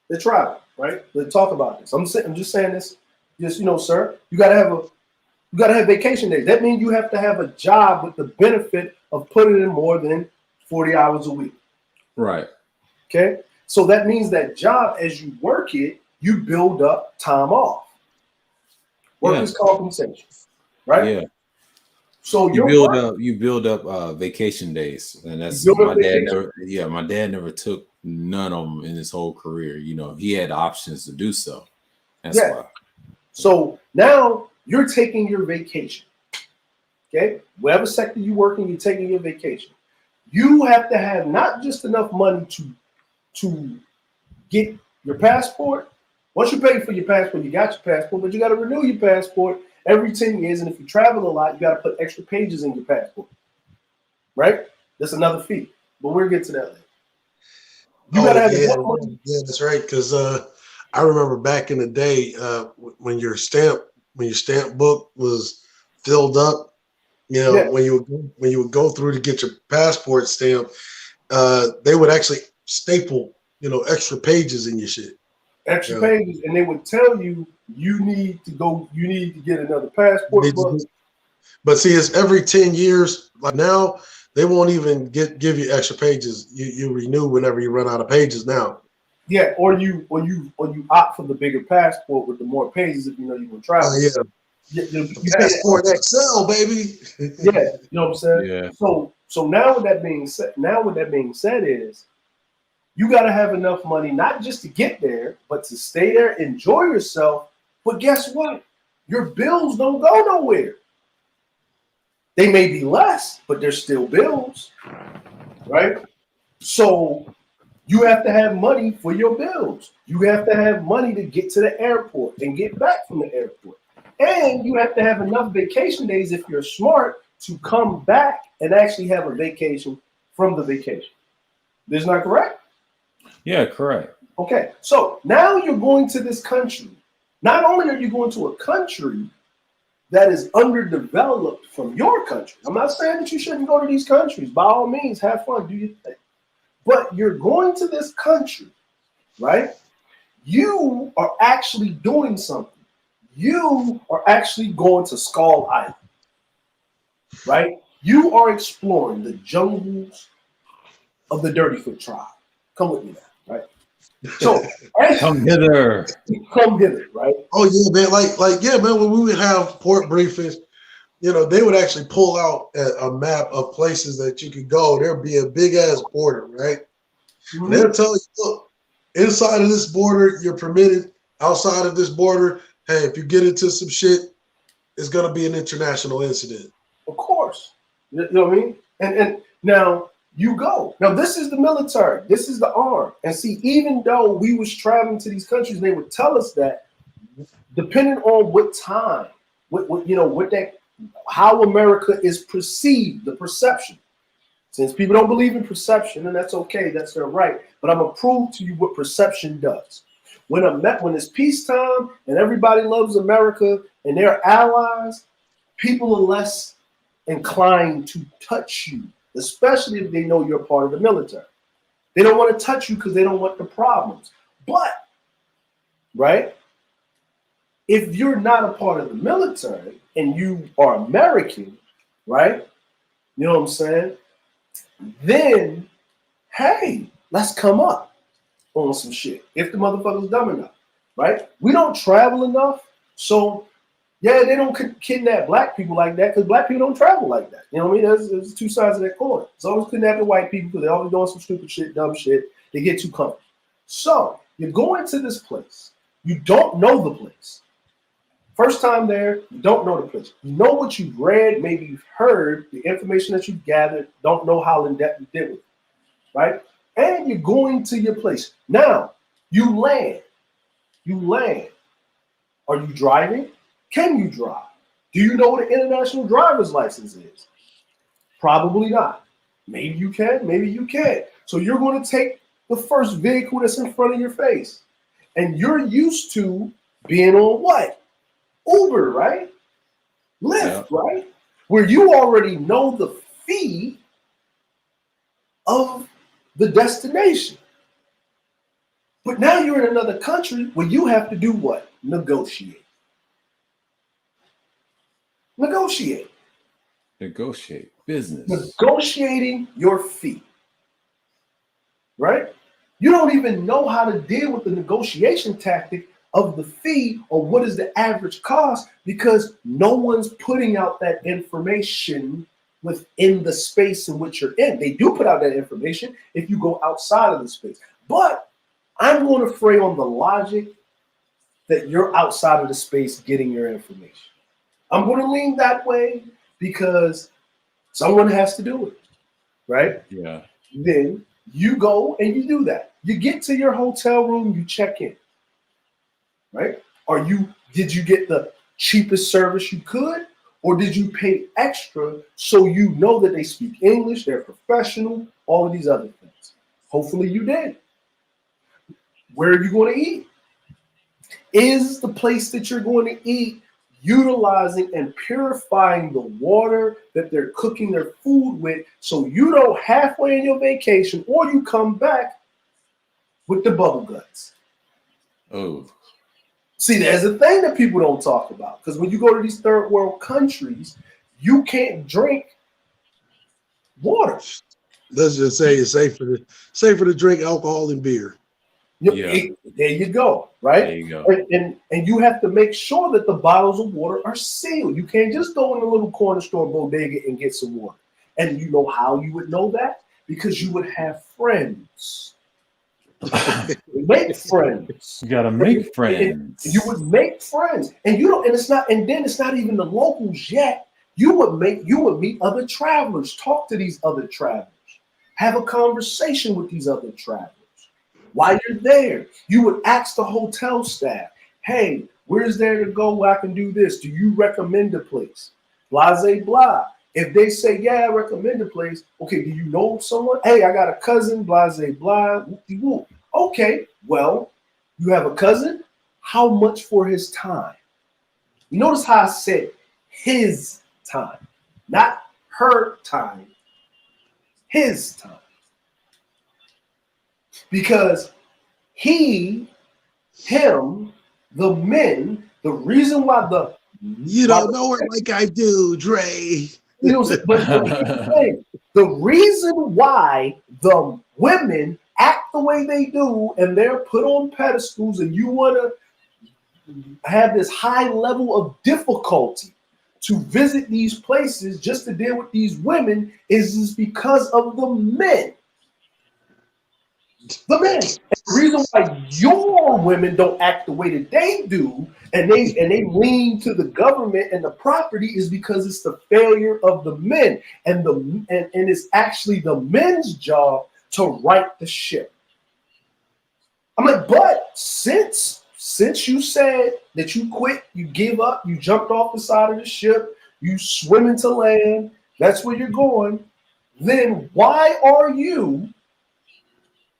They travel, right? They talk about this. I'm just saying this. Just, sir, you got to have vacation days. That means you have to have a job with the benefit of putting in more than 40 hours a week. Right. Okay? So that means that job, as you work it, you build up time off. Workers' compensation, right? Yeah. So you build up vacation days, and that's my dad never took none of them in his whole career. He had options to do so. That's why. So now you're taking your vacation. Okay, whatever sector you work in, you're taking your vacation. You have to have not just enough money to get your passport. Once you pay for your passport, you got your passport, but you got to renew your passport every 10 years. And if you travel a lot, you got to put extra pages in your passport. Right? That's another fee. But we'll get to that later. You got to have enough money. Yeah, that's right. Because I remember back in the day when your stamp book was filled up, when you would go through to get your passport stamp, they would actually staple, extra pages in your shit. Extra pages, and they would tell you need to get another passport book. But see, it's every 10 years. Like now, they won't even give you extra pages. You renew whenever you run out of pages now. Yeah, or you opt for the bigger passport with the more pages if you know you're gonna travel. You passport XL, baby. Yeah, you know what I'm saying? Yeah. So now with that being said is you got to have enough money not just to get there, but to stay there, enjoy yourself. But guess what? Your bills don't go nowhere. They may be less, but they're still bills, right? So you have to have money for your bills. You have to have money to get to the airport and get back from the airport. And you have to have enough vacation days if you're smart to come back and actually have a vacation from the vacation. This is not correct? Yeah, correct. Okay, so now you're going to this country. Not only are you going to a country that is underdeveloped from your country. I'm not saying that you shouldn't go to these countries. By all means, have fun, do your thing. But you're going to this country, right? You are actually doing something. You are actually going to Skull Island, right? You are exploring the jungles of the Dirtyfoot tribe. Come with me now, right? So come hither, right? Oh yeah, man. Like yeah, man. When we would have port briefings, they would actually pull out a map of places that you could go. There'd be a big ass border, right? Mm-hmm. They'll tell you, look, inside of this border, you're permitted. Outside of this border, hey, if you get into some shit, it's gonna be an international incident. Of course, you know what I mean. And now you go. Now this is the military. This is the arm. And see, even though we was traveling to these countries, they would tell us that depending on what time what that, how America is perceived, the perception. Since people don't believe in perception, and that's okay, that's their right. But I'm gonna prove to you what perception does. When it's peacetime and everybody loves America and they're allies, people are less inclined to touch you, especially if they know you're part of the military. They don't want to touch you because they don't want the problems. But, right, if you're not a part of the military and you are American, right, you know what I'm saying? Then, hey, let's come up on some shit. If the motherfucker's dumb enough, right? We don't travel enough, so yeah, they don't kidnap black people like that because black people don't travel like that. You know what I mean? There's two sides of that coin. It's always kidnapping white people because they're always doing some stupid shit, dumb shit. They get too comfortable. So you're going to this place. You don't know the place. First time there, you don't know the place. You know what you've read, maybe you've heard, the information that you've gathered, don't know how in depth you did with it, right? And you're going to your place. Now, you land. You land. Are you driving? Can you drive? Do you know what an international driver's license is? Probably not. Maybe you can, maybe you can't. So you're going to take the first vehicle that's in front of your face. And you're used to being on what? Uber, right? Lyft, right? Where you already know the fee of the destination. But now you're in another country where you have to do what? Negotiate. Negotiate. Negotiate. Business. Negotiating your fee. Right? You don't even know how to deal with the negotiation tactic of the fee or what is the average cost because no one's putting out that information within the space in which you're in. They do put out that information if you go outside of the space. But I'm going to fray on the logic that you're outside of the space getting your information. I'm going to lean that way because someone has to do it, right? Yeah. Then you go and you do that. You get to your hotel room, you check in, right? Did you get the cheapest service you could, or did you pay extra so you know that they speak English, they're professional, all of these other things? Hopefully you did. Where are you going to eat? Is the place that you're going to eat utilizing and purifying the water that they're cooking their food with so you don't halfway in your vacation or you come back with the bubble guts? Oh. See, there's a thing that people don't talk about because when you go to these third world countries, you can't drink water. Let's just say it's safer to drink alcohol and beer. Yeah. There you go, right? There you go. And you have to make sure that the bottles of water are sealed. You can't just go in the little corner store bodega and get some water. And you know how you would know that? Because you would have friends. Make friends. You gotta make friends. You would make friends. And you don't, and then it's not even the locals yet. You would meet other travelers, talk to these other travelers, have a conversation with these other travelers. While you're there, you would ask the hotel staff, hey, where's there to go where I can do this? Do you recommend a place? Blase blah. If they say, yeah, I recommend a place, okay, do you know someone? Hey, I got a cousin, blase blah, whoop-de-whoop. Okay, well, you have a cousin? How much for his time? You notice how I said his time, not her time, his time. Because him, the men, the reason why you don't know it like I do, Dre. You know, but the reason why the women act the way they do and they're put on pedestals and you want to have this high level of difficulty to visit these places just to deal with these women is because of the men. The men. And the reason why your women don't act the way that they do and they lean to the government and the property is because it's the failure of the men. And it's actually the men's job to right the ship. I'm like, but since since you said that you quit, you gave up, you jumped off the side of the ship, you swim into land, that's where you're going, then why are you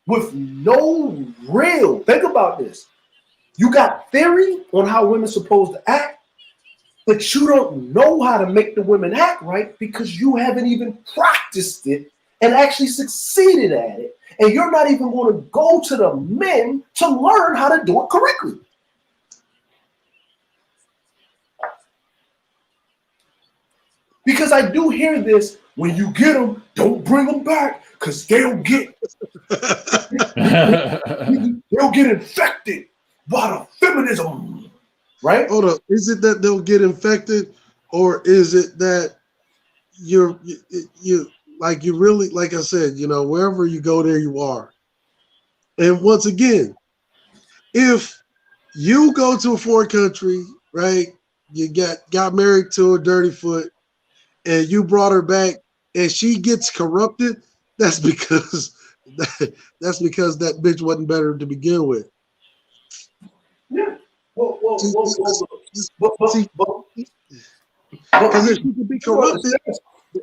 with no real, think about this, you got theory on how women are supposed to act, but you don't know how to make the women act right because you haven't even practiced it and actually succeeded at it. And you're not even going to go to the men to learn how to do it correctly. Because I do hear this, when you get them, don't bring them back because they'll get infected by the feminism, right? Hold up. Is it that they'll get infected, or is it that you like you really, like I said, you know, wherever you go, there you are. And once again, if you go to a foreign country, right, you got married to a dirty foot, and you brought her back, and she gets corrupted, that's because that bitch wasn't better to begin with. Yeah. Because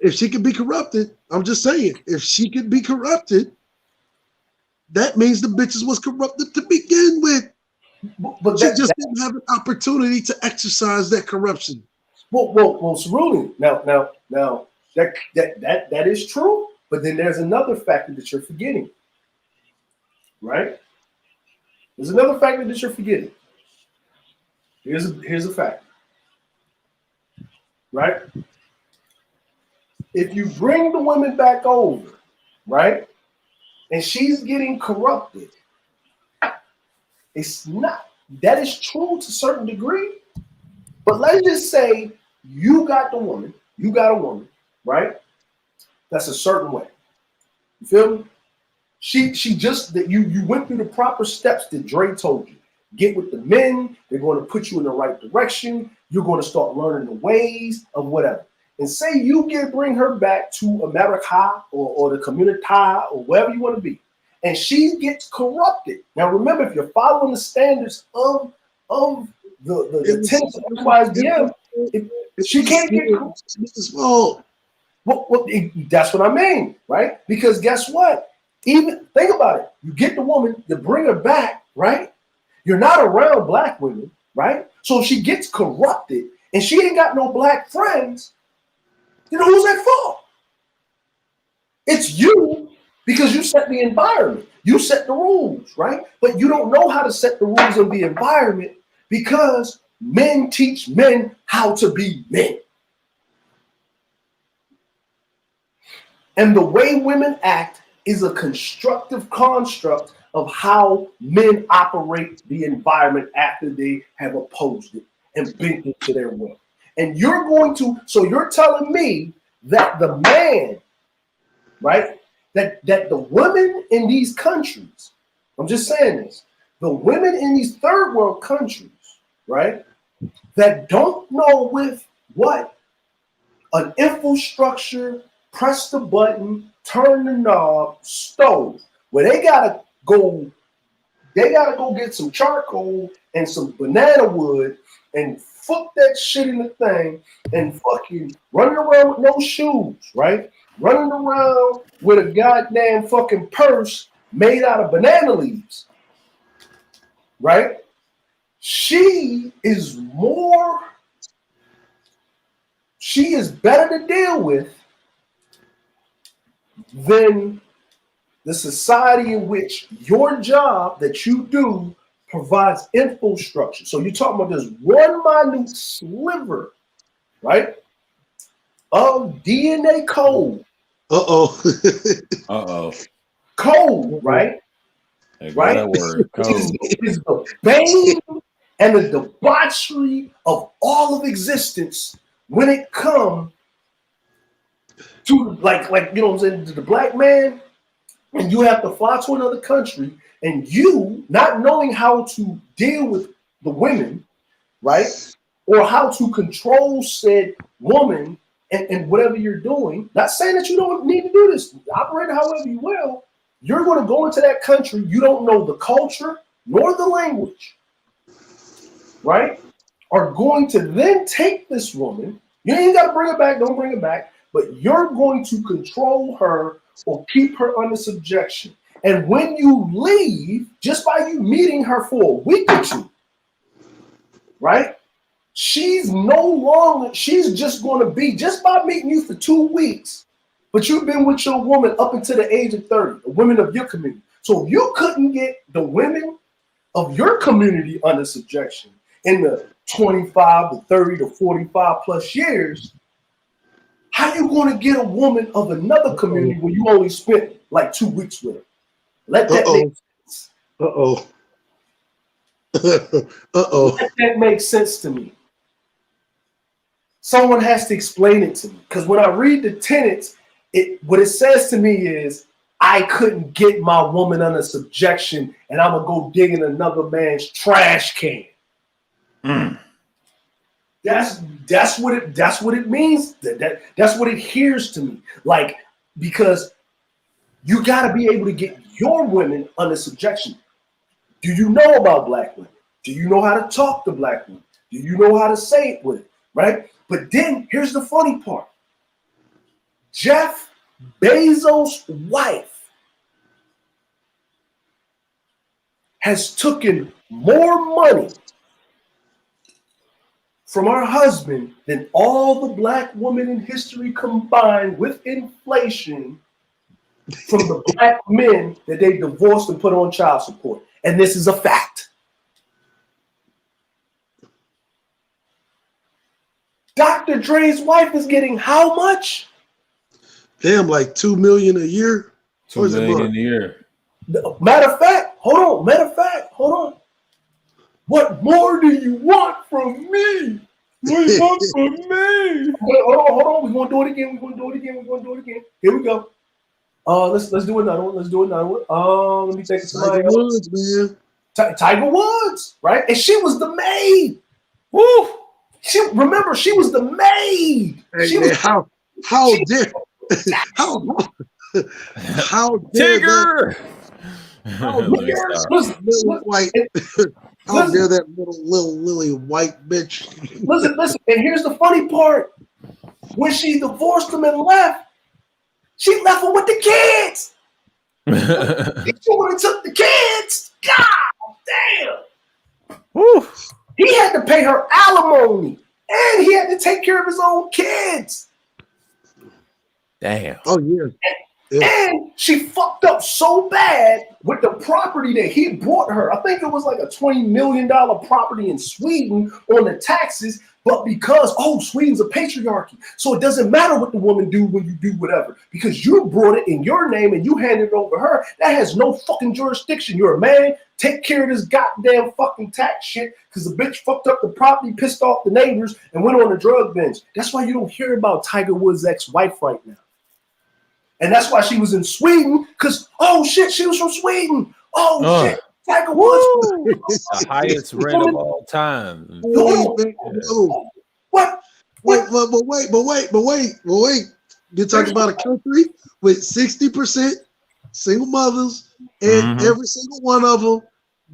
if she could be corrupted, I'm just saying, if she could be corrupted, that means the bitches was corrupted to begin with. But she just didn't have an opportunity to exercise that corruption. Well, Cerulli, now that is true, but then there's another factor that you're forgetting, right? There's another factor that you're forgetting. Here's a fact, right? If you bring the women back over, right, and she's getting corrupted, it's not, that is true to a certain degree, but let's just say you got a woman, right? That's a certain way. You feel me? She just, that you went through the proper steps that Dre told you. Get with the men, they're going to put you in the right direction, you're going to start learning the ways of whatever. And say you bring her back to America or the community or wherever you want to be, and she gets corrupted. Now remember, if you're following the standards of the tenets of YSBM, she can't get corrupted. Well, that's what I mean, right? Because guess what? Even think about it. You get the woman, you bring her back, right? You're not around black women, right? So if she gets corrupted and she ain't got no black friends, you know who's at fault? It's you, because you set the environment. You set the rules, right? But you don't know how to set the rules of the environment because men teach men how to be men. And the way women act is a constructive construct of how men operate the environment after they have opposed it and bent it to their will. And you're you're telling me that the man, right, that the women in these countries, I'm just saying this, the women in these third world countries, right, that don't know with what an infrastructure, press the button, turn the knob, stove, where they gotta go get some charcoal and some banana wood and fuck that shit in the thing and fucking running around with no shoes, right? Running around with a goddamn fucking purse made out of banana leaves, right? She is better to deal with than the society in which your job that you do provides infrastructure. So you're talking about this one minute sliver, right, of DNA code. Code, right? Right? That word, code. Is the bane and the debauchery of all of existence when it comes to like you know what I'm saying, to the black man, and you have to fly to another country, and you not knowing how to deal with the women, right? Or how to control said woman and whatever you're doing. Not saying that you don't need to do this. Operate however you will. You're going to go into that country. You don't know the culture nor the language. right, are going to then take this woman. You ain't got to bring her back. Don't bring her back. But you're going to control her or keep her under subjection. And when you leave, just by you meeting her for a week or two, right? She's no longer, she's just going to be, just by meeting you for 2 weeks, but you've been with your woman up until the age of 30, the women of your community. So if you couldn't get the women of your community under subjection in the 25 to 30 to 45 plus years, how you going to get a woman of another community when you only spent like 2 weeks with her? Let that make sense. Uh-oh. Let that make sense to me. Someone has to explain it to me. Because when I read the tenets, what it says to me is, I couldn't get my woman under subjection and I'm going to go dig in another man's trash can. Mm. That's what it means. That's what it hears to me. Like, because you got to be able to get your women under subjection. Do you know about black women? Do you know how to talk to black women? Do you know how to say it with it? Right? But then here's the funny part. Jeff Bezos' wife has taken more money from her husband than all the black women in history combined with inflation from the black men that they divorced and put on child support. And this is a fact. Dr. Dre's wife is getting how much? Damn, like $2 million a year. $2 million a year. Matter of fact, hold on. What more do you want from me? What do you want from me? Hold on. We're gonna do it again. Here we go. Let's do another one. Let me take it to Tiger Woods, man. Tiger Woods, right? And she was the maid. Woo! She was the maid. Hey, how dare Tigger! How dare that little lily white bitch? Listen. And here's the funny part. When she divorced him and left, she left him with the kids. She would have took the kids. God damn. Woo. He had to pay her alimony, and he had to take care of his own kids. Damn. Oh, yeah. And she fucked up so bad with the property that he brought her. I think it was like a $20 million property in Sweden on the taxes. But because, Sweden's a patriarchy. So it doesn't matter what the woman do when you do whatever. Because you brought it in your name and you handed it over to her. That has no fucking jurisdiction. You're a man. Take care of this goddamn fucking tax shit. Because the bitch fucked up the property, pissed off the neighbors, and went on a drug binge. That's why you don't hear about Tiger Woods' ex-wife right now. And that's why she was in Sweden. Because, she was from Sweden. Shit. Tiger Woods, the highest rent of all time. What? Wait. You're talking about a country with 60% single mothers, and every single one of them,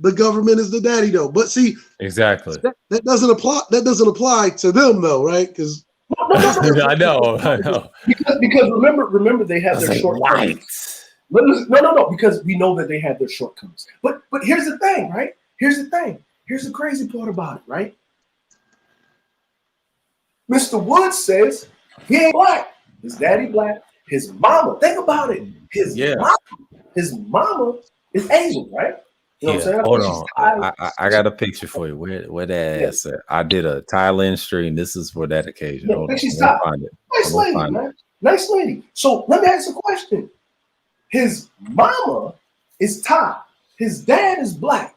the government is the daddy, though. But see, exactly that doesn't apply. That doesn't apply to them, though, right? Because I know. Because remember, they have their shortcomings. No, because we know that they have their shortcomings. But here's the thing, right? Here's the crazy part about it, right? Mr. Woods says he ain't black. His daddy black. His mama, think about it. His mama is Asian, right? You know what I'm saying? Hold on. I got a picture for you. Where that ass at? I did a Thailand stream. This is for that occasion. Yeah, Hold on. She's nice lady, man. Nice lady. So let me ask a question. His mama is Thai. His dad is black.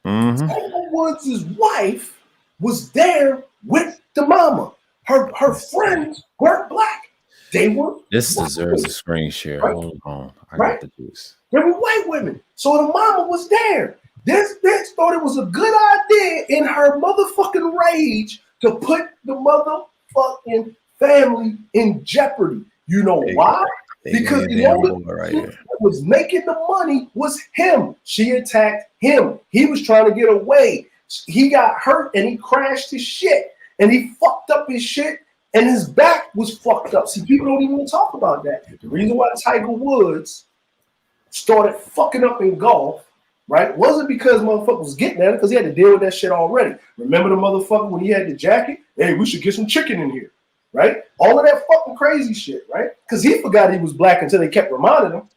Tiger Woods' wife was there with the mama. Her friends weren't black. They were. This deserves a screen share. Right? Hold on. I got the juice. They were white women. So the mama was there. This bitch thought it was a good idea in her motherfucking rage to put the motherfucking family in jeopardy. You know why? Because the only person that was making the money was him. She attacked him. He was trying to get away. he got hurt and he crashed his shit and he fucked up his shit and his back was fucked up. See, people don't even talk about that. The reason why Tiger Woods started fucking up in golf, right, wasn't because motherfucker was getting at it, because he had to deal with that shit already. Remember the motherfucker when he had the jacket? Hey, we should get some chicken in here, right? All of that fucking crazy shit, right? Because he forgot he was black until they kept reminding him,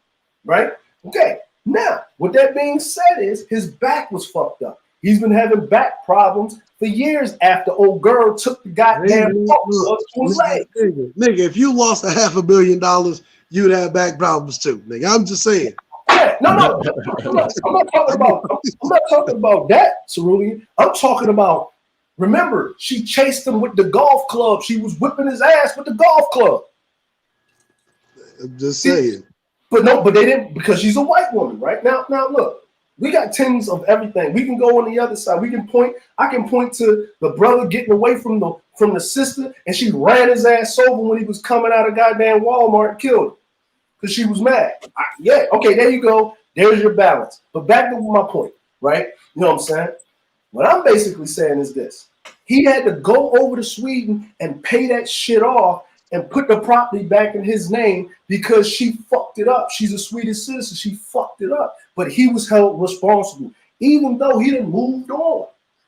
right? Okay, now, with that being said is his back was fucked up. He's been having back problems for years after old girl took the goddamn nigga, if you lost $500 million, you'd have back problems too, nigga. I'm just saying. Yeah, no, I'm not talking about that, Cerulean. I'm talking about, remember, she chased him with the golf club. She was whipping his ass with the golf club. I'm just saying. But they didn't, because she's a white woman, right? Now look. We got tens of everything. We can go on the other side. I can point to the brother getting away from the sister, and she ran his ass over when he was coming out of goddamn Walmart and killed him because she was mad. Yeah, okay, there you go. There's your balance. But back to my point, right? You know what I'm saying? What I'm basically saying is this. He had to go over to Sweden and pay that shit off and put the property back in his name because she fucked it up. She's a Swedish citizen. She fucked it up. But he was held responsible, even though he done moved on,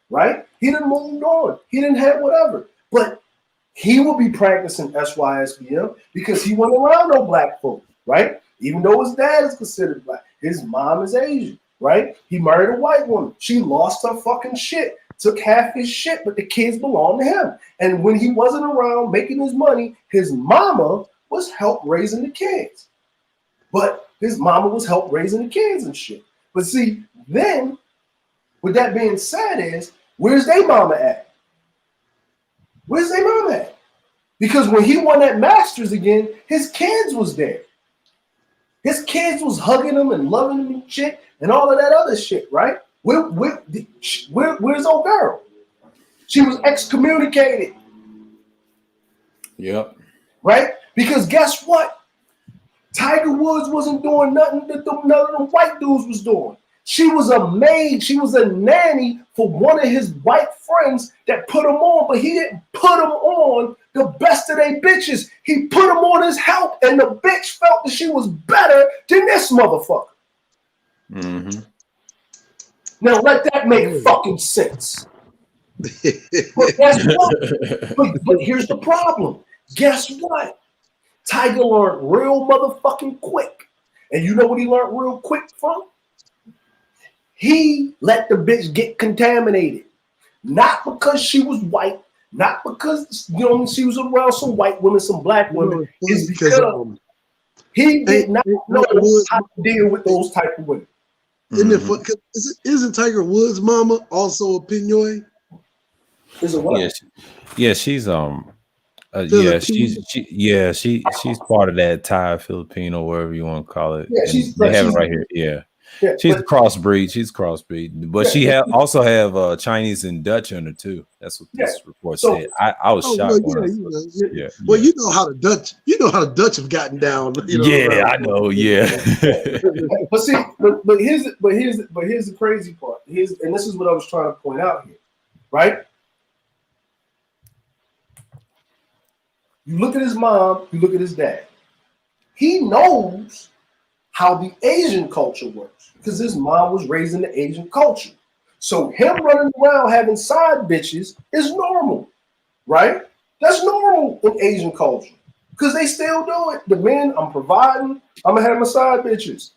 right? He done moved on. He didn't have whatever. But he will be practicing SYSBM because he wasn't around no black folk, right? Even though his dad is considered black. His mom is Asian, right? He married a white woman. She lost her fucking shit. Took half his shit, but the kids belonged to him. And when he wasn't around making his money, his mama was help raising the kids. But his mama was help raising the kids and shit. But see, then, with that being said is, where's their mama at? Where's their mama at? Because when he won that Masters again, his kids was there. His kids was hugging him and loving him and shit and all of that other shit, right? Where's old girl? She was excommunicated. Yep. Right? Because guess what? Tiger Woods wasn't doing nothing that none of the white dudes was doing. She was a maid. She was a nanny for one of his white friends that put him on, but he didn't put him on the best of they bitches. He put him on his help, and the bitch felt that she was better than this motherfucker. Mm-hmm. Now let that make fucking sense. But guess what? But here's the problem. Guess what? Tiger learned real motherfucking quick. And you know what he learned real quick from? He let the bitch get contaminated. Not because she was white, not because she was around some white women, some black women. It's because he did not know how to deal with those type of women. Isn't Tiger Woods' mama also a Pinoy? Is it what? Yeah, she's she's part of that Thai Filipino, whatever you want to call it. Yeah, they have it right here. Yeah, she's a crossbreed. She's crossbreed, but she also have Chinese and Dutch in her too. That's what this report said. I was shocked. Well, you know how the Dutch have gotten down. I know. Yeah. But see, but here's the crazy part. And this is what I was trying to point out here, right? You look at his mom, you look at his dad. He knows how the Asian culture works because his mom was raised in the Asian culture. So him running around having side bitches is normal, right? That's normal in Asian culture because they still do it. The men, I'm providing, I'm gonna have my side bitches.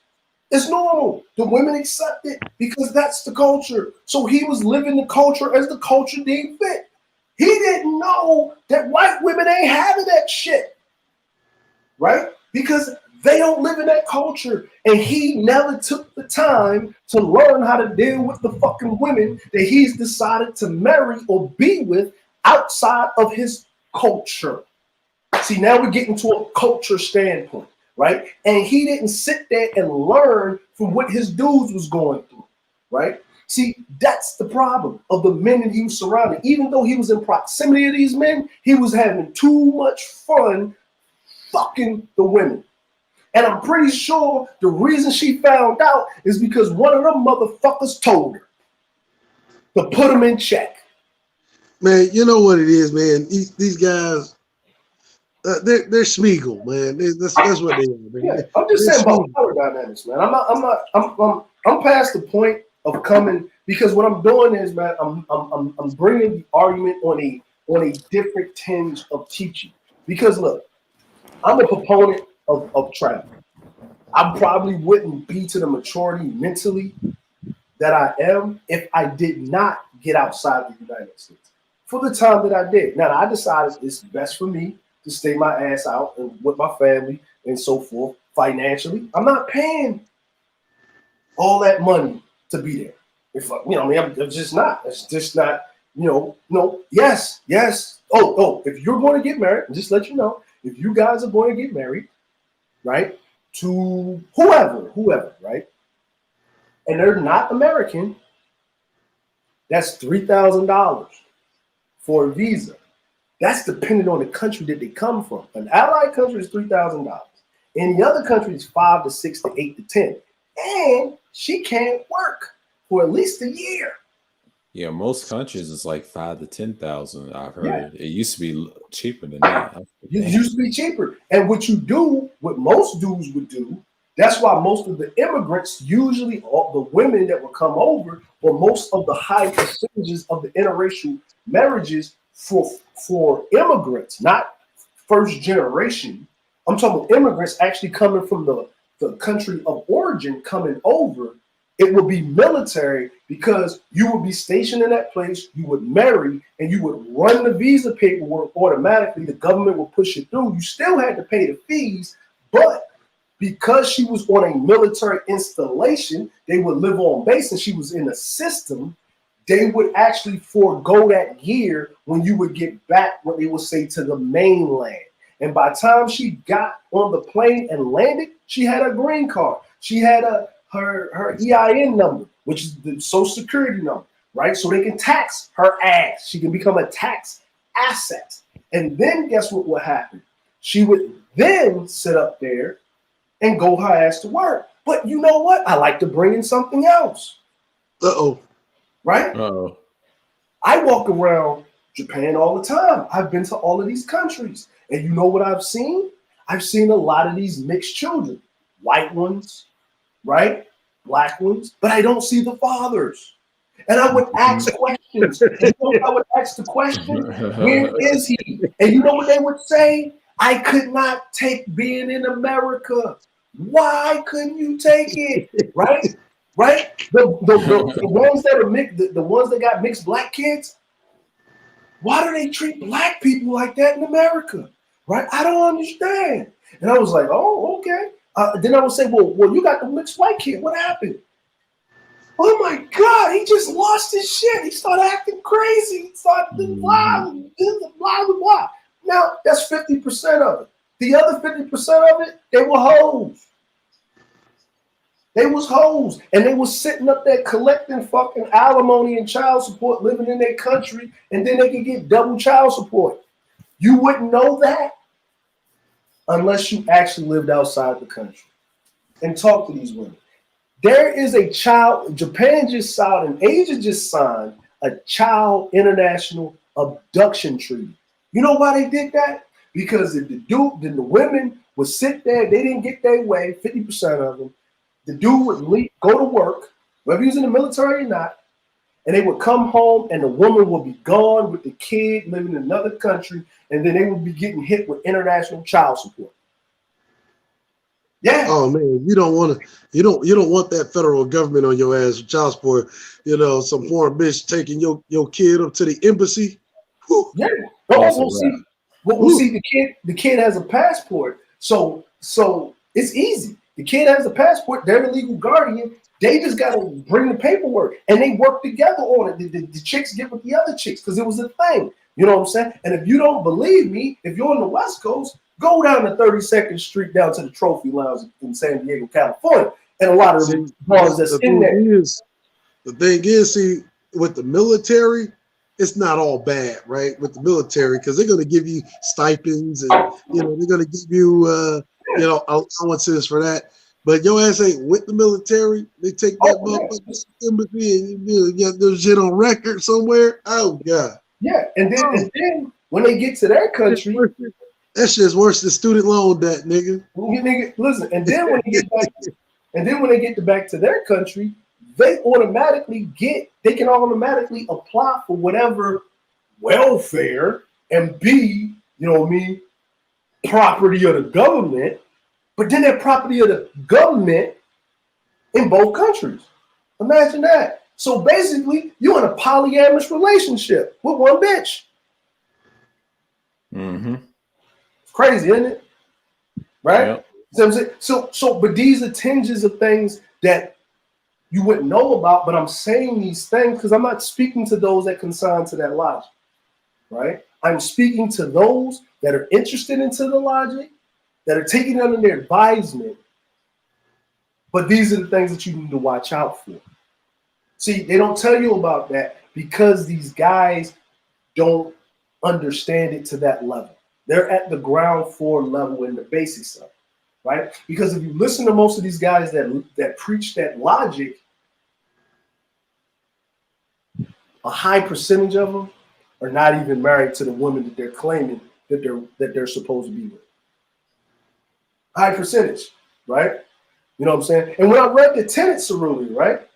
It's normal. The women accept it because that's the culture. So he was living the culture as the culture deemed fit. He didn't know that white women ain't having that shit, right? Because they don't live in that culture. And he never took the time to learn how to deal with the fucking women that he's decided to marry or be with outside of his culture. See, now we're getting to a culture standpoint, right? And he didn't sit there and learn from what his dudes was going through, right? See, that's the problem of the men that he was surrounded. Even though he was in proximity of these men, he was having too much fun fucking the women. And I'm pretty sure the reason she found out is because one of them motherfuckers told her. to put them in check. Man, you know what it is, man. These guys, they're Schmiegel, man. That's what they are, man. Yeah, I'm just saying about power dynamics, man. I'm past the point of coming, because what I'm doing is, man, I'm bringing the argument on a different tinge of teaching. Because look, I'm a proponent of travel. I probably wouldn't be to the maturity mentally that I am if I did not get outside the United States for the time that I did. Now, I decided it's best for me to stay my ass out and with my family and so forth financially. I'm not paying all that money to be there. If I'm just not. It's just not. Yes. Oh, if you're going to get married, just let you know, if you guys are going to get married, right, to whoever, right, and they're not American, that's $3,000 for a visa. That's dependent on the country that they come from. An allied country is $3,000. In the other country, it's 5 to 6 to 8 to 10. And she can't work for at least a year. Yeah, most countries is like 5 to 10,000. I've heard it used to be cheaper than that. It used to be cheaper. And what most dudes would do, that's why most of the immigrants, usually all the women that would come over, or most of the high percentages of the interracial marriages for immigrants, not first generation. I'm talking about immigrants actually coming from the country of origin coming over. It would be military, because you would be stationed in that place, you would marry, and you would run the visa paperwork automatically. The government would push it through. You still had to pay the fees, but because she was on a military installation, they would live on base and she was in the system. They would actually forego that year when you would get back, what they would say, to the mainland. And by the time she got on the plane and landed, she had a green card. She had her EIN number, which is the Social Security number, right? So they can tax her ass. She can become a tax asset. And then guess what would happen? She would then sit up there and go her ass to work. But you know what? I like to bring in something else. Right? I walk around Japan all the time. I've been to all of these countries. And you know what I've seen? I've seen a lot of these mixed children. White ones, right? Black ones. But I don't see the fathers. And I would ask questions. And you know, I would ask the question, where is he? And you know what they would say? I could not take being in America. Why couldn't you take it? Right? Right? The ones that are mixed, the ones that got mixed black kids, why do they treat black people like that in America? Right? I don't understand. And I was like, oh, okay. Then I would say, well, you got the mixed white kid. What happened? Oh my God, he just lost his shit. He started acting crazy. He started blah, blah, blah, blah. Now, that's 50% of it. The other 50% of it, they were hoes. They was hoes. And they was sitting up there collecting fucking alimony and child support, living in their country, and then they could get double child support. You wouldn't know that unless you actually lived outside the country and talk to these women. There is a child, Japan just signed, and Asia just signed a child international abduction treaty. You know why they did that? Because if the women would sit there, they didn't get their way, 50% of them. The dude would go to work, whether he was in the military or not, and they would come home and the woman would be gone with the kid living in another country, and then they would be getting hit with international child support. Yeah. Oh man, you don't want that federal government on your ass with child support. You know, some foreign bitch taking your kid up to the embassy. Whew. Yeah. We'll see. The kid has a passport, so it's easy. The kid has a passport. They're the legal guardian. They just got to bring the paperwork, and they work together on it. The chicks get with the other chicks because it was a thing. You know what I'm saying? And if you don't believe me, if you're on the West Coast, go down to 32nd Street down to the Trophy Lounge in San Diego, California, and a lot of the bars that's in there. The thing is, see, with the military, it's not all bad, right? With the military, because they're going to give you stipends, and they're going to give you allowances for that. But your ass ain't with the military. They take that motherfucking embassy and you got those shit on record somewhere. Oh God. Yeah, and then when they get to their country, that shit's worse than student loan debt, nigga. Listen, and then when they get back to their country, they can automatically apply for whatever welfare and be, you know what I mean, property of the government, but then they're property of the government in both countries. Imagine that. So basically, you're in a polyamorous relationship with one bitch. Mm-hmm. Crazy, isn't it? Right? Yep. So, but these are tinges of things that you wouldn't know about, but I'm saying these things because I'm not speaking to those that consign to that logic, right? I'm speaking to those that are interested into the logic, that are taking it under their advisement, but these are the things that you need to watch out for. See, they don't tell you about that because these guys don't understand it to that level. They're at the ground floor level in the basic stuff, right? Because if you listen to most of these guys that preach that logic, a high percentage of them are not even married to the women that they're claiming that they're supposed to be with. High percentage, right? You know what I'm saying? And when I read the tenets cerulli, right?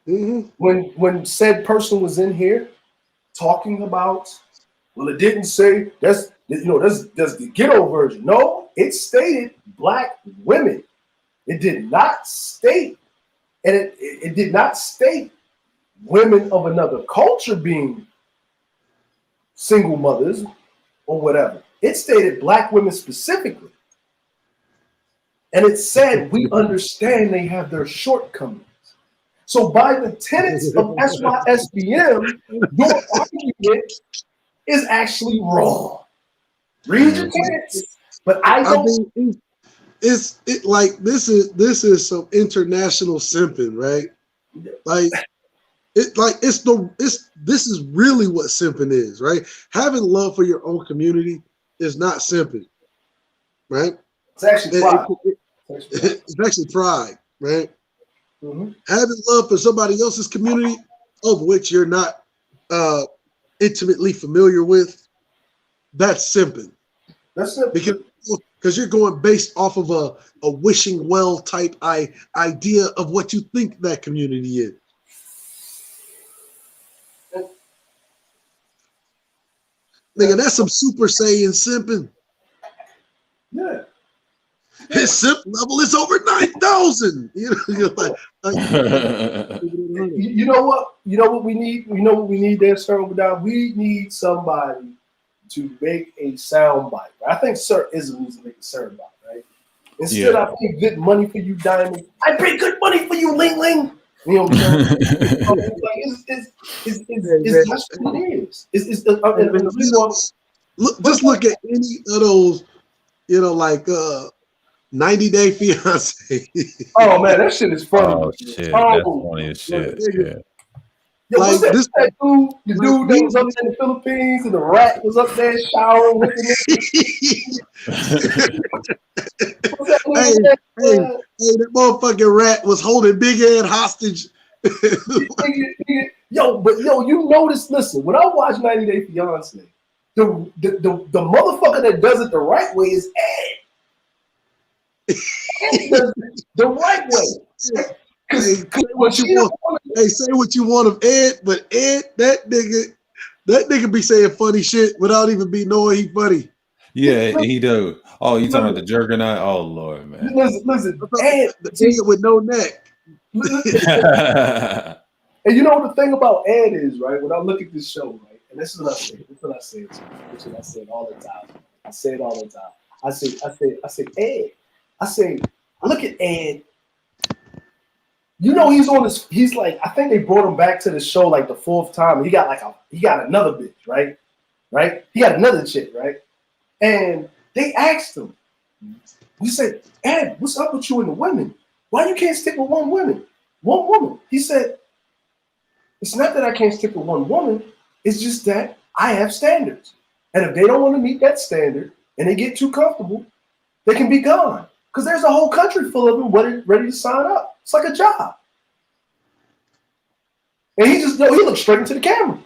Mm-hmm. When said person was in here talking about, well, it didn't say that's the ghetto version. No, it stated black women. It did not state, and it did not state women of another culture being single mothers or whatever. It stated black women specifically. And it said, we understand they have their shortcomings. So by the tenets of SYSBM, your argument is actually wrong. Read your tenets, but I mean, this is some international simping, right? This is really what simping is, right? Having love for your own community is not simping, right? It's actually pride. It's actually pride, right? Mm-hmm. Having love for somebody else's community of which you're not intimately familiar with, that's simping. That's simping. Because you're going based off of a wishing well type idea of what you think that community is. Nigga, that's some Super Saiyan simping. Yeah. His simp level is over 9,000. You know what? You know what we need? You know what we need there, Sir Obadiah? We need somebody to make a sound bite. I think Sir Ism needs to make a sound bite, right? Instead, I pay good money for you, Diamond. I pay good money for you, Ling Ling. You know what I'm saying? It's just what it is. Just look at any of those, 90 Day Fiance. Oh man, that shit is funny. Oh shit, that's funny as shit. Yeah. Yo, what's that dude? The dude that was up in the Philippines and the rat was up there showering with him. Hey, that motherfucking rat was holding Big Ed hostage. Yo, you notice, listen, when I watch 90 Day Fiance, the motherfucker that does it the right way is Ed. Ed does it the right way. Say what you want of Ed, but Ed, that nigga be saying funny shit without even be knowing he funny. Yeah, he do. Oh, you talking about the Juggernaut? Oh Lord, man. Listen, Ed, the with no neck. And you know the thing about Ed is, right? When I look at this show, right, and this is what I say. This is what I say. This is what I say all the time. I say it all the time. I say, Ed. I say, look at Ed. You know he's on this. He's like, I think they brought him back to the show like the fourth time. And he got another bitch, right? Right? He got another chick, right? And they asked him. We said, Ed, what's up with you and the women? Why you can't stick with one woman? He said, it's not that I can't stick with one woman. It's just that I have standards. And if they don't want to meet that standard and they get too comfortable, they can be gone. Because there's a whole country full of them ready to sign up. It's like a job. And he looked straight into the camera.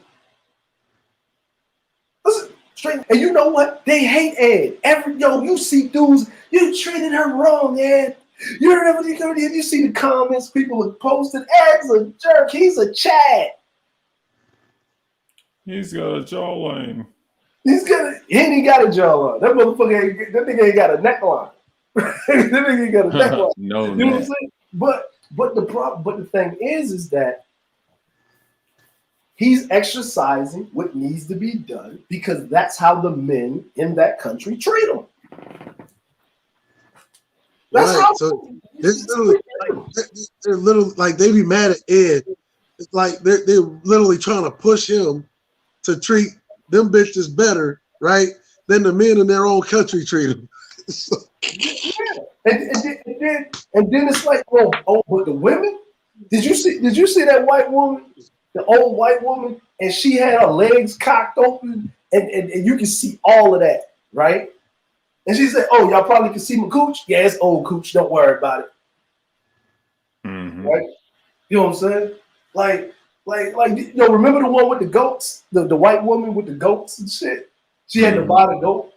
Listen, straight. And you know what? They hate Ed. You see dudes, you treated her wrong, Ed. You see the comments people have posted. Ed's a jerk. He's a Chad. He's got a jawline. He ain't got a jawline. That motherfucker that nigga ain't got a neckline. That nigga ain't got a neckline. No, you know what I'm saying? But the thing is that he's exercising what needs to be done because that's how the men in that country treat him. That's right. So they're literally like they be mad at Ed. It's like they're literally trying to push him to treat them bitches better, right? Than the men in their own country treat them. Yeah. And then it's like, but the women? Did you see that white woman, the old white woman, and she had her legs cocked open, and you can see all of that, right? And she said, "Oh, y'all probably can see my cooch. Yeah, it's old cooch. Don't worry about it." Mm-hmm. Right? You know what I'm saying? Like, remember the one with the goats, the white woman with the goats and shit? She had to buy the goat.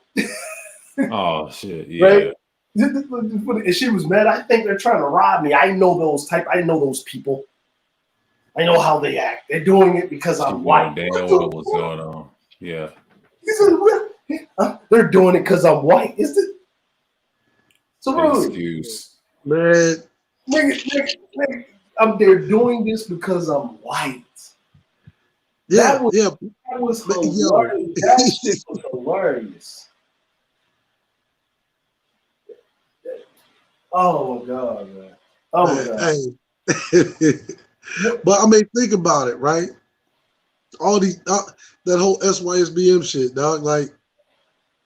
Oh shit! Yeah. Right? And she was mad. I think they're trying to rob me. I know those people. I know how they act. They're doing it because I'm white. Damn well what's going on. Yeah. They're doing it because I'm white. Is it? So excuse. Man. Nigga, they're doing this because I'm white. Yeah, That was hilarious. That shit was hilarious. Oh my god, man. Oh my god. Hey. But I mean, think about it, right? All these that whole SYSBM shit, dog. Like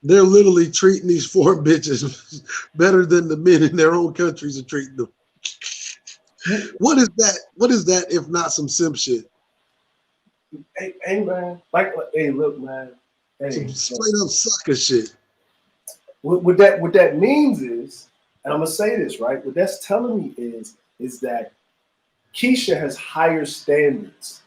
they're literally treating these foreign bitches better than the men in their own countries are treating them. What is that? What is that if not some simp shit? Hey man, hey, look, man. Hey, some straight up sucker shit. What that means is, and I'm gonna say this, right? What that's telling me is that Keisha has higher standards.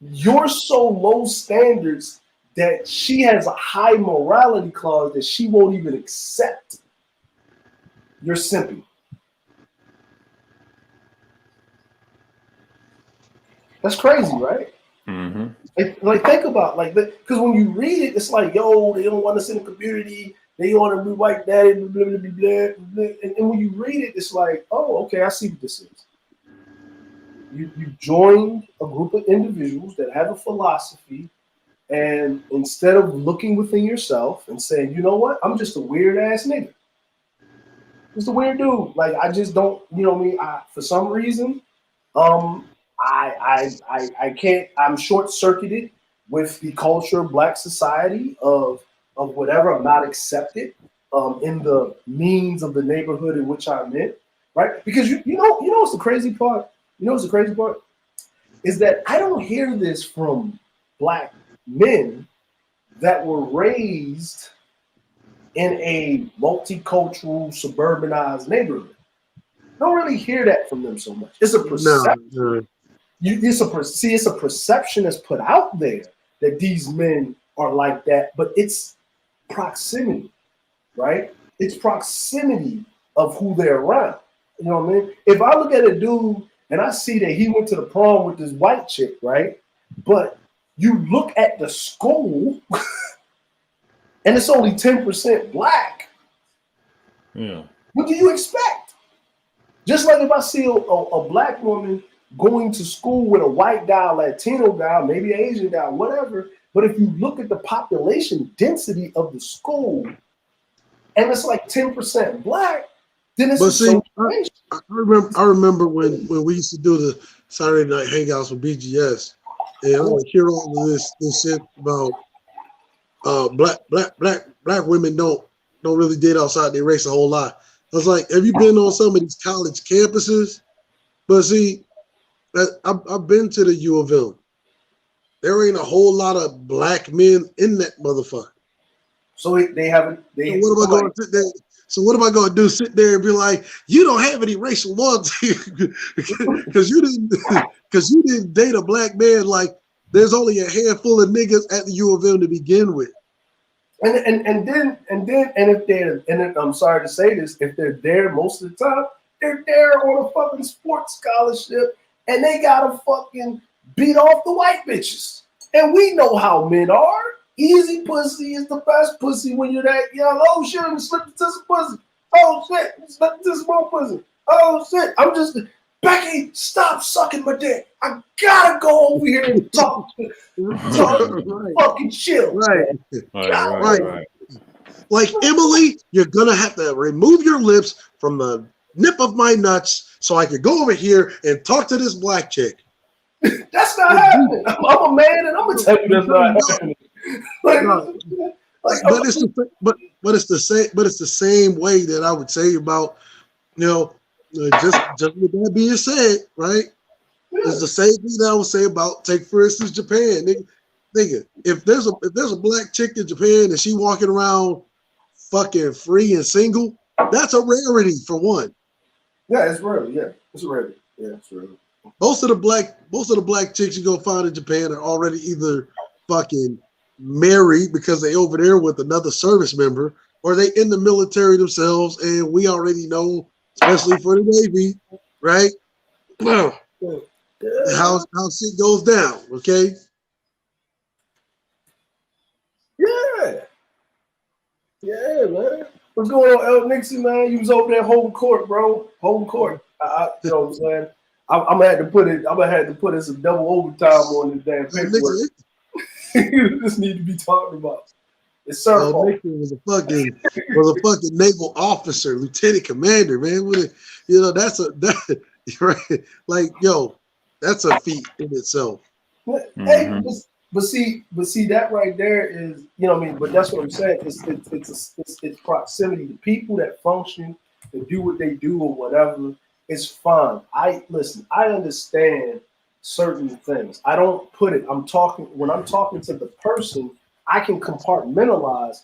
You're so low standards that she has a high morality clause that she won't even accept. You're simping. That's crazy, right? Mm-hmm. Like think about because when you read it, it's like, yo, they don't want us in the community. They want to be white daddy, blah, blah, blah, blah, blah. And when you read it, it's like, oh, okay, I see what this is. You joined a group of individuals that have a philosophy, and instead of looking within yourself and saying, you know what, I'm just a weird ass nigga. Just a weird dude. Like I just don't, you know what I mean? For some reason, I can't. I'm short circuited with the culture of Black society of whatever. I'm not accepted in the means of the neighborhood in which I'm in, right? Because you know what's the crazy part? You know what's the crazy part? Is that I don't hear this from Black men that were raised in a multicultural, suburbanized neighborhood. I don't really hear that from them so much. It's a perception. No. It's a perception that's put out there that these men are like that, but it's proximity, right? It's proximity of who they're around. You know what I mean? If I look at a dude and I see that he went to the prom with this white chick, right? But you look at the school and it's only 10% Black. Yeah. What do you expect? Just like if I see a Black woman going to school with a white guy, Latino guy, maybe an Asian guy, whatever. But if you look at the population density of the school and it's like 10% Black, then it's I remember when we used to do the Saturday night hangouts with BGS, and I would hear all of this shit about black women don't really date outside their race a whole lot. I was like, have you been on some of these college campuses? But see, I've been to the U of M, there ain't a whole lot of black men in that motherfucker. So they haven't. So what am I going to sit there? So what am I going to do? Sit there and be like, you don't have any racial loyalty because you didn't date a black man. Like there's only a handful of niggas at the U of M to begin with. And if they're, and I'm sorry to say this, if they're there most of the time, they're there on a fucking sports scholarship, and they gotta fucking beat off the white bitches. And we know how men are. Easy pussy is the best pussy when you're that young. Oh shit, I'm slipping to some pussy. Oh shit, I'm slipping to some more pussy. Oh shit, I'm just Becky, stop sucking my dick. I gotta go over here and talk right. Fucking chill. Right. Like Emily, you're gonna have to remove your lips from the nip of my nuts so I can go over here and talk to this black chick. That's not happening. I'm a man, and I'm gonna tell you that's not happening. But it's the same way that I would say about, you know, just with that being said, right? Yeah. It's the same thing that I would say about, take for instance Japan. Nigga, if there's a black chick in Japan and she walking around fucking free and single, that's a rarity for one. Yeah, it's rare. Yeah, it's rare. Yeah, it's rare. Most of the black chicks you go find in Japan are already either fucking married because they over there with another service member, or they in the military themselves, and we already know, especially for the Navy, right? How shit goes down, okay? Yeah, man. What's going on, El Nixie, man? You was over there holding court, bro. Holding court. You know what I'm saying? I'm gonna have to put in some double overtime on this damn paperwork. You just need to be talking about. It's circle. Was a fucking naval officer, lieutenant commander, man. That right? Like, yo, that's a feat in itself. Hey, but see that right there is, you know what I mean. But that's what I'm saying. It's proximity. The people that function, that do what they do or whatever, it's fine. I understand certain things. I don't put it. When I'm talking to the person, I can compartmentalize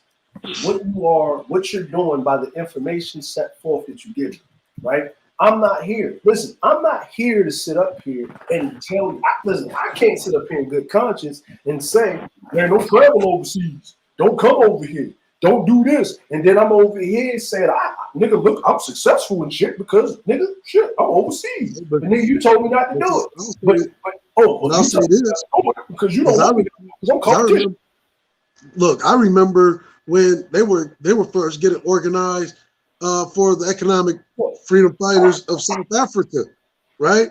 what you are, what you're doing by the information set forth that you give me, right? I'm not here. Listen, I'm not here to sit up here and tell you. Listen, I can't sit up here in good conscience and say, man, don't travel overseas. Don't come over here. Don't do this. And then I'm over here saying, nigga, look, I'm successful and shit because, nigga, shit, I'm overseas. But nigga, you told me not to do it. I'll say this. Because you don't want me to, because I'm competition. Look, I remember when they were first getting organized for the economic freedom fighters of South Africa, right?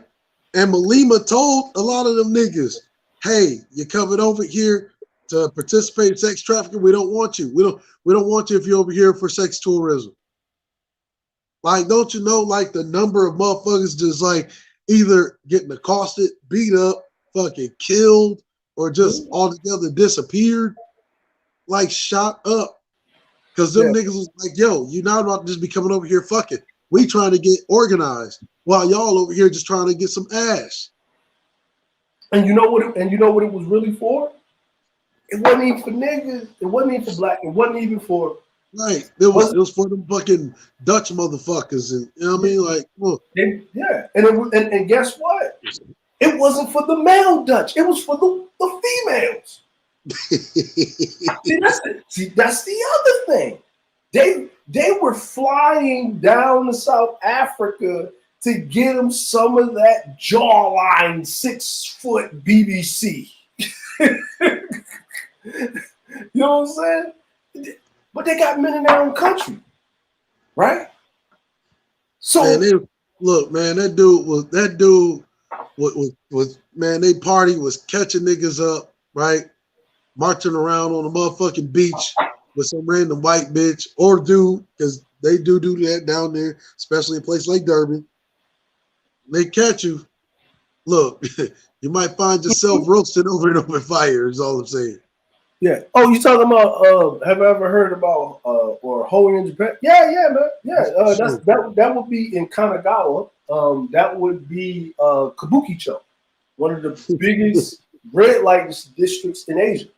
And Malema told a lot of them niggas, hey, you're coming over here to participate in sex trafficking. We don't want you. We don't want you if you're over here for sex tourism. Like, don't you know, like, the number of motherfuckers just like either getting accosted, beat up, fucking killed, or just altogether disappeared, like, shot up. Because them niggas was like, yo, you're not about to just be coming over here fucking. We trying to get organized while y'all over here just trying to get some ass. And you know what it was really for? It wasn't even for niggas. It wasn't even for black. It wasn't even for right. It was for them fucking Dutch motherfuckers, and you know what I mean? Like, well, and guess what? It wasn't for the male Dutch. It was for the females. See, that's the other thing. They were flying down to South Africa to get them some of that jawline 6-foot BBC. You know what I'm saying? But they got men in their own country, right? So man, look, man, that dude was man, they party was catching niggas up, right? Marching around on the motherfucking beach with some random white bitch or dude, because they do that down there, especially in a place like Durban. They catch you. Look, you might find yourself roasted over and over fire, is all I'm saying. Yeah. Oh, you talking about have I ever heard about or hoeing in Japan? Yeah, man. Yeah. That would be in Kanagawa. That would be Kabukicho, one of the biggest red light districts in Asia.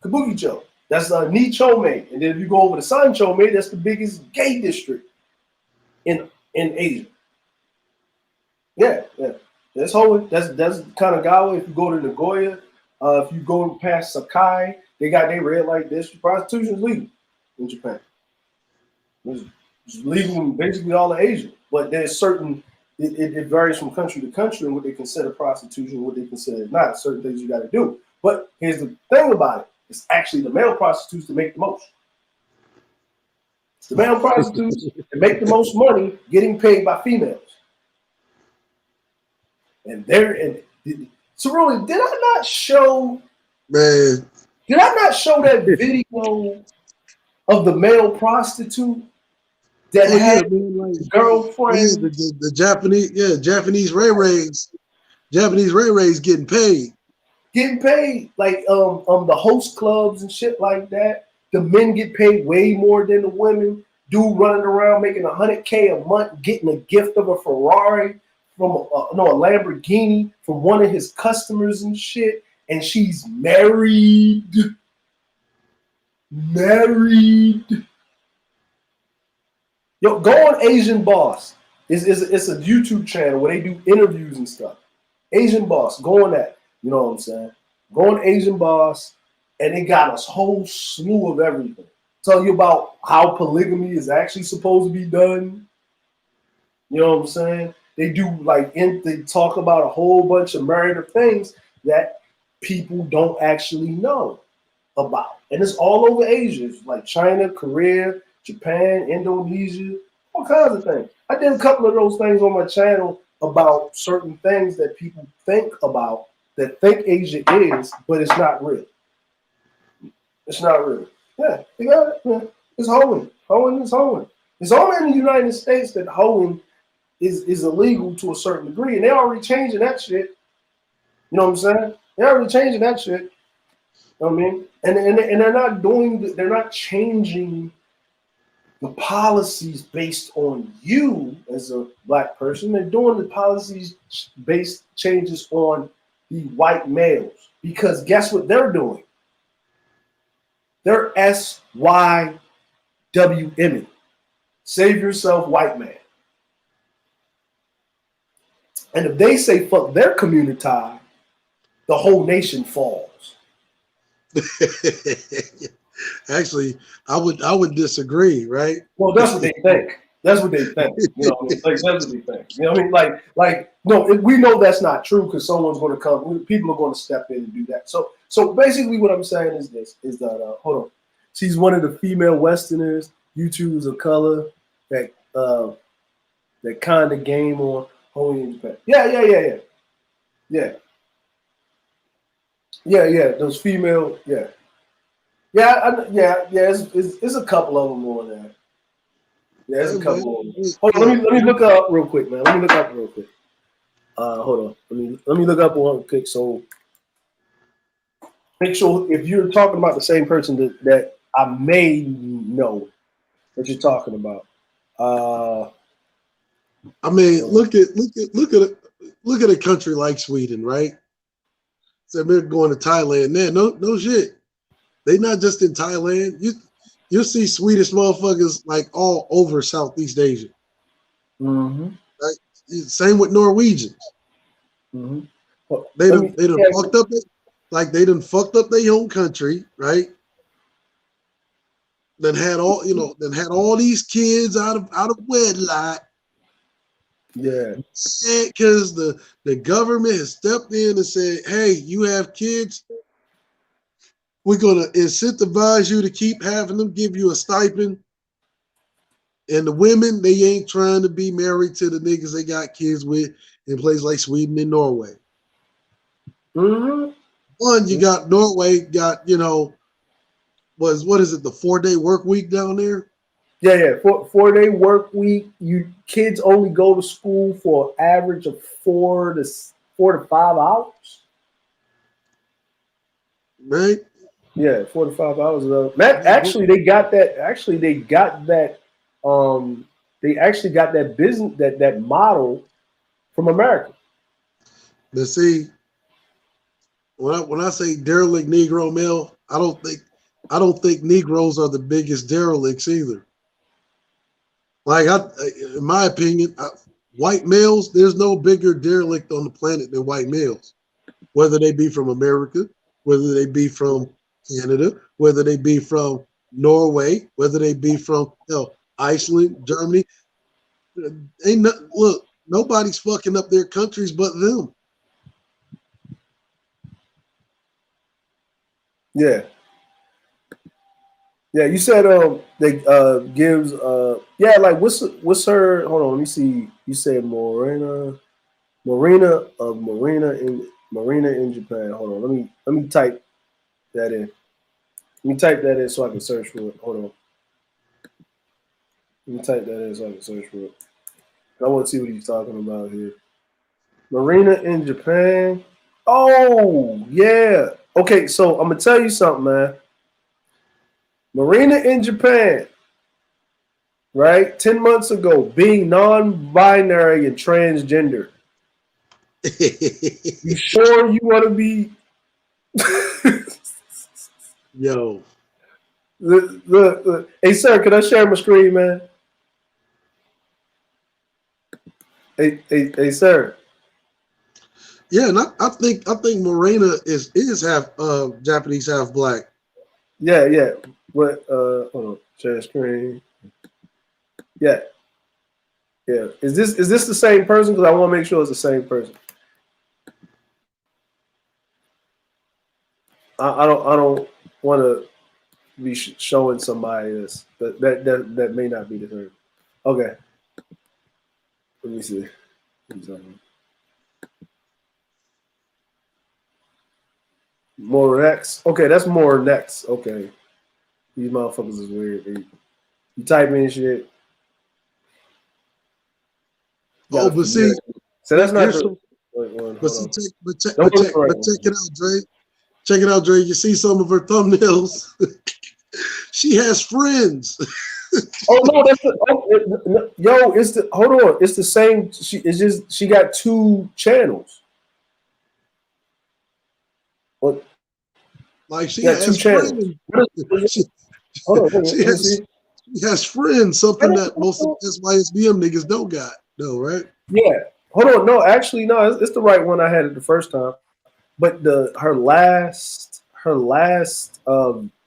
Kabukicho, that's Nichome. And then if you go over to Sanchome, that's the biggest gay district in Asia. Yeah. That's Kanagawa. If you go to Nagoya, if you go past Sakai, they got their red light district. Prostitution is legal in Japan. It's legal in basically all of Asia. But there's certain, it varies from country to country and what they consider prostitution and what they consider not. Certain things you got to do. But here's the thing about it. It's actually the male prostitutes that make the most. It's the male prostitutes that make the most money getting paid by females. And Cerulli, did I not show that video of the male prostitute that had girlfriend? The Japanese Ray Rays getting paid. Getting paid like the host clubs and shit like that. The men get paid way more than the women. Dude running around making $100K a month, getting a gift of a Ferrari from a Lamborghini from one of his customers and shit. And she's married. Yo, go on Asian Boss. It's a YouTube channel where they do interviews and stuff. Asian Boss, go on that. You know what I'm saying? Go on Asian Boss, and they got a whole slew of everything. Tell you about how polygamy is actually supposed to be done. You know what I'm saying? They do they talk about a whole bunch of murder things that people don't actually know about. And it's all over Asia. It's like China, Korea, Japan, Indonesia, all kinds of things. I did a couple of those things on my channel about certain things that people think about that think Asia is, but it's not real. It's not real. Yeah, they got it. Yeah. It's hoeing. Hoeing is hoeing. It's only in the United States that hoeing is illegal to a certain degree, and they're already changing that shit. You know what I'm saying? They're already changing that shit. You know what I mean? And they're not changing the policies based on you as a black person. They're doing the policies based changes on the white males, because guess what they're doing? They're SYWM. Save yourself, white man. And if they say fuck their community, the whole nation falls. Actually, I would disagree, right? Well, that's what they think. That's what they think. You know, that's what they think. You know what I mean? No, we know that's not true because someone's going to come. People are going to step in and do that. So basically, what I'm saying is this: is that hold on, she's one of the female Westerners, YouTubers of color that kind of game on holy in Japan. Yeah. Those female, yeah. It's a couple of them on there. Yeah, there's a couple of them. Hold on, let me look up real quick, man. Hold on. Let me look up one quick. So make sure if you're talking about the same person that I may know that you're talking about. I mean, look at a country like Sweden, right? So they're going to Thailand. Man, no shit. They not just in Thailand. You'll see Swedish motherfuckers like all over Southeast Asia. Mm-hmm. Right? Same with Norwegians. Mm-hmm. They done fucked up. They done fucked up their own country, right? Then had all these kids out of wedlock. Yeah. Because the government has stepped in and said, hey, you have kids, we're going to incentivize you to keep having them, give you a stipend. And the women, they ain't trying to be married to the niggas they got kids with in places like Sweden and Norway. Mm-hmm. One, you got Norway, what is it, the 4-day work week down there? Yeah. 4-day work week. You kids only go to school for an average of 4 to 5 hours. Right? Yeah, 4 to 5 hours. They got that business that model from America. But see, when I say derelict Negro male, I don't think Negroes are the biggest derelicts either. Like in my opinion, white males, there's no bigger derelict on the planet than white males, whether they be from America, whether they be from Canada, whether they be from Norway, whether they be from Iceland, Germany. Look, nobody's fucking up their countries but them. Yeah. Yeah, you said they gives like what's her, hold on, let me see. You said Marina in Japan. Hold on, let me type that in. Let me type that in so I can search for it. Hold on. Let me type that in so I can search for it. I want to see what he's talking about here. Marina in Japan. Oh, yeah. Okay, so I'm gonna tell you something, man. Marina in Japan, right? 10 months ago, being non-binary and transgender. You sure you want to be? Yo. Hey, sir, can I share my screen, man? Hey, sir. Yeah, and I think Morena is half Japanese, half black. Yeah. What? Hold on. Share screen. Yeah. Is this the same person? Because I want to make sure it's the same person. I don't want to be showing somebody this, but that may not be the person. Okay. Let me see. More next. Okay, that's more next. Okay. These motherfuckers is weird. You type in shit. But see, so that's not the, but check it out, Dre. Check it out, Dre. You see some of her thumbnails. She has friends. Hold on. It's the same. She got 2 channels. What? Like she has 2 channels. She has friends. Something that most of the SYSBM niggas don't got. No, right? Yeah. Hold on. No, actually, no. It's the right one. I had it the first time, but her last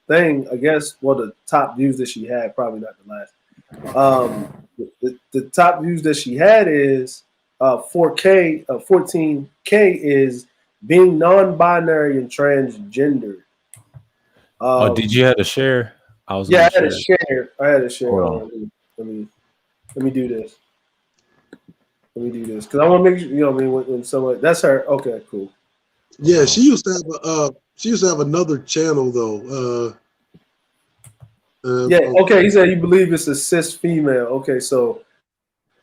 thing, I guess. Well, the top views that she had, probably not the last. The top views that she had is 4K, 14K is being non-binary and transgender. Did you have to share? I had to share. Hold on. Let me do this. Because I want to make sure, you know what I mean, when someone, that's her. Okay, cool. Yeah, she used to have another channel though. Okay. He said you believe it's a cis female. Okay, so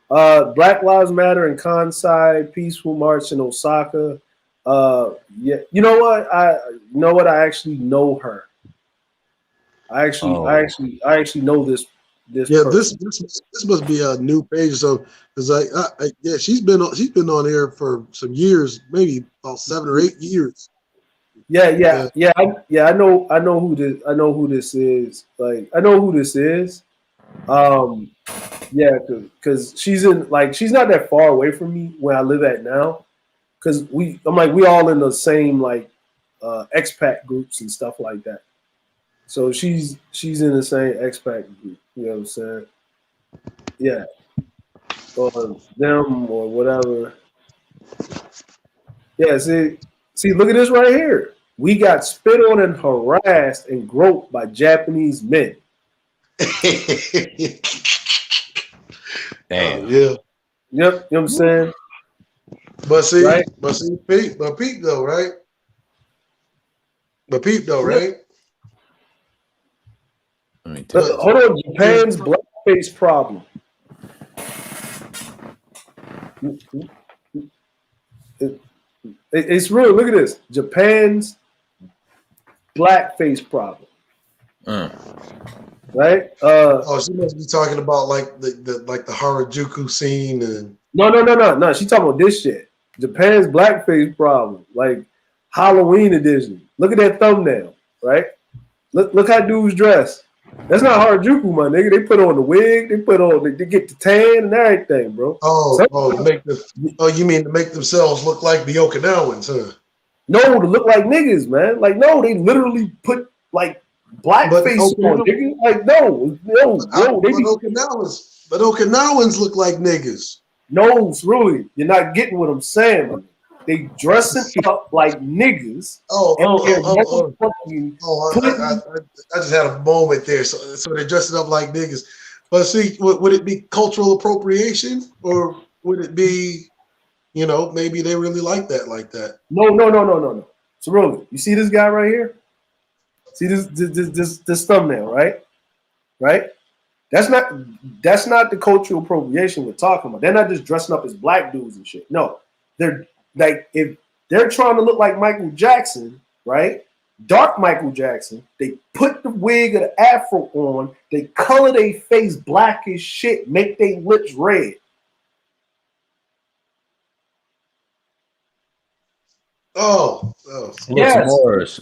Black Lives Matter in Kansai, peaceful march in Osaka. Yeah, you know what? I actually know her. I actually know this. Yeah, this must be a new page. So, because she's been on here for some years, maybe about 7 or 8 years. Yeah. I know who this is. Like, I know who this is. Yeah, because she's not that far away from me where I live at now. Because we all in the same expat groups and stuff like that. So she's in the same expat group. You know what I'm saying? Yeah. Or them or whatever. Yeah, see, look at this right here. We got spit on and harassed and groped by Japanese men. Damn. Yeah. Yep, you know what I'm saying? But see, right? peep though, right? Right? Hold on, Japan's blackface problem. It's real. Look at this. Japan's blackface problem. Right? She must be talking about like the Harajuku scene and No. She talking about this shit. Japan's blackface problem. Like Halloween edition. Look at that thumbnail, right? Look how dudes dress. That's not Harajuku, my nigga. They put on the wig, they get the tan and everything, bro. You mean to make themselves look like the Okinawans, huh? No, to look like niggas, man. Like, no, they literally put like blackface on, nigga. Like, no. But Okinawans look like niggas. No, really, you're not getting what I'm saying, man. They dressing up like niggas. I just had a moment there. So they're dressing up like niggas. But see, would it be cultural appropriation, or would it be, maybe they really like that? No. So really, you see this guy right here? See this thumbnail, right? Right? That's not the cultural appropriation we're talking about. They're not just dressing up as black dudes and shit. No, they're like, if they're trying to look like Michael Jackson, right? Dark Michael Jackson, they put the wig or the afro on, they color their face black as shit, make their lips red.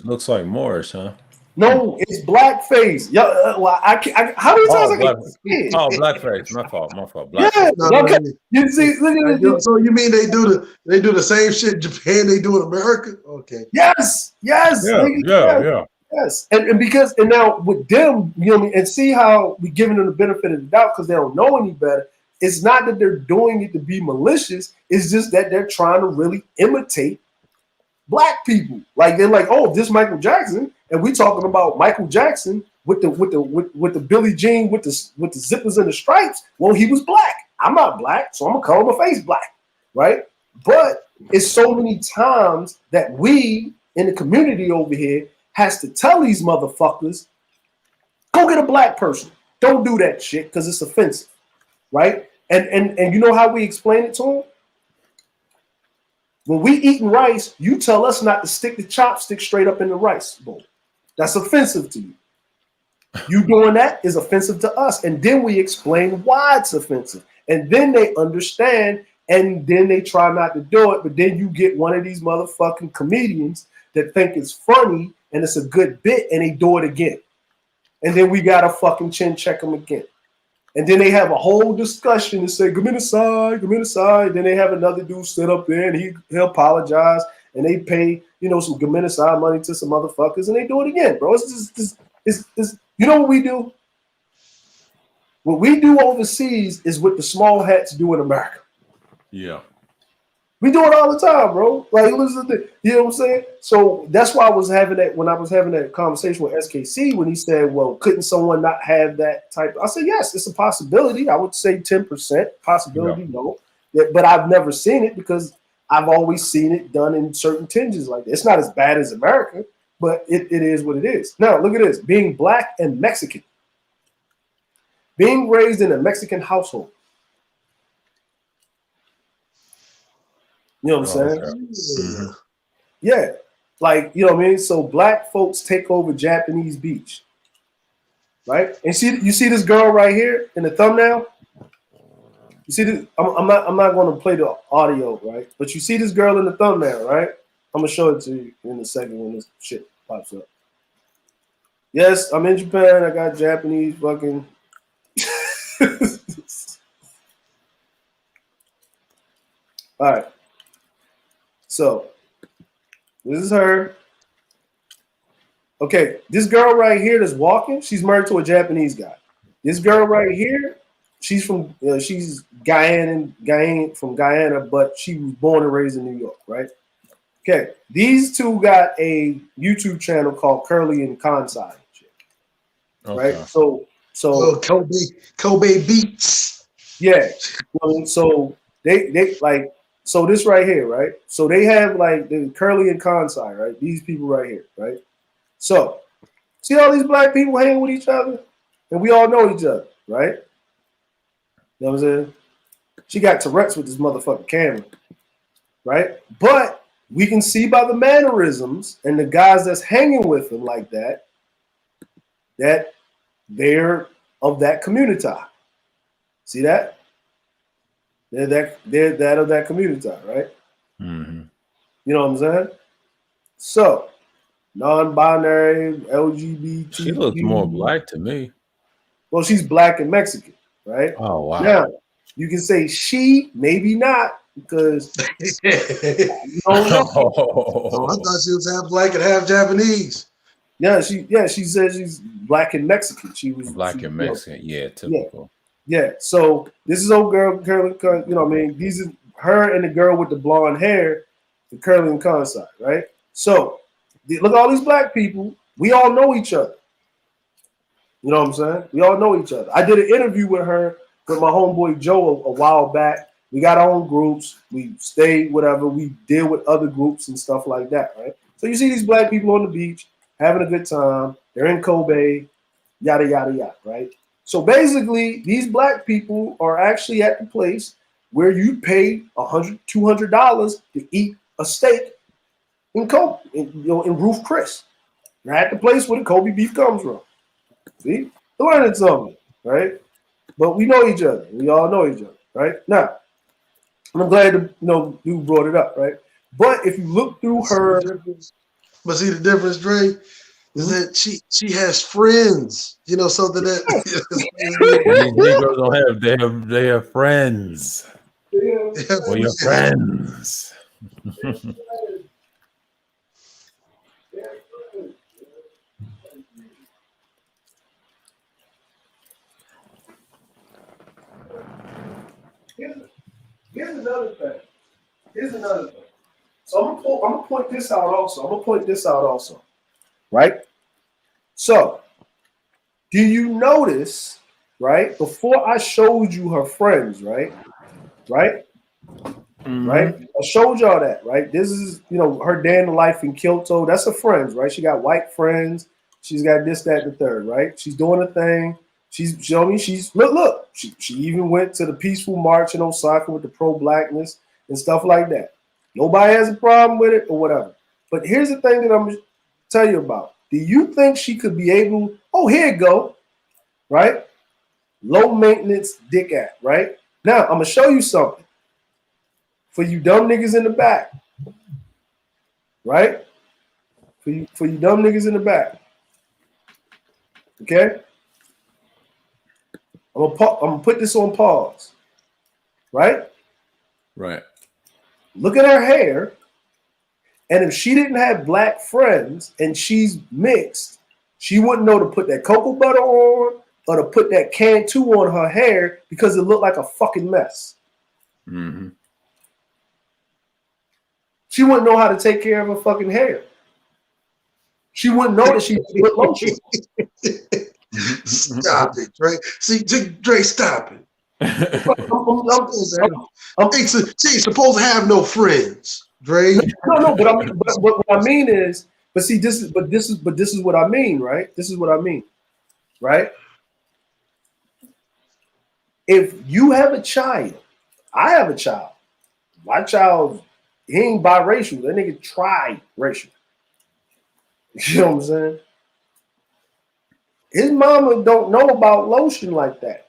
Looks like Morris, huh? No, it's blackface. How many times I can say it? Blackface. My fault. Blackface. You see, look at so you mean they do the same shit in Japan they do in America? Okay. Yes. Yeah. Yes. And now with them, you know what I mean, and see how we giving them the benefit of the doubt because they don't know any better. It's not that they're doing it to be malicious, it's just that they're trying to really imitate black people. Like, they're like, oh, this Michael Jackson, and we talking about Michael Jackson with the Billie Jean with the zippers and the stripes. Well, he was black. I'm not black, so I'm gonna color my face black, right? But it's so many times that we in the community over here has to tell these motherfuckers, go get a black person. Don't do that shit because it's offensive, right? And you know how we explain it to them? When we eating rice, you tell us not to stick the chopstick straight up in the rice bowl. That's offensive to you. You doing that is offensive to us. And then we explain why it's offensive. And then they understand, and then they try not to do it. But then you get one of these motherfucking comedians that think it's funny and it's a good bit, and they do it again. And then we got to fucking chin check them again. And then they have a whole discussion and say, come in the side. Then they have another dude sit up there and he'll apologize, and they pay, some Gamenicide money to some motherfuckers, and they do it again, bro. It's just, you know what we do? What we do overseas is what the small hats do in America. Yeah. We do it all the time, bro. Like, listen to, you know what I'm saying? So that's why I was having that conversation with SKC when he said, well, couldn't someone not have that type? I said, yes, it's a possibility. I would say 10% possibility, no. But I've never seen it because I've always seen it done in certain tinges like that. It's not as bad as America, but it is what it is. Now, look at this. Being black and Mexican. Being raised in a Mexican household. You know what I'm saying? Mm-hmm. Yeah. Like, you know what I mean? So black folks take over Japanese beach. Right? And you see this girl right here in the thumbnail? You see this? I'm not going to play the audio, right? But you see this girl in the thumbnail, right? I'm going to show it to you in a second when this shit pops up. Yes, I'm in Japan. I got Japanese fucking... All right. So, this is her. Okay, this girl right here that's walking, she's married to a Japanese guy. This girl right here, she's from she's Guyana, from Guyana, but she was born and raised in New York, right? Okay, these two got a YouTube channel called Curly and Kansai, right? Okay. So Kobe Beats. Yeah. So they like. So this right here, right? So they have like the Curly and Kansai, right? These people right here, right? So see all these black people hanging with each other, and we all know each other, right? You know what I'm saying? She got Tourette's with this motherfucking camera, right? But we can see by the mannerisms and the guys that's hanging with them like that, that they're of that community. See that? They're that of that community, right? Mm-hmm. You know what I'm saying? So, non-binary, LGBT. She looks more black to me. Well, she's black and Mexican, right? Oh wow. Now, you can say she, maybe not, because you don't know. Oh, I thought she was half black and half Japanese. Yeah, she said she's black and Mexican. She was Black and Mexican, typical. Yeah. So this is old girl, curly, you know what I mean? These is her and the girl with the blonde hair, the curly and con side, right? So look at all these black people. We all know each other. You know what I'm saying? We all know each other. I did an interview with her with my homeboy Joe a while back. We got our own groups. We stay whatever. We deal with other groups and stuff like that, right? So you see these black people on the beach having a good time. They're in Kobe, yada, yada, yada, right? So basically, these black people are actually at the place where you pay $100, $200 to eat a steak in Kobe, in Roof Chris. You're at the place where the Kobe beef comes from. See? Learning something, right? But we know each other. We all know each other, right? Now, I'm glad you brought it up, right? But if you look through her, but see the difference, Dre, is that she has friends, something that These Negroes don't have. They have friends. Well, your friends. Here's another thing. So I'm gonna point this out also. Right? So, do you notice, right? Before I showed you her friends, right? Mm-hmm. Right? I showed y'all that, right? This is, her day in the life in Kyoto. That's her friends, right? She got white friends. She's got this, that, and the third, right? She's doing a thing. She's showing me. Look. She even went to the peaceful march in Osaka with the pro-blackness and stuff like that. Nobody has a problem with it or whatever. But here's the thing that I'm going to tell you about. Do you think she could be able? Oh, here you go. Right? Low maintenance dick act. Right? Now I'm gonna show you something for you dumb niggas in the back. Right? For you dumb niggas in the back. Okay? I'm gonna put this on pause. Right? Right. Look at her hair. And if she didn't have black friends and she's mixed, she wouldn't know to put that cocoa butter on or to put that Cantu on her hair because it looked like a fucking mess. Mm-hmm. She wouldn't know how to take care of her fucking hair. She wouldn't know that she put lotion. Stop it, Dre. See, Dre, stop it. She's supposed to have no friends, Dre. No, but what I mean is, this is what I mean, right? This is what I mean, right? If you have a child, I have a child. My child, he ain't biracial. That nigga tri-racial. You know what I'm saying? His mama don't know about lotion like that.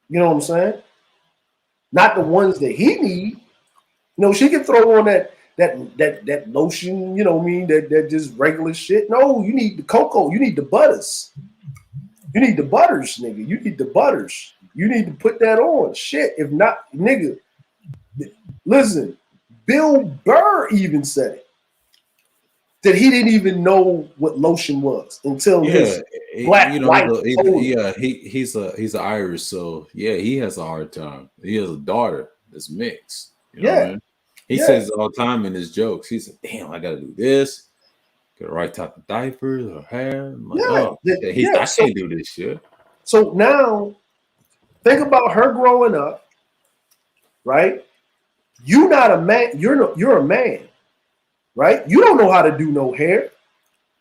You know what I'm saying? Not the ones that he need. She can throw on that lotion, that just regular shit. No, you need the cocoa. You need the butters. You need the butters, nigga. You need the butters. You need to put that on. Shit, if not, nigga, listen, Bill Burr even said it. That he didn't even know what lotion was until his black wife told him. He's an Irish, so he has a hard time. He has a daughter that's mixed. You know what I mean? He says all the time in his jokes. He said, "Damn, I gotta do this. Get the right type of diapers or hair." I'm like, I can't do this shit. So now, think about her growing up, right? You're not a man. You're a man. Right? You don't know how to do no hair,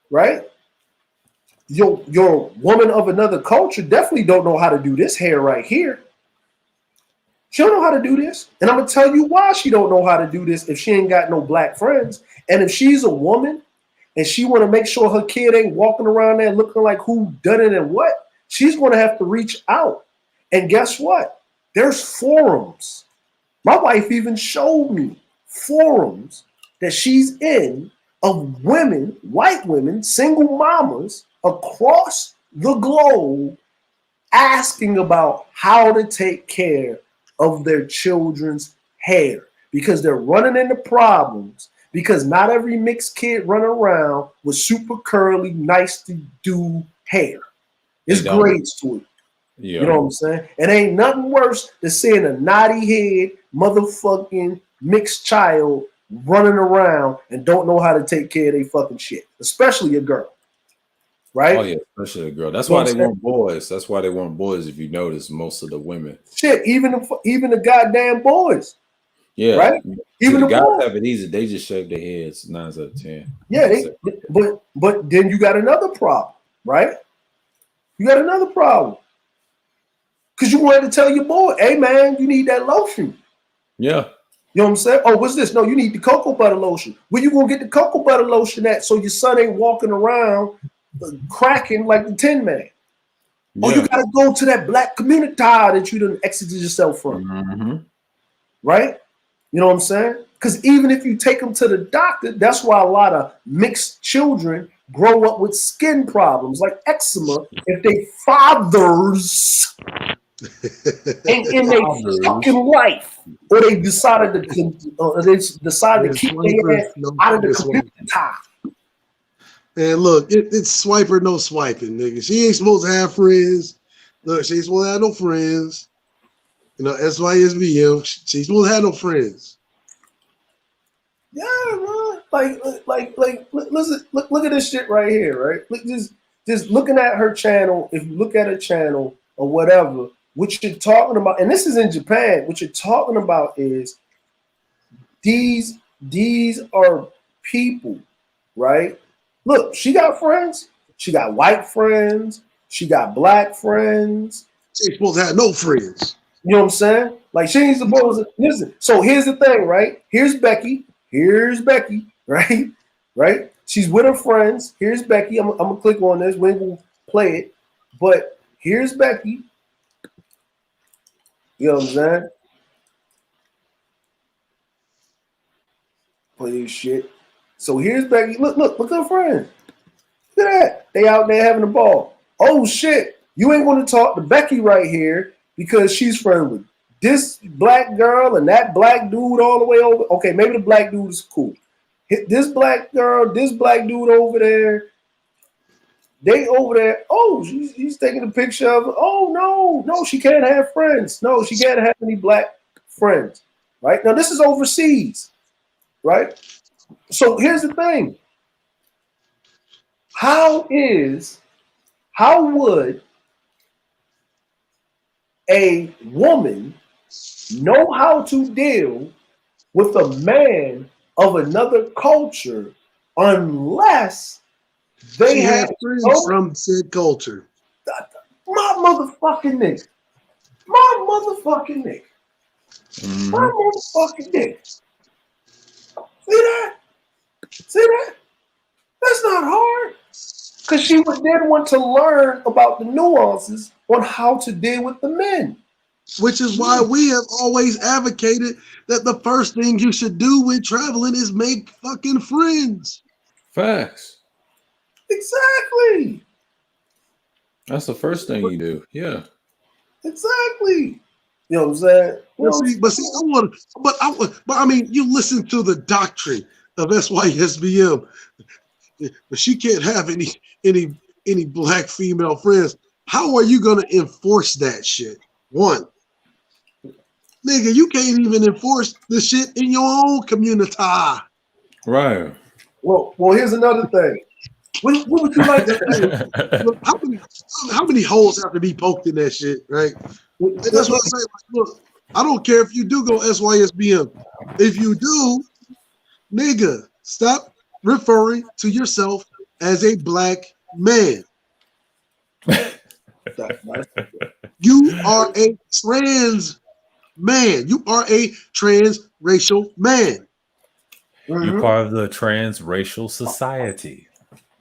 right? Your woman of another culture definitely don't know how to do this hair right here. She don't know how to do this. And I'm going to tell you why she don't know how to do this if she ain't got no black friends. And if she's a woman and she want to make sure her kid ain't walking around there looking like who done it and what, she's going to have to reach out. And guess what? There's forums. My wife even showed me forums that she's in of women, white women, single mamas across the globe asking about how to take care of their children's hair because they're running into problems because not every mixed kid run around with super curly, nice to do hair. It's grades to it. Yeah. You know what I'm saying? It ain't nothing worse than seeing a naughty head motherfucking mixed child running around and don't know how to take care of their fucking shit, especially a girl. Right? Oh yeah, especially a girl. That's why they want boys. That's why they want boys. If you notice, most of the women. Shit, even the goddamn boys. Yeah, right. Even the guys boys have it easy. They just shave their heads 9 out of 10. Yeah, but then you got another problem, right? You got another problem because you wanted to tell your boy, "Hey man, you need that lotion." Yeah. You know what I'm saying? Oh, what's this? No, you need the cocoa butter lotion. Where you gonna get the cocoa butter lotion at so your son ain't walking around cracking like the Tin Man? Yeah. Oh, you gotta go to that black community that you done exited yourself from. Right? You know what I'm saying? Because even if you take them to the doctor, that's why a lot of mixed children grow up with skin problems like eczima if they fathers ain't in their fucking life, or they decided to keep their ass out of the computer time. And look, it's swiper, no swiping, nigga. She ain't supposed to have friends. Look, she ain't supposed to have no friends. You know, SYSBM, she's supposed to have no friends. Yeah, man. Like, listen, look at this shit right here, right? Look, just looking at her channel. If you look at her channel or whatever, what you're talking about, and this is in Japan. What you're talking about is these are people, right? Look, she got friends. She got white friends. She got black friends. She ain't supposed to have no friends. You know what I'm saying? Like she ain't supposed to listen. So here's the thing, right? Here's Becky, right? Right? She's with her friends. Here's Becky. I'm gonna click on this. We will play it. But here's Becky. You know what I'm saying? Play this shit. So here's Becky. Look at her friends. Look at that. They out there having a ball. Oh shit. You ain't gonna talk to Becky right here because she's friends with this black girl and that black dude all the way over. Okay, maybe the black dude is cool. This black girl, this black dude over there, they over there. Oh, he's taking a picture of her. Oh, no, she can't have friends. No, she can't have any black friends. Right? Now, this is overseas. Right? So here's the thing. How would a woman know how to deal with a man of another culture unless they have friends from said culture? My motherfucking nigga. My motherfucking nigga. My motherfucking nigga. See that? See that? That's not hard. Because she would then want to learn about the nuances on how to deal with the men. Which is why we have always advocated that the first thing you should do when traveling is make fucking friends. Facts. Exactly. That's the first thing you do. Yeah. Exactly. You know what I'm saying? But I mean, you listen to the doctrine of SYSBM, but she can't have any black female friends. How are you gonna enforce that shit? One, nigga, you can't even enforce the shit in your own community. Right. Well, here's another thing. What would you like to do? Look, how many holes have to be poked in that shit, right? And that's what I'm saying. Like, look, I don't care if you do go SYSBM. If you do, nigga, stop referring to yourself as a black man. You are a trans man. You are a transracial man. You're part of the transracial society.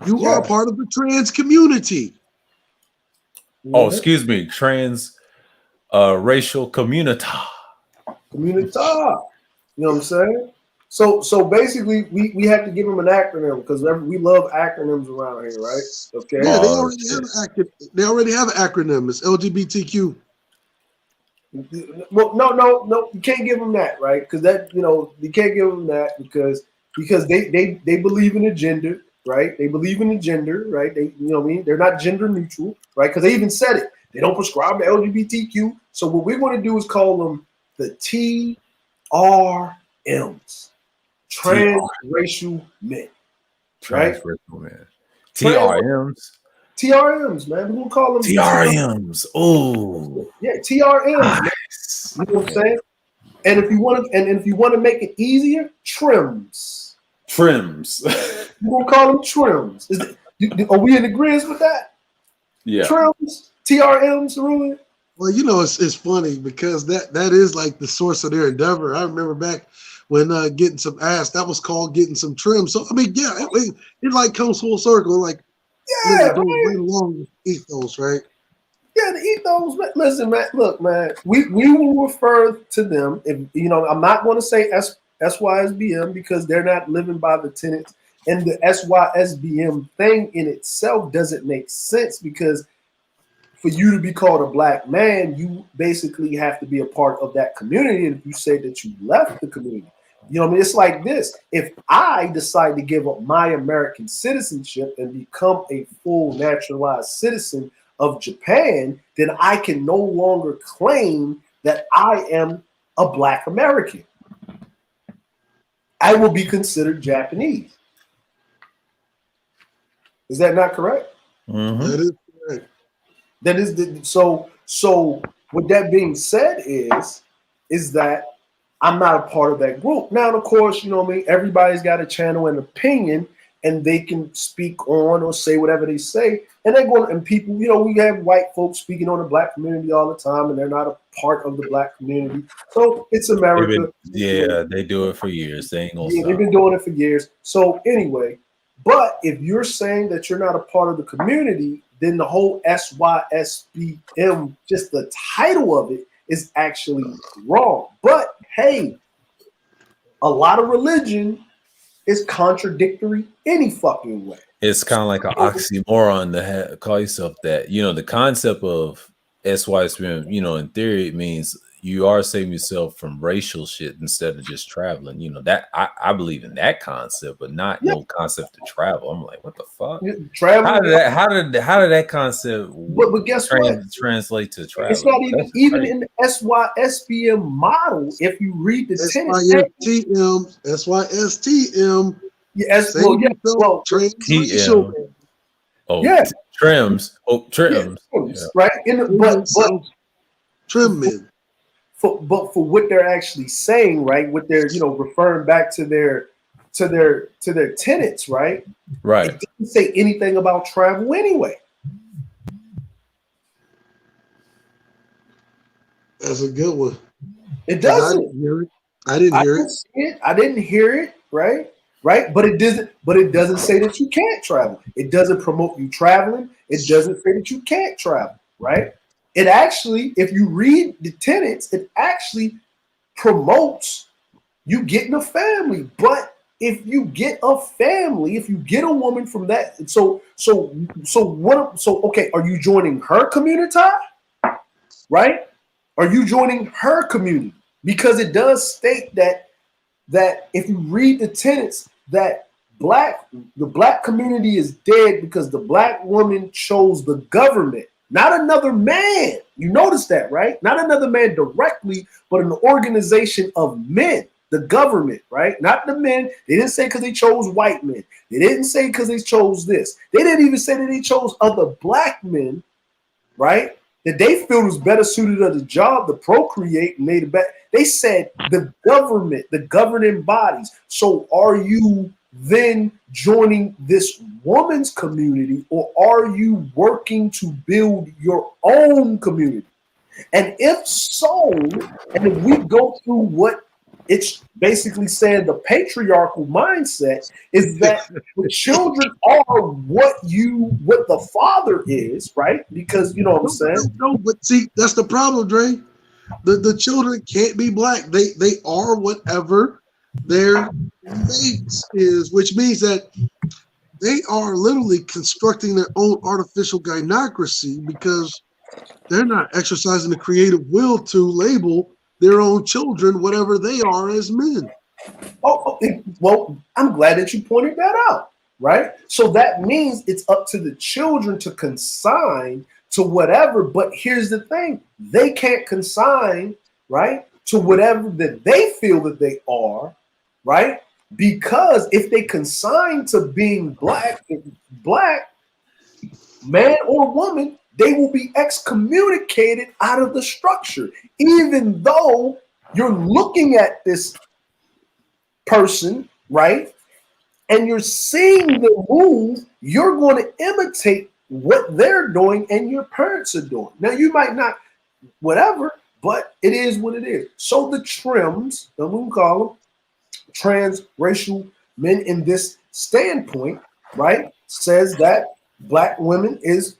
You are part of the trans community. Oh, excuse me, trans racial community. You know what I'm saying? So basically, we have to give them an acronym because we love acronyms around here, right? Okay. Yeah, they already have an acronym. It's LGBTQ. Well, no, you can't give them that, right? Because that, you can't give them that because they believe in a gender, right? They believe in a gender, right? They, what I mean? They're not gender neutral, right? Because they even said it. They don't prescribe to LGBTQ. So what we want to do is call them the TRMs, transracial men, right? Transracial men. TRMs. TRMs, man. We're gonna call them TRMs. Oh, yeah, TRMs. nice. You know what I'm saying? And if you want to make it easier, trims. Trims. We're gonna call them trims. Are we in agreement with that? Yeah. Trims, TRMs, Ruin. Well, it's funny because that is like the source of their endeavor. I remember back when getting some ass, that was called getting some trim. So I mean, yeah, it like comes full circle. Like, Yeah, goes right along with ethos, right? Yeah, the ethos. Listen, man. Look, man. We will refer to them. If I'm not going to say SYSBM because they're not living by the tenets, and the SYSBM thing in itself doesn't make sense because for you to be called a black man, you basically have to be a part of that community. And if you say that you left the community, what I mean? It's like this. If I decide to give up my American citizenship and become a full naturalized citizen of Japan, then I can no longer claim that I am a black American. I will be considered Japanese. Is that not correct? Mm-hmm. That is correct. That is so with that being said is that I'm not a part of that group. Now, of course, everybody's got a channel and opinion and they can speak on or say whatever they say. And they're going, and people, we have white folks speaking on the black community all the time and they're not a part of the black community. So it's America. They do it for years. They ain't gonna stop. They've been doing it for years. So anyway, but if you're saying that you're not a part of the community, then the whole SYSBM, just the title of it, is actually wrong. But hey, a lot of religion is contradictory any fucking way. It's kind of like an oxymoron to call yourself that. The concept of SYSBM, in theory, it means you are saving yourself from racial shit instead of just traveling. That I believe in that concept, but not no concept of travel. I'm like, what the fuck? Travel. How did that concept? But guess what? Translate to travel. It's not even in the SYSBM model. If you read the SYSTM. Yes, transracial. Oh, yeah. Trims. Oh, trims. Yeah, right. But trim men. But for what they're actually saying, right? What they're referring back to their tenets, right? Right. It didn't say anything about travel anyway. That's a good one. It doesn't. I didn't hear it. I didn't hear it. Right. But it doesn't say that you can't travel. It doesn't promote you traveling. It doesn't say that you can't travel. Right. It actually, if you read the tenets, it actually promotes you getting a family. But if you get a family, if you get a woman from that, okay, are you joining her community? Right? Are you joining her community? Because it does state that if you read the tenets, that the black community is dead because the black woman chose the government. Not another man. You notice that, right? Not another man directly, but an organization of men, the government, right? Not the men. They didn't say because they chose white men. They didn't say because they chose this. They didn't even say that they chose other black men, right? That they feel was better suited to the job to procreate and made it better. They said the government, the governing bodies. So are you then joining this woman's community, or are you working to build your own community? And if so, and if we go through what it's basically saying, the patriarchal mindset is that the children are what the father is, right? Because you know what I'm saying? No, but see, that's the problem, Dre. The children can't be black. They are whatever their mates is, which means that they are literally constructing their own artificial gynocracy because they're not exercising the creative will to label their own children whatever they are as men. Well, I'm glad that you pointed that out, right? So that means it's up to the children to consign to whatever, but here's the thing. They can't consign, right, to whatever that they feel that they are, right? Because if they consign to being black, man or woman, they will be excommunicated out of the structure, even though you're looking at this person, right? And you're seeing the move, you're going to imitate what they're doing and your parents are doing. Now, you might not, whatever, but it is what it is. So the trims, I'm going to call them transracial men in this standpoint, right, says that black women is,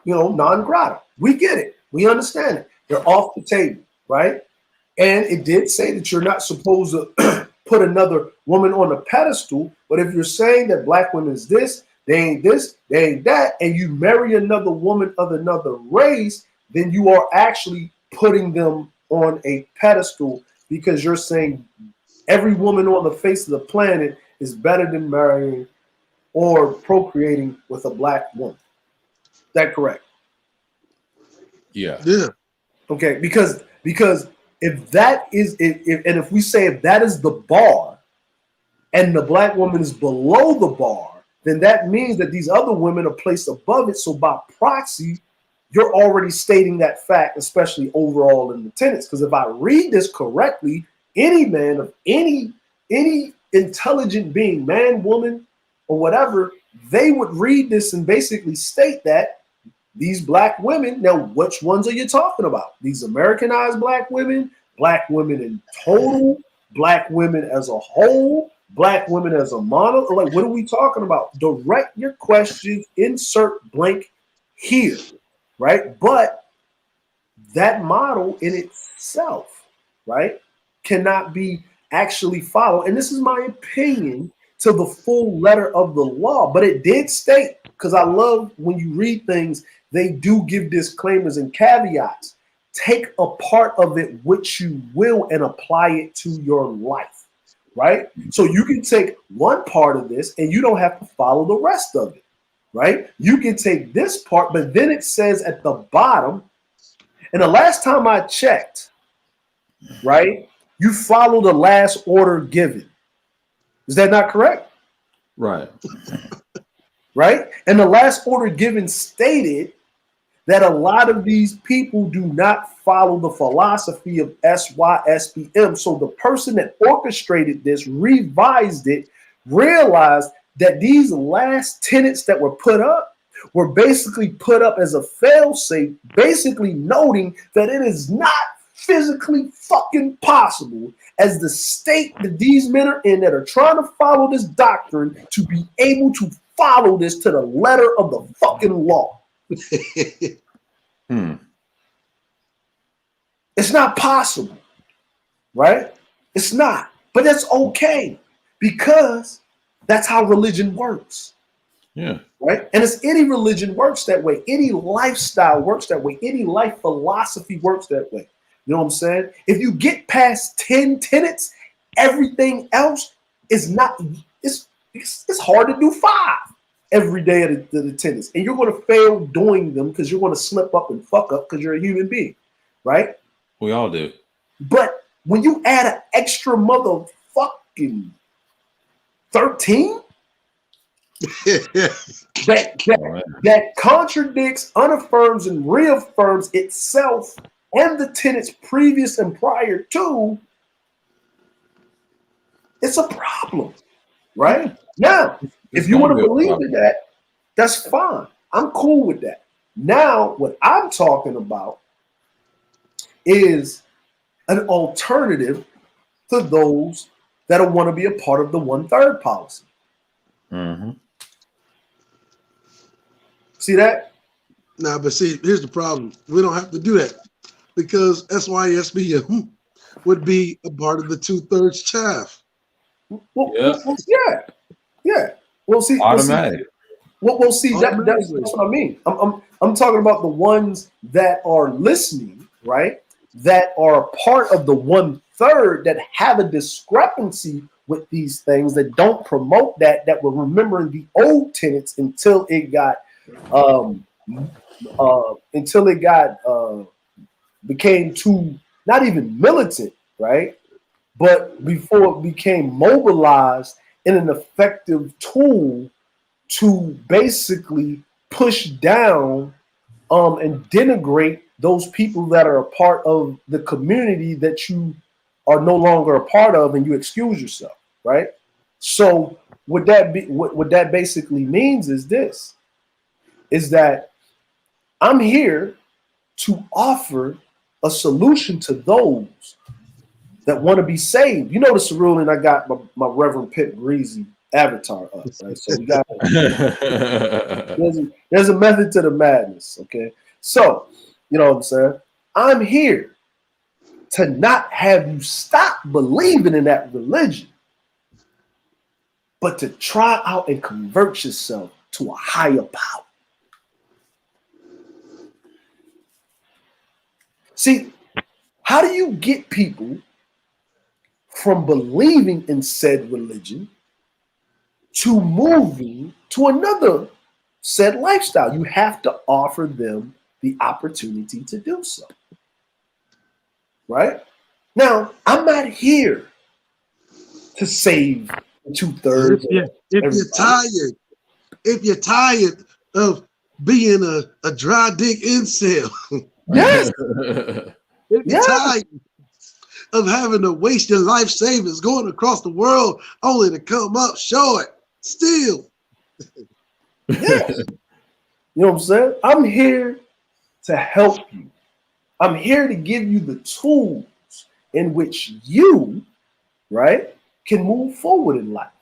non grata. We get it. We understand it. They're off the table, right? And it did say that you're not supposed to put another woman on a pedestal, but if you're saying that black women is this, they ain't this, they ain't that, and you marry another woman of another race, then you are actually putting them on a pedestal because you're saying every woman on the face of the planet is better than marrying or procreating with a black woman. Is that correct? Yeah. Yeah. Okay, because if that is if we say if that is the bar and the black woman is below the bar, then that means that these other women are placed above it. So by proxy, you're already stating that fact, especially overall in the tenets. Because if I read this correctly, any man of any intelligent being, man, woman, or whatever, they would read this and basically state that these black women, now which ones are you talking about? These Americanized black women in total, black women as a whole, black women as a mono, like what are we talking about? Direct your questions, insert blank here, right? But that model in itself, right, cannot be actually followed. And this is my opinion to the full letter of the law, but it did state, because I love when you read things, they do give disclaimers and caveats. Take a part of it which you will and apply it to your life, right? So you can take one part of this and you don't have to follow the rest of it, right? You can take this part, but then it says at the bottom, and the last time I checked, right, you follow the last order given. Is that not correct? Right. Right? And the last order given stated that a lot of these people do not follow the philosophy of SYSBM. So the person that orchestrated this, revised it, realized that these last tenets that were put up were basically put up as a fail-safe, basically noting that it is not physically fucking possible as the state that these men are in that are trying to follow this doctrine to be able to follow this to the letter of the fucking law. It's not possible, right? It's not, but that's okay because that's how religion works. Yeah. Right. And it's any religion works that way. Any lifestyle works that way. Any life philosophy works that way. You know what I'm saying? If you get past 10 tenets, everything else is not, it's hard to do 5 every day of the tenets. And you're going to fail doing them because you're going to slip up and fuck up because you're a human being. Right? We all do. But when you add an extra motherfucking 13, that contradicts, unaffirms, and reaffirms itself and the tenets previous and prior to, it's a problem, right? Now, if you want to believe in that, that's fine. I'm cool with that. Now, what I'm talking about is an alternative to those that want to be a part of the 1/3 policy. Mm-hmm. See that? Nah, but see, here's the problem. We don't have to do that because SYSBM would be a part of the 2/3 chaff. Well, yeah. Well, see, Automatic. Well, see, that's what I mean. I'm talking about the ones that are listening, right? That are part of the 1/3 that have a discrepancy with these things, that don't promote that were remembering the old tenets until it got became too, not even militant, right? But before it became mobilized in an effective tool to basically push down and denigrate those people that are a part of the community that you are no longer a part of, and you excuse yourself, right? So what that basically means is this, is that I'm here to offer a solution to those that want to be saved. You notice, Cerule, and I got my Reverend Pip Greasy avatar up, right? So we got there's a method to the madness, okay? So, you know what I'm saying? I'm here to not have you stop believing in that religion, but to try out and convert yourself to a higher power. See, how do you get people from believing in said religion to moving to another said lifestyle? You have to offer them the opportunity to do so. Right? Now, I'm not here to save 2/3. If you're tired of being a dry dick incel, yes. If you're tired of having to waste your life savings going across the world only to come up short, still. Yes. You know what I'm saying? I'm here to help you. I'm here to give you the tools in which you, right, can move forward in life.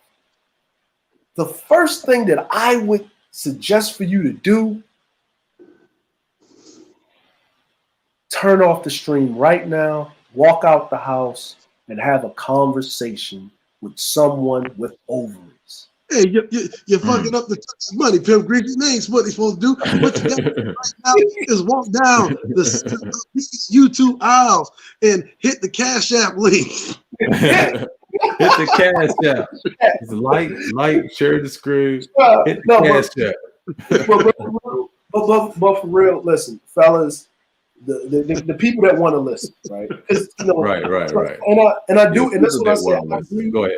The first thing that I would suggest for you to do, turn off the stream right now, walk out the house, and have a conversation with someone with ovaries. Hey, you're fucking up the money, Pimp Greasy. That ain't what they're supposed to do. What you got to do right now is walk down the YouTube aisles and hit the Cash App link. Hit the Cash App. It's like, share the screw. Hit the Cash App. But for real, listen, fellas, the people that want to listen, right? You know, right. And I do, and that's what I said.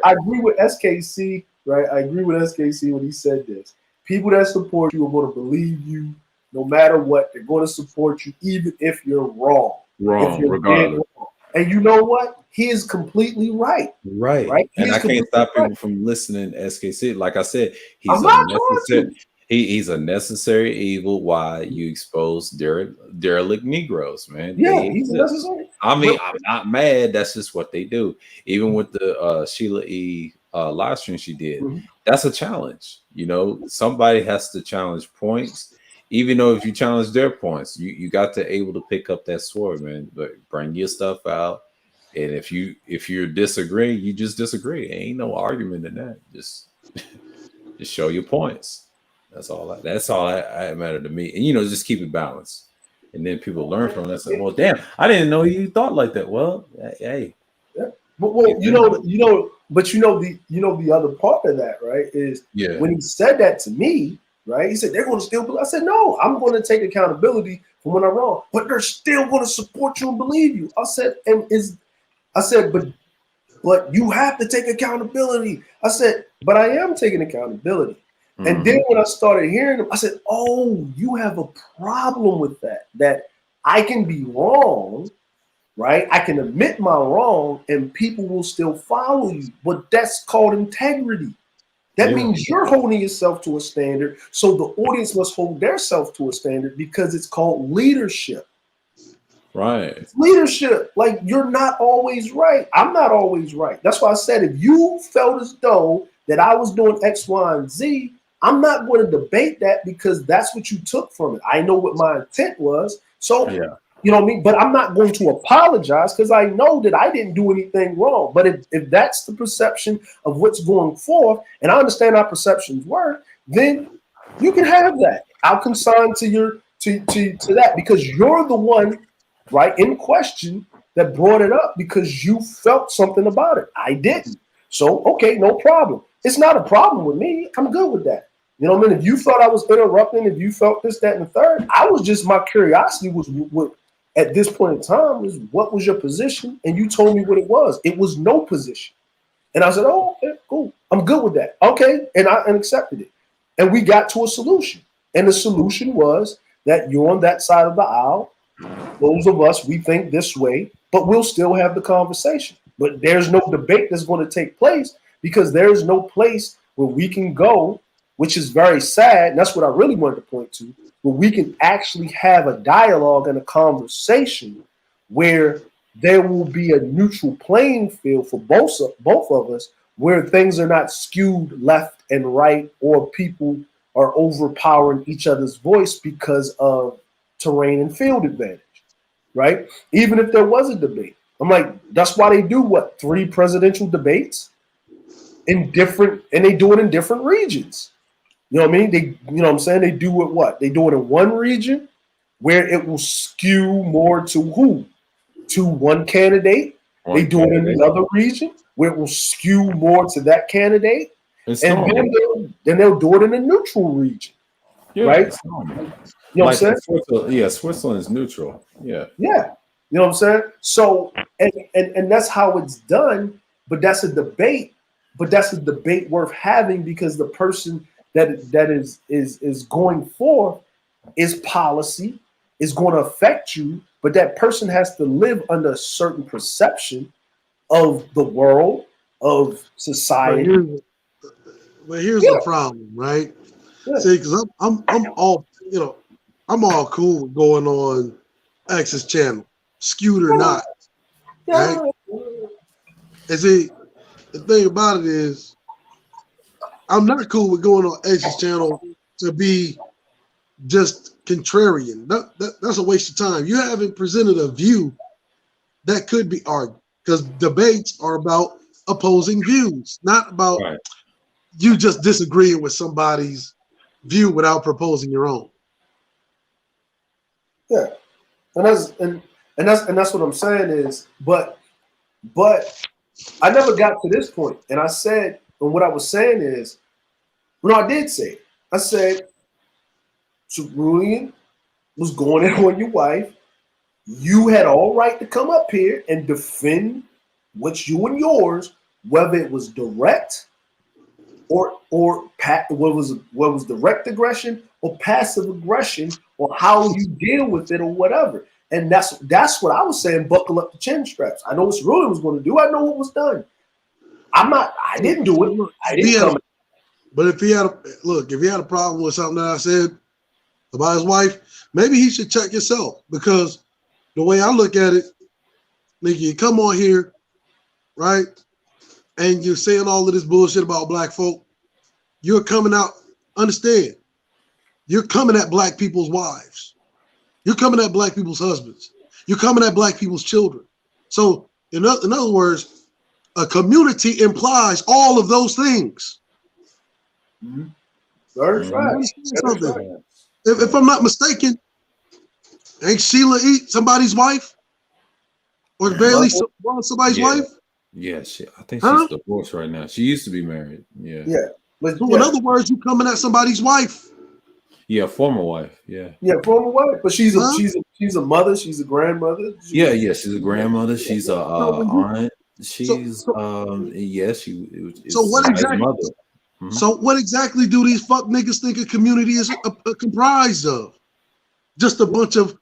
I agree with SKC, right? I agree with SKC when he said this. People that support you are going to believe you no matter what. They're going to support you even if you're wrong. Regardless. Wrong. And you know what? He is completely right. Right. And I can't stop people from listening to SKC. Like I said, he's a necessary evil. Why you expose derelict Negroes, man? Yeah, he's necessary. I mean, I'm not mad. That's just what they do. Even with the Sheila E. Live stream she did, that's a challenge. You know, somebody has to challenge points. Even though if you challenge their points, you got to able to pick up that sword, man. But bring your stuff out. And if you're disagreeing, you just disagree. Ain't no argument in that. Just show your points. That's all that mattered to me. And just keep it balanced. And then people learn from that. Say, well, damn, I didn't know you thought like that. Well, hey. Yeah. But the other part of that, right, is when he said that to me, right? He said they're going to still believe. I said, no, I'm going to take accountability for when I'm wrong, but they're still going to support you and believe you. I said, but you have to take accountability. I said, but I am taking accountability. And then when I started hearing them, I said, oh, you have a problem with that I can be wrong, right? I can admit my wrong and people will still follow you. But that's called integrity. That means you're holding yourself to a standard. So the audience must hold themselves to a standard because it's called leadership. Right. It's leadership. Like, you're not always right. I'm not always right. That's why I said, if you felt as though that I was doing X, Y, and Z, I'm not going to debate that because that's what you took from it. I know what my intent was. So You know what I mean? But I'm not going to apologize because I know that I didn't do anything wrong. But if that's the perception of what's going forth, and I understand how perceptions work, then you can have that. I'll consign to your to that because you're the one, right, in question that brought it up because you felt something about it. I didn't. So okay, no problem. It's not a problem with me. I'm good with that. You know what I mean? If you thought I was interrupting, if you felt this, that, and the third, I was just, my curiosity was what at this point in time is what was your position? And you told me what it was. It was no position. And I said, oh, okay, cool. I'm good with that. Okay. And I accepted it. And we got to a solution. And the solution was that you're on that side of the aisle. Those of us, we think this way, but we'll still have the conversation. But there's no debate that's going to take place because there's no place where we can go, which is very sad. And that's what I really wanted to point to, where we can actually have a dialogue and a conversation where there will be a neutral playing field for both of us, where things are not skewed left and right, or people are overpowering each other's voice because of terrain and field advantage, right? Even if there was a debate. I'm like, that's why they do what? 3 presidential debates in different, and they do it in different regions. You know what I mean? They, you know what I'm saying? They do it what? They do it in one region where it will skew more to who? To one candidate. They do it in another region where it will skew more to that candidate. And then they'll do it in a neutral region. Yeah, right? You know what I'm saying? Switzerland is neutral. Yeah. Yeah. You know what I'm saying? So, and that's how it's done, but that's a debate. But that's a debate worth having because the person that is going forth is policy, is going to affect you, but that person has to live under a certain perception of the world, of society. But here's the problem, right? Yeah. See, because I'm all, you know, I'm all cool with going on X's channel, skewed or not, right? And see, the thing about it is, I'm not cool with going on X's channel to be just contrarian. That's a waste of time. You haven't presented a view that could be argued, because debates are about opposing views, not about you just disagreeing with somebody's view without proposing your own. Yeah, and that's what I'm saying is, but I never got to this point, and I said, and what I was saying is, no, I did say it. I said, Cerulean was going in on your wife. You had all right to come up here and defend what's you and yours, whether it was direct or what was direct aggression or passive aggression, or how you deal with it or whatever. And that's what I was saying. Buckle up the chin straps. I know what Cerulean was going to do. I know what was done. I didn't do it. I didn't come. But if he had a problem with something that I said about his wife, maybe he should check himself, because the way I look at it, nigga, you come on here, right, and you're saying all of this bullshit about black folk. You're coming out, understand, you're coming at black people's wives. You're coming at black people's husbands. You're coming at black people's children. So in other words, a community implies all of those things. Mm-hmm. That's right. If I'm not mistaken, ain't Sheila eat somebody's wife? Or Bailey somebody's wife? Yeah, I think she's divorced right now. She used to be married. Yeah. Yeah. So in other words, you coming at somebody's wife. Yeah, former wife. Yeah. Yeah, former wife. But she's a mother. She's a grandmother. She's a grandmother. She's a aunt. She's So what exactly? Mm-hmm. So what exactly do these fuck niggas think a community is comprised of? Just a bunch of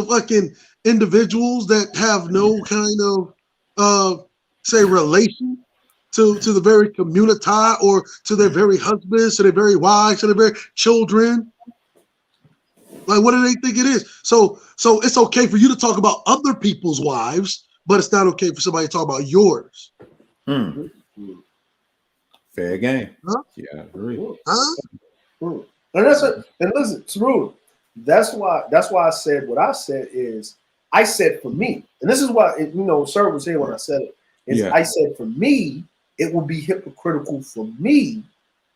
fucking individuals that have no kind of say relation to the very community, or to their very husbands, to their very wives, to their very children. Like, what do they think it is? So it's okay for you to talk about other people's wives, but it's not okay for somebody to talk about yours. Fair game. Huh? Yeah, I agree. And listen, Cerulean, that's why I said what I said is I said for me, and this is why sir was here when I said it. I said for me, it will be hypocritical for me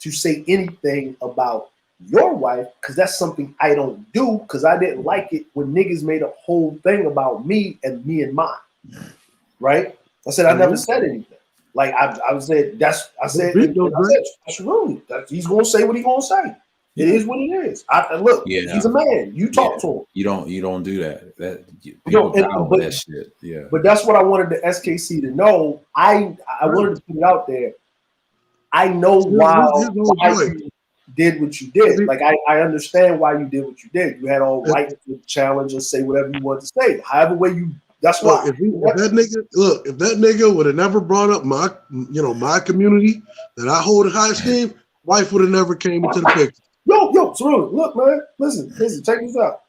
to say anything about your wife because that's something I don't do because I didn't like it when niggas made a whole thing about me and mine. Right? I said I never said anything. Like I said that's really he's gonna say what he's gonna say. It is what it is. Look, he's a man. You talk to him. You don't do that. People die over that shit. Yeah. But that's what I wanted the SKC to know. I wanted to put it out there. I know why you did what you did. Like I understand why you did what you did. You had all right to challenge and say whatever you want to say. However way you. That's why. If that nigga would have never brought up my community that I hold in high esteem, wife would have never came into the picture. Yo, Cerulli, look, man, listen, check this out.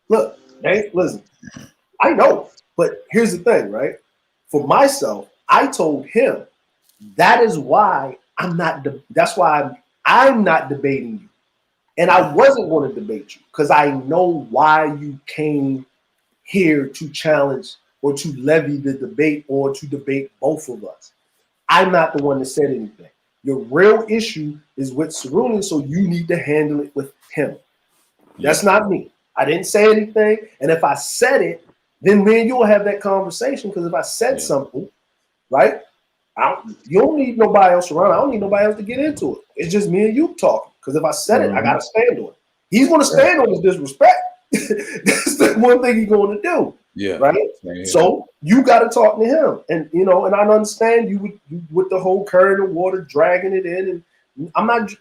Look, hey, listen. I know, but here's the thing, right? For myself, I told him that is why that's why I'm not debating you, and I wasn't going to debate you because I know why you came here to challenge or to levy the debate or to debate both of us. I'm not the one that said anything. Your real issue is with Cerulli, so you need to handle it with him. That's not me. I didn't say anything, and if I said it, then me and you'll have that conversation. Because if I said something, right, you don't need nobody else around. I don't need nobody else to get into it. It's just me and you talking. Because if I said it, I gotta stand on it. He's gonna stand on his disrespect. That's the one thing he's going to do. Yeah. Right. Yeah. So you got to talk to him, and and I understand you with the whole current of water dragging it in, and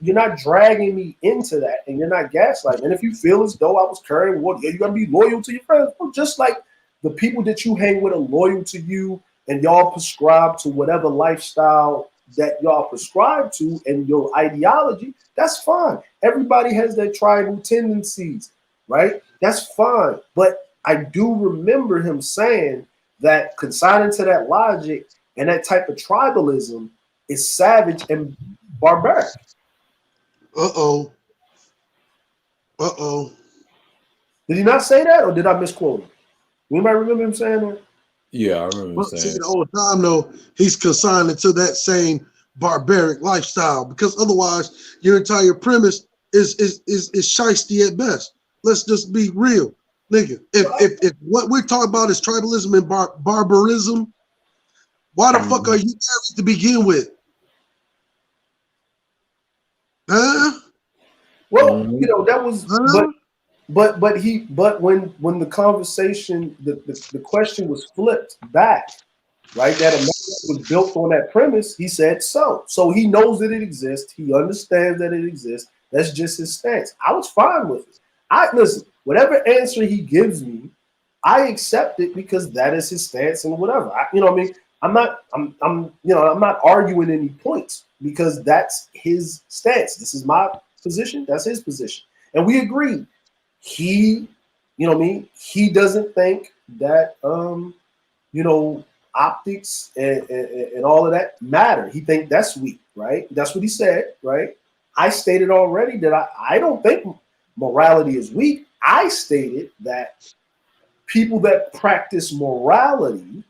you're not dragging me into that, and you're not gaslighting. And if you feel as though I was carrying water, you got to be loyal to your friends. Well, just like the people that you hang with are loyal to you, and y'all prescribe to whatever lifestyle that y'all prescribe to and your ideology. That's fine. Everybody has their tribal tendencies. Right? That's fine. But I do remember him saying that consigning to that logic and that type of tribalism is savage and barbaric. Uh-oh. Did he not say that, or did I misquote him? Anybody remember him saying that? Yeah, I remember him saying the whole time, though, he's consigning to that same barbaric lifestyle because otherwise your entire premise is shiesty at best. Let's just be real, nigga. If what we're talking about is tribalism and barbarism, why the fuck are you married to begin with? Huh? Well, that was, but when the conversation, the question was flipped back, right? That America was built on that premise. He said so. So he knows that it exists. He understands that it exists. That's just his stance. I was fine with it. Listen, whatever answer he gives me, I accept it because that is his stance and whatever. I'm not arguing any points because that's his stance. This is my position. That's his position. And we agree. He doesn't think that, optics and all of that matter. He think that's weak, right? That's what he said, right? I stated already that I don't think morality is weak. I stated that people that practice morality,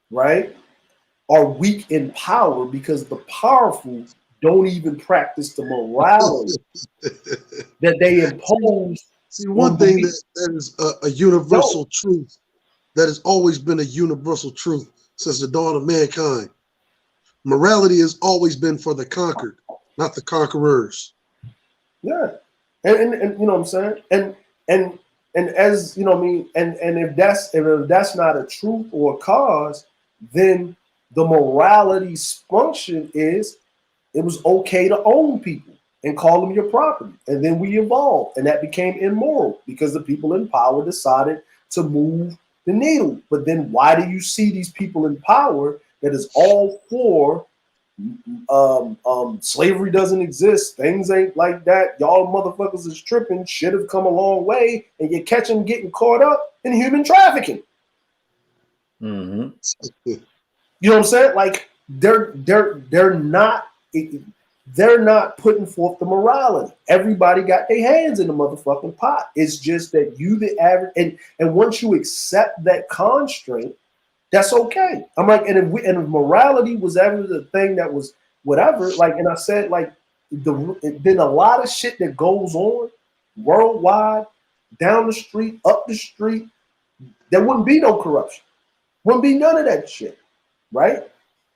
right, are weak in power because the powerful don't even practice the morality that they impose. See, one thing that is a universal truth that has always been a universal truth since the dawn of mankind. Morality has always been for the conquered, not the conquerors. Yeah. And you know what I'm saying? And as you know what I mean, and if that's not a truth or a cause, then the morality function is it was okay to own people and call them your property. And then we evolved, and that became immoral because the people in power decided to move the needle. But then why do you see these people in power that is all for slavery doesn't exist, things ain't like that, y'all motherfuckers is tripping, shit have come a long way, and you catch them getting caught up in human trafficking? You know what I'm saying? Like they're not they're not putting forth the morality. Everybody got their hands in the motherfucking pot. It's just that you, the average, and once you accept that constraint, that's okay. I'm like, and if morality was ever the thing that was whatever, like, and I said, like, then a lot of shit that goes on worldwide, down the street, up the street, there wouldn't be no corruption. Wouldn't be none of that shit, right?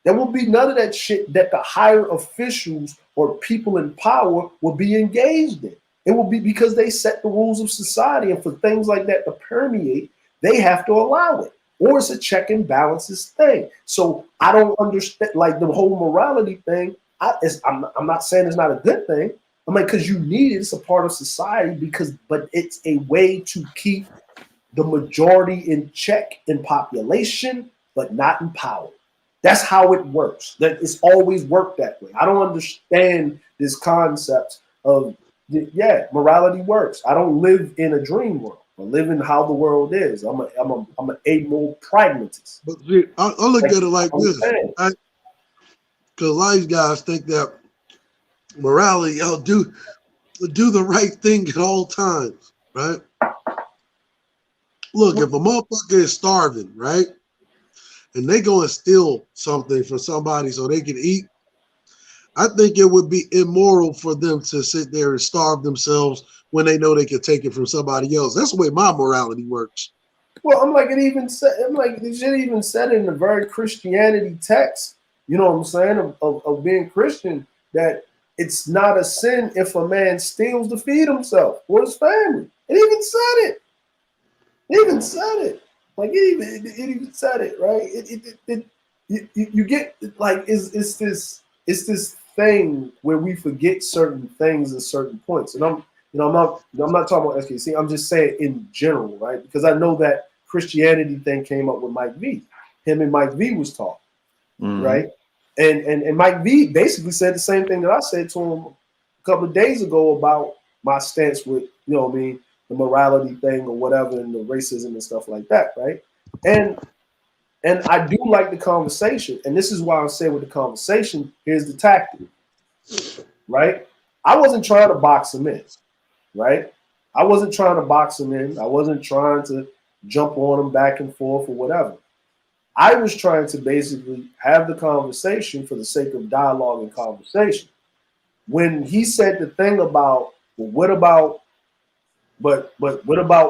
There will be none of that shit that the higher officials or people in power will be engaged in. It will be because they set the rules of society, and for things like that to permeate, they have to allow it. Or it's a check and balances thing. So I don't understand, like, the whole morality thing. I'm not saying it's not a good thing. I mean, because you need it, it's a part of society, but it's a way to keep the majority in check in population, but not in power. That's how it works. That it's always worked that way. I don't understand this concept of, yeah, morality works. I don't live in a dream world. I live in how the world is. I'm an amoral pragmatist. But see, I look at it like this, right? Because a lot of these guys think that morality, do the right thing at all times, right? Look, if a motherfucker is starving, right, and they go and steal something from somebody so they can eat, I think it would be immoral for them to sit there and starve themselves when they know they can take it from somebody else. That's the way my morality works. Well, I'm like, it should even said in the very Christianity text, you know what I'm saying, of being Christian, that it's not a sin if a man steals to feed himself or his family. It even said it. It even said it. Like, it even said it, right? You get, like, it's this thing where we forget certain things at certain points. And I'm not talking about SKC. I'm just saying in general, right? Because I know that Christianity thing came up with Mike V. Him and Mike V was talking, right? And Mike V basically said the same thing that I said to him a couple of days ago about my stance with, you know what I mean, the morality thing or whatever, and the racism and stuff like that, right? And I do like the conversation, and this is why I'm saying with the conversation, here's the tactic, right? I wasn't trying to box him in, right? I wasn't trying to box him in. I wasn't trying to jump on him back and forth or whatever. I was trying to basically have the conversation for the sake of dialogue and conversation. When he said the thing about, well, what about,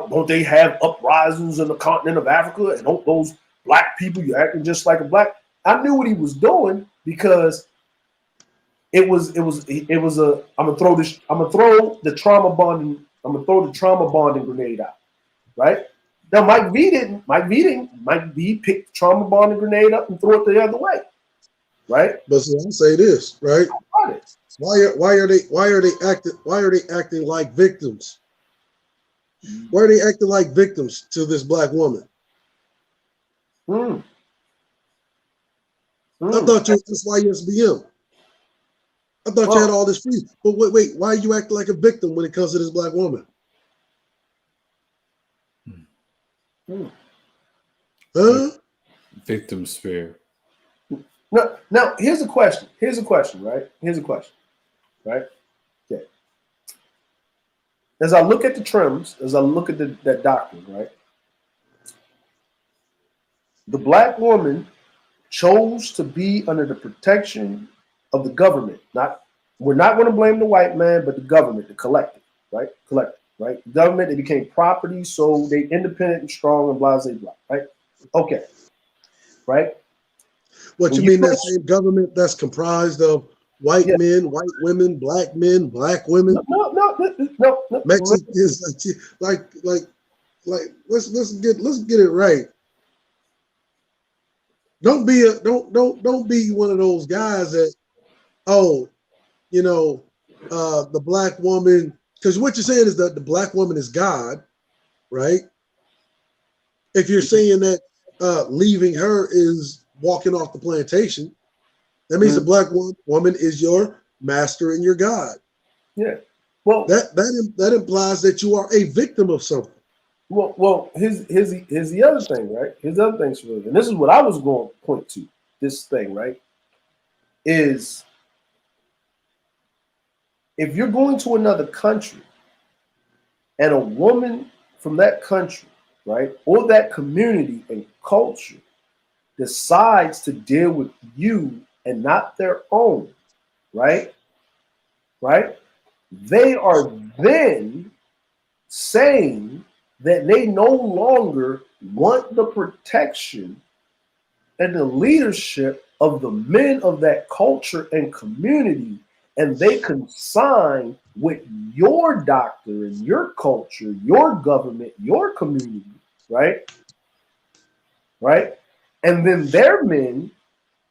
don't they have uprisings in the continent of Africa, and don't those black people, you acting just like a black? I knew what he was doing, because I'm gonna throw the trauma bonding grenade out, right? Now Mike V picked the trauma bonding grenade up and throw it the other way, right? But so I'll say this, right? Why are they acting like victims? Why are they acting like victims to this black woman? I thought you was just YSBM. I thought you had all this free. But wait, why are you acting like a victim when it comes to this black woman? Huh? Victim spirit. No, now here's a question. Right? Right? Okay. As I look at the trims, as I look at that doctrine, right? The black woman chose to be under the protection of the government. We're not going to blame the white man, but the government, the collective, right? Right? The government, they became property, so they independent and strong and blah, blah, blah, right? Okay. Right? What you mean, that same government that's comprised of white men, white women, black men, black women? No. Mexicans, like let's get it right. Don't be one of those guys that, the black woman, because what you're saying is that the black woman is God, right? If you're saying that leaving her is walking off the plantation, that means the black woman is your master and your God. Yeah. Well, that implies that you are a victim of something. Well, here's the other thing, right? Here's the other thing, and this is what I was going to point to. This thing, right, is if you're going to another country and a woman from that country, right, or that community and culture decides to deal with you and not their own, right? Right? They are then saying that they no longer want the protection and the leadership of the men of that culture and community, and they consign with your doctrine, your culture, your government, your community, right? Right? And then their men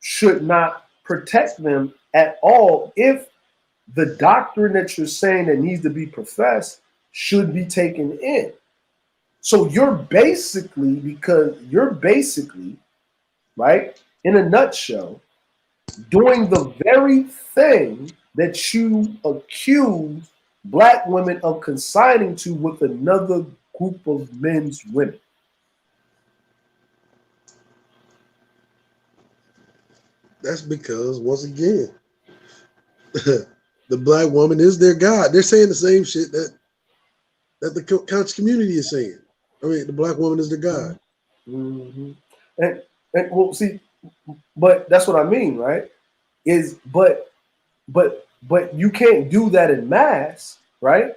should not protect them at all if the doctrine that you're saying that needs to be professed should be taken in. So you're basically, right, in a nutshell, doing the very thing that you accuse black women of consigning to with another group of men's women. That's because, once again, the black woman is their God. They're saying the same shit that the conscious community is saying. I mean, the black woman is their God. Mm-hmm. And well, see, but that's what I mean, right? But you can't do that in mass, right?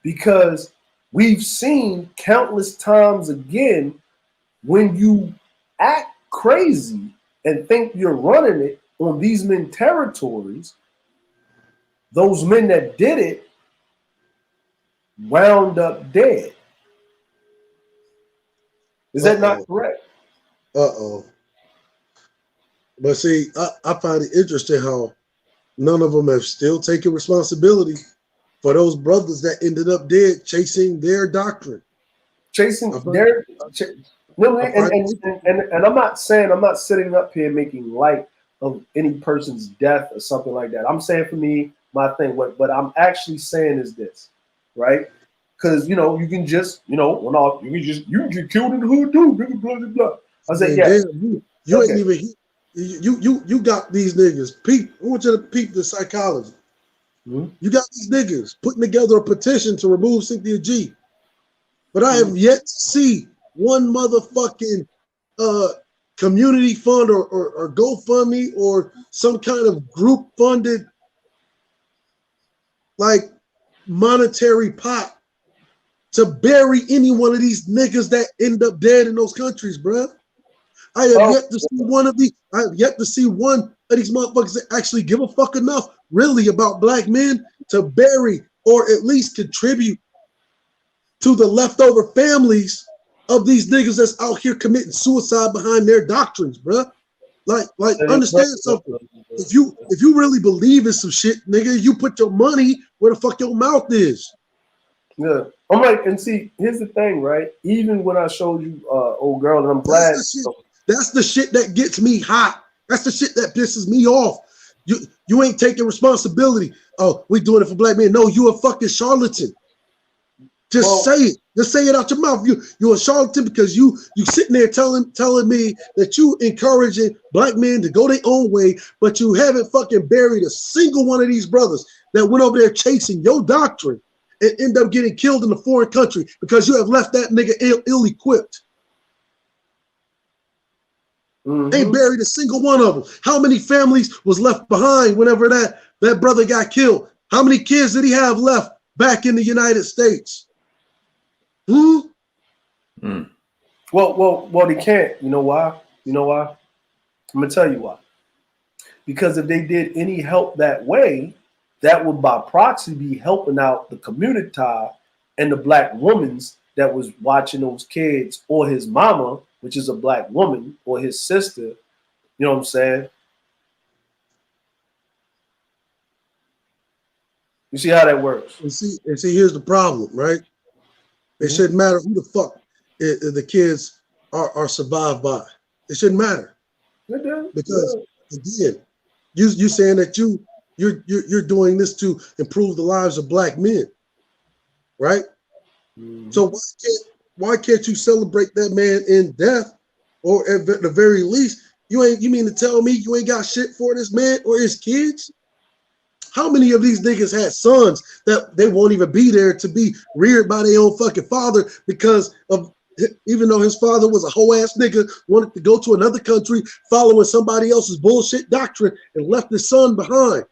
Because we've seen countless times again when you act crazy and think you're running it on these men territories, those men that did it wound up dead. Is that not correct? But see, I find it interesting how none of them have still taken responsibility for those brothers that ended up dead chasing their doctrine. And I'm not sitting up here making light of any person's death or something like that. I'm saying for me, my thing, what I'm actually saying is this, right? Because you can just, you can get killed in the hood too, blah blah blah blah. I said, yeah. You ain't even you got these niggas. I want you to peep the psychology. Mm-hmm. You got these niggas putting together a petition to remove Cynthia G. But I have yet to see one motherfucking community fund or GoFundMe or some kind of group funded like monetary pot to bury any one of these niggas that end up dead in those countries, bruh. I have yet to see one of these. I have yet to see one of these motherfuckers that actually give a fuck enough, really, about black men to bury or at least contribute to the leftover families of these niggas that's out here committing suicide behind their doctrines, bruh. Like, understand something. If you really believe in some shit, nigga, you put your money where the fuck your mouth is. Yeah, I'm like, and see, here's the thing, right? Even when I showed you, old girl, and I'm glad. That's the shit that gets me hot. That's the shit that pisses me off. You ain't taking responsibility. Oh, we doing it for black men. No, you a fucking charlatan. Just say it. Just say it out your mouth. You a charlatan because you sitting there telling me that you encouraging black men to go their own way, but you haven't fucking buried a single one of these brothers that went over there chasing your doctrine and end up getting killed in a foreign country because you have left that nigga ill-equipped. Mm-hmm. Ain't buried a single one of them. How many families was left behind whenever that brother got killed? How many kids did he have left back in the United States? Well, they can't. You know why? I'm gonna tell you why. Because if they did any help that way, that would by proxy be helping out the community and the black women's that was watching those kids, or his mama, which is a black woman, or his sister. You know what I'm saying? You see how that works? And see, here's the problem, right? It shouldn't matter who the fuck the kids are survived by. It shouldn't matter. Because again, you saying that you're doing this to improve the lives of black men, right? So why can't you celebrate that man in death, or at the very least, you mean to tell me you ain't got shit for this man or his kids? How many of these niggas had sons that they won't even be there to be reared by their own fucking father because of, even though his father was a hoe ass nigga, wanted to go to another country following somebody else's bullshit doctrine and left his son behind.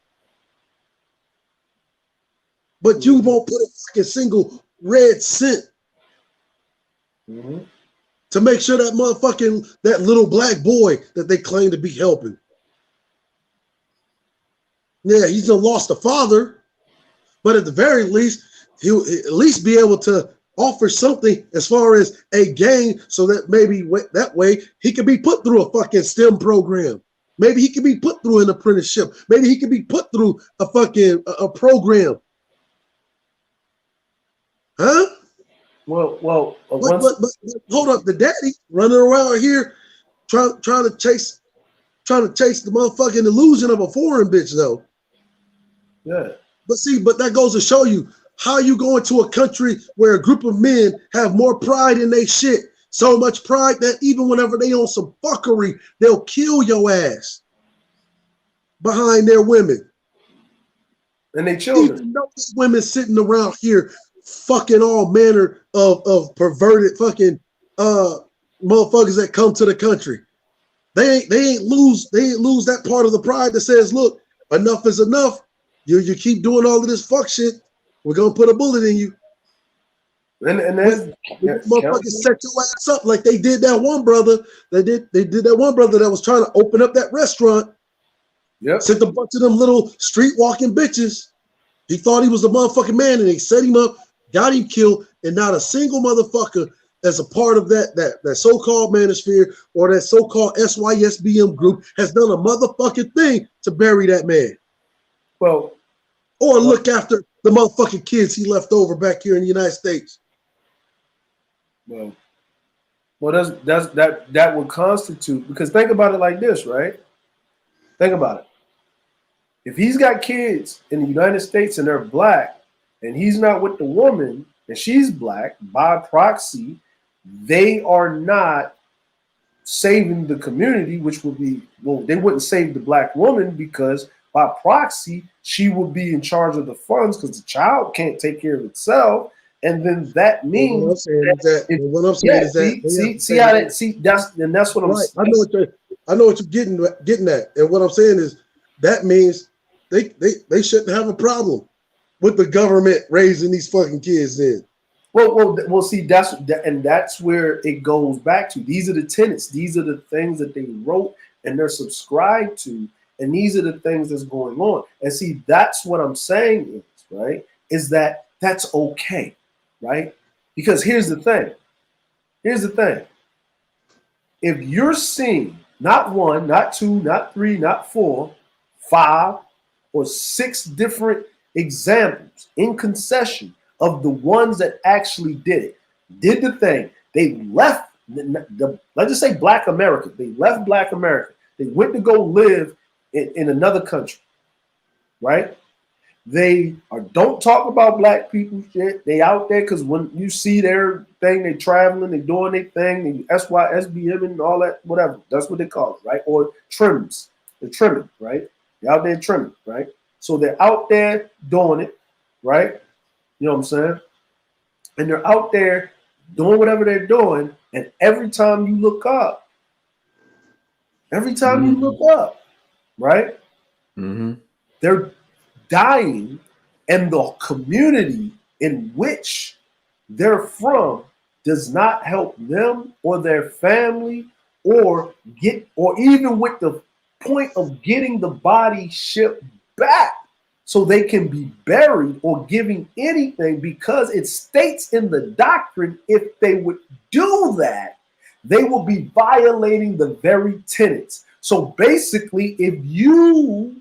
But you won't put a fucking single red cent to make sure that motherfucking, that little black boy that they claim to be helping. Yeah, he's done lost a father, but at the very least, he'll at least be able to offer something as far as a gain, so that maybe that way he can be put through a fucking STEM program. Maybe he can be put through an apprenticeship. Maybe he can be put through a fucking a program. Huh? Well, but hold up, the daddy running around here trying to chase the motherfucking illusion of a foreign bitch though. Yeah. But that goes to show you how you go into a country where a group of men have more pride in their shit. So much pride that even whenever they on some fuckery, they'll kill your ass behind their women. And they children. Even though these women sitting around here fucking all manner of perverted fucking motherfuckers that come to the country. They ain't lose that part of the pride that says, look, enough is enough. You keep doing all of this fuck shit, we're gonna put a bullet in you. And then motherfuckers set your ass up like they did that one brother. They did that one brother that was trying to open up that restaurant. Yep. Sent a bunch of them little street walking bitches. He thought he was the motherfucking man, and they set him up, got him killed, and not a single motherfucker as a part of that so-called manosphere or that so-called SYSBM group has done a motherfucking thing to bury that man. Well, or look after the motherfucking kids he left over back here in the United States. Well, that would constitute, because think about it like this, right? Think about it. If he's got kids in the United States and they're black, and he's not with the woman and she's black, by proxy, they are not saving the community, which would be, well, they wouldn't save the black woman because by proxy, she would be in charge of the funds because the child can't take care of itself. And then that means what I'm saying is that that's what I'm right. saying. I know what you're getting at. And what I'm saying is that means they shouldn't have a problem with the government raising these fucking kids in. Well, see, that's where it goes back to. These are the tenets. These are the things that they wrote and they're subscribed to. And these are the things that's going on. And see, that's what I'm saying is, right, is that that's okay, right? Because here's the thing. If you're seeing not one, not two, not three, not four, 5 or 6 different examples in concession of the ones that actually did the thing, they left, let's just say Black America. They left Black America. They went to go live in another country, right? They don't talk about black people shit. They out there because when you see their thing, they traveling, they doing their thing, they SYSBM and all that, whatever. That's what they call it, right? Or trims. They're trimming, right? They're out there trimming, right? So they're out there doing it, right? You know what I'm saying? And they're out there doing whatever they're doing. And every time you look up, right? Mm-hmm. They're dying, and the community in which they're from does not help them or their family or even with the point of getting the body shipped back so they can be buried or giving anything, because it states in the doctrine if they would do that, they will be violating the very tenets. So basically, if you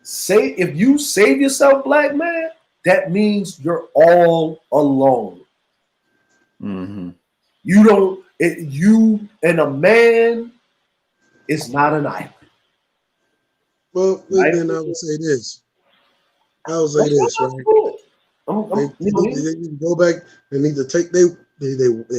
save yourself, black man, that means you're all alone. Mm-hmm. You and a man is not an island. Well, then I would say this. I would say this, right? They need to go back. They need to take they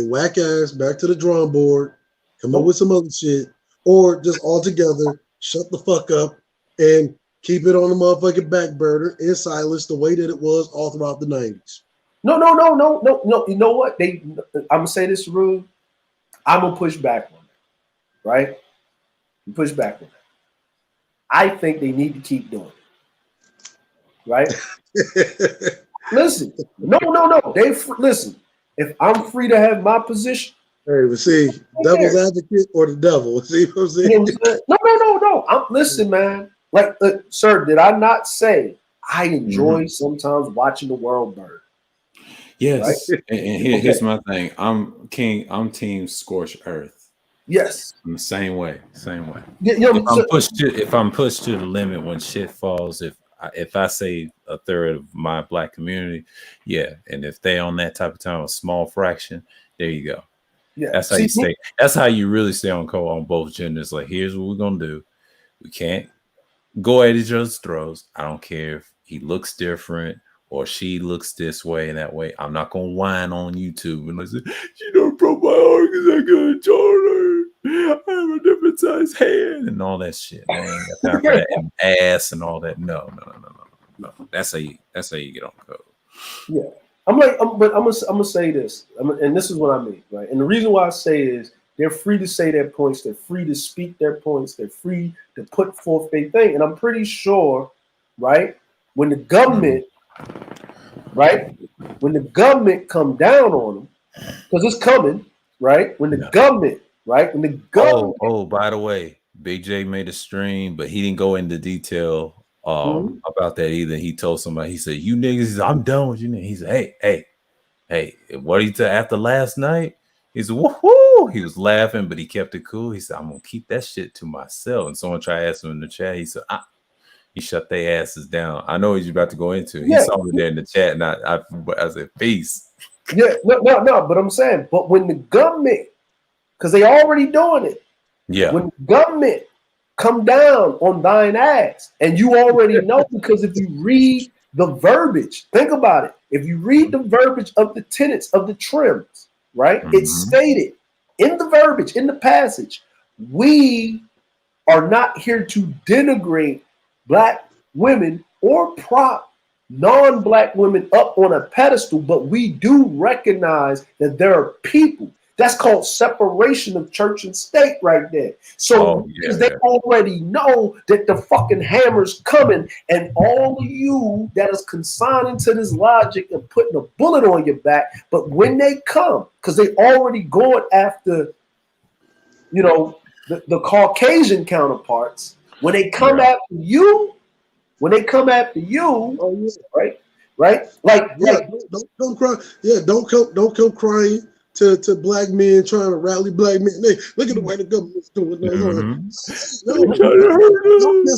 whack ass back to the drawing board, come up with some other shit, or just altogether shut the fuck up and keep it on the motherfucking back burner in silence the way that it was all throughout the 90s. No. You know what? I'm gonna say this, Rue. I'm gonna push back on it, right? Push back on it. I think they need to keep doing it, right? Listen, no. Listen. If I'm free to have my position, hey, but see, devil's advocate or the devil. See what I'm saying? You know what I'm saying? No. Listen, man. Like, sir, did I not say I enjoy sometimes watching the world burn? Yes. Right? And here's my thing. I'm team scorched earth. Yes. I'm the same way. You know, If I'm pushed to the limit when shit falls, if I say a third of my black community, yeah, and if they on that type of time, a small fraction, there you go. Yeah, that's how you stay. That's how you really stay on both genders. Like, here's what we're gonna do. We can't go at each other's throats. I don't care if he looks different or she looks this way and that way. I'm not gonna whine on YouTube and say, "She don't broke my heart because I got a daughter. I have a different size hand," and all that shit. Man, I ain't got time for that, and ass and all that. No. That's how you get on code. Yeah. I'm gonna say this, and this is what I mean, right? And the reason why I say is they're free to say their points, they're free to speak their points, they're free to put forth their thing. And I'm pretty sure, right, when the government, come down on them, because it's coming, right? When the government, Oh, by the way, Big J made a stream, but he didn't go into detail about that either. He told somebody, he said, "You niggas, I'm done with you." He said, hey, what he said after last night? He said, "Woohoo!" He was laughing, but he kept it cool. He said, "I'm gonna keep that shit to myself." And someone tried to ask him in the chat. He said, he shut their asses down. I know what you're about to go into. He saw me there in the chat, and I said, "Peace." Yeah, no. But I'm saying, but when the government, because they already doing it. Yeah. When the government come down on thine ass, and you already know, because if you read the verbiage, think about it. If you read the verbiage of the tenets of the trims, right? It's stated in the verbiage, in the passage, we are not here to denigrate black women or prop non-black women up on a pedestal, but we do recognize that there are people. That's called separation of church and state right there. So because they already know that the fucking hammer's coming, and all of you that is consigning to this logic and putting a bullet on your back, but when they come, because they already going after, you know, the Caucasian counterparts, when they come after you, right? Don't cry. Yeah, don't come crying to black men trying to rally black men. Hey, look at the way the government's doing. That's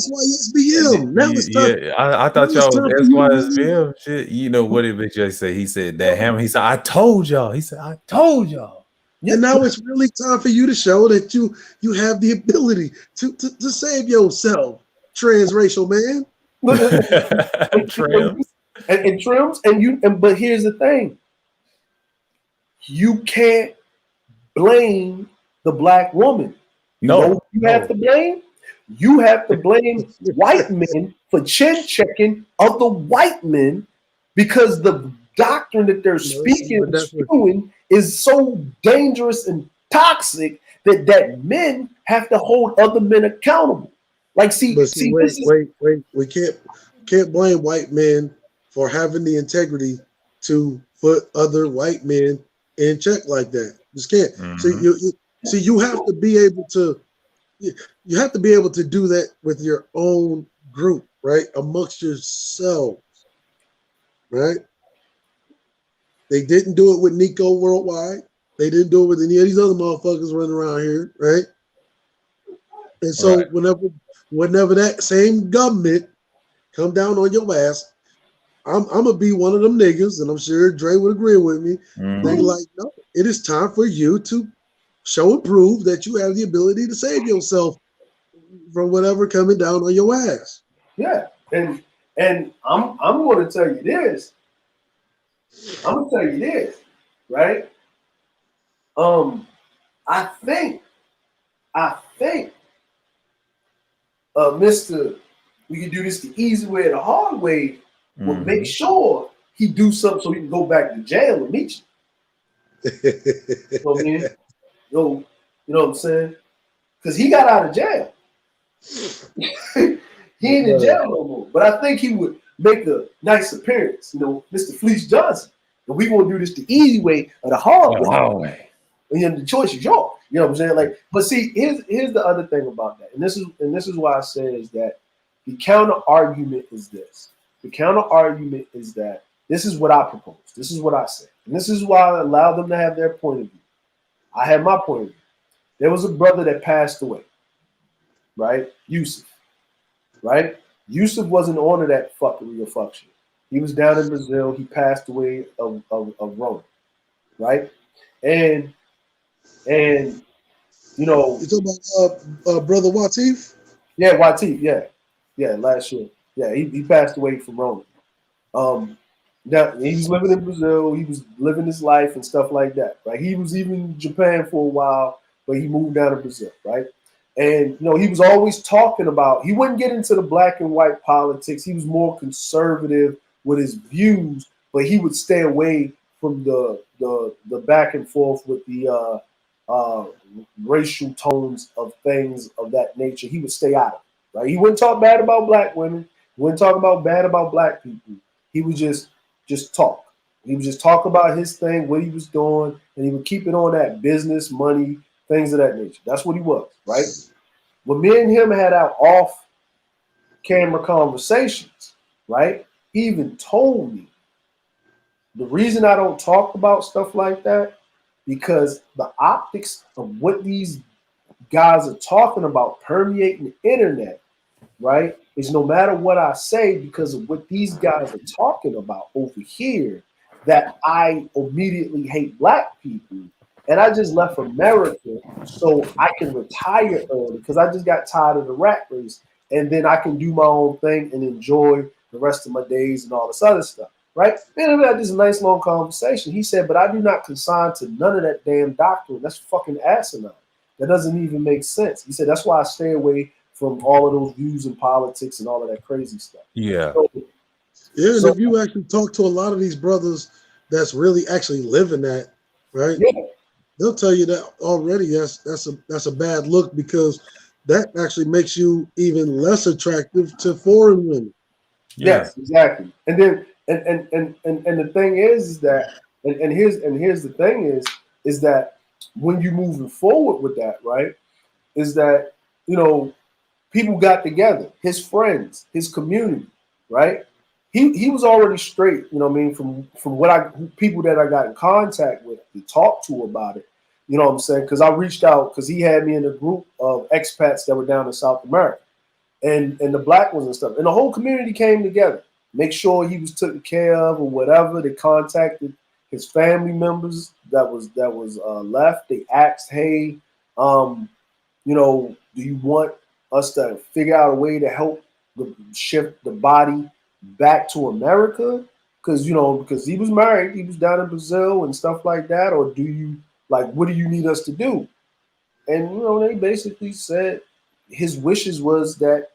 why SBM. Now it's time. Yeah, I thought y'all was SYSBM shit. You know what did Big J say? He said that hammer. He said, "I told y'all." He said, "I told y'all." And now it's really time for you to show that you have the ability to save yourself, transracial man. Trims. And trims, but here's the thing. You can't blame the black woman. You have to blame? You have to blame white men for chin checking of the white men, because the doctrine that they're speaking and spewing is so dangerous and toxic that men have to hold other men accountable. Like, wait. We can't blame white men for having the integrity to put other white men in check like that. Just can't. You have to be able to. You have to be able to do that with your own group, right? Amongst yourselves, right? They didn't do it with Nico Worldwide. They didn't do it with any of these other motherfuckers running around here, right? And so whenever that same government come down on your ass, I'm gonna be one of them niggas, and I'm sure Dre would agree with me. They like, no, it is time for you to show and prove that you have the ability to save yourself from whatever coming down on your ass. Yeah, and I'm going to tell you this. Right? I think Mr. we can do this the easy way or the hard way. But Mhm. make sure he do something so he can go back to jail and meet you. You know what I mean? Yo, you know what I'm saying? Because he got out of jail. He ain't in jail no more. But I think he would make a nice appearance, you know, Mr. Fleece Johnson. And we gonna do this the easy way or the hard way. And then the choice is yours. You know what I'm saying? Like, but see, here's the other thing about that. And this is why I say is that the counter argument is this. The counter argument is that this is what I propose. This is what I say. And this is why I allow them to have their point of view. I have my point of view. There was a brother that passed away, right? Yusuf, right? Yusuf wasn't on to that fuckery or fuck shit. He was down in Brazil. He passed away of Rona, right? And you know, You talking about brother Watif? yeah, Watif, yeah, last year, yeah, he passed away from Rona. Now he was living in Brazil. He was living his life and stuff like that, right? He was even in Japan for a while, but he moved down to Brazil, right? And you know, he was always talking about. He wouldn't get into the black and white politics. He was more conservative with his views, but he would stay away from the back and forth with the racial tones of things of that nature. He would stay out of it, right? He wouldn't talk bad about black women. He wouldn't talk about bad about black people. He would just talk. He would just talk about his thing, what he was doing, and he would keep it on that business, money, things of that nature. That's what he was, right? When me and him had our off-camera conversations, right? He even told me the reason I don't talk about stuff like that because the optics of what these guys are talking about permeating the internet, right, is no matter what I say, because of what these guys are talking about over here, that I immediately hate black people. And I just left America so I can retire early because I just got tired of the rat race. And then I can do my own thing and enjoy the rest of my days and all this other stuff, right? Man, we had this nice long conversation. He said, but I do not consign to none of that damn doctrine. That's fucking asinine. That doesn't even make sense. He said, that's why I stay away from all of those views in politics and all of that crazy stuff. Yeah. And if you actually talk to a lot of these brothers that's really actually living that, right? Yeah. They'll tell you that already that's a bad look because that actually makes you even less attractive to foreign women. Yes, exactly. And then and the thing is that and here's the thing is that when you moving forward with that, right, is that, you know, people got together, his friends, his community, right? He was already straight, you know what I mean, from people that I got in contact with to talk to about it, you know what I'm saying? Because I reached out because he had me in a group of expats that were down in South America and the black ones and stuff. And the whole community came together, make sure he was taken care of or whatever. They contacted his family members that was left. They asked, hey, you know, do you want us to figure out a way to help shift the body back to America? Because, you know, because he was married, he was down in Brazil and stuff like that. Or do you, like, what do you need us to do? And, you know, they basically said his wishes was that,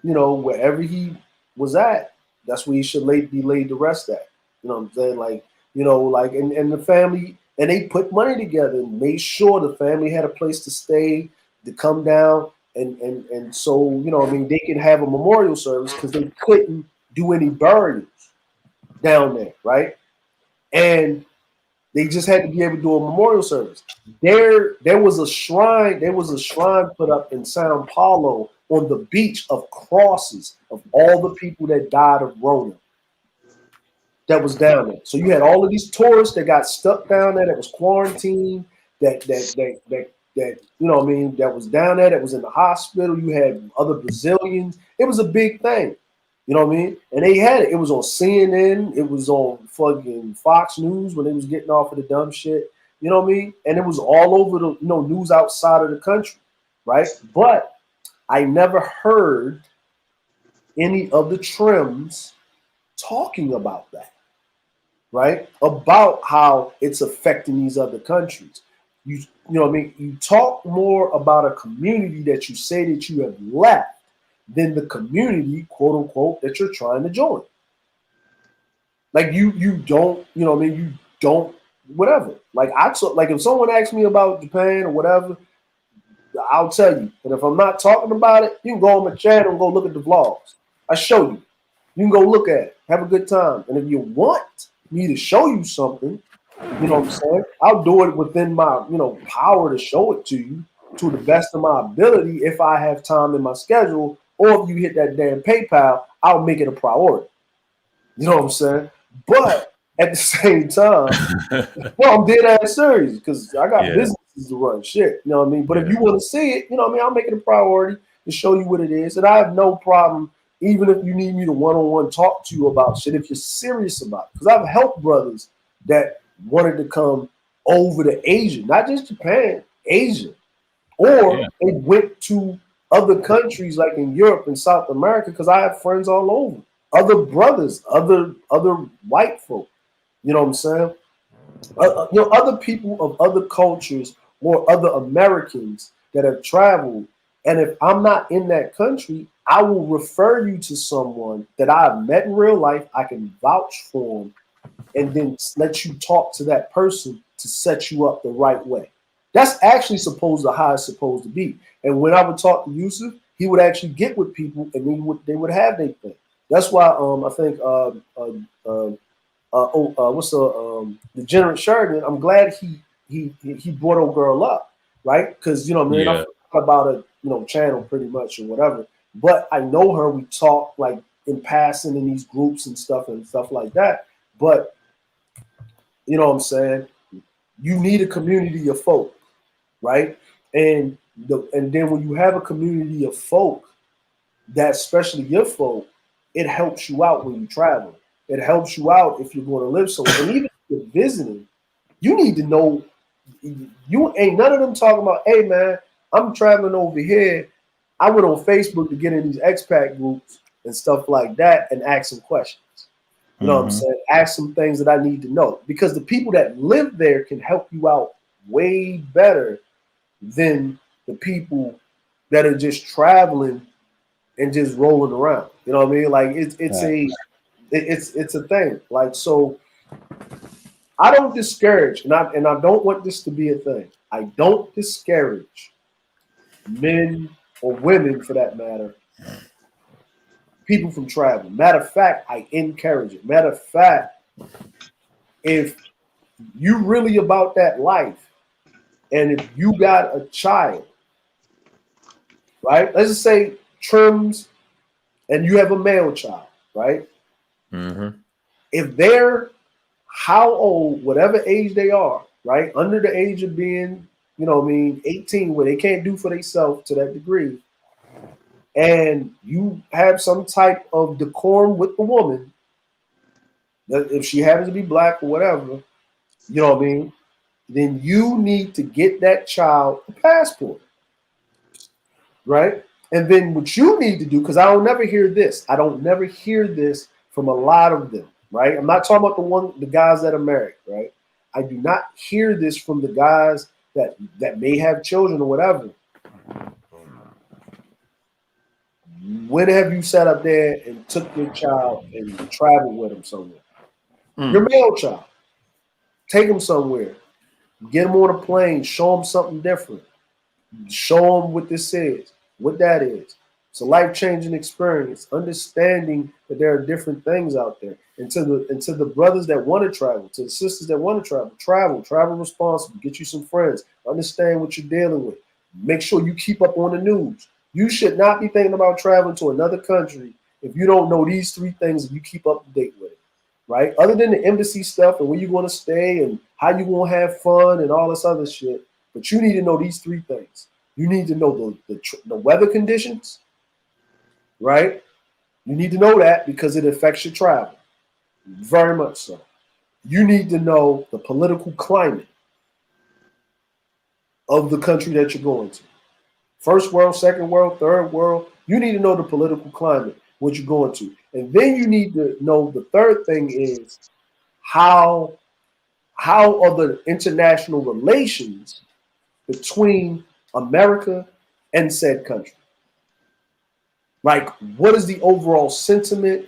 you know, wherever he was at, that's where he should be laid to rest at. You know what I'm saying? Like, you know, like, and the family, and they put money together and made sure the family had a place to stay, to come down. And so, you know, I mean, they could have a memorial service because they couldn't do any burials down there, right? And they just had to be able to do a memorial service. There was a shrine put up in Sao Paulo on the beach of crosses of all the people that died of Rona that was down there. So you had all of these tourists that got stuck down there, that was quarantined, that you know what I mean, that was down there, that was in the hospital. You had other Brazilians. It was a big thing. You know what I mean? And they had it. It was on CNN. It was on fucking Fox News when they was getting off of the dumb shit. You know what I mean? And it was all over the, you know, news outside of the country, right? But I never heard any of the trims talking about that, right? About how it's affecting these other countries. You know what I mean? You talk more about a community that you say that you have left than the community, quote unquote, that you're trying to join. Like you don't, you know what I mean? You don't, whatever. Like like if someone asks me about Japan or whatever, I'll tell you. But if I'm not talking about it, you can go on my channel and go look at the vlogs. I show you. You can go look at it. Have a good time. And if you want me to show you something, you know what I'm saying? I'll do it within my, power to show it to you to the best of my ability if I have time in my schedule. Or if you hit that damn PayPal, I'll make it a priority. You know what I'm saying? But at the same time, well, I'm dead ass serious because I got businesses to run. Shit, you know what I mean? But if you want to see it, you know what I mean? I'll make it a priority to show you what it is. And I have no problem, even if you need me to one-on-one talk to you about shit, if you're serious about it. Because I've helped brothers that wanted to come over to Asia, not just Japan, Asia. Or they went to other countries like in Europe and South America because I have friends all over. Other brothers, other white folk, you know what I'm saying? Other people of other cultures or other Americans that have traveled. And if I'm not in that country, I will refer you to someone that I've met in real life. I can vouch for them and then let you talk to that person to set you up the right way. That's actually how it's supposed to be. And when I would talk to Yusuf, he would actually get with people and they would have their thing. That's why I think the General Sheridan, I'm glad he brought old girl up, right? Because I forgot about a channel pretty much or whatever. But I know her. We talk like in passing in these groups and stuff like that. But you know what I'm saying? You need a community of folk, right? And then when you have a community of folk, that especially your folk, it helps you out when you travel. It helps you out if you're going to live somewhere. And even if you're visiting, you need to know. You ain't none of them talking about, hey man, I'm traveling over here. I went on Facebook to get in these expat groups and stuff like that and ask some questions. You know what I'm saying? Ask some things that I need to know. Because the people that live there can help you out way better than the people that are just traveling and just rolling around. You know what I mean? Like it's a thing. Like, so I don't discourage, and I don't want this to be a thing. I don't discourage men or women, for that matter, people from traveling. Matter of fact, I encourage it. Matter of fact, if you really about that life, and if you got a child, right? Let's just say trims, and you have a male child, right? If they're how old, whatever age they are, right? Under the age of being, 18, where they can't do for themselves to that degree, and you have some type of decorum with the woman, that if she happens to be black or whatever, you know what I mean? Then you need to get that child a passport, right? And then what you need to do, because I don't never hear this. I don't never hear this from a lot of them, right? I'm not talking about the guys that are married, right? I do not hear this from the guys that may have children or whatever. When have you sat up there and took your child and traveled with them somewhere? Your male child. Take them somewhere. Get them on a plane. Show them something different. Show them what this is, what that is. It's a life-changing experience. Understanding that there are different things out there. And to the brothers that want to travel, to the sisters that want to travel responsibly. Get you some friends. Understand what you're dealing with. Make sure you keep up on the news. You should not be thinking about traveling to another country if you don't know these three things and you keep up to date with it, right? Other than the embassy stuff and where you're going to stay and how you're going to have fun and all this other shit, but you need to know these three things. You need to know the weather conditions, right? You need to know that because it affects your travel, very much so. You need to know the political climate of the country that you're going to. First world, second world, third world. You need to know the political climate, what you're going to. And then you need to know the third thing is how are the international relations between America and said country. Like, what is the overall sentiment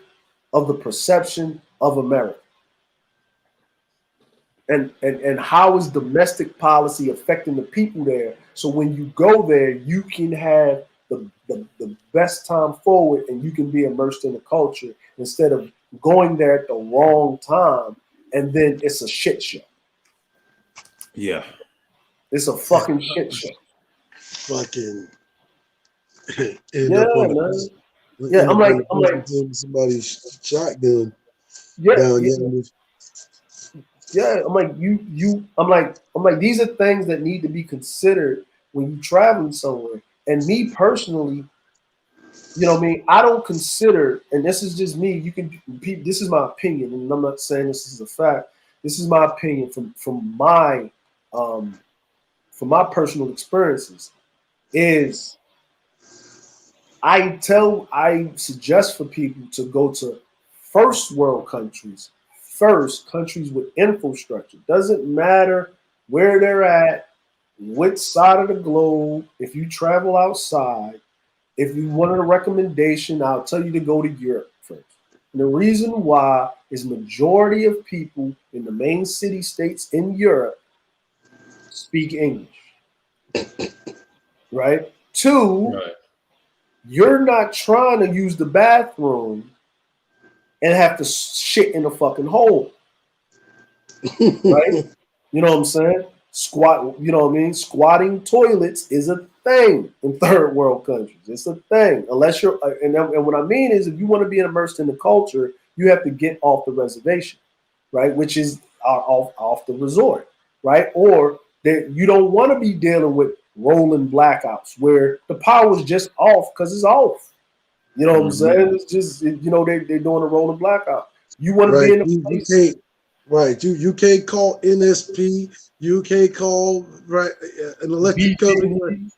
of the perception of America? And how is domestic policy affecting the people there? So when you go there, you can have the best time forward and you can be immersed in the culture instead of going there at the wrong time and then it's a shit show. Yeah. It's a fucking shit show. Fucking Yeah, man. Yeah, I'm like somebody's shotgun yeah, down yeah. there. Yeah, I'm like, these are things that need to be considered when you traveling somewhere. And me personally, you know what I mean, I don't consider, and this is just me, this is my opinion, and I'm not saying this is a fact. This is my opinion from my personal experiences, is I suggest for people to go to first world countries, countries with infrastructure. Doesn't matter where they're at, which side of the globe. If you travel outside, if you wanted a recommendation, I'll tell you to go to Europe first. And the reason why is majority of people in the main city states in Europe speak English. Right? Two, Right. you're not trying to use the bathroom and have to shit in a fucking hole. Right? You know what I'm saying? You know what I mean? Squatting toilets is a thing in third world countries. It's a thing. Unless you're, and what I mean is, if you want to be immersed in the culture, you have to get off the reservation, right? Which is off the resort, right? Or that you don't want to be dealing with rolling blackouts where the power is just off because it's off. You know what I'm saying? It's just, you know, they're doing a rolling blackout. You want to be in the place. Right, you can't call NSP, you can't call an electric company.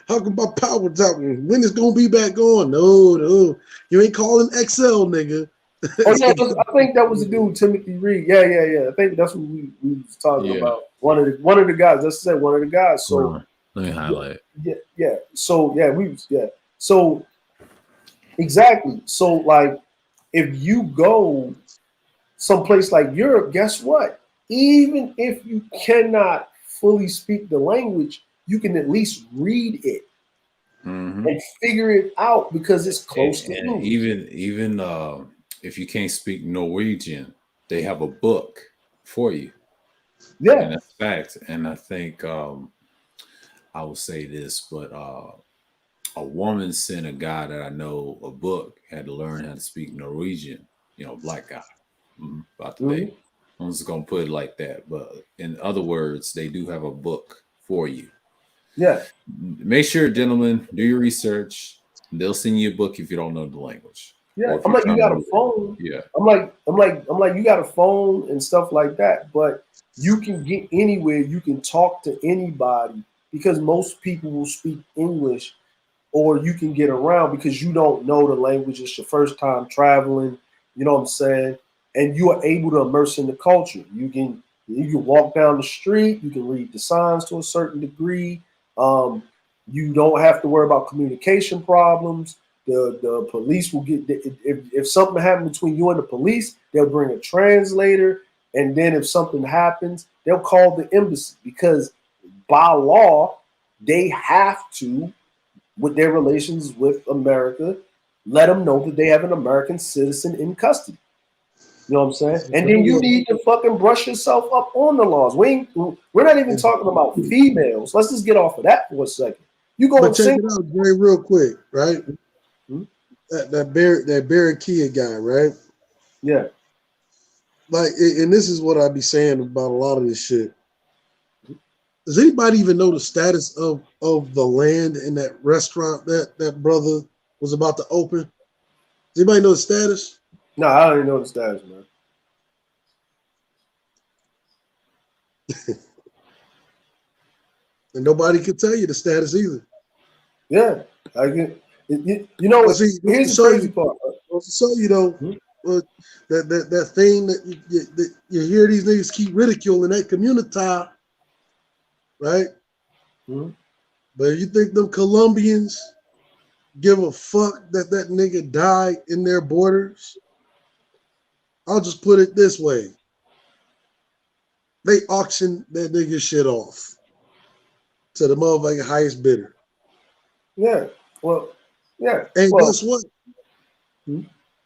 How come my power's out? When it's gonna be back on? No, you ain't calling XL, nigga. Oh yeah, I think that was the dude, Timothy Reed. Yeah. I think that's what we was talking about. One of the guys. Let's say one of the guys. So let me highlight. Yeah. So So exactly. So like, if you go someplace like Europe, guess what? Even if you cannot fully speak the language, you can at least read it and figure it out because it's close to you. Even if you can't speak Norwegian, they have a book for you. Yeah, and that's fact. And I think I will say this, but a woman sent a guy that I know a book, had to learn how to speak Norwegian. You know, black guy. About to be. I'm just gonna put it like that. But in other words, they do have a book for you. Yeah. Make sure, gentlemen, do your research. They'll send you a book if you don't know the language. Yeah. I'm like, you got a phone. Yeah. I'm like, you got a phone and stuff like that. But you can get anywhere. You can talk to anybody because most people will speak English, or you can get around because you don't know the language. It's your first time traveling. You know what I'm saying? And you are able to immerse in the culture. You can walk down the street. You can read the signs to a certain degree. You don't have to worry about communication problems. The police will get, if something happens between you and the police, they'll bring a translator. And then if something happens, they'll call the embassy because by law, they have to, with their relations with America, let them know that they have an American citizen in custody. You know what I'm saying? And then you need to fucking brush yourself up on the laws. We're not even talking about females. Let's just get off of that for a second. You go and check it out, Dre, real quick, right? That Barry Kia guy, right? Yeah. Like, and this is what I be saying about a lot of this shit. Does anybody even know the status of the land in that restaurant that brother was about to open? Does anybody know the status? No, I don't even know the status, man. And nobody could tell you the status either. Yeah, I get. You know, here's the crazy part. So you know, that thing that you hear these niggas keep ridiculing that community, right? But you think them Colombians give a fuck that that nigga died in their borders. I'll just put it this way. They auctioned that nigga shit off to the motherfucking highest bidder. Yeah. Well, yeah. And well, guess what?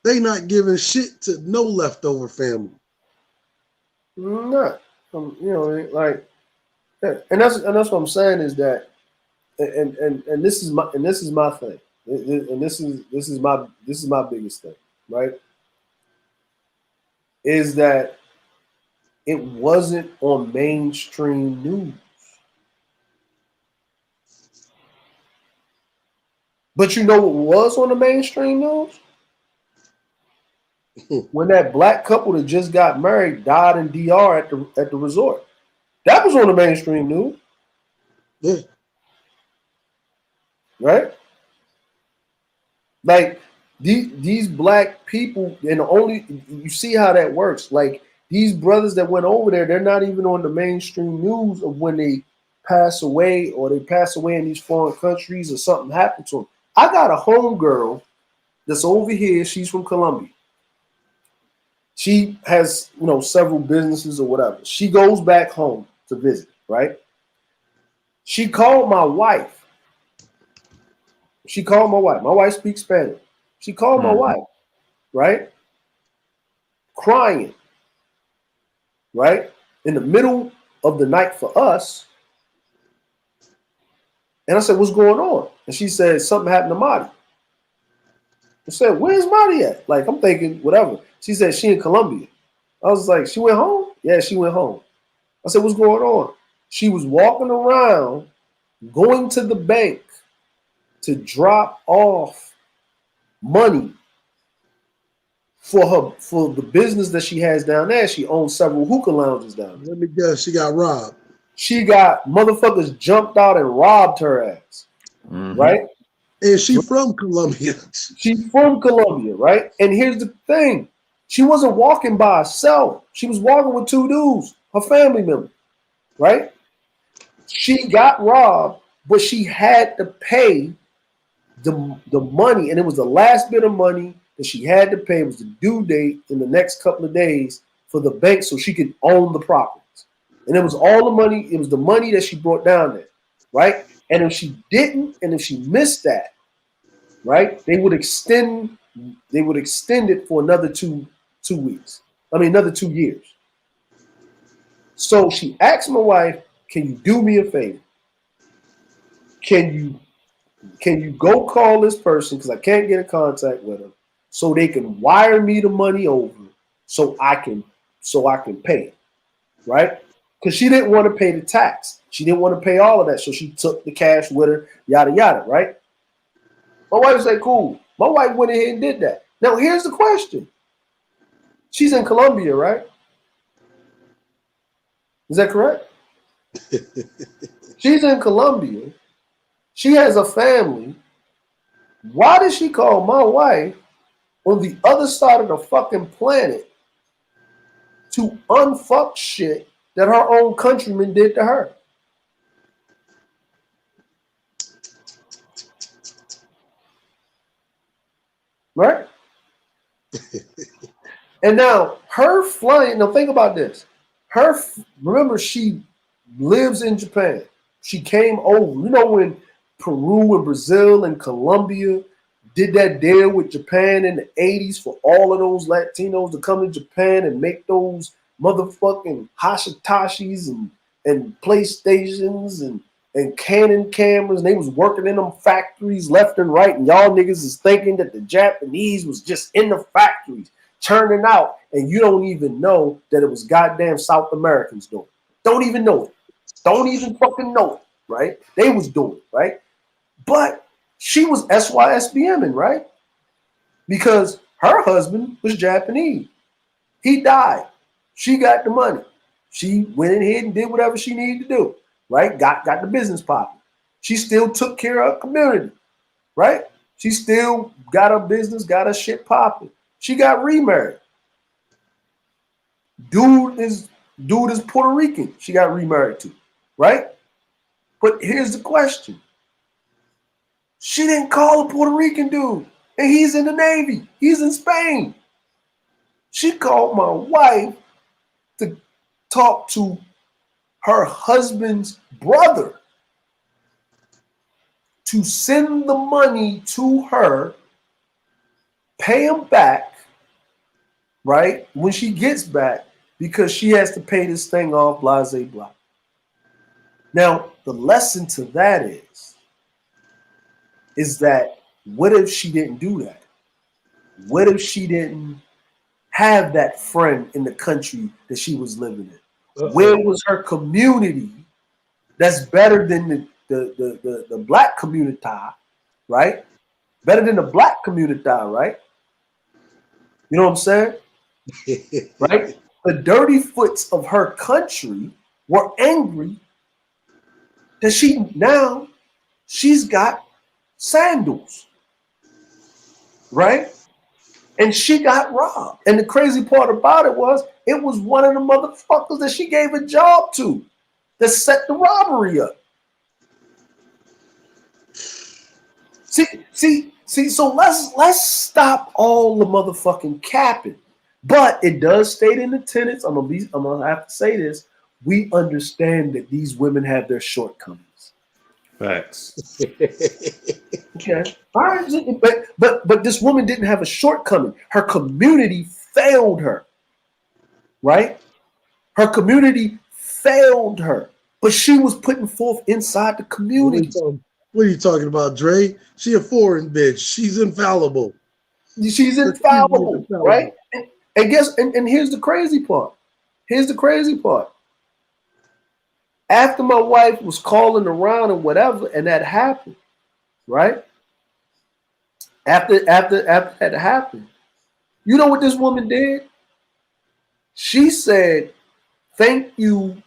They not giving shit to no leftover family. not. You know, like, yeah. And that's what I'm saying is that, and this is my thing, and this is my biggest thing, right? Is that it wasn't on mainstream news. But you know what was on the mainstream news? When that black couple that just got married died in DR at the resort. That was on the mainstream news. Yeah. Right? Like these black people, and only you see how that works. Like these brothers that went over there, they're not even on the mainstream news of when they pass away or they pass away in these foreign countries or something happened to them. I got a homegirl that's over here. She's from Colombia. She has, several businesses or whatever. She goes back home to visit, right? She called my wife. My wife speaks Spanish. She called my wife, right? Crying, right? In the middle of the night for us. And I said, what's going on? And she said, something happened to Marty. I said, where's Marty at? Like, I'm thinking, whatever. She said, she in Colombia. I was like, she went home? Yeah, she went home. I said, what's going on? She was walking around, going to the bank to drop off money for the business that she has down there. She owns several hookah lounges down there. Let me guess, she got robbed. She got motherfuckers jumped out and robbed her ass, right? And she from Colombia. She's from Colombia, right? And here's the thing. She wasn't walking by herself. She was walking with two dudes, her family member, right? She got robbed, but she had to pay the money, and it was the last bit of money that she had to pay. It was the due date in the next couple of days for the bank so she could own the properties. And it was all the money. It was the money that she brought down there, right? And if she didn't, and if she missed that, right, they would extend it for another two weeks. Another 2 years. So she asked my wife, can you do me a favor? Can you go call this person, because I can't get in contact with them, so they can wire me the money over so I can pay it, right? Because she didn't want to pay the tax. She didn't want to pay all of that, so she took the cash with her, yada, yada, right? My wife said, cool. My wife went ahead and did that. Now, here's the question. She's in Colombia, right? Is that correct? She's in Colombia. She has a family. Why did she call my wife on the other side of the fucking planet to unfuck shit that her own countrymen did to her? Right? And now her flying, now think about this. Remember, she lives in Japan. She came over. You know when Peru and Brazil and Colombia did that deal with Japan in the 80s for all of those Latinos to come to Japan and make those motherfucking Hashitashis and PlayStations and Canon cameras, and they was working in them factories left and right, and y'all niggas is thinking that the Japanese was just in the factories churning out, and you don't even know that it was goddamn South Americans doing it. Don't even know it. Don't even fucking know it, right? They was doing it, right? But she was SYSBMing, right? Because her husband was Japanese. He died. She got the money. She went ahead and did whatever she needed to do, right? Got the business popping. She still took care of her community, right? She still got her business, got her shit popping. She got remarried. Dude is Puerto Rican. She got remarried to, right? But here's the question. She didn't call a Puerto Rican dude, and he's in the Navy. He's in Spain. She called my wife to talk to her husband's brother to send the money to her, pay him back, right, when she gets back, because she has to pay this thing off, blah, blah, blah. Now, the lesson to that is that what if she didn't do that? What if she didn't have that friend in the country that she was living in? Where was her community that's better than the black community, right? Better than the black community, right? You know what I'm saying? Right? The dirty foots of her country were angry that she's got sandals, right? And she got robbed. And the crazy part about it was one of the motherfuckers that she gave a job to that set the robbery up. See, so let's stop all the motherfucking capping. But it does state in the tenets, I'm gonna have to say this, we understand that these women have their shortcomings. Facts. Okay. All right. But this woman didn't have a shortcoming. Her community failed her. Right? Her community failed her. But she was putting forth inside the community. What are you talking about, Dre? She a foreign bitch. She's infallible. She's infallible, right? And here's the crazy part. After my wife was calling around and whatever, and that happened, right? After that happened, you know what this woman did? She said, "Thank you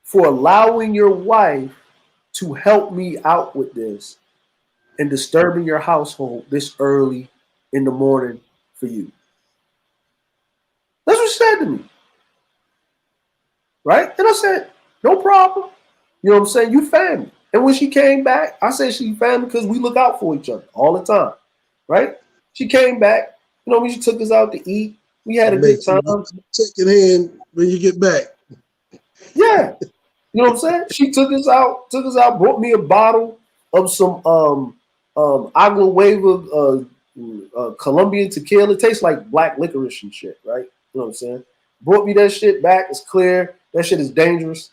for allowing your wife to help me out with this and disturbing your household this early in the morning for you." That's what she said to me. Right? And I said, no problem. You know what I'm saying? You family. And when she came back, I said she family because we look out for each other all the time. Right? She came back. You know, she took us out to eat. We had a good time. Second hand when you get back. Yeah. You know what I'm saying? She took us out, brought me a bottle of some agua hueva Colombian tequila. It tastes like black licorice and shit, right? You know what I'm saying? Brought me that shit back. It's clear. That shit is dangerous.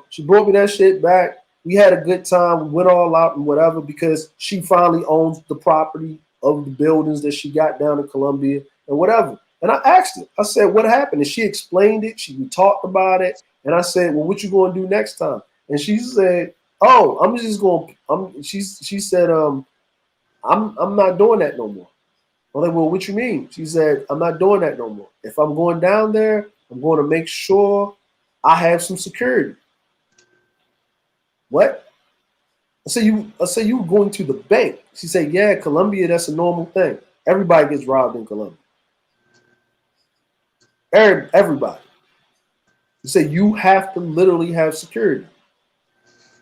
She brought me that shit back. We had a good time. We went all out and whatever because she finally owns the property of the buildings that she got down in Colombia and whatever. And I asked her, I said, what happened? And she explained it. We talked about it. And I said, well, what you going to do next time? And she said, oh, I'm just going to, she said, I'm not doing that no more. I'm like, well, what you mean? She said, I'm not doing that no more. If I'm going down there, I'm going to make sure I have some security. What? I said, you going to the bank. She said, yeah, Colombia, that's a normal thing. Everybody gets robbed in Colombia. Everybody. She said, you have to literally have security.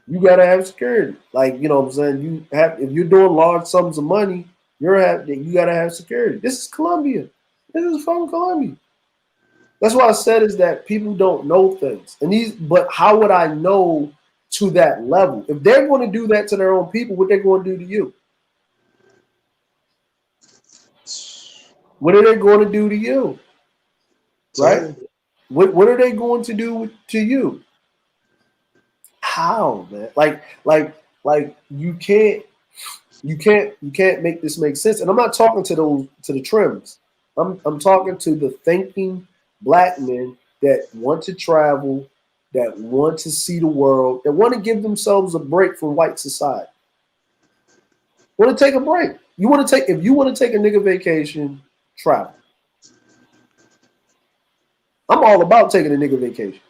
You got to have security. Like, you know what I'm saying? If you're doing large sums of money, you got to have security. This is Colombia. This is from Colombia. That's why I said is that people don't know things. But how would I know to that level? If they're going to do that to their own people, what they're going to do to you? What are they going to do to you? Right? What are they going to do to you? How, man? Like you can't make this make sense. And I'm not talking to the trims. I'm talking to the thinking black men that want to travel, that want to see the world, that want to give themselves a break from white society. Want to take a break. If you want to take a nigga vacation, travel. I'm all about taking a nigga vacation.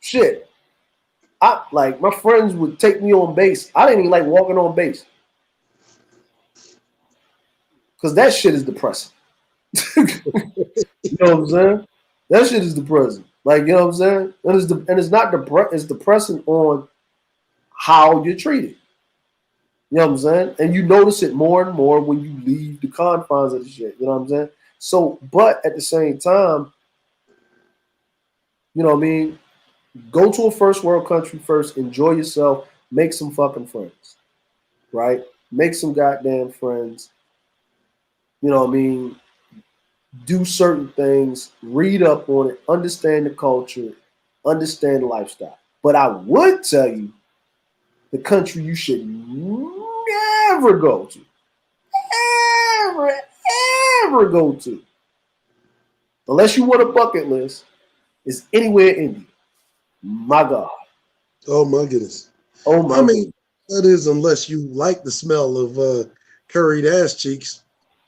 Shit. My friends would take me on base. I didn't even like walking on base. Because that shit is depressing. You know what I'm saying? That shit is depressing. Like, you know what I'm saying? And it's not depressing on how you're treated. You know what I'm saying? And you notice it more and more when you leave the confines of the shit. You know what I'm saying? So, but at the same time, you know what I mean? Go to a first world country first, enjoy yourself, make some fucking friends, right? Make some goddamn friends. You know what I mean? Do certain things, read up on it, understand the culture, understand the lifestyle. But I would tell you the country you should never go to, ever go to, unless you want a bucket list, is anywhere in India. My God. Oh my goodness. Oh my goodness. That is unless you like the smell of curried ass cheeks.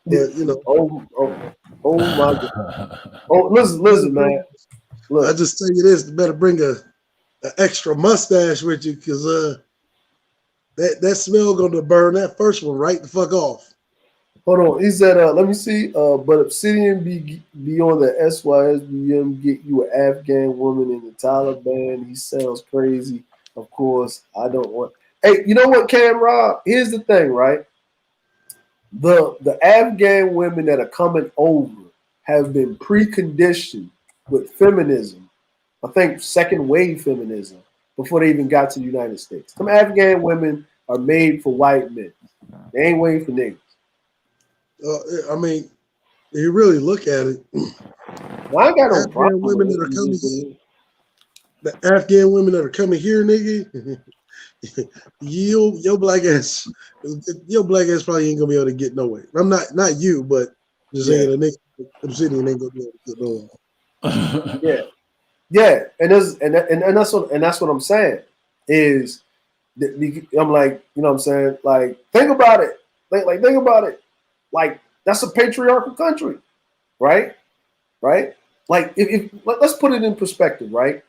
But you know. Oh my God. Oh, listen, man. Look. I just tell you this, you better bring an extra mustache with you, because that smell gonna burn that first one right the fuck off. Hold on. He said, let me see. But Obsidian be on the SYSBM, get you an Afghan woman in the Taliban. He sounds crazy. Of course, I don't want. Hey, you know what, Cam Rob? Here's the thing, right? The Afghan women that are coming over have been preconditioned with feminism. I think second wave feminism before they even got to the United States. Some Afghan women are made for white men. They ain't waiting for niggas. I mean, if you really look at it, well, I got no Afghan women that are coming here, the Afghan women that are coming here, nigga, your black ass probably ain't gonna be able to get nowhere. I'm not you, but just saying a nigga Obsidian ain't gonna be able to get nowhere. Yeah, and that's what I'm saying is that I'm like, you know what I'm saying, like think about it, like think about it, like that's a patriarchal country, right? Like if let's put it in perspective, right?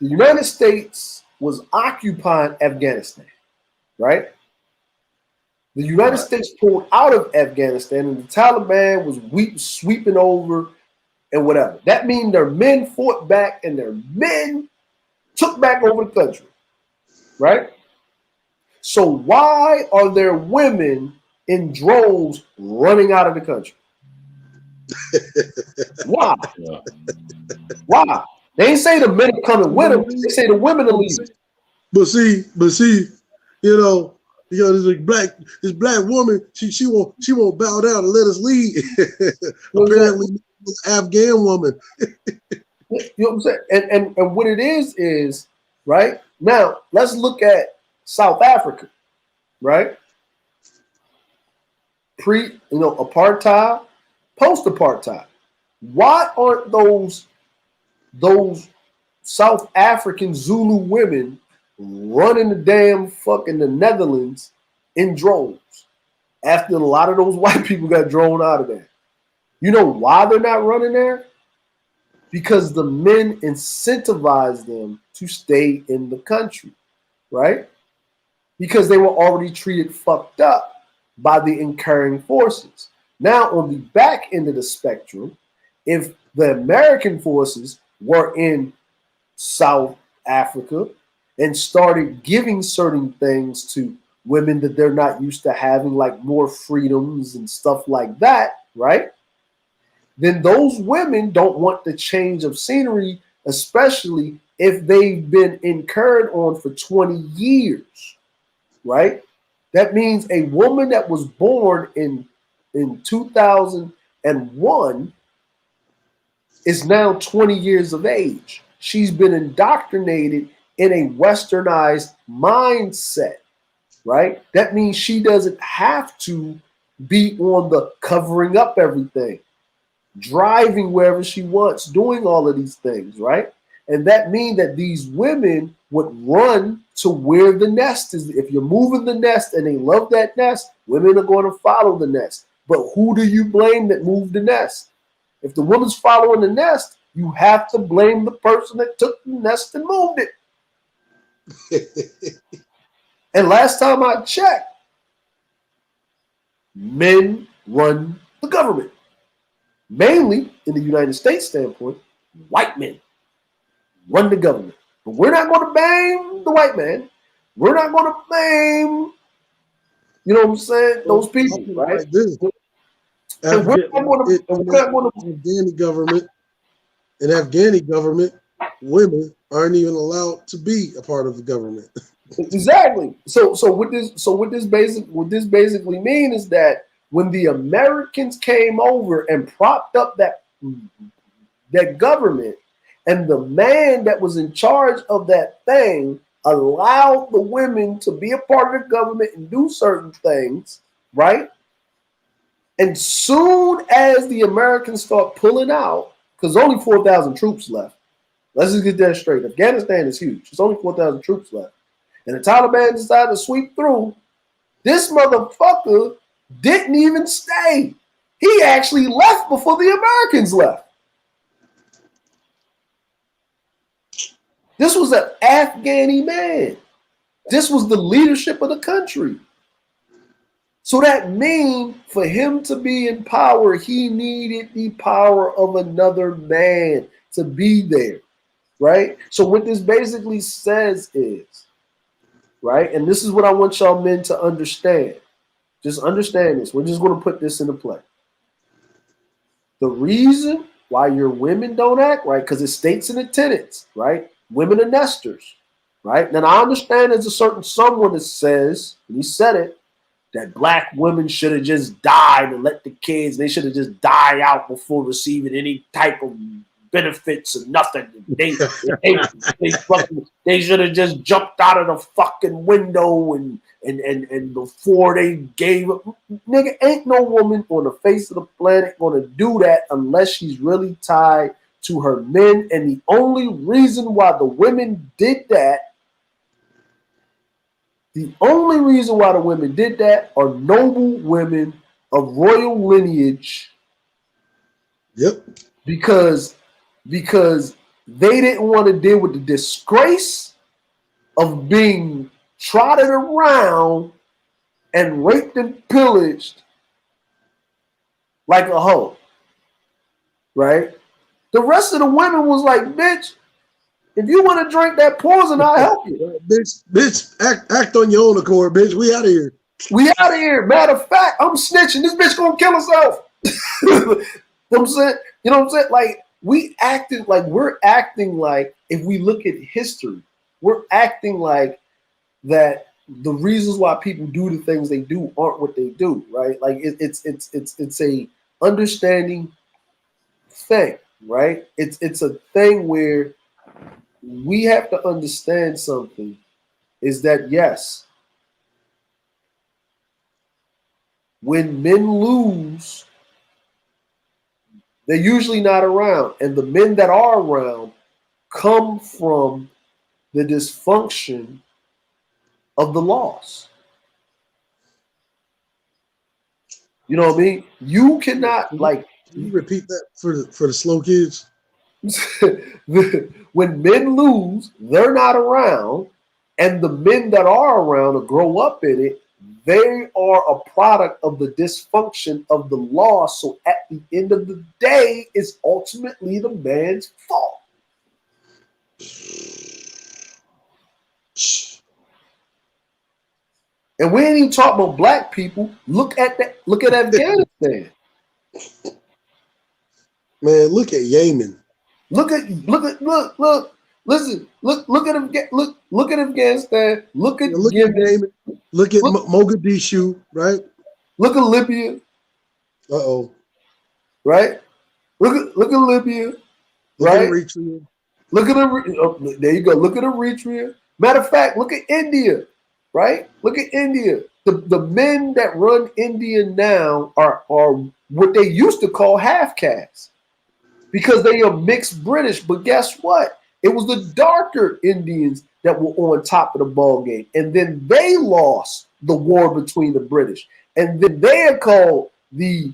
The United States was occupying Afghanistan, right? The United States pulled out of Afghanistan, and the Taliban was sweeping over and whatever. That means their men fought back, and their men took back over the country, right? So why are there women in droves running out of the country? Why? Why? They ain't say the men are coming with them. They say the women are leaving. But see, you know, this black woman, she won't bow down and let us lead. Apparently, Afghan woman. You know what I'm saying? And what it is right now. Let's look at South Africa, right? Apartheid, post-apartheid. Why aren't those South African Zulu women running the damn fucking the Netherlands in droves after a lot of those white people got drawn out of there? You know why they're not running there? Because the men incentivized them to stay in the country, right? Because they were already treated fucked up by the incurring forces. Now, on the back end of the spectrum, if the American forces were in South Africa and started giving certain things to women that they're not used to having, like more freedoms and stuff like that, right? Then those women don't want the change of scenery, especially if they've been incurred on for 20 years, right? That means a woman that was born in 2001 is now 20 years of age. She's been indoctrinated in a westernized mindset, right? That means she doesn't have to be on the covering up everything, driving wherever she wants, doing all of these things, right? And that means that these women would run to where the nest is. If you're moving the nest and they love that nest, women are going to follow the nest. But who do you blame that moved the nest? If the woman's following the nest, you have to blame the person that took the nest and moved it. And last time I checked, men run the government. Mainly, in the United States standpoint, white men run the government. But we're not going to blame the white man. We're not going to blame, you know what I'm saying, those people, right? Like this. And we're not going to. Afghani government, women aren't even allowed to be a part of the government. Exactly. So what this basically mean is that when the Americans came over and propped up that government, and the man that was in charge of that thing allowed the women to be a part of the government and do certain things, right? And soon as the Americans start pulling out, because only 4,000 troops left. Let's just get that straight. Afghanistan is huge. There's only 4,000 troops left. And the Taliban decided to sweep through. This motherfucker didn't even stay. He actually left before the Americans left. This was an Afghani man. This was the leadership of the country. So that means for him to be in power, he needed the power of another man to be there, right? So what this basically says is, right, and this is what I want y'all men to understand. Just understand this. We're just going to put this into play. The reason why your women don't act right, because it states in the tenets, right? Women are nesters, right? Then I understand there's a certain someone that says, and he said it, that black women should have just died and let the kids, they should have just died out before receiving any type of benefits or nothing. They should have just jumped out of the fucking window and before they gave up. Nigga, ain't no woman on the face of the planet gonna do that unless she's really tied to her men. And the only reason why the women did that, are noble women of royal lineage. Yep. Because they didn't want to deal with the disgrace of being trotted around and raped and pillaged like a hoe, right? The rest of the women was like, bitch, if you want to drink that poison, I'll help you. Bitch, act on your own accord, bitch. We out of here. We out of here. Matter of fact, I'm snitching. This bitch gonna kill herself. You know what I'm saying? You know what I'm saying? Like, we're acting like, if we look at history, we're acting like that the reasons why people do the things they do aren't what they do, right? Like it's a understanding thing, right? It's a thing where we have to understand something, is that yes, when men lose, they're usually not around. And the men that are around come from the dysfunction of the loss. You know what I mean? You cannot, like... Can you repeat that for the slow kids? When men lose, they're not around. And the men that are around or grow up in it, they are a product of the dysfunction of the loss. So at the end of the day, it's ultimately the man's fault. And we ain't even talking about black people. Look at that. Look at Afghanistan. Man, look at Yemen. Look at Afghanistan. Look at Yemen. Look at Mogadishu, right? Look at Libya. Right? Look at Libya. Right? Look at Eritrea. There you go. Look at Eritrea. Matter of fact, look at India. Right? Look at India. The men that run India now are what they used to call half castes, because they are mixed British. But guess what? It was the darker Indians that were on top of the ball game. And then they lost the war between the British. And then they are called the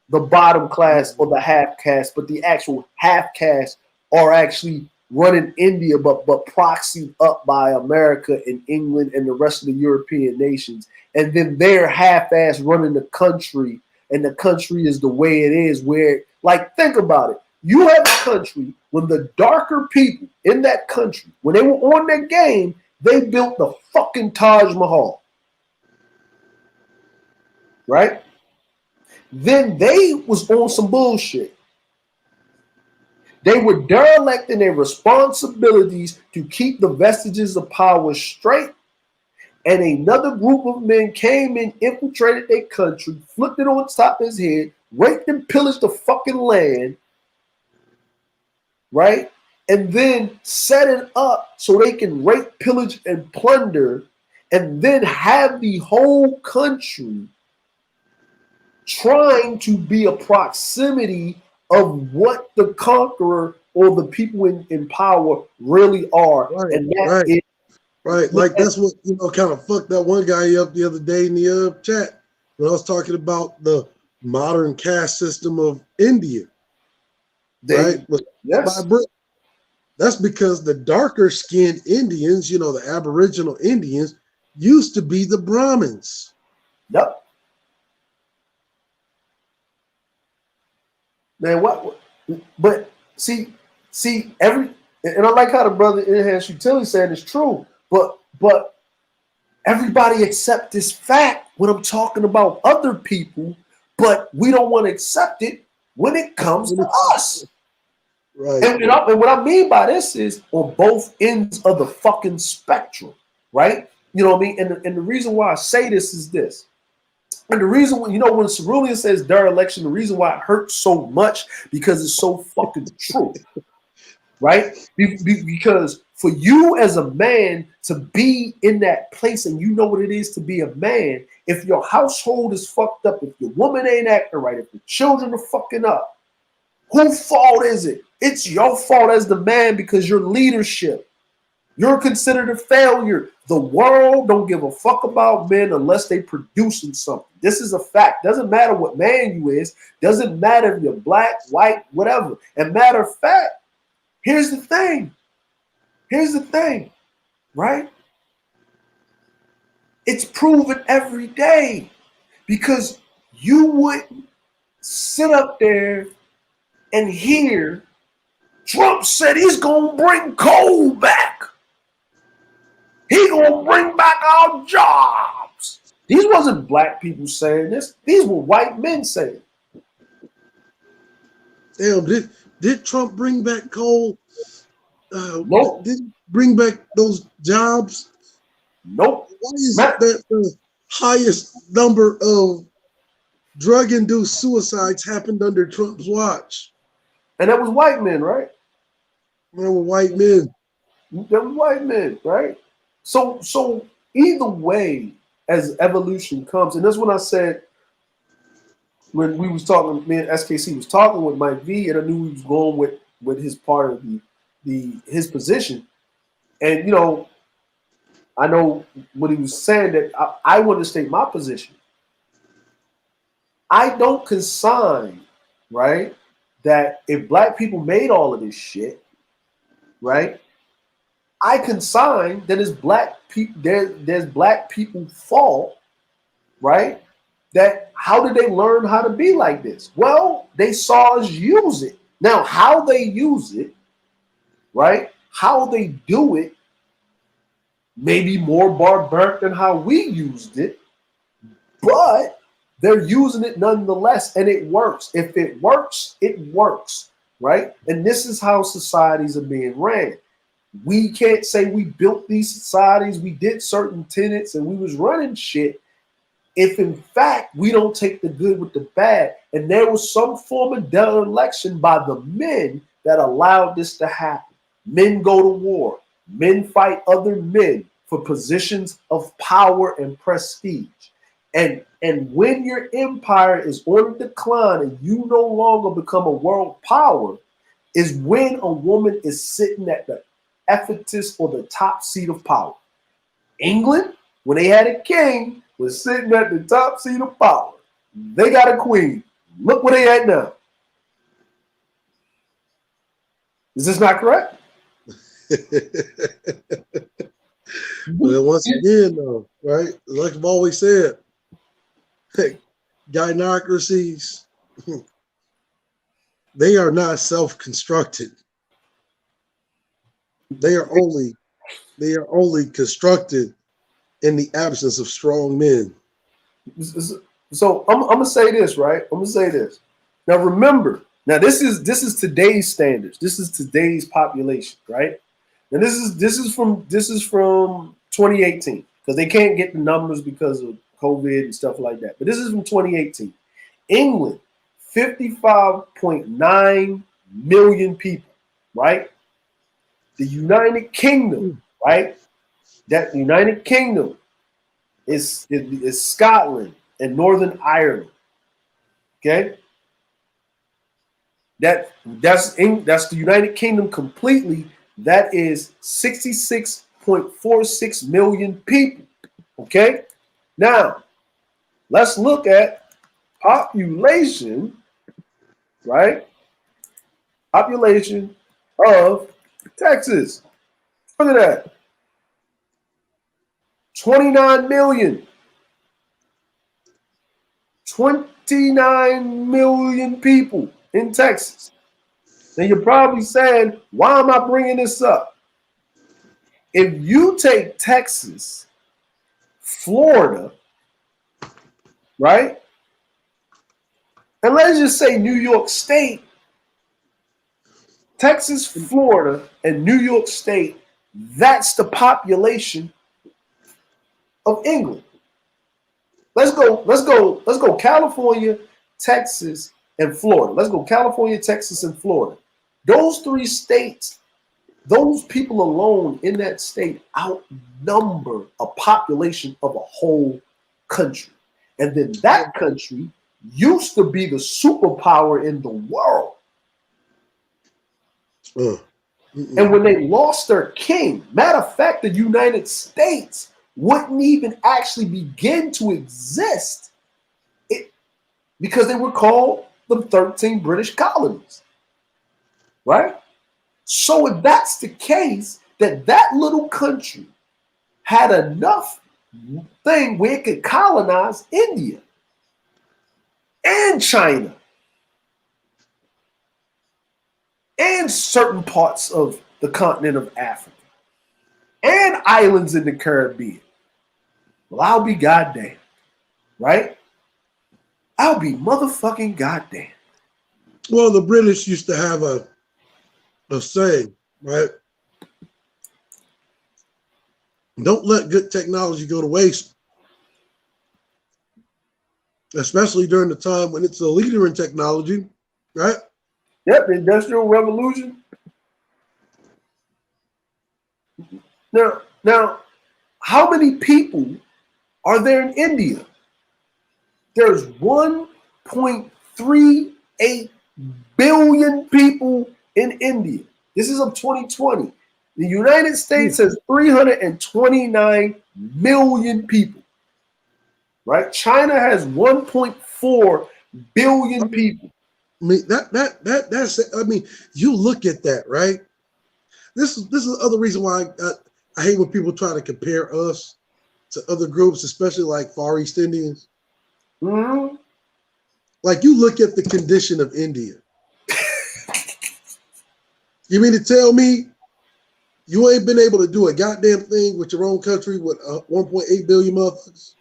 bottom class or the half caste, but the actual half caste are actually running India, but proxied up by America and England and the rest of the European nations. And then they're half-ass running the country, and the country is the way it is, where, like, think about it. You have a country when the darker people in that country, when they were on their game, They built the fucking Taj Mahal. Right? Then they was on some bullshit. They were derelict in their responsibilities to keep the vestiges of power straight. And another group of men came in, infiltrated their country, flipped it on top of his head, raped and pillaged the fucking land, right? And then set it up so they can rape, pillage, and plunder, and then have the whole country trying to be a proximity of what the conqueror or the people in power really are. Right, and that right. is Right, like that's what kind of fucked that one guy up the other day in the chat when I was talking about the modern caste system of India. Right, yes, that's because the darker skinned Indians, the Aboriginal Indians, used to be the Brahmins. Yep. Man, what? But see, and I like how the brother Enhanced Utility said it's true. But everybody accept this fact when I'm talking about other people, but we don't want to accept it when it comes to us. Right. And what I mean by this is on both ends of the fucking spectrum, right? You know what I mean? And the reason why I say this is this. And the reason, when Cerulean says dereliction, the reason why it hurts so much because it's so fucking true. Right? Because for you as a man to be in that place and you know what it is to be a man, if your household is fucked up, if your woman ain't acting right, if the children are fucking up, whose fault is it? It's your fault as the man because your leadership. You're considered a failure. The world don't give a fuck about men unless they producing something. This is a fact. Doesn't matter what man you is. Doesn't matter if you're black, white, whatever. And matter of fact, here's the thing. Right? It's proven every day because you wouldn't sit up there and hear Trump said he's going to bring coal back. He's going to bring back our jobs. These wasn't black people saying this. These were white men saying it. Damn, did Trump bring back coal? Nope. Did he bring back those jobs? Nope. Why is it that the highest number of drug-induced suicides happened under Trump's watch? And that was white men, right? They were white men. That was white men, right? So either way, as evolution comes, and that's when I said when we was talking, me and SKC was talking with Mike V, and I knew he was going with his part of his position, and I know what he was saying that I want to state my position. I don't consign, right, that if black people made all of this shit, right, I consign that it's black people. There's black people's fault, right? That how did they learn how to be like this? Well, they saw us use it. Now, how they use it, right? How they do it, maybe more barbaric than how we used it, but they're using it nonetheless, and it works. If it works, it works, right? And this is how societies are being ran. We can't say we built these societies, we did certain tenets, and we was running shit if in fact we don't take the good with the bad. And there was some form of dereliction by the men that allowed this to happen. Men go to war. Men fight other men for positions of power and prestige. And when your empire is on a decline and you no longer become a world power, is when a woman is sitting at the ephetus or the top seat of power. England, when they had a king, was sitting at the top seat of power. They got a queen. Look where they at now. Is this not correct? But once again, though, right? Like I've always said, gynocracies, they are not self-constructed. They are only They are only constructed in the absence of strong men. So I'm gonna say this, right? I'm gonna say this. Now remember, this is today's standards. This is today's population, right? And this is from 2018 because they can't get the numbers because of COVID and stuff like that. But this is from 2018. England, 55.9 million people, right? The United Kingdom, right? That United Kingdom is Scotland and Northern Ireland. Okay, that's the United Kingdom completely. That is 66.46 million people. Okay, now let's look at population, right? Population of Texas. Look at that. 29 million. 29 million people in Texas. Now you're probably saying, why am I bringing this up? If you take Texas, Florida, right? And let's just say New York State, Texas, Florida, and New York State, that's the population of England. Let's go California, Texas, and Florida. Let's go California, Texas, and Florida. Those three states, those people alone in that state outnumber a population of a whole country. And then that country used to be the superpower in the world. And when they lost their king, matter of fact, the United States wouldn't even actually begin to exist because they were called the 13 British colonies, right? So if that's the case, that little country had enough thing where it could colonize India and China and certain parts of the continent of Africa and islands in the Caribbean. Well, I'll be goddamn, right? I'll be motherfucking goddamn. Well, the British used to have a saying, right? Don't let good technology go to waste, especially during the time when it's a leader in technology, right? Yep, the Industrial Revolution. Now, how many people are there in India? There's 1.38 billion people in India. This is of 2020. The United States has 329 million people, right? China has 1.4 billion people. I mean, that's, I mean, you look at that, right? This is the other reason why I hate when people try to compare us to other groups, especially like Far East Indians. Mm-hmm. Like, you look at the condition of India. You mean to tell me you ain't been able to do a goddamn thing with your own country with 1.8 billion motherfuckers?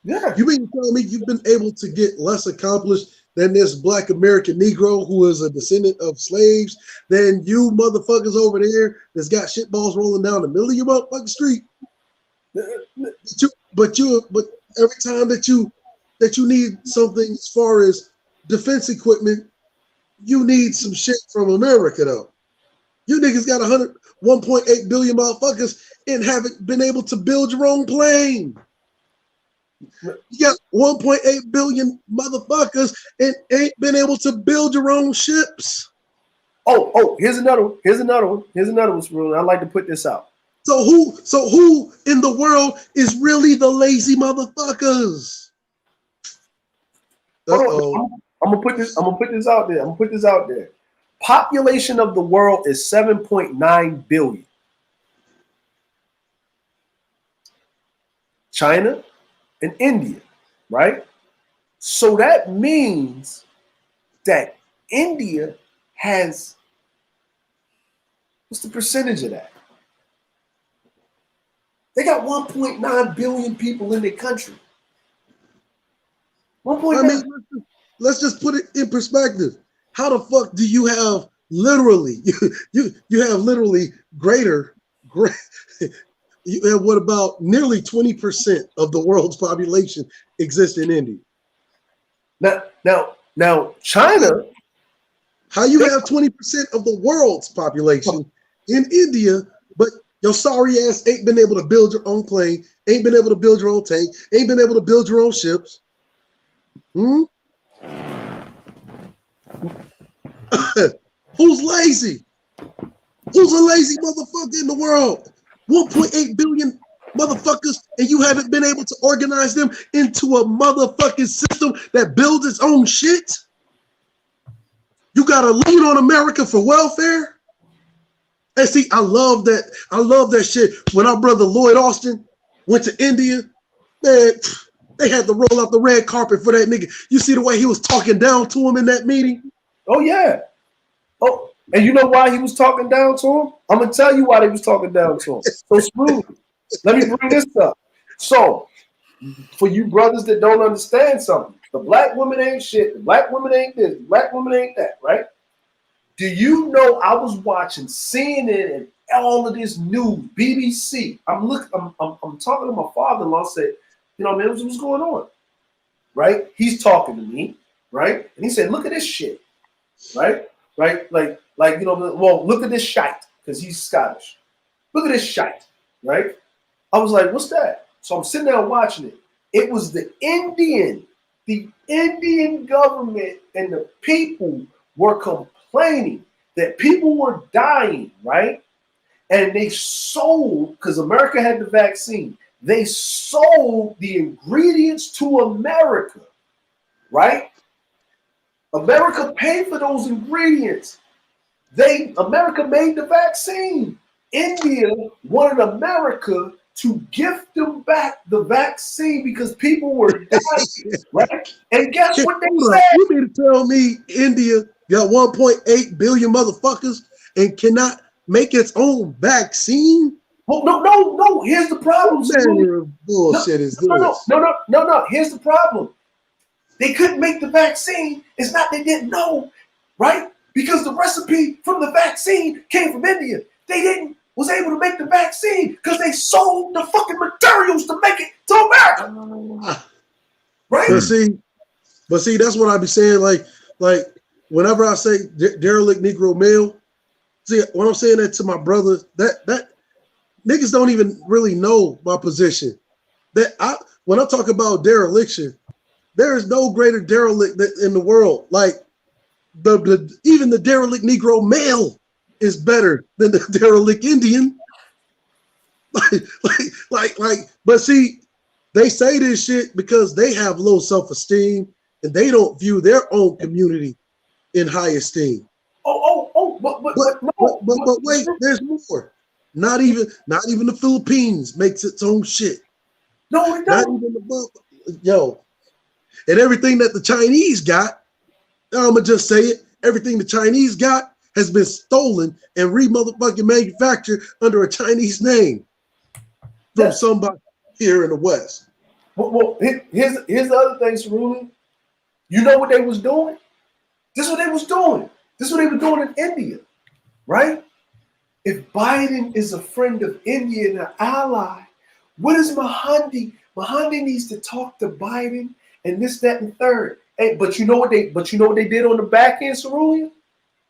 Yeah. You mean to tell me you've been able to get less accomplished than this Black American Negro who is a descendant of slaves than you motherfuckers over there that's got shitballs rolling down the middle of your motherfucking street? But every time that you need something as far as defense equipment, you need some shit from America, though. You niggas got 1.8 billion motherfuckers and haven't been able to build your own plane. You got 1.8 billion motherfuckers and ain't been able to build your own ships. Oh, here's another one. Here's another one, I'd like to put this out. So who in the world is really the lazy motherfuckers? I'm gonna put this out there. Population of the world is 7.9 billion. China and India, right? So that means that India has, what's the percentage of that? 1.9 billion people in the country. I mean, let's just put it in perspective. How the fuck do you have literally you have literally great you have what about nearly 20% of the world's population exists in India? Now China. How you have 20% of the world's population in India, but your sorry ass ain't been able to build your own plane, ain't been able to build your own tank, ain't been able to build your own ships. Who's lazy? Who's a lazy motherfucker in the world? 1.8 billion motherfuckers, and you haven't been able to organize them into a motherfucking system that builds its own shit? You gotta lean on America for welfare? And see, I love that shit. When our brother Lloyd Austin went to India, man, they had to roll out the red carpet for that nigga. You see the way he was talking down to him in that meeting? Oh, yeah. Oh, and you know why he was talking down to him? I'm going to tell you why they was talking down to him. So, Smooth, let me bring this up. So, for you brothers that don't understand something, the black woman ain't shit, the black woman ain't this, the black woman ain't that, right? Do you know I was watching CNN and all of this news, BBC. I'm talking to my father-in-law, said, you know, man, what's going on? Right? He's talking to me, right? And he said, look at this shit. Right? Right? Like, you know, well, look at this shite, because he's Scottish. Look at this shite, right? I was like, what's that? So I'm sitting there watching it. It was the Indian government and the people were complaining that people were dying, right? And they sold, because America had the vaccine, they sold the ingredients to America, right? America paid for those ingredients. America made the vaccine. India wanted America to gift them back the vaccine because people were dying, right? And guess what they said? You mean to tell me India got 1.8 billion motherfuckers and cannot make its own vaccine? Well, no. Here's the problem. Bullshit is this? No. Here's the problem. They couldn't make the vaccine. It's not they didn't know, right? Because the recipe from the vaccine came from India. They was able to make the vaccine because they sold the fucking materials to make it to America. Right? But see, that's what I be saying. Like whenever I say derelict Negro male, see, when I'm saying that to my brother, that niggas don't even really know my position. When I talk about dereliction, there is no greater derelict in the world. Like even the derelict Negro male is better than the derelict Indian. But see, they say this shit because they have low self-esteem and they don't view their own community in high esteem. But wait, there's more. Not even the Philippines makes its own shit. No, it don't. Not even and everything that the Chinese got, I'm gonna just say it, everything the Chinese got has been stolen and re-motherfucking manufactured under a Chinese name from somebody here in the West. Well, here's the other thing, Cerulli. You know what they was doing? This is what they was doing. This is what they were doing in India, right? If Biden is a friend of India and an ally, what is Mahandi? Mahandi needs to talk to Biden and this, that, and third. Hey, but you know what they did on the back end, Cerulli?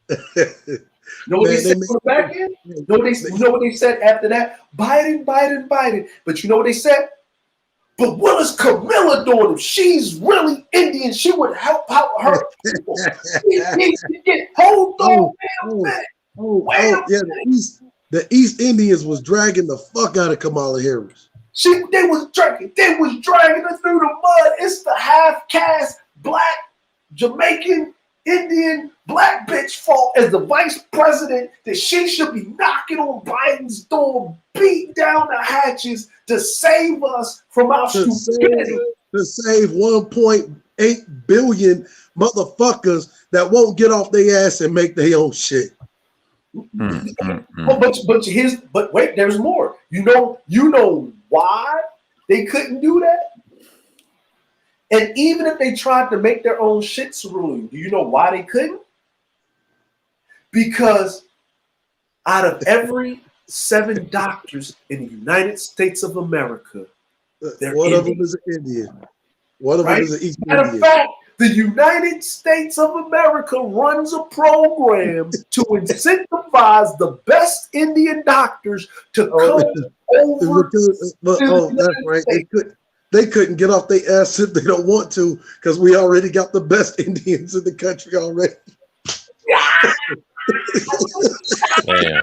You know what they said on the back end? You know what they said after that? Biden. But you know what they said? But what is Camilla doing? If she's really Indian, she would help out her people. Hold on, the East Indians was dragging the fuck out of Kamala Harris. They was dragging her through the mud. It's the half-caste black Jamaican Indian black bitch fault as the vice president that she should be knocking on Biden's door, beating down the hatches to save us from our stupidity. To save 1.8 billion motherfuckers that won't get off their ass and make their own shit. But wait, there's more. You know why they couldn't do that? And even if they tried to make their own shit cerulean, do you know why they couldn't? Because out of every 7 doctors in the United States of America, one of them is an Indian. One of them is an East Indian. Matter of fact, the United States of America runs a program to incentivize the best Indian doctors to come over. That's right. They couldn't get off their ass if they don't want to, because we already got the best Indians in the country already. Damn.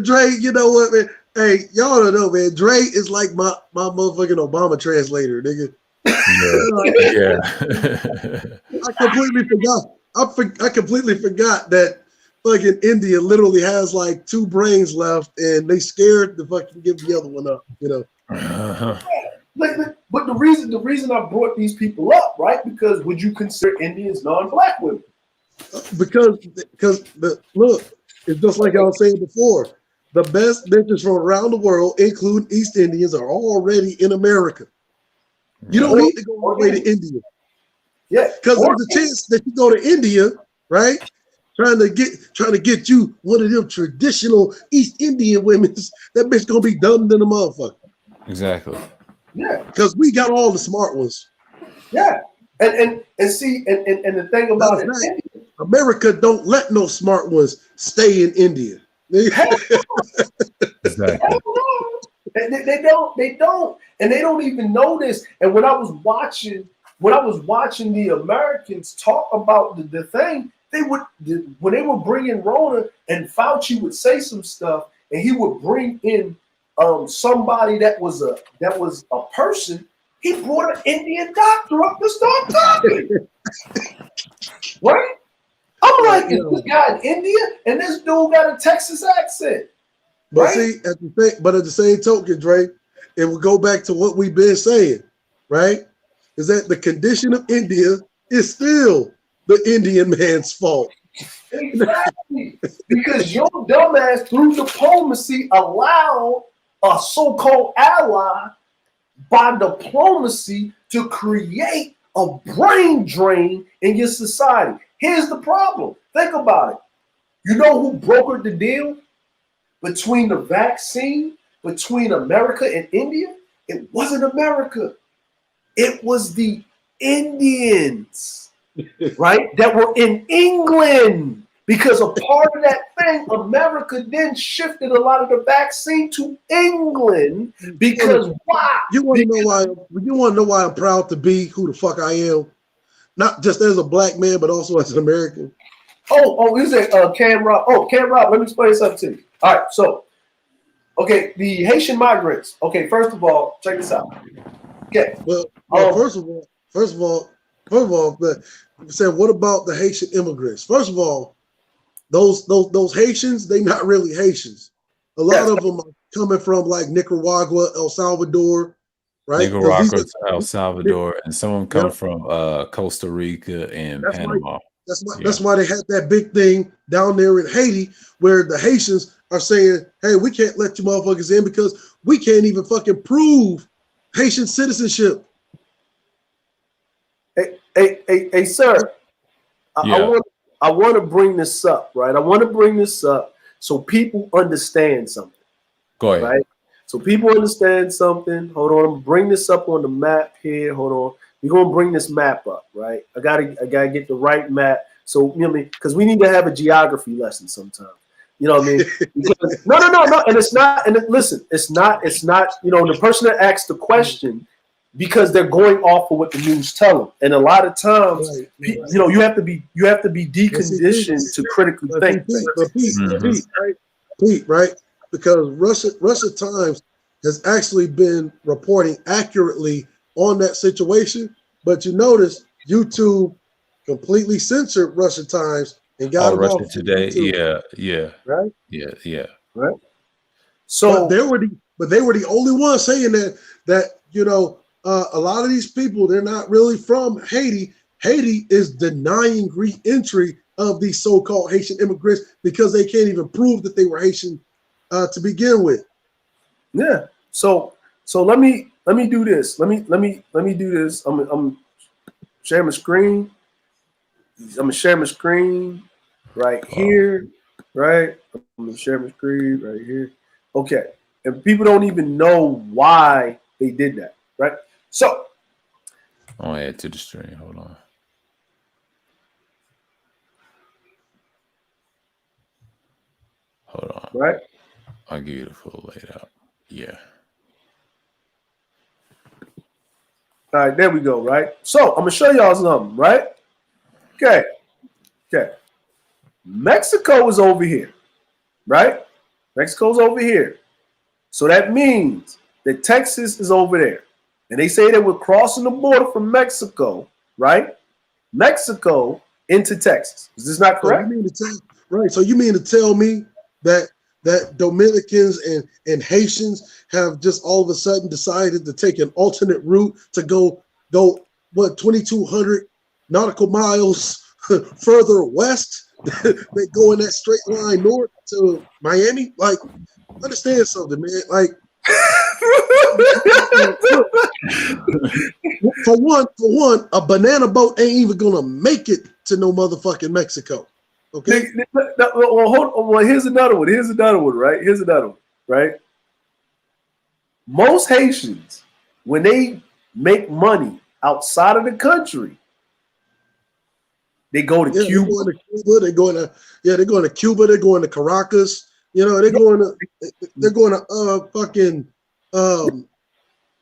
Dre, you know what, man? Hey, y'all don't know, man. Dre is like my motherfucking Obama translator, nigga. Yeah. I completely forgot. I completely forgot that fucking India literally has like 2 brains left, and they scared to fucking give the other one up. You know. But the reason I brought these people up, right? Because would you consider Indians non-black women? Because look, it's just like I was saying before. The best bitches from around the world, including East Indians, are already in America. You don't need to go all the way to India. Yeah, because there's a chance that you go to India, right? Trying to get you one of them traditional East Indian women. That bitch gonna be dumb than a motherfucker. Exactly. Yeah, because we got all the smart ones. Yeah, and see, and the thing about it, America don't let no smart ones stay in India. Exactly. They don't, and they don't even know this. And when I was watching the Americans talk about the thing, when they were bringing Rona, and Fauci would say some stuff, and he would bring in somebody that was a person. He brought an Indian doctor up to start talking. Right? I'm like, this guy in India, and this dude got a Texas accent. But right? see, at the same token, Dre, it will go back to what we've been saying, right? Is that the condition of India is still the Indian man's fault. Exactly. Because your dumbass, through diplomacy, allowed a so-called ally by diplomacy to create a brain drain in your society. Here's the problem. Think about it. You know who brokered the deal between the vaccine between America and India? It wasn't America. It was the Indians, right? That were in England. Because a part of that thing, America then shifted a lot of the vaccine to England. Because why? You want to know why? You want to know why I'm proud to be who the fuck I am, not just as a black man, but also as an American. You say Cam Rob. Cam Rob, let me explain something to you. All right, so okay, the Haitian migrants. Okay, first of all, check this out. Okay. Well, first of all, said, what about the Haitian immigrants? First of all, those Haitians, they not really Haitians. A lot of them are coming from like Nicaragua, El Salvador, right? Nicaragua, El Salvador, and some of them come from Costa Rica and Panama. That's why they had that big thing down there in Haiti, where the Haitians are saying, "Hey, we can't let you motherfuckers in because we can't even fucking prove Haitian citizenship." Hey, sir. I want to bring this up, right? I want to bring this up so people understand something. Go ahead. Right? So people understand something. Hold on. I'm going to bring this up on the map here. Hold on. We're going to bring this map up, right? I gotta get the right map. So, you know what I mean? Because we need to have a geography lesson sometime. You know what I mean? Because, no. And it's not, and listen, it's not, the person that asked the question, because they're going off of what the news tell them. And a lot of times, you have to be deconditioned to critically think. Pete, right? Because Russia Times has actually been reporting accurately on that situation, but you notice YouTube completely censored Russia Times and got Russia Today. Yeah. Right? Yeah. Right. So they were the only ones saying that a lot of these people, they're not really from Haiti. Haiti is denying re-entry of these so-called Haitian immigrants because they can't even prove that they were Haitian to begin with. Yeah. So let me do this. Let me do this. I'm sharing my screen. I'm gonna share my screen right here. Right. I'm gonna share my screen right here. Okay. And people don't even know why they did that. Right. So I'll add to the stream. Hold on. Hold on. Right. I'll give you the full layout. Yeah. All right, there we go, right? So I'm gonna show y'all something, right? Okay. Mexico is over here, right? Mexico's over here. So that means that Texas is over there. And they say that we're crossing the border from Mexico, right? Mexico into Texas. Is this not correct? So you mean to tell me that Dominicans and Haitians have just all of a sudden decided to take an alternate route to go 2,200 nautical miles further west? They go in that straight line north to Miami? Like, understand something, man. Like, for one, a banana boat ain't even gonna make it to no motherfucking Mexico. Okay. Well, here's another one, right? Most Haitians, when they make money outside of the country, they go to Cuba. They're going to Cuba. They're going to Caracas. You know, they're going to fucking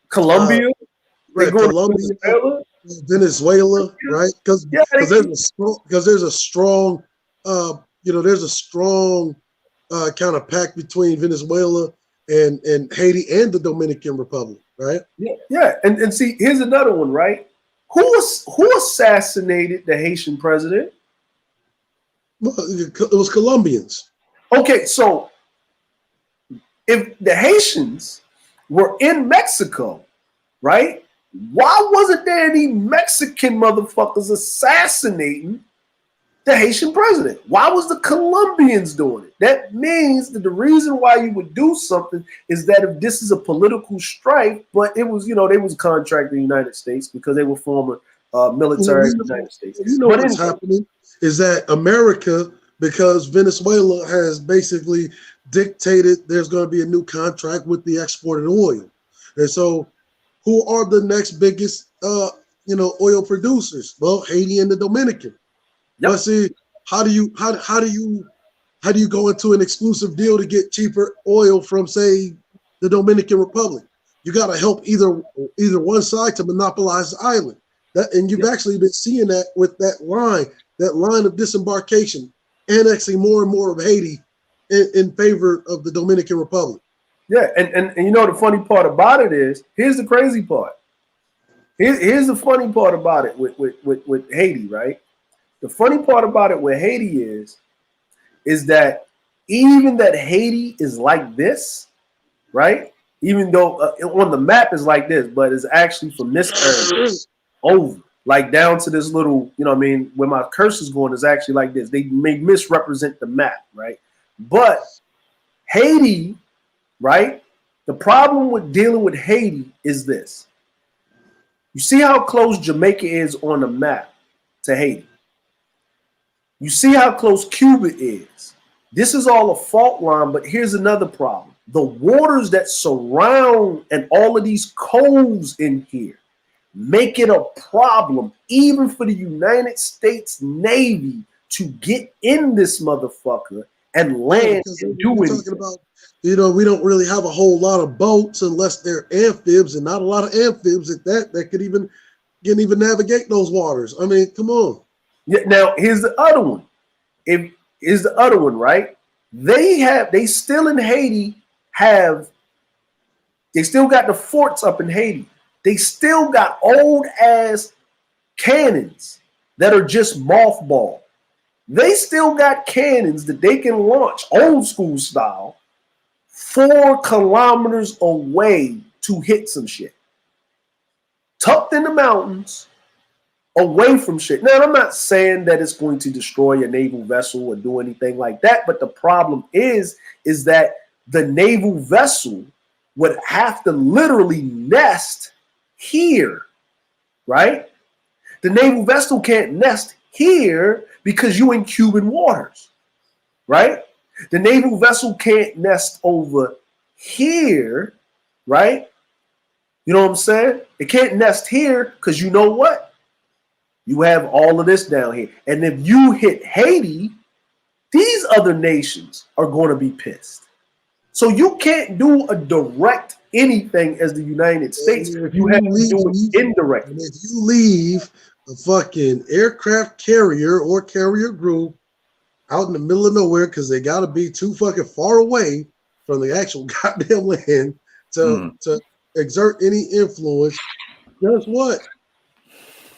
Colombia. Right, Colombia, Venezuela, right? Because there's a strong kind of pact between Venezuela and Haiti and the Dominican Republic, right? Yeah. And see, here's another one, right? Who assassinated the Haitian president? Well, it was Colombians. Okay, so if the Haitians were in Mexico, right? Why wasn't there any Mexican motherfuckers assassinating the Haitian president? Why was the Colombians doing it? That means that the reason why you would do something is that if this is a political strife, but it was, they was contracting the United States because they were former military of the United States. What's happening is that America, because Venezuela has basically dictated there's going to be a new contract with the exported oil. And so who are the next biggest, oil producers? Well, Haiti and the Dominican. Yep. But see, how do you go into an exclusive deal to get cheaper oil from, say, the Dominican Republic? You got to help either one side to monopolize the island. And you've actually been seeing that with that line of disembarkation, annexing more and more of Haiti in favor of the Dominican Republic. Yeah, and the funny part about it is, here's the crazy part. Here's the funny part about it with Haiti, right? The funny part about it with Haiti is that even that Haiti is like this, right? Even though on the map is like this, but it's actually from this area over, like down to this little, where my cursor's going is actually like this. They may misrepresent the map, right? But Haiti, right? The problem with dealing with Haiti is this. You see how close Jamaica is on the map to Haiti. You see how close Cuba is. This is all a fault line, but here's another problem. The waters that surround and all of these coves in here make it a problem, even for the United States Navy, to get in this motherfucker and land and do anything. We don't really have a whole lot of boats unless they're amphibs, and not a lot of amphibs at that can even navigate those waters. I mean, come on. Yeah. Now here's the other one. Right? They still in Haiti they still got the forts up in Haiti. They still got old ass cannons that are just mothballed. They still got cannons that they can launch old school style 4 kilometers away to hit some shit. Tucked in the mountains, away from shit. Now, I'm not saying that it's going to destroy a naval vessel or do anything like that, but the problem is that the naval vessel would have to literally nest here, right? The naval vessel can't nest here because you in Cuban waters, right? The naval vessel can't nest over here, right? You know what I'm saying? It can't nest here because you know what? You have all of this down here. And if you hit Haiti, these other nations are going to be pissed. So you can't do a direct anything as the United States. You have to do it indirect. And if you leave a fucking aircraft carrier or carrier group out in the middle of nowhere because they got to be too fucking far away from the actual goddamn land to exert any influence, guess what?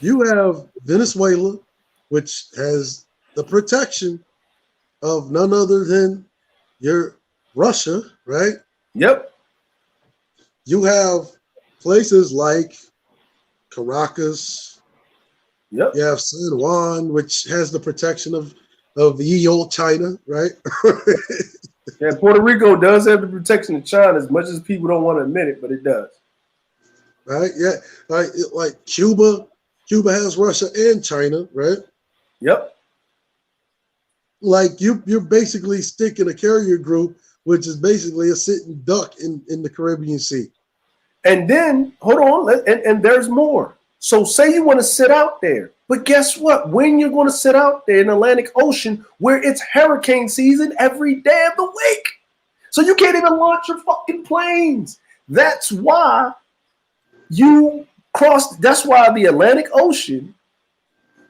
You have Venezuela, which has the protection of none other than your Russia, right? Yep. You have places like Caracas. Yep. You have San Juan, which has the protection of ye old China, right? Yeah, Puerto Rico does have the protection of China as much as people don't want to admit it, but it does. Right? Yeah. Like Cuba. Cuba has Russia and China, right? Yep. Like you're basically sticking a carrier group, which is basically a sitting duck in the Caribbean Sea. And then, hold on, and there's more. So say you want to sit out there, but guess what? When you're going to sit out there in the Atlantic Ocean where it's hurricane season every day of the week. So you can't even launch your fucking planes. That's why that's why the Atlantic Ocean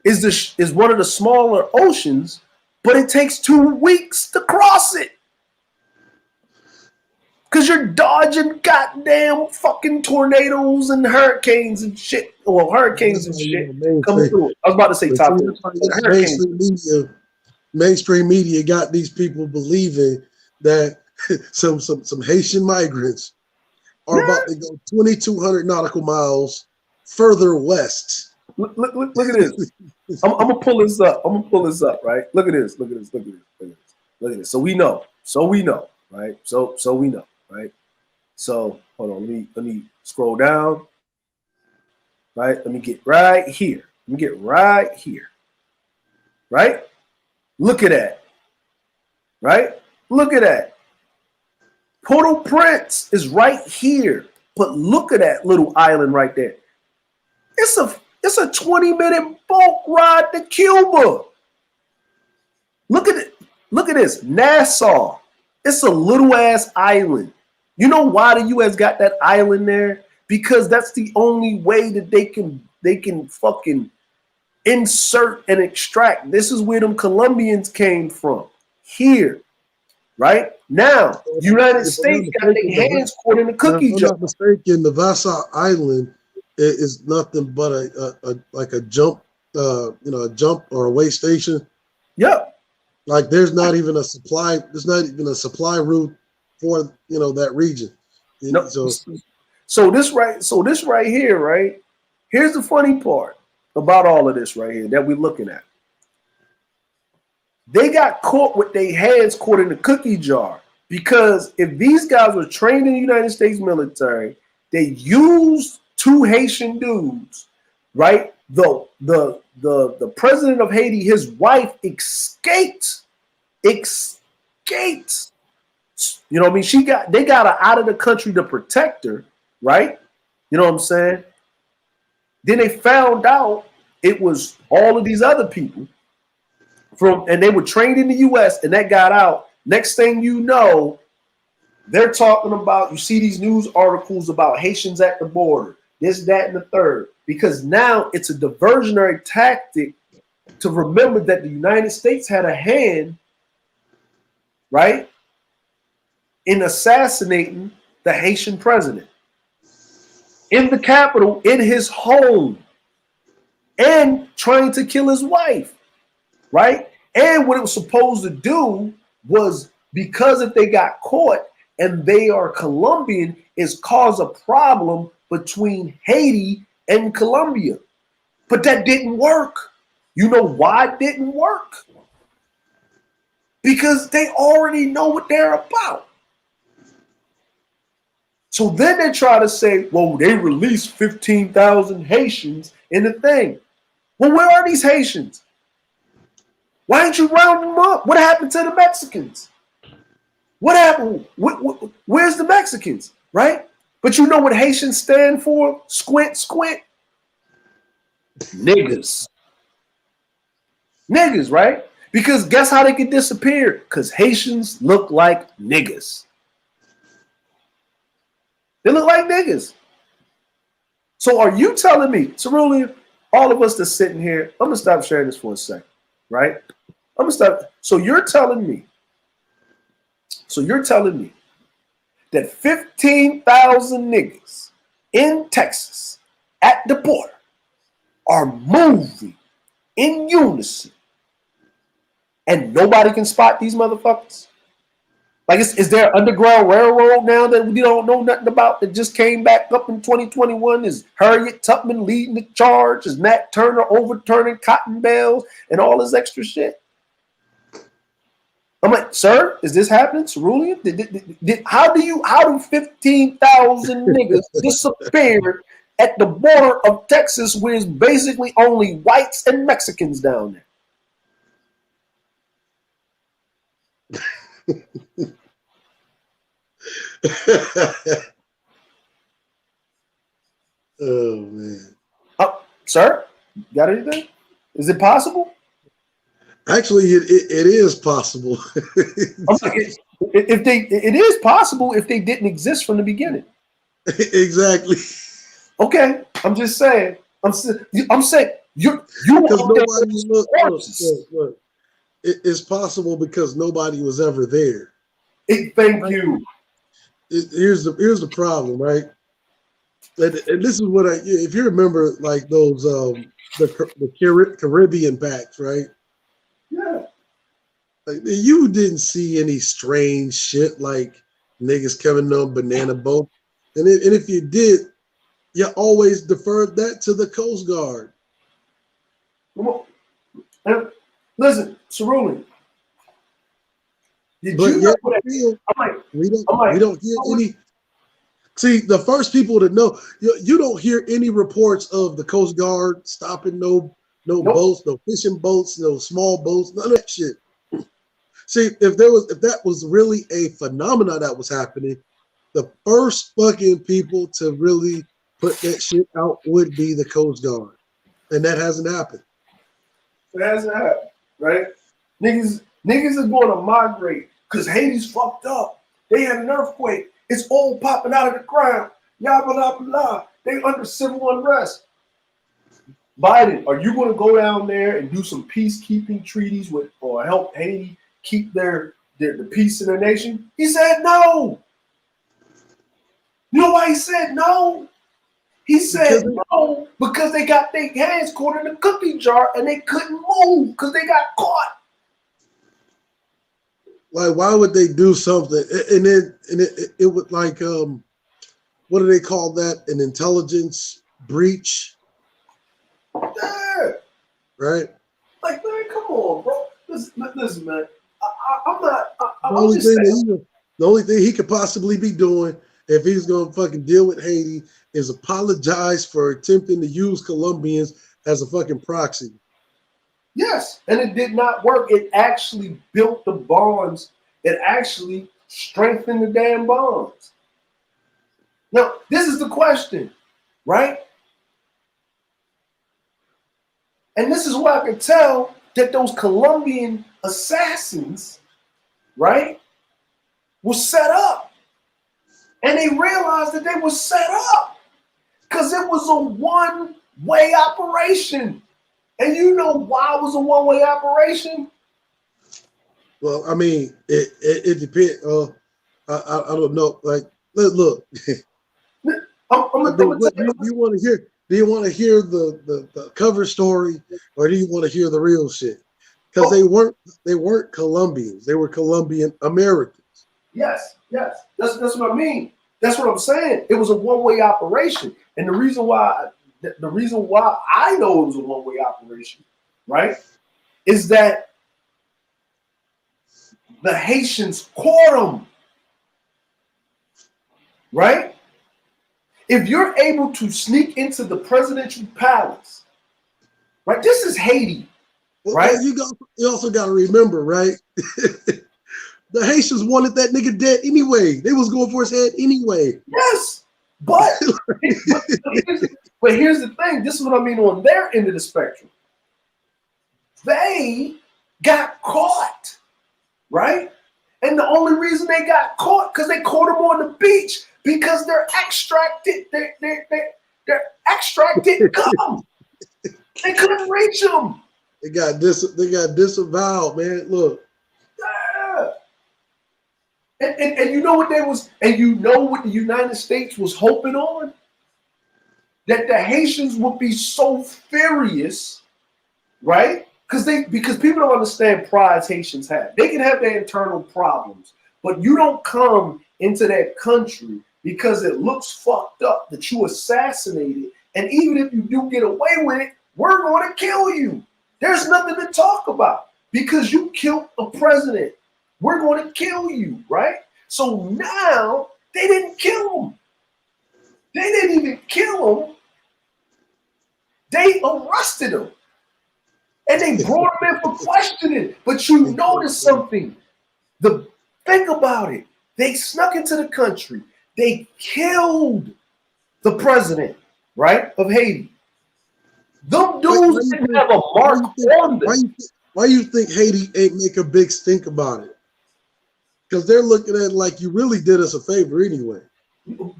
is one of the smaller oceans, but it takes 2 weeks to cross it. Because you're dodging goddamn fucking tornadoes and hurricanes and shit. Well, hurricanes and shit coming through. I was about to say typhoons. Mainstream media got these people believing that some Haitian migrants are about to go 2,200 nautical miles further west. Look at this. I'm gonna pull this up. Right? Look at this. Look at this. So we know, right? So we know, right? So hold on. Let me scroll down. Right? Let me get right here. Right? Look at that. Right? Look at that. Port-au-Prince is right here, but look at that little island right there. It's a 20-minute boat ride to Cuba. Look at it. Look at this. Nassau. It's a little ass island. You know why the U.S. got that island there? Because that's the only way that they can fucking insert and extract. This is where them Colombians came from. Here. Right? Now, United States got their hands caught in the cookie jar. If I'm not mistaken, the Nassau Island is nothing but a jump, a jump or a way station. Yep. Like there's not even a supply route for that region. No. So this right here, right? Here's the funny part about all of this right here that we're looking at. They got caught with their hands caught in the cookie jar because if these guys were trained in the United States military, they used 2 Haitian dudes, right? The president of Haiti, his wife escaped. You know what I mean? They got her out of the country to protect her, right? You know what I'm saying? Then they found out it was all of these other people and they were trained in the US and that got out. Next thing you know, they're talking about, you see these news articles about Haitians at the border, this, that, and the third, because now it's a diversionary tactic to remember that the United States had a hand, right, in assassinating the Haitian president in the Capitol, in his home, and trying to kill his wife, right? And what it was supposed to do was, because if they got caught and they are Colombian, is cause a problem between Haiti and Colombia. But that didn't work. You know why it didn't work? Because they already know what they're about. So then they try to say, well, they released 15,000 Haitians in the thing. Well, where are these Haitians? Why didn't you round them up? What happened to the Mexicans? What happened? Where's the Mexicans, right? But you know what Haitians stand for? Squint, squint. Niggas. Niggas, right? Because guess how they could disappear? Because Haitians look like niggas. They look like niggas. So are you telling me, Cerulean, all of us that's sitting here, I'm going to stop sharing this for a second, right? I'm going to stop. So you're telling me that 15,000 niggas in Texas at the border are moving in unison and nobody can spot these motherfuckers? Like, is there an underground railroad now that we don't know nothing about that just came back up in 2021? Is Harriet Tubman leading the charge? Is Nat Turner overturning cotton bales and all this extra shit? I'm like, sir, is this happening? Cerulean? How do 15,000 niggas disappear at the border of Texas where it's basically only whites and Mexicans down there? Oh man. Sir, got anything? Is it possible? Actually, it is possible. It is possible if they didn't exist from the beginning. Exactly. Okay, I'm just saying. I'm saying you because nobody look. It's possible because nobody was ever there. Thank you. Here's the problem, right? And this is what if you remember, like those the Caribbean packs, right? Yeah. Like, you didn't see any strange shit like niggas coming on banana boat, and if you did, you always deferred that to the Coast Guard. Listen, Cerulean. We don't hear any. See, the first people to know, you don't hear any reports of the Coast Guard stopping no boats, no fishing boats, no small boats, none of that shit. See, if that was really a phenomenon that was happening, the first fucking people to really put that shit out would be the Coast Guard, and that hasn't happened. It hasn't happened, right? Niggas are going to migrate because Haiti's fucked up. They had an earthquake. It's all popping out of the ground. Yah, blah, blah, blah. They under civil unrest. Biden, are you going to go down there and do some peacekeeping treaties or help Haiti keep the peace in their nation? He said no. You know why he said no? He said no because they got their hands caught in the cookie jar and they couldn't move because they got caught. Like, why would they do something? And it would, like, what do they call that? An intelligence breach? Yeah. Right? Like, man, come on, bro. Listen, man. The only thing he could possibly be doing if he's going to fucking deal with Haiti is apologize for attempting to use Colombians as a fucking proxy. Yes, and it did not work. It actually built the bonds. It actually strengthened the damn bonds. Now, this is the question, right? And this is why I could tell that those Colombian assassins, right, were set up. And they realized that they were set up because it was a one-way operation. And you know why it was a one-way operation? Well, I mean, it depends. I don't know. Like, look. Do you want to hear the cover story, or do you want to hear the real shit? Because they weren't Colombians. They were Colombian Americans. Yes. That's what I mean. That's what I'm saying. It was a one-way operation, and the reason why I know it was a one-way operation, right, is that the Haitians caught them, right? If you're able to sneak into the presidential palace, right? This is Haiti, right? Well, you also got to remember, right? The Haitians wanted that nigga dead anyway. They was going for his head anyway. Yes, but here's the thing. This is what I mean on their end of the spectrum. They got caught, right? And the only reason they got caught because they caught them on the beach because they're extracted. They're extracted gum. They couldn't reach them. They got disavowed, man. Look. Yeah. And you know what what the United States was hoping on? That the Haitians would be so furious, right? Because people don't understand pride Haitians have. They can have their internal problems, but you don't come into that country because it looks fucked up that you assassinated. And even if you do get away with it, we're going to kill you. There's nothing to talk about because you killed a president. We're going to kill you, right? So now they didn't kill him. They didn't even kill him. They arrested him. And they brought him in for questioning. But you notice something. Think about it. They snuck into the country. They killed the president, right, of Haiti. Them dudes didn't have a mark on them. Why you think Haiti ain't make a big stink about it? Because they're looking at it like you really did us a favor anyway.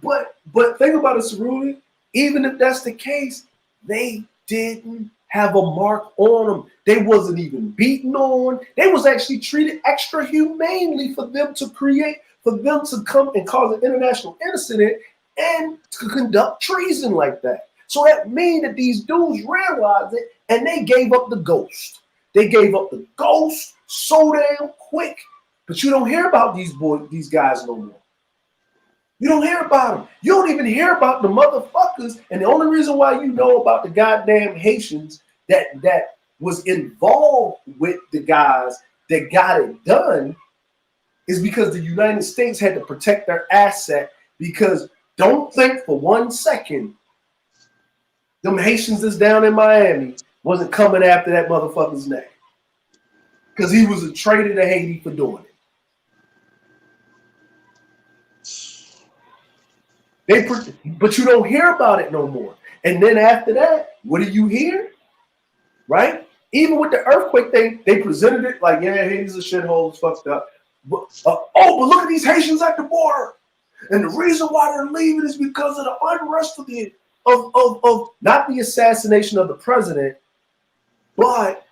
But think about it, Cerruti. Even if that's the case, they didn't have a mark on them. They wasn't even beaten on. They was actually treated extra humanely for them to come and cause an international incident and to conduct treason like that. So that means that these dudes realized it and they gave up the ghost. They gave up the ghost so damn quick. But you don't hear about these guys no more. You don't hear about them. You don't even hear about the motherfuckers. And the only reason why you know about the goddamn Haitians that was involved with the guys that got it done is because the United States had to protect their asset. Because don't think for 1 second them Haitians that's down in Miami wasn't coming after that motherfucker's neck. Because he was a traitor to Haiti for doing it. But you don't hear about it no more. And then after that, what do you hear? Right? Even with the earthquake thing, they presented it like, yeah, Haiti's a shithole, it's fucked up. But look at these Haitians at the border. And the reason why they're leaving is because of the unrest of not the assassination of the president, but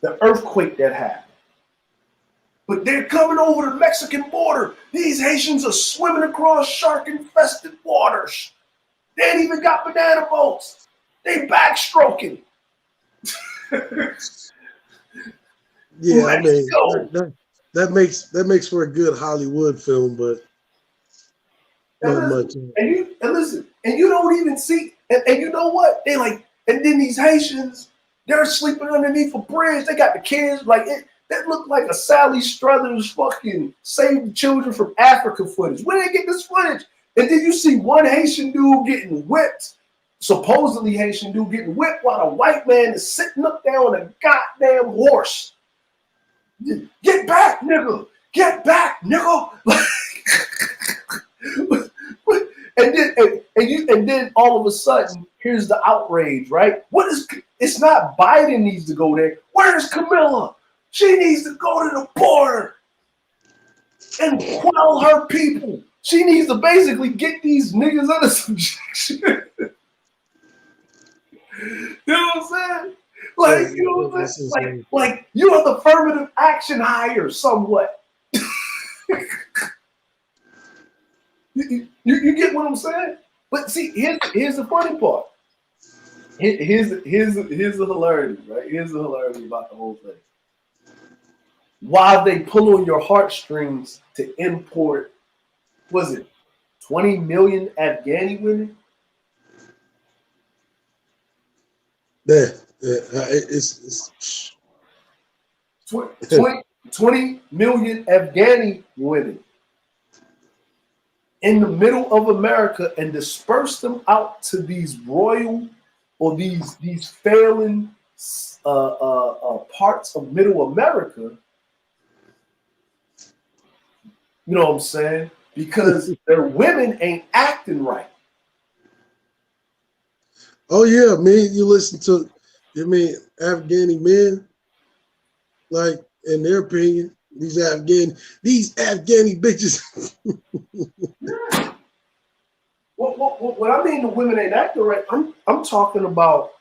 the earthquake that happened. But they're coming over the Mexican border. These Haitians are swimming across shark-infested waters. They ain't even got banana boats. They backstroking. Yeah, I mean that makes for a good Hollywood film, but not much. And listen, and you don't even see. And you know what? They like. And then these Haitians, they're sleeping underneath a bridge. They got the kids like it. That looked like a Sally Struthers fucking Save the Children from Africa footage. Where did they get this footage? And then you see one Haitian dude getting whipped, supposedly Haitian dude getting whipped while a white man is sitting up there on a goddamn horse. Get back, nigga. Get back, nigga. and then all of a sudden, here's the outrage, right? It's not Biden needs to go there. Where's Camilla? She needs to go to the border and quell her people. She needs to basically get these niggas under subjection. You know what I'm saying? Like, you know what I'm saying? Like you are the affirmative action hire somewhat. You get what I'm saying? But see, here's the funny part. Here's the hilarity, right? Here's the hilarity about the whole thing. While they pull on your heartstrings to import, was it 20 million Afghani women? Yeah, it's 20 million Afghani women. in the middle of America and disperse them out to these royal or these failing parts of Middle America. You know what I'm saying? Because their women ain't acting right. Oh yeah, man. You listen to, Afghani men, like in their opinion, these Afghani bitches. What I mean, the women ain't acting right. I'm talking about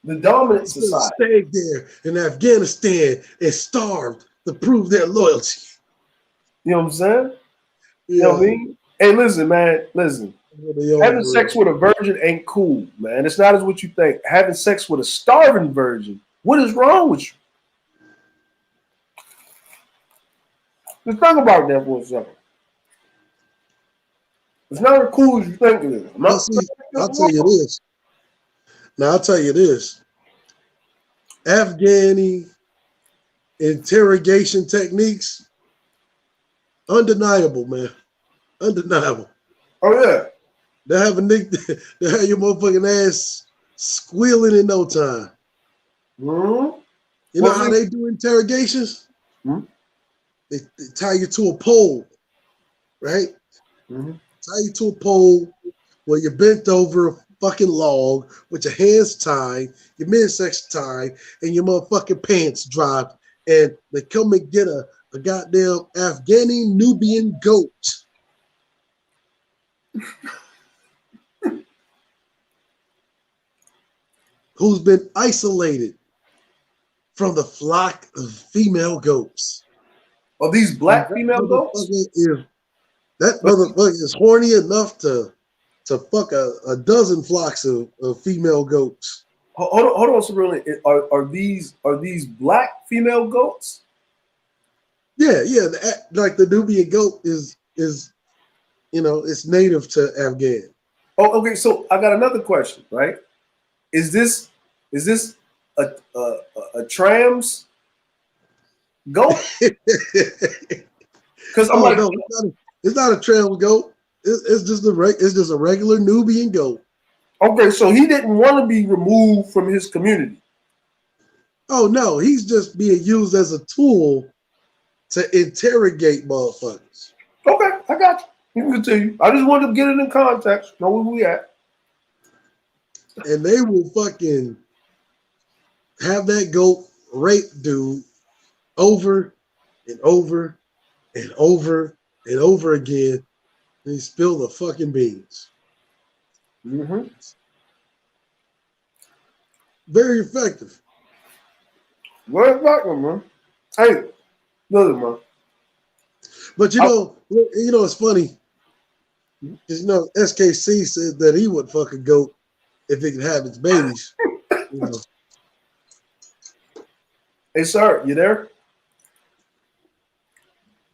the dominant society. Stayed there in Afghanistan and starved to prove their loyalty. You know what I'm saying? Yeah. You know what I mean? Hey, listen, man. Listen. Having sex with a virgin ain't cool, man. It's not as what you think. Having sex with a starving virgin, what is wrong with you? Just think about that for a second. It's not as cool as you think it is. I'll tell you this. Now, I'll tell you this. Afghani interrogation techniques, undeniable, man. Undeniable. Oh, yeah. They have your motherfucking ass squealing in no time. Mm-hmm. You know how they do interrogations? Mm-hmm. They tie you to a pole, right? Mm-hmm. Tie you to a pole where you're bent over a fucking log with your hands tied, your midsection tied, and your motherfucking pants dropped, and they come and get a goddamn Afghani Nubian goat. Who's been isolated from the flock of female goats. Are these black female goats? That motherfucker is horny enough to fuck a dozen flocks of female goats. Hold on, Sabrina. Are these black female goats? Yeah. Like the Nubian goat is it's native to Afghan. Oh, okay. So I got another question, right? Is this a trans goat? Because I'm no, it's not a trans goat. It's just a regular Nubian goat. Okay, so he didn't want to be removed from his community. Oh no, he's just being used as a tool to interrogate motherfuckers. Okay, I got you. You can continue. I just wanted to get it in context. Know where we at. And they will fucking have that goat rape dude over and over and over and over again, and he spill the fucking beans. Mm-hmm. Very effective. Very effective, man. Hey, listen, man. But it's funny. Because SKC said that he would fuck a goat if it could have its babies. Hey, sir, you there?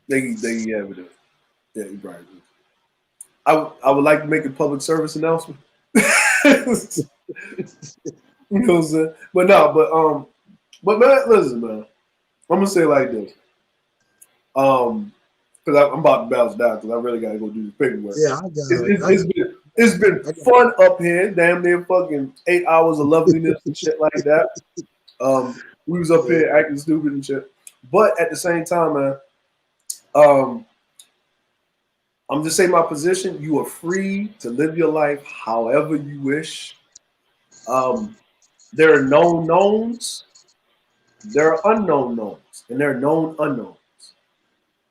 They have it. Yeah, you right. I would like to make a public service announcement. You know what I'm saying? But man, listen, man. I'm gonna say it like this. Because I'm about to bounce down because I really gotta go do the paperwork. Yeah, it's been fun up here. Damn near fucking 8 hours of loveliness and shit like that. We was up here acting stupid and shit. But at the same time, man, I'm just saying my position. You are free to live your life however you wish. There are known knowns, there are unknown knowns, and there are known unknowns.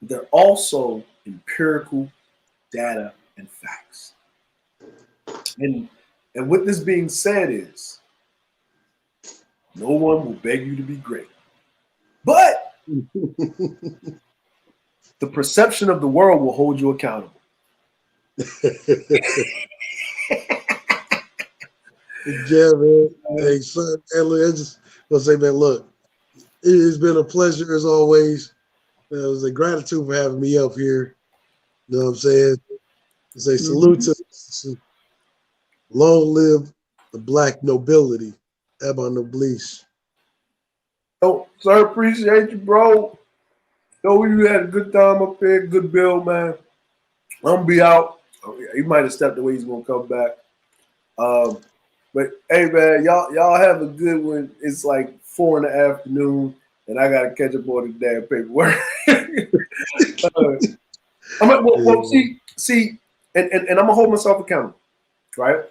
There are also empirical data and facts. And with this being said is, no one will beg you to be great. But the perception of the world will hold you accountable. Yeah, man. Hey, son, I just gonna say, man, look, it has been a pleasure as always. It was a gratitude for having me up here. You know what I'm saying? I say salute to long live the black nobility. Abba Noblish. Oh, sir, appreciate you, bro. Yo, you had a good time up there. Good bill, man. I'm gonna be out. He might have stepped away. He's gonna come back. But hey, man, y'all have a good one. It's like 4 in the afternoon, and I gotta catch up on the damn paperwork. See, and I'm gonna hold myself accountable, right?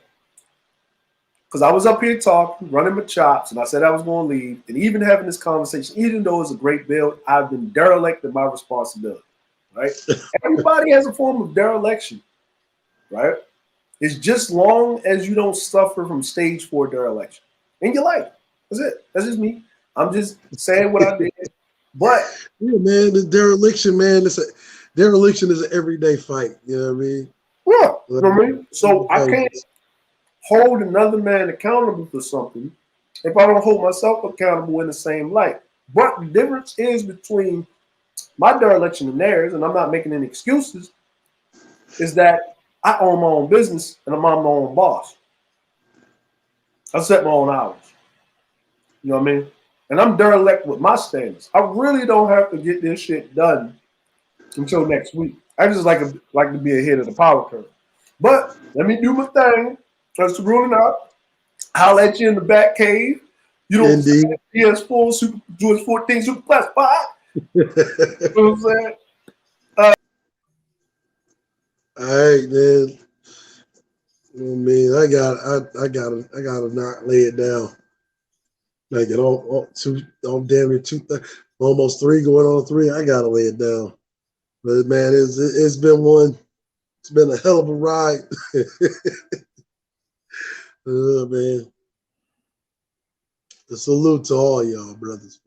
Because I was up here talking, running my chops, and I said I was going to leave. And even having this conversation, even though it's a great build, I've been derelict in my responsibility, right? Everybody has a form of dereliction, right? It's just long as you don't suffer from stage 4 dereliction in your life. That's it. That's just me. I'm just saying what I did. But yeah, man, the dereliction, man, dereliction is an everyday fight. You know what I mean? Yeah, you know what I mean? So I can't hold another man accountable for something if I don't hold myself accountable in the same light. But the difference is between my dereliction and theirs, and I'm not making any excuses, is that I own my own business and I'm my own boss. I set my own hours. You know what I mean? And I'm derelict with my standards. I really don't have to get this shit done until next week. I just like to be ahead of the power curve. But let me do my thing. That's ruling out. I'll let you in the back cave. You don't PS4 Super George 14 Super Plus 5. You know what I'm saying? All right, man. I mean, I gotta not lay it down. Like it all damn near almost 3 going on 3. I gotta lay it down. But man, it's been it's been a hell of a ride. Oh man. A salute to all y'all, brothers.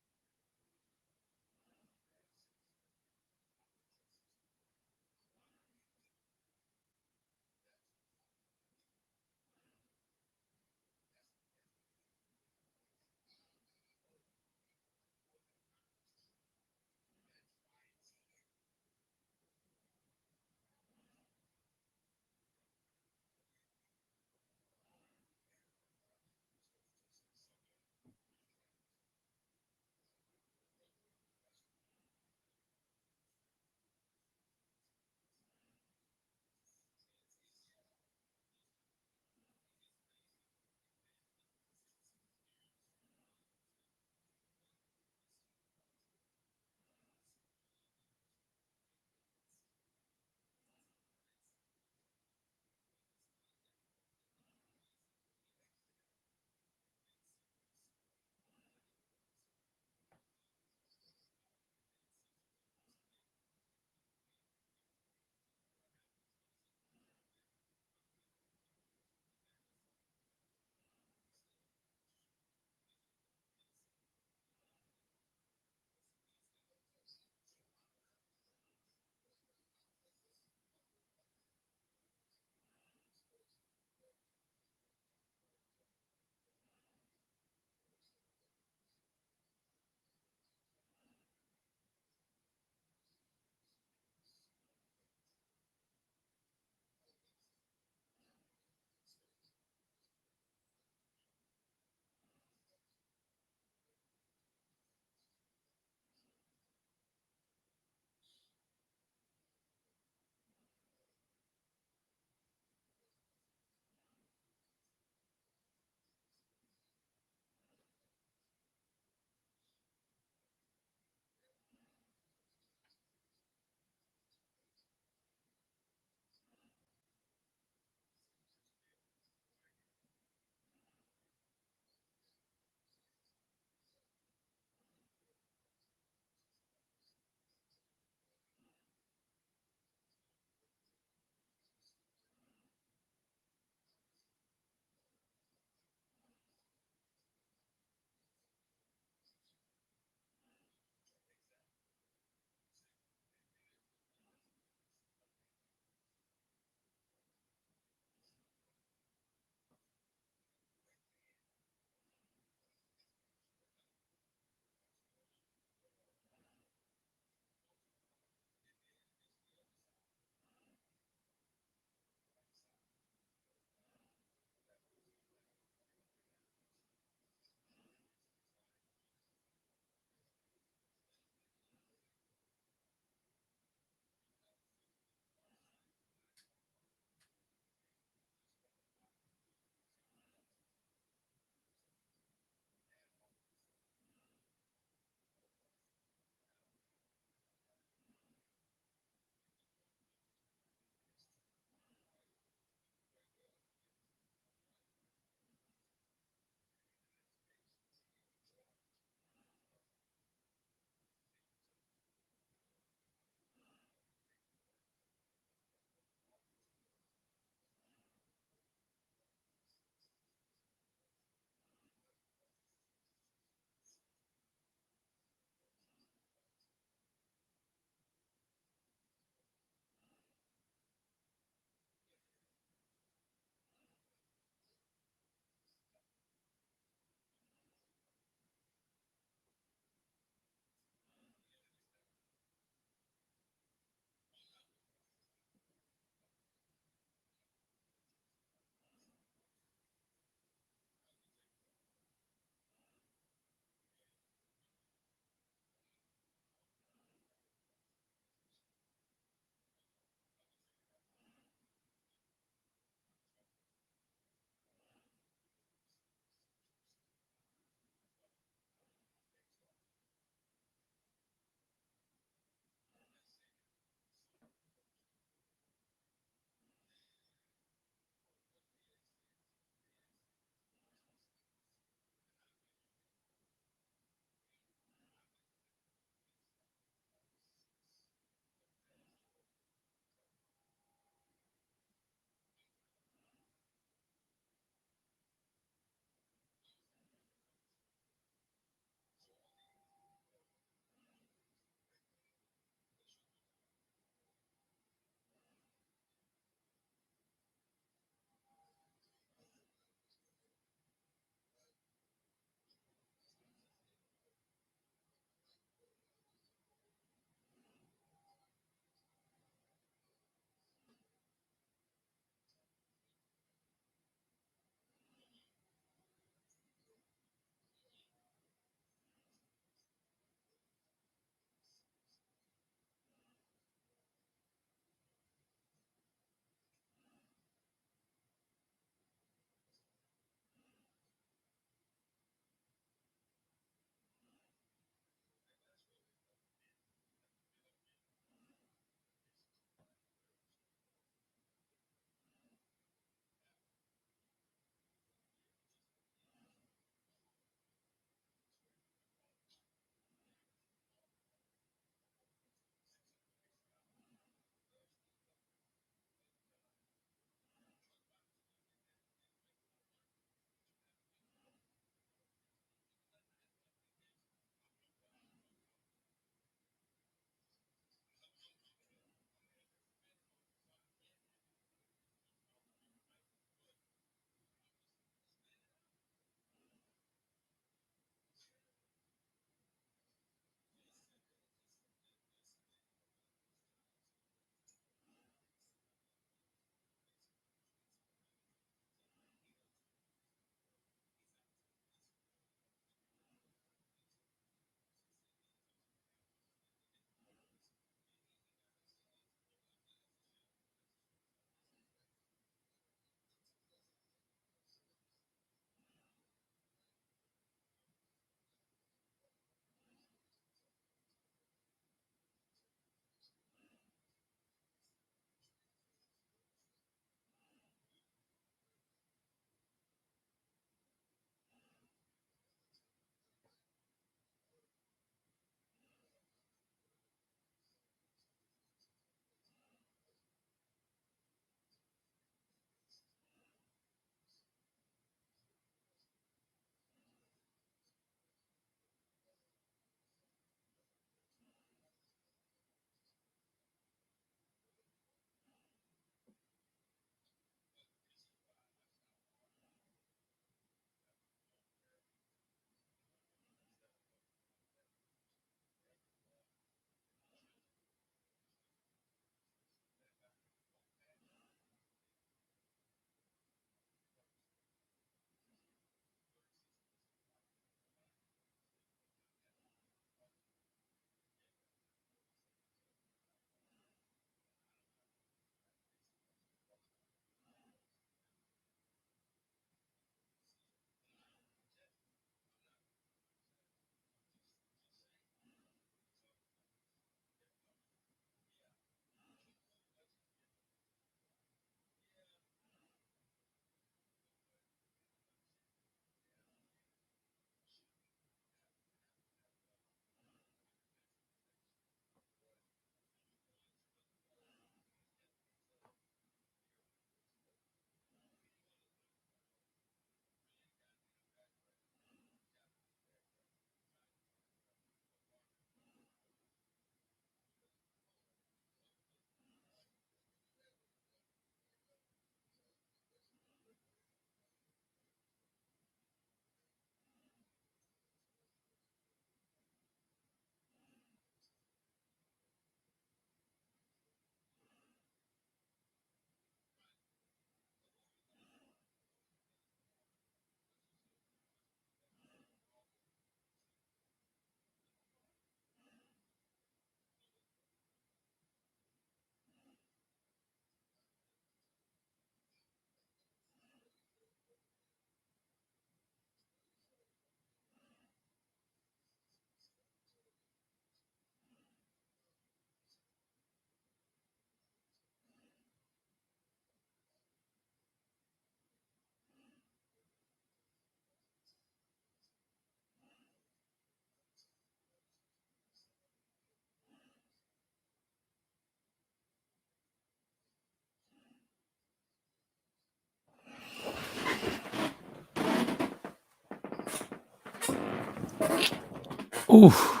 Oof.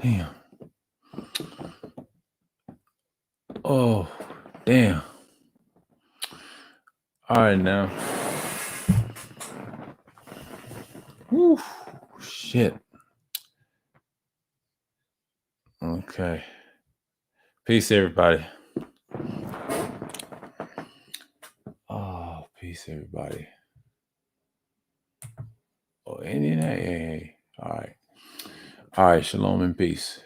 Damn. Oh, damn. All right, now. Oof. Shit. Okay. Peace, everybody. Oh, peace, everybody. Oh, Indian. Hey. All right. All right. Shalom and peace.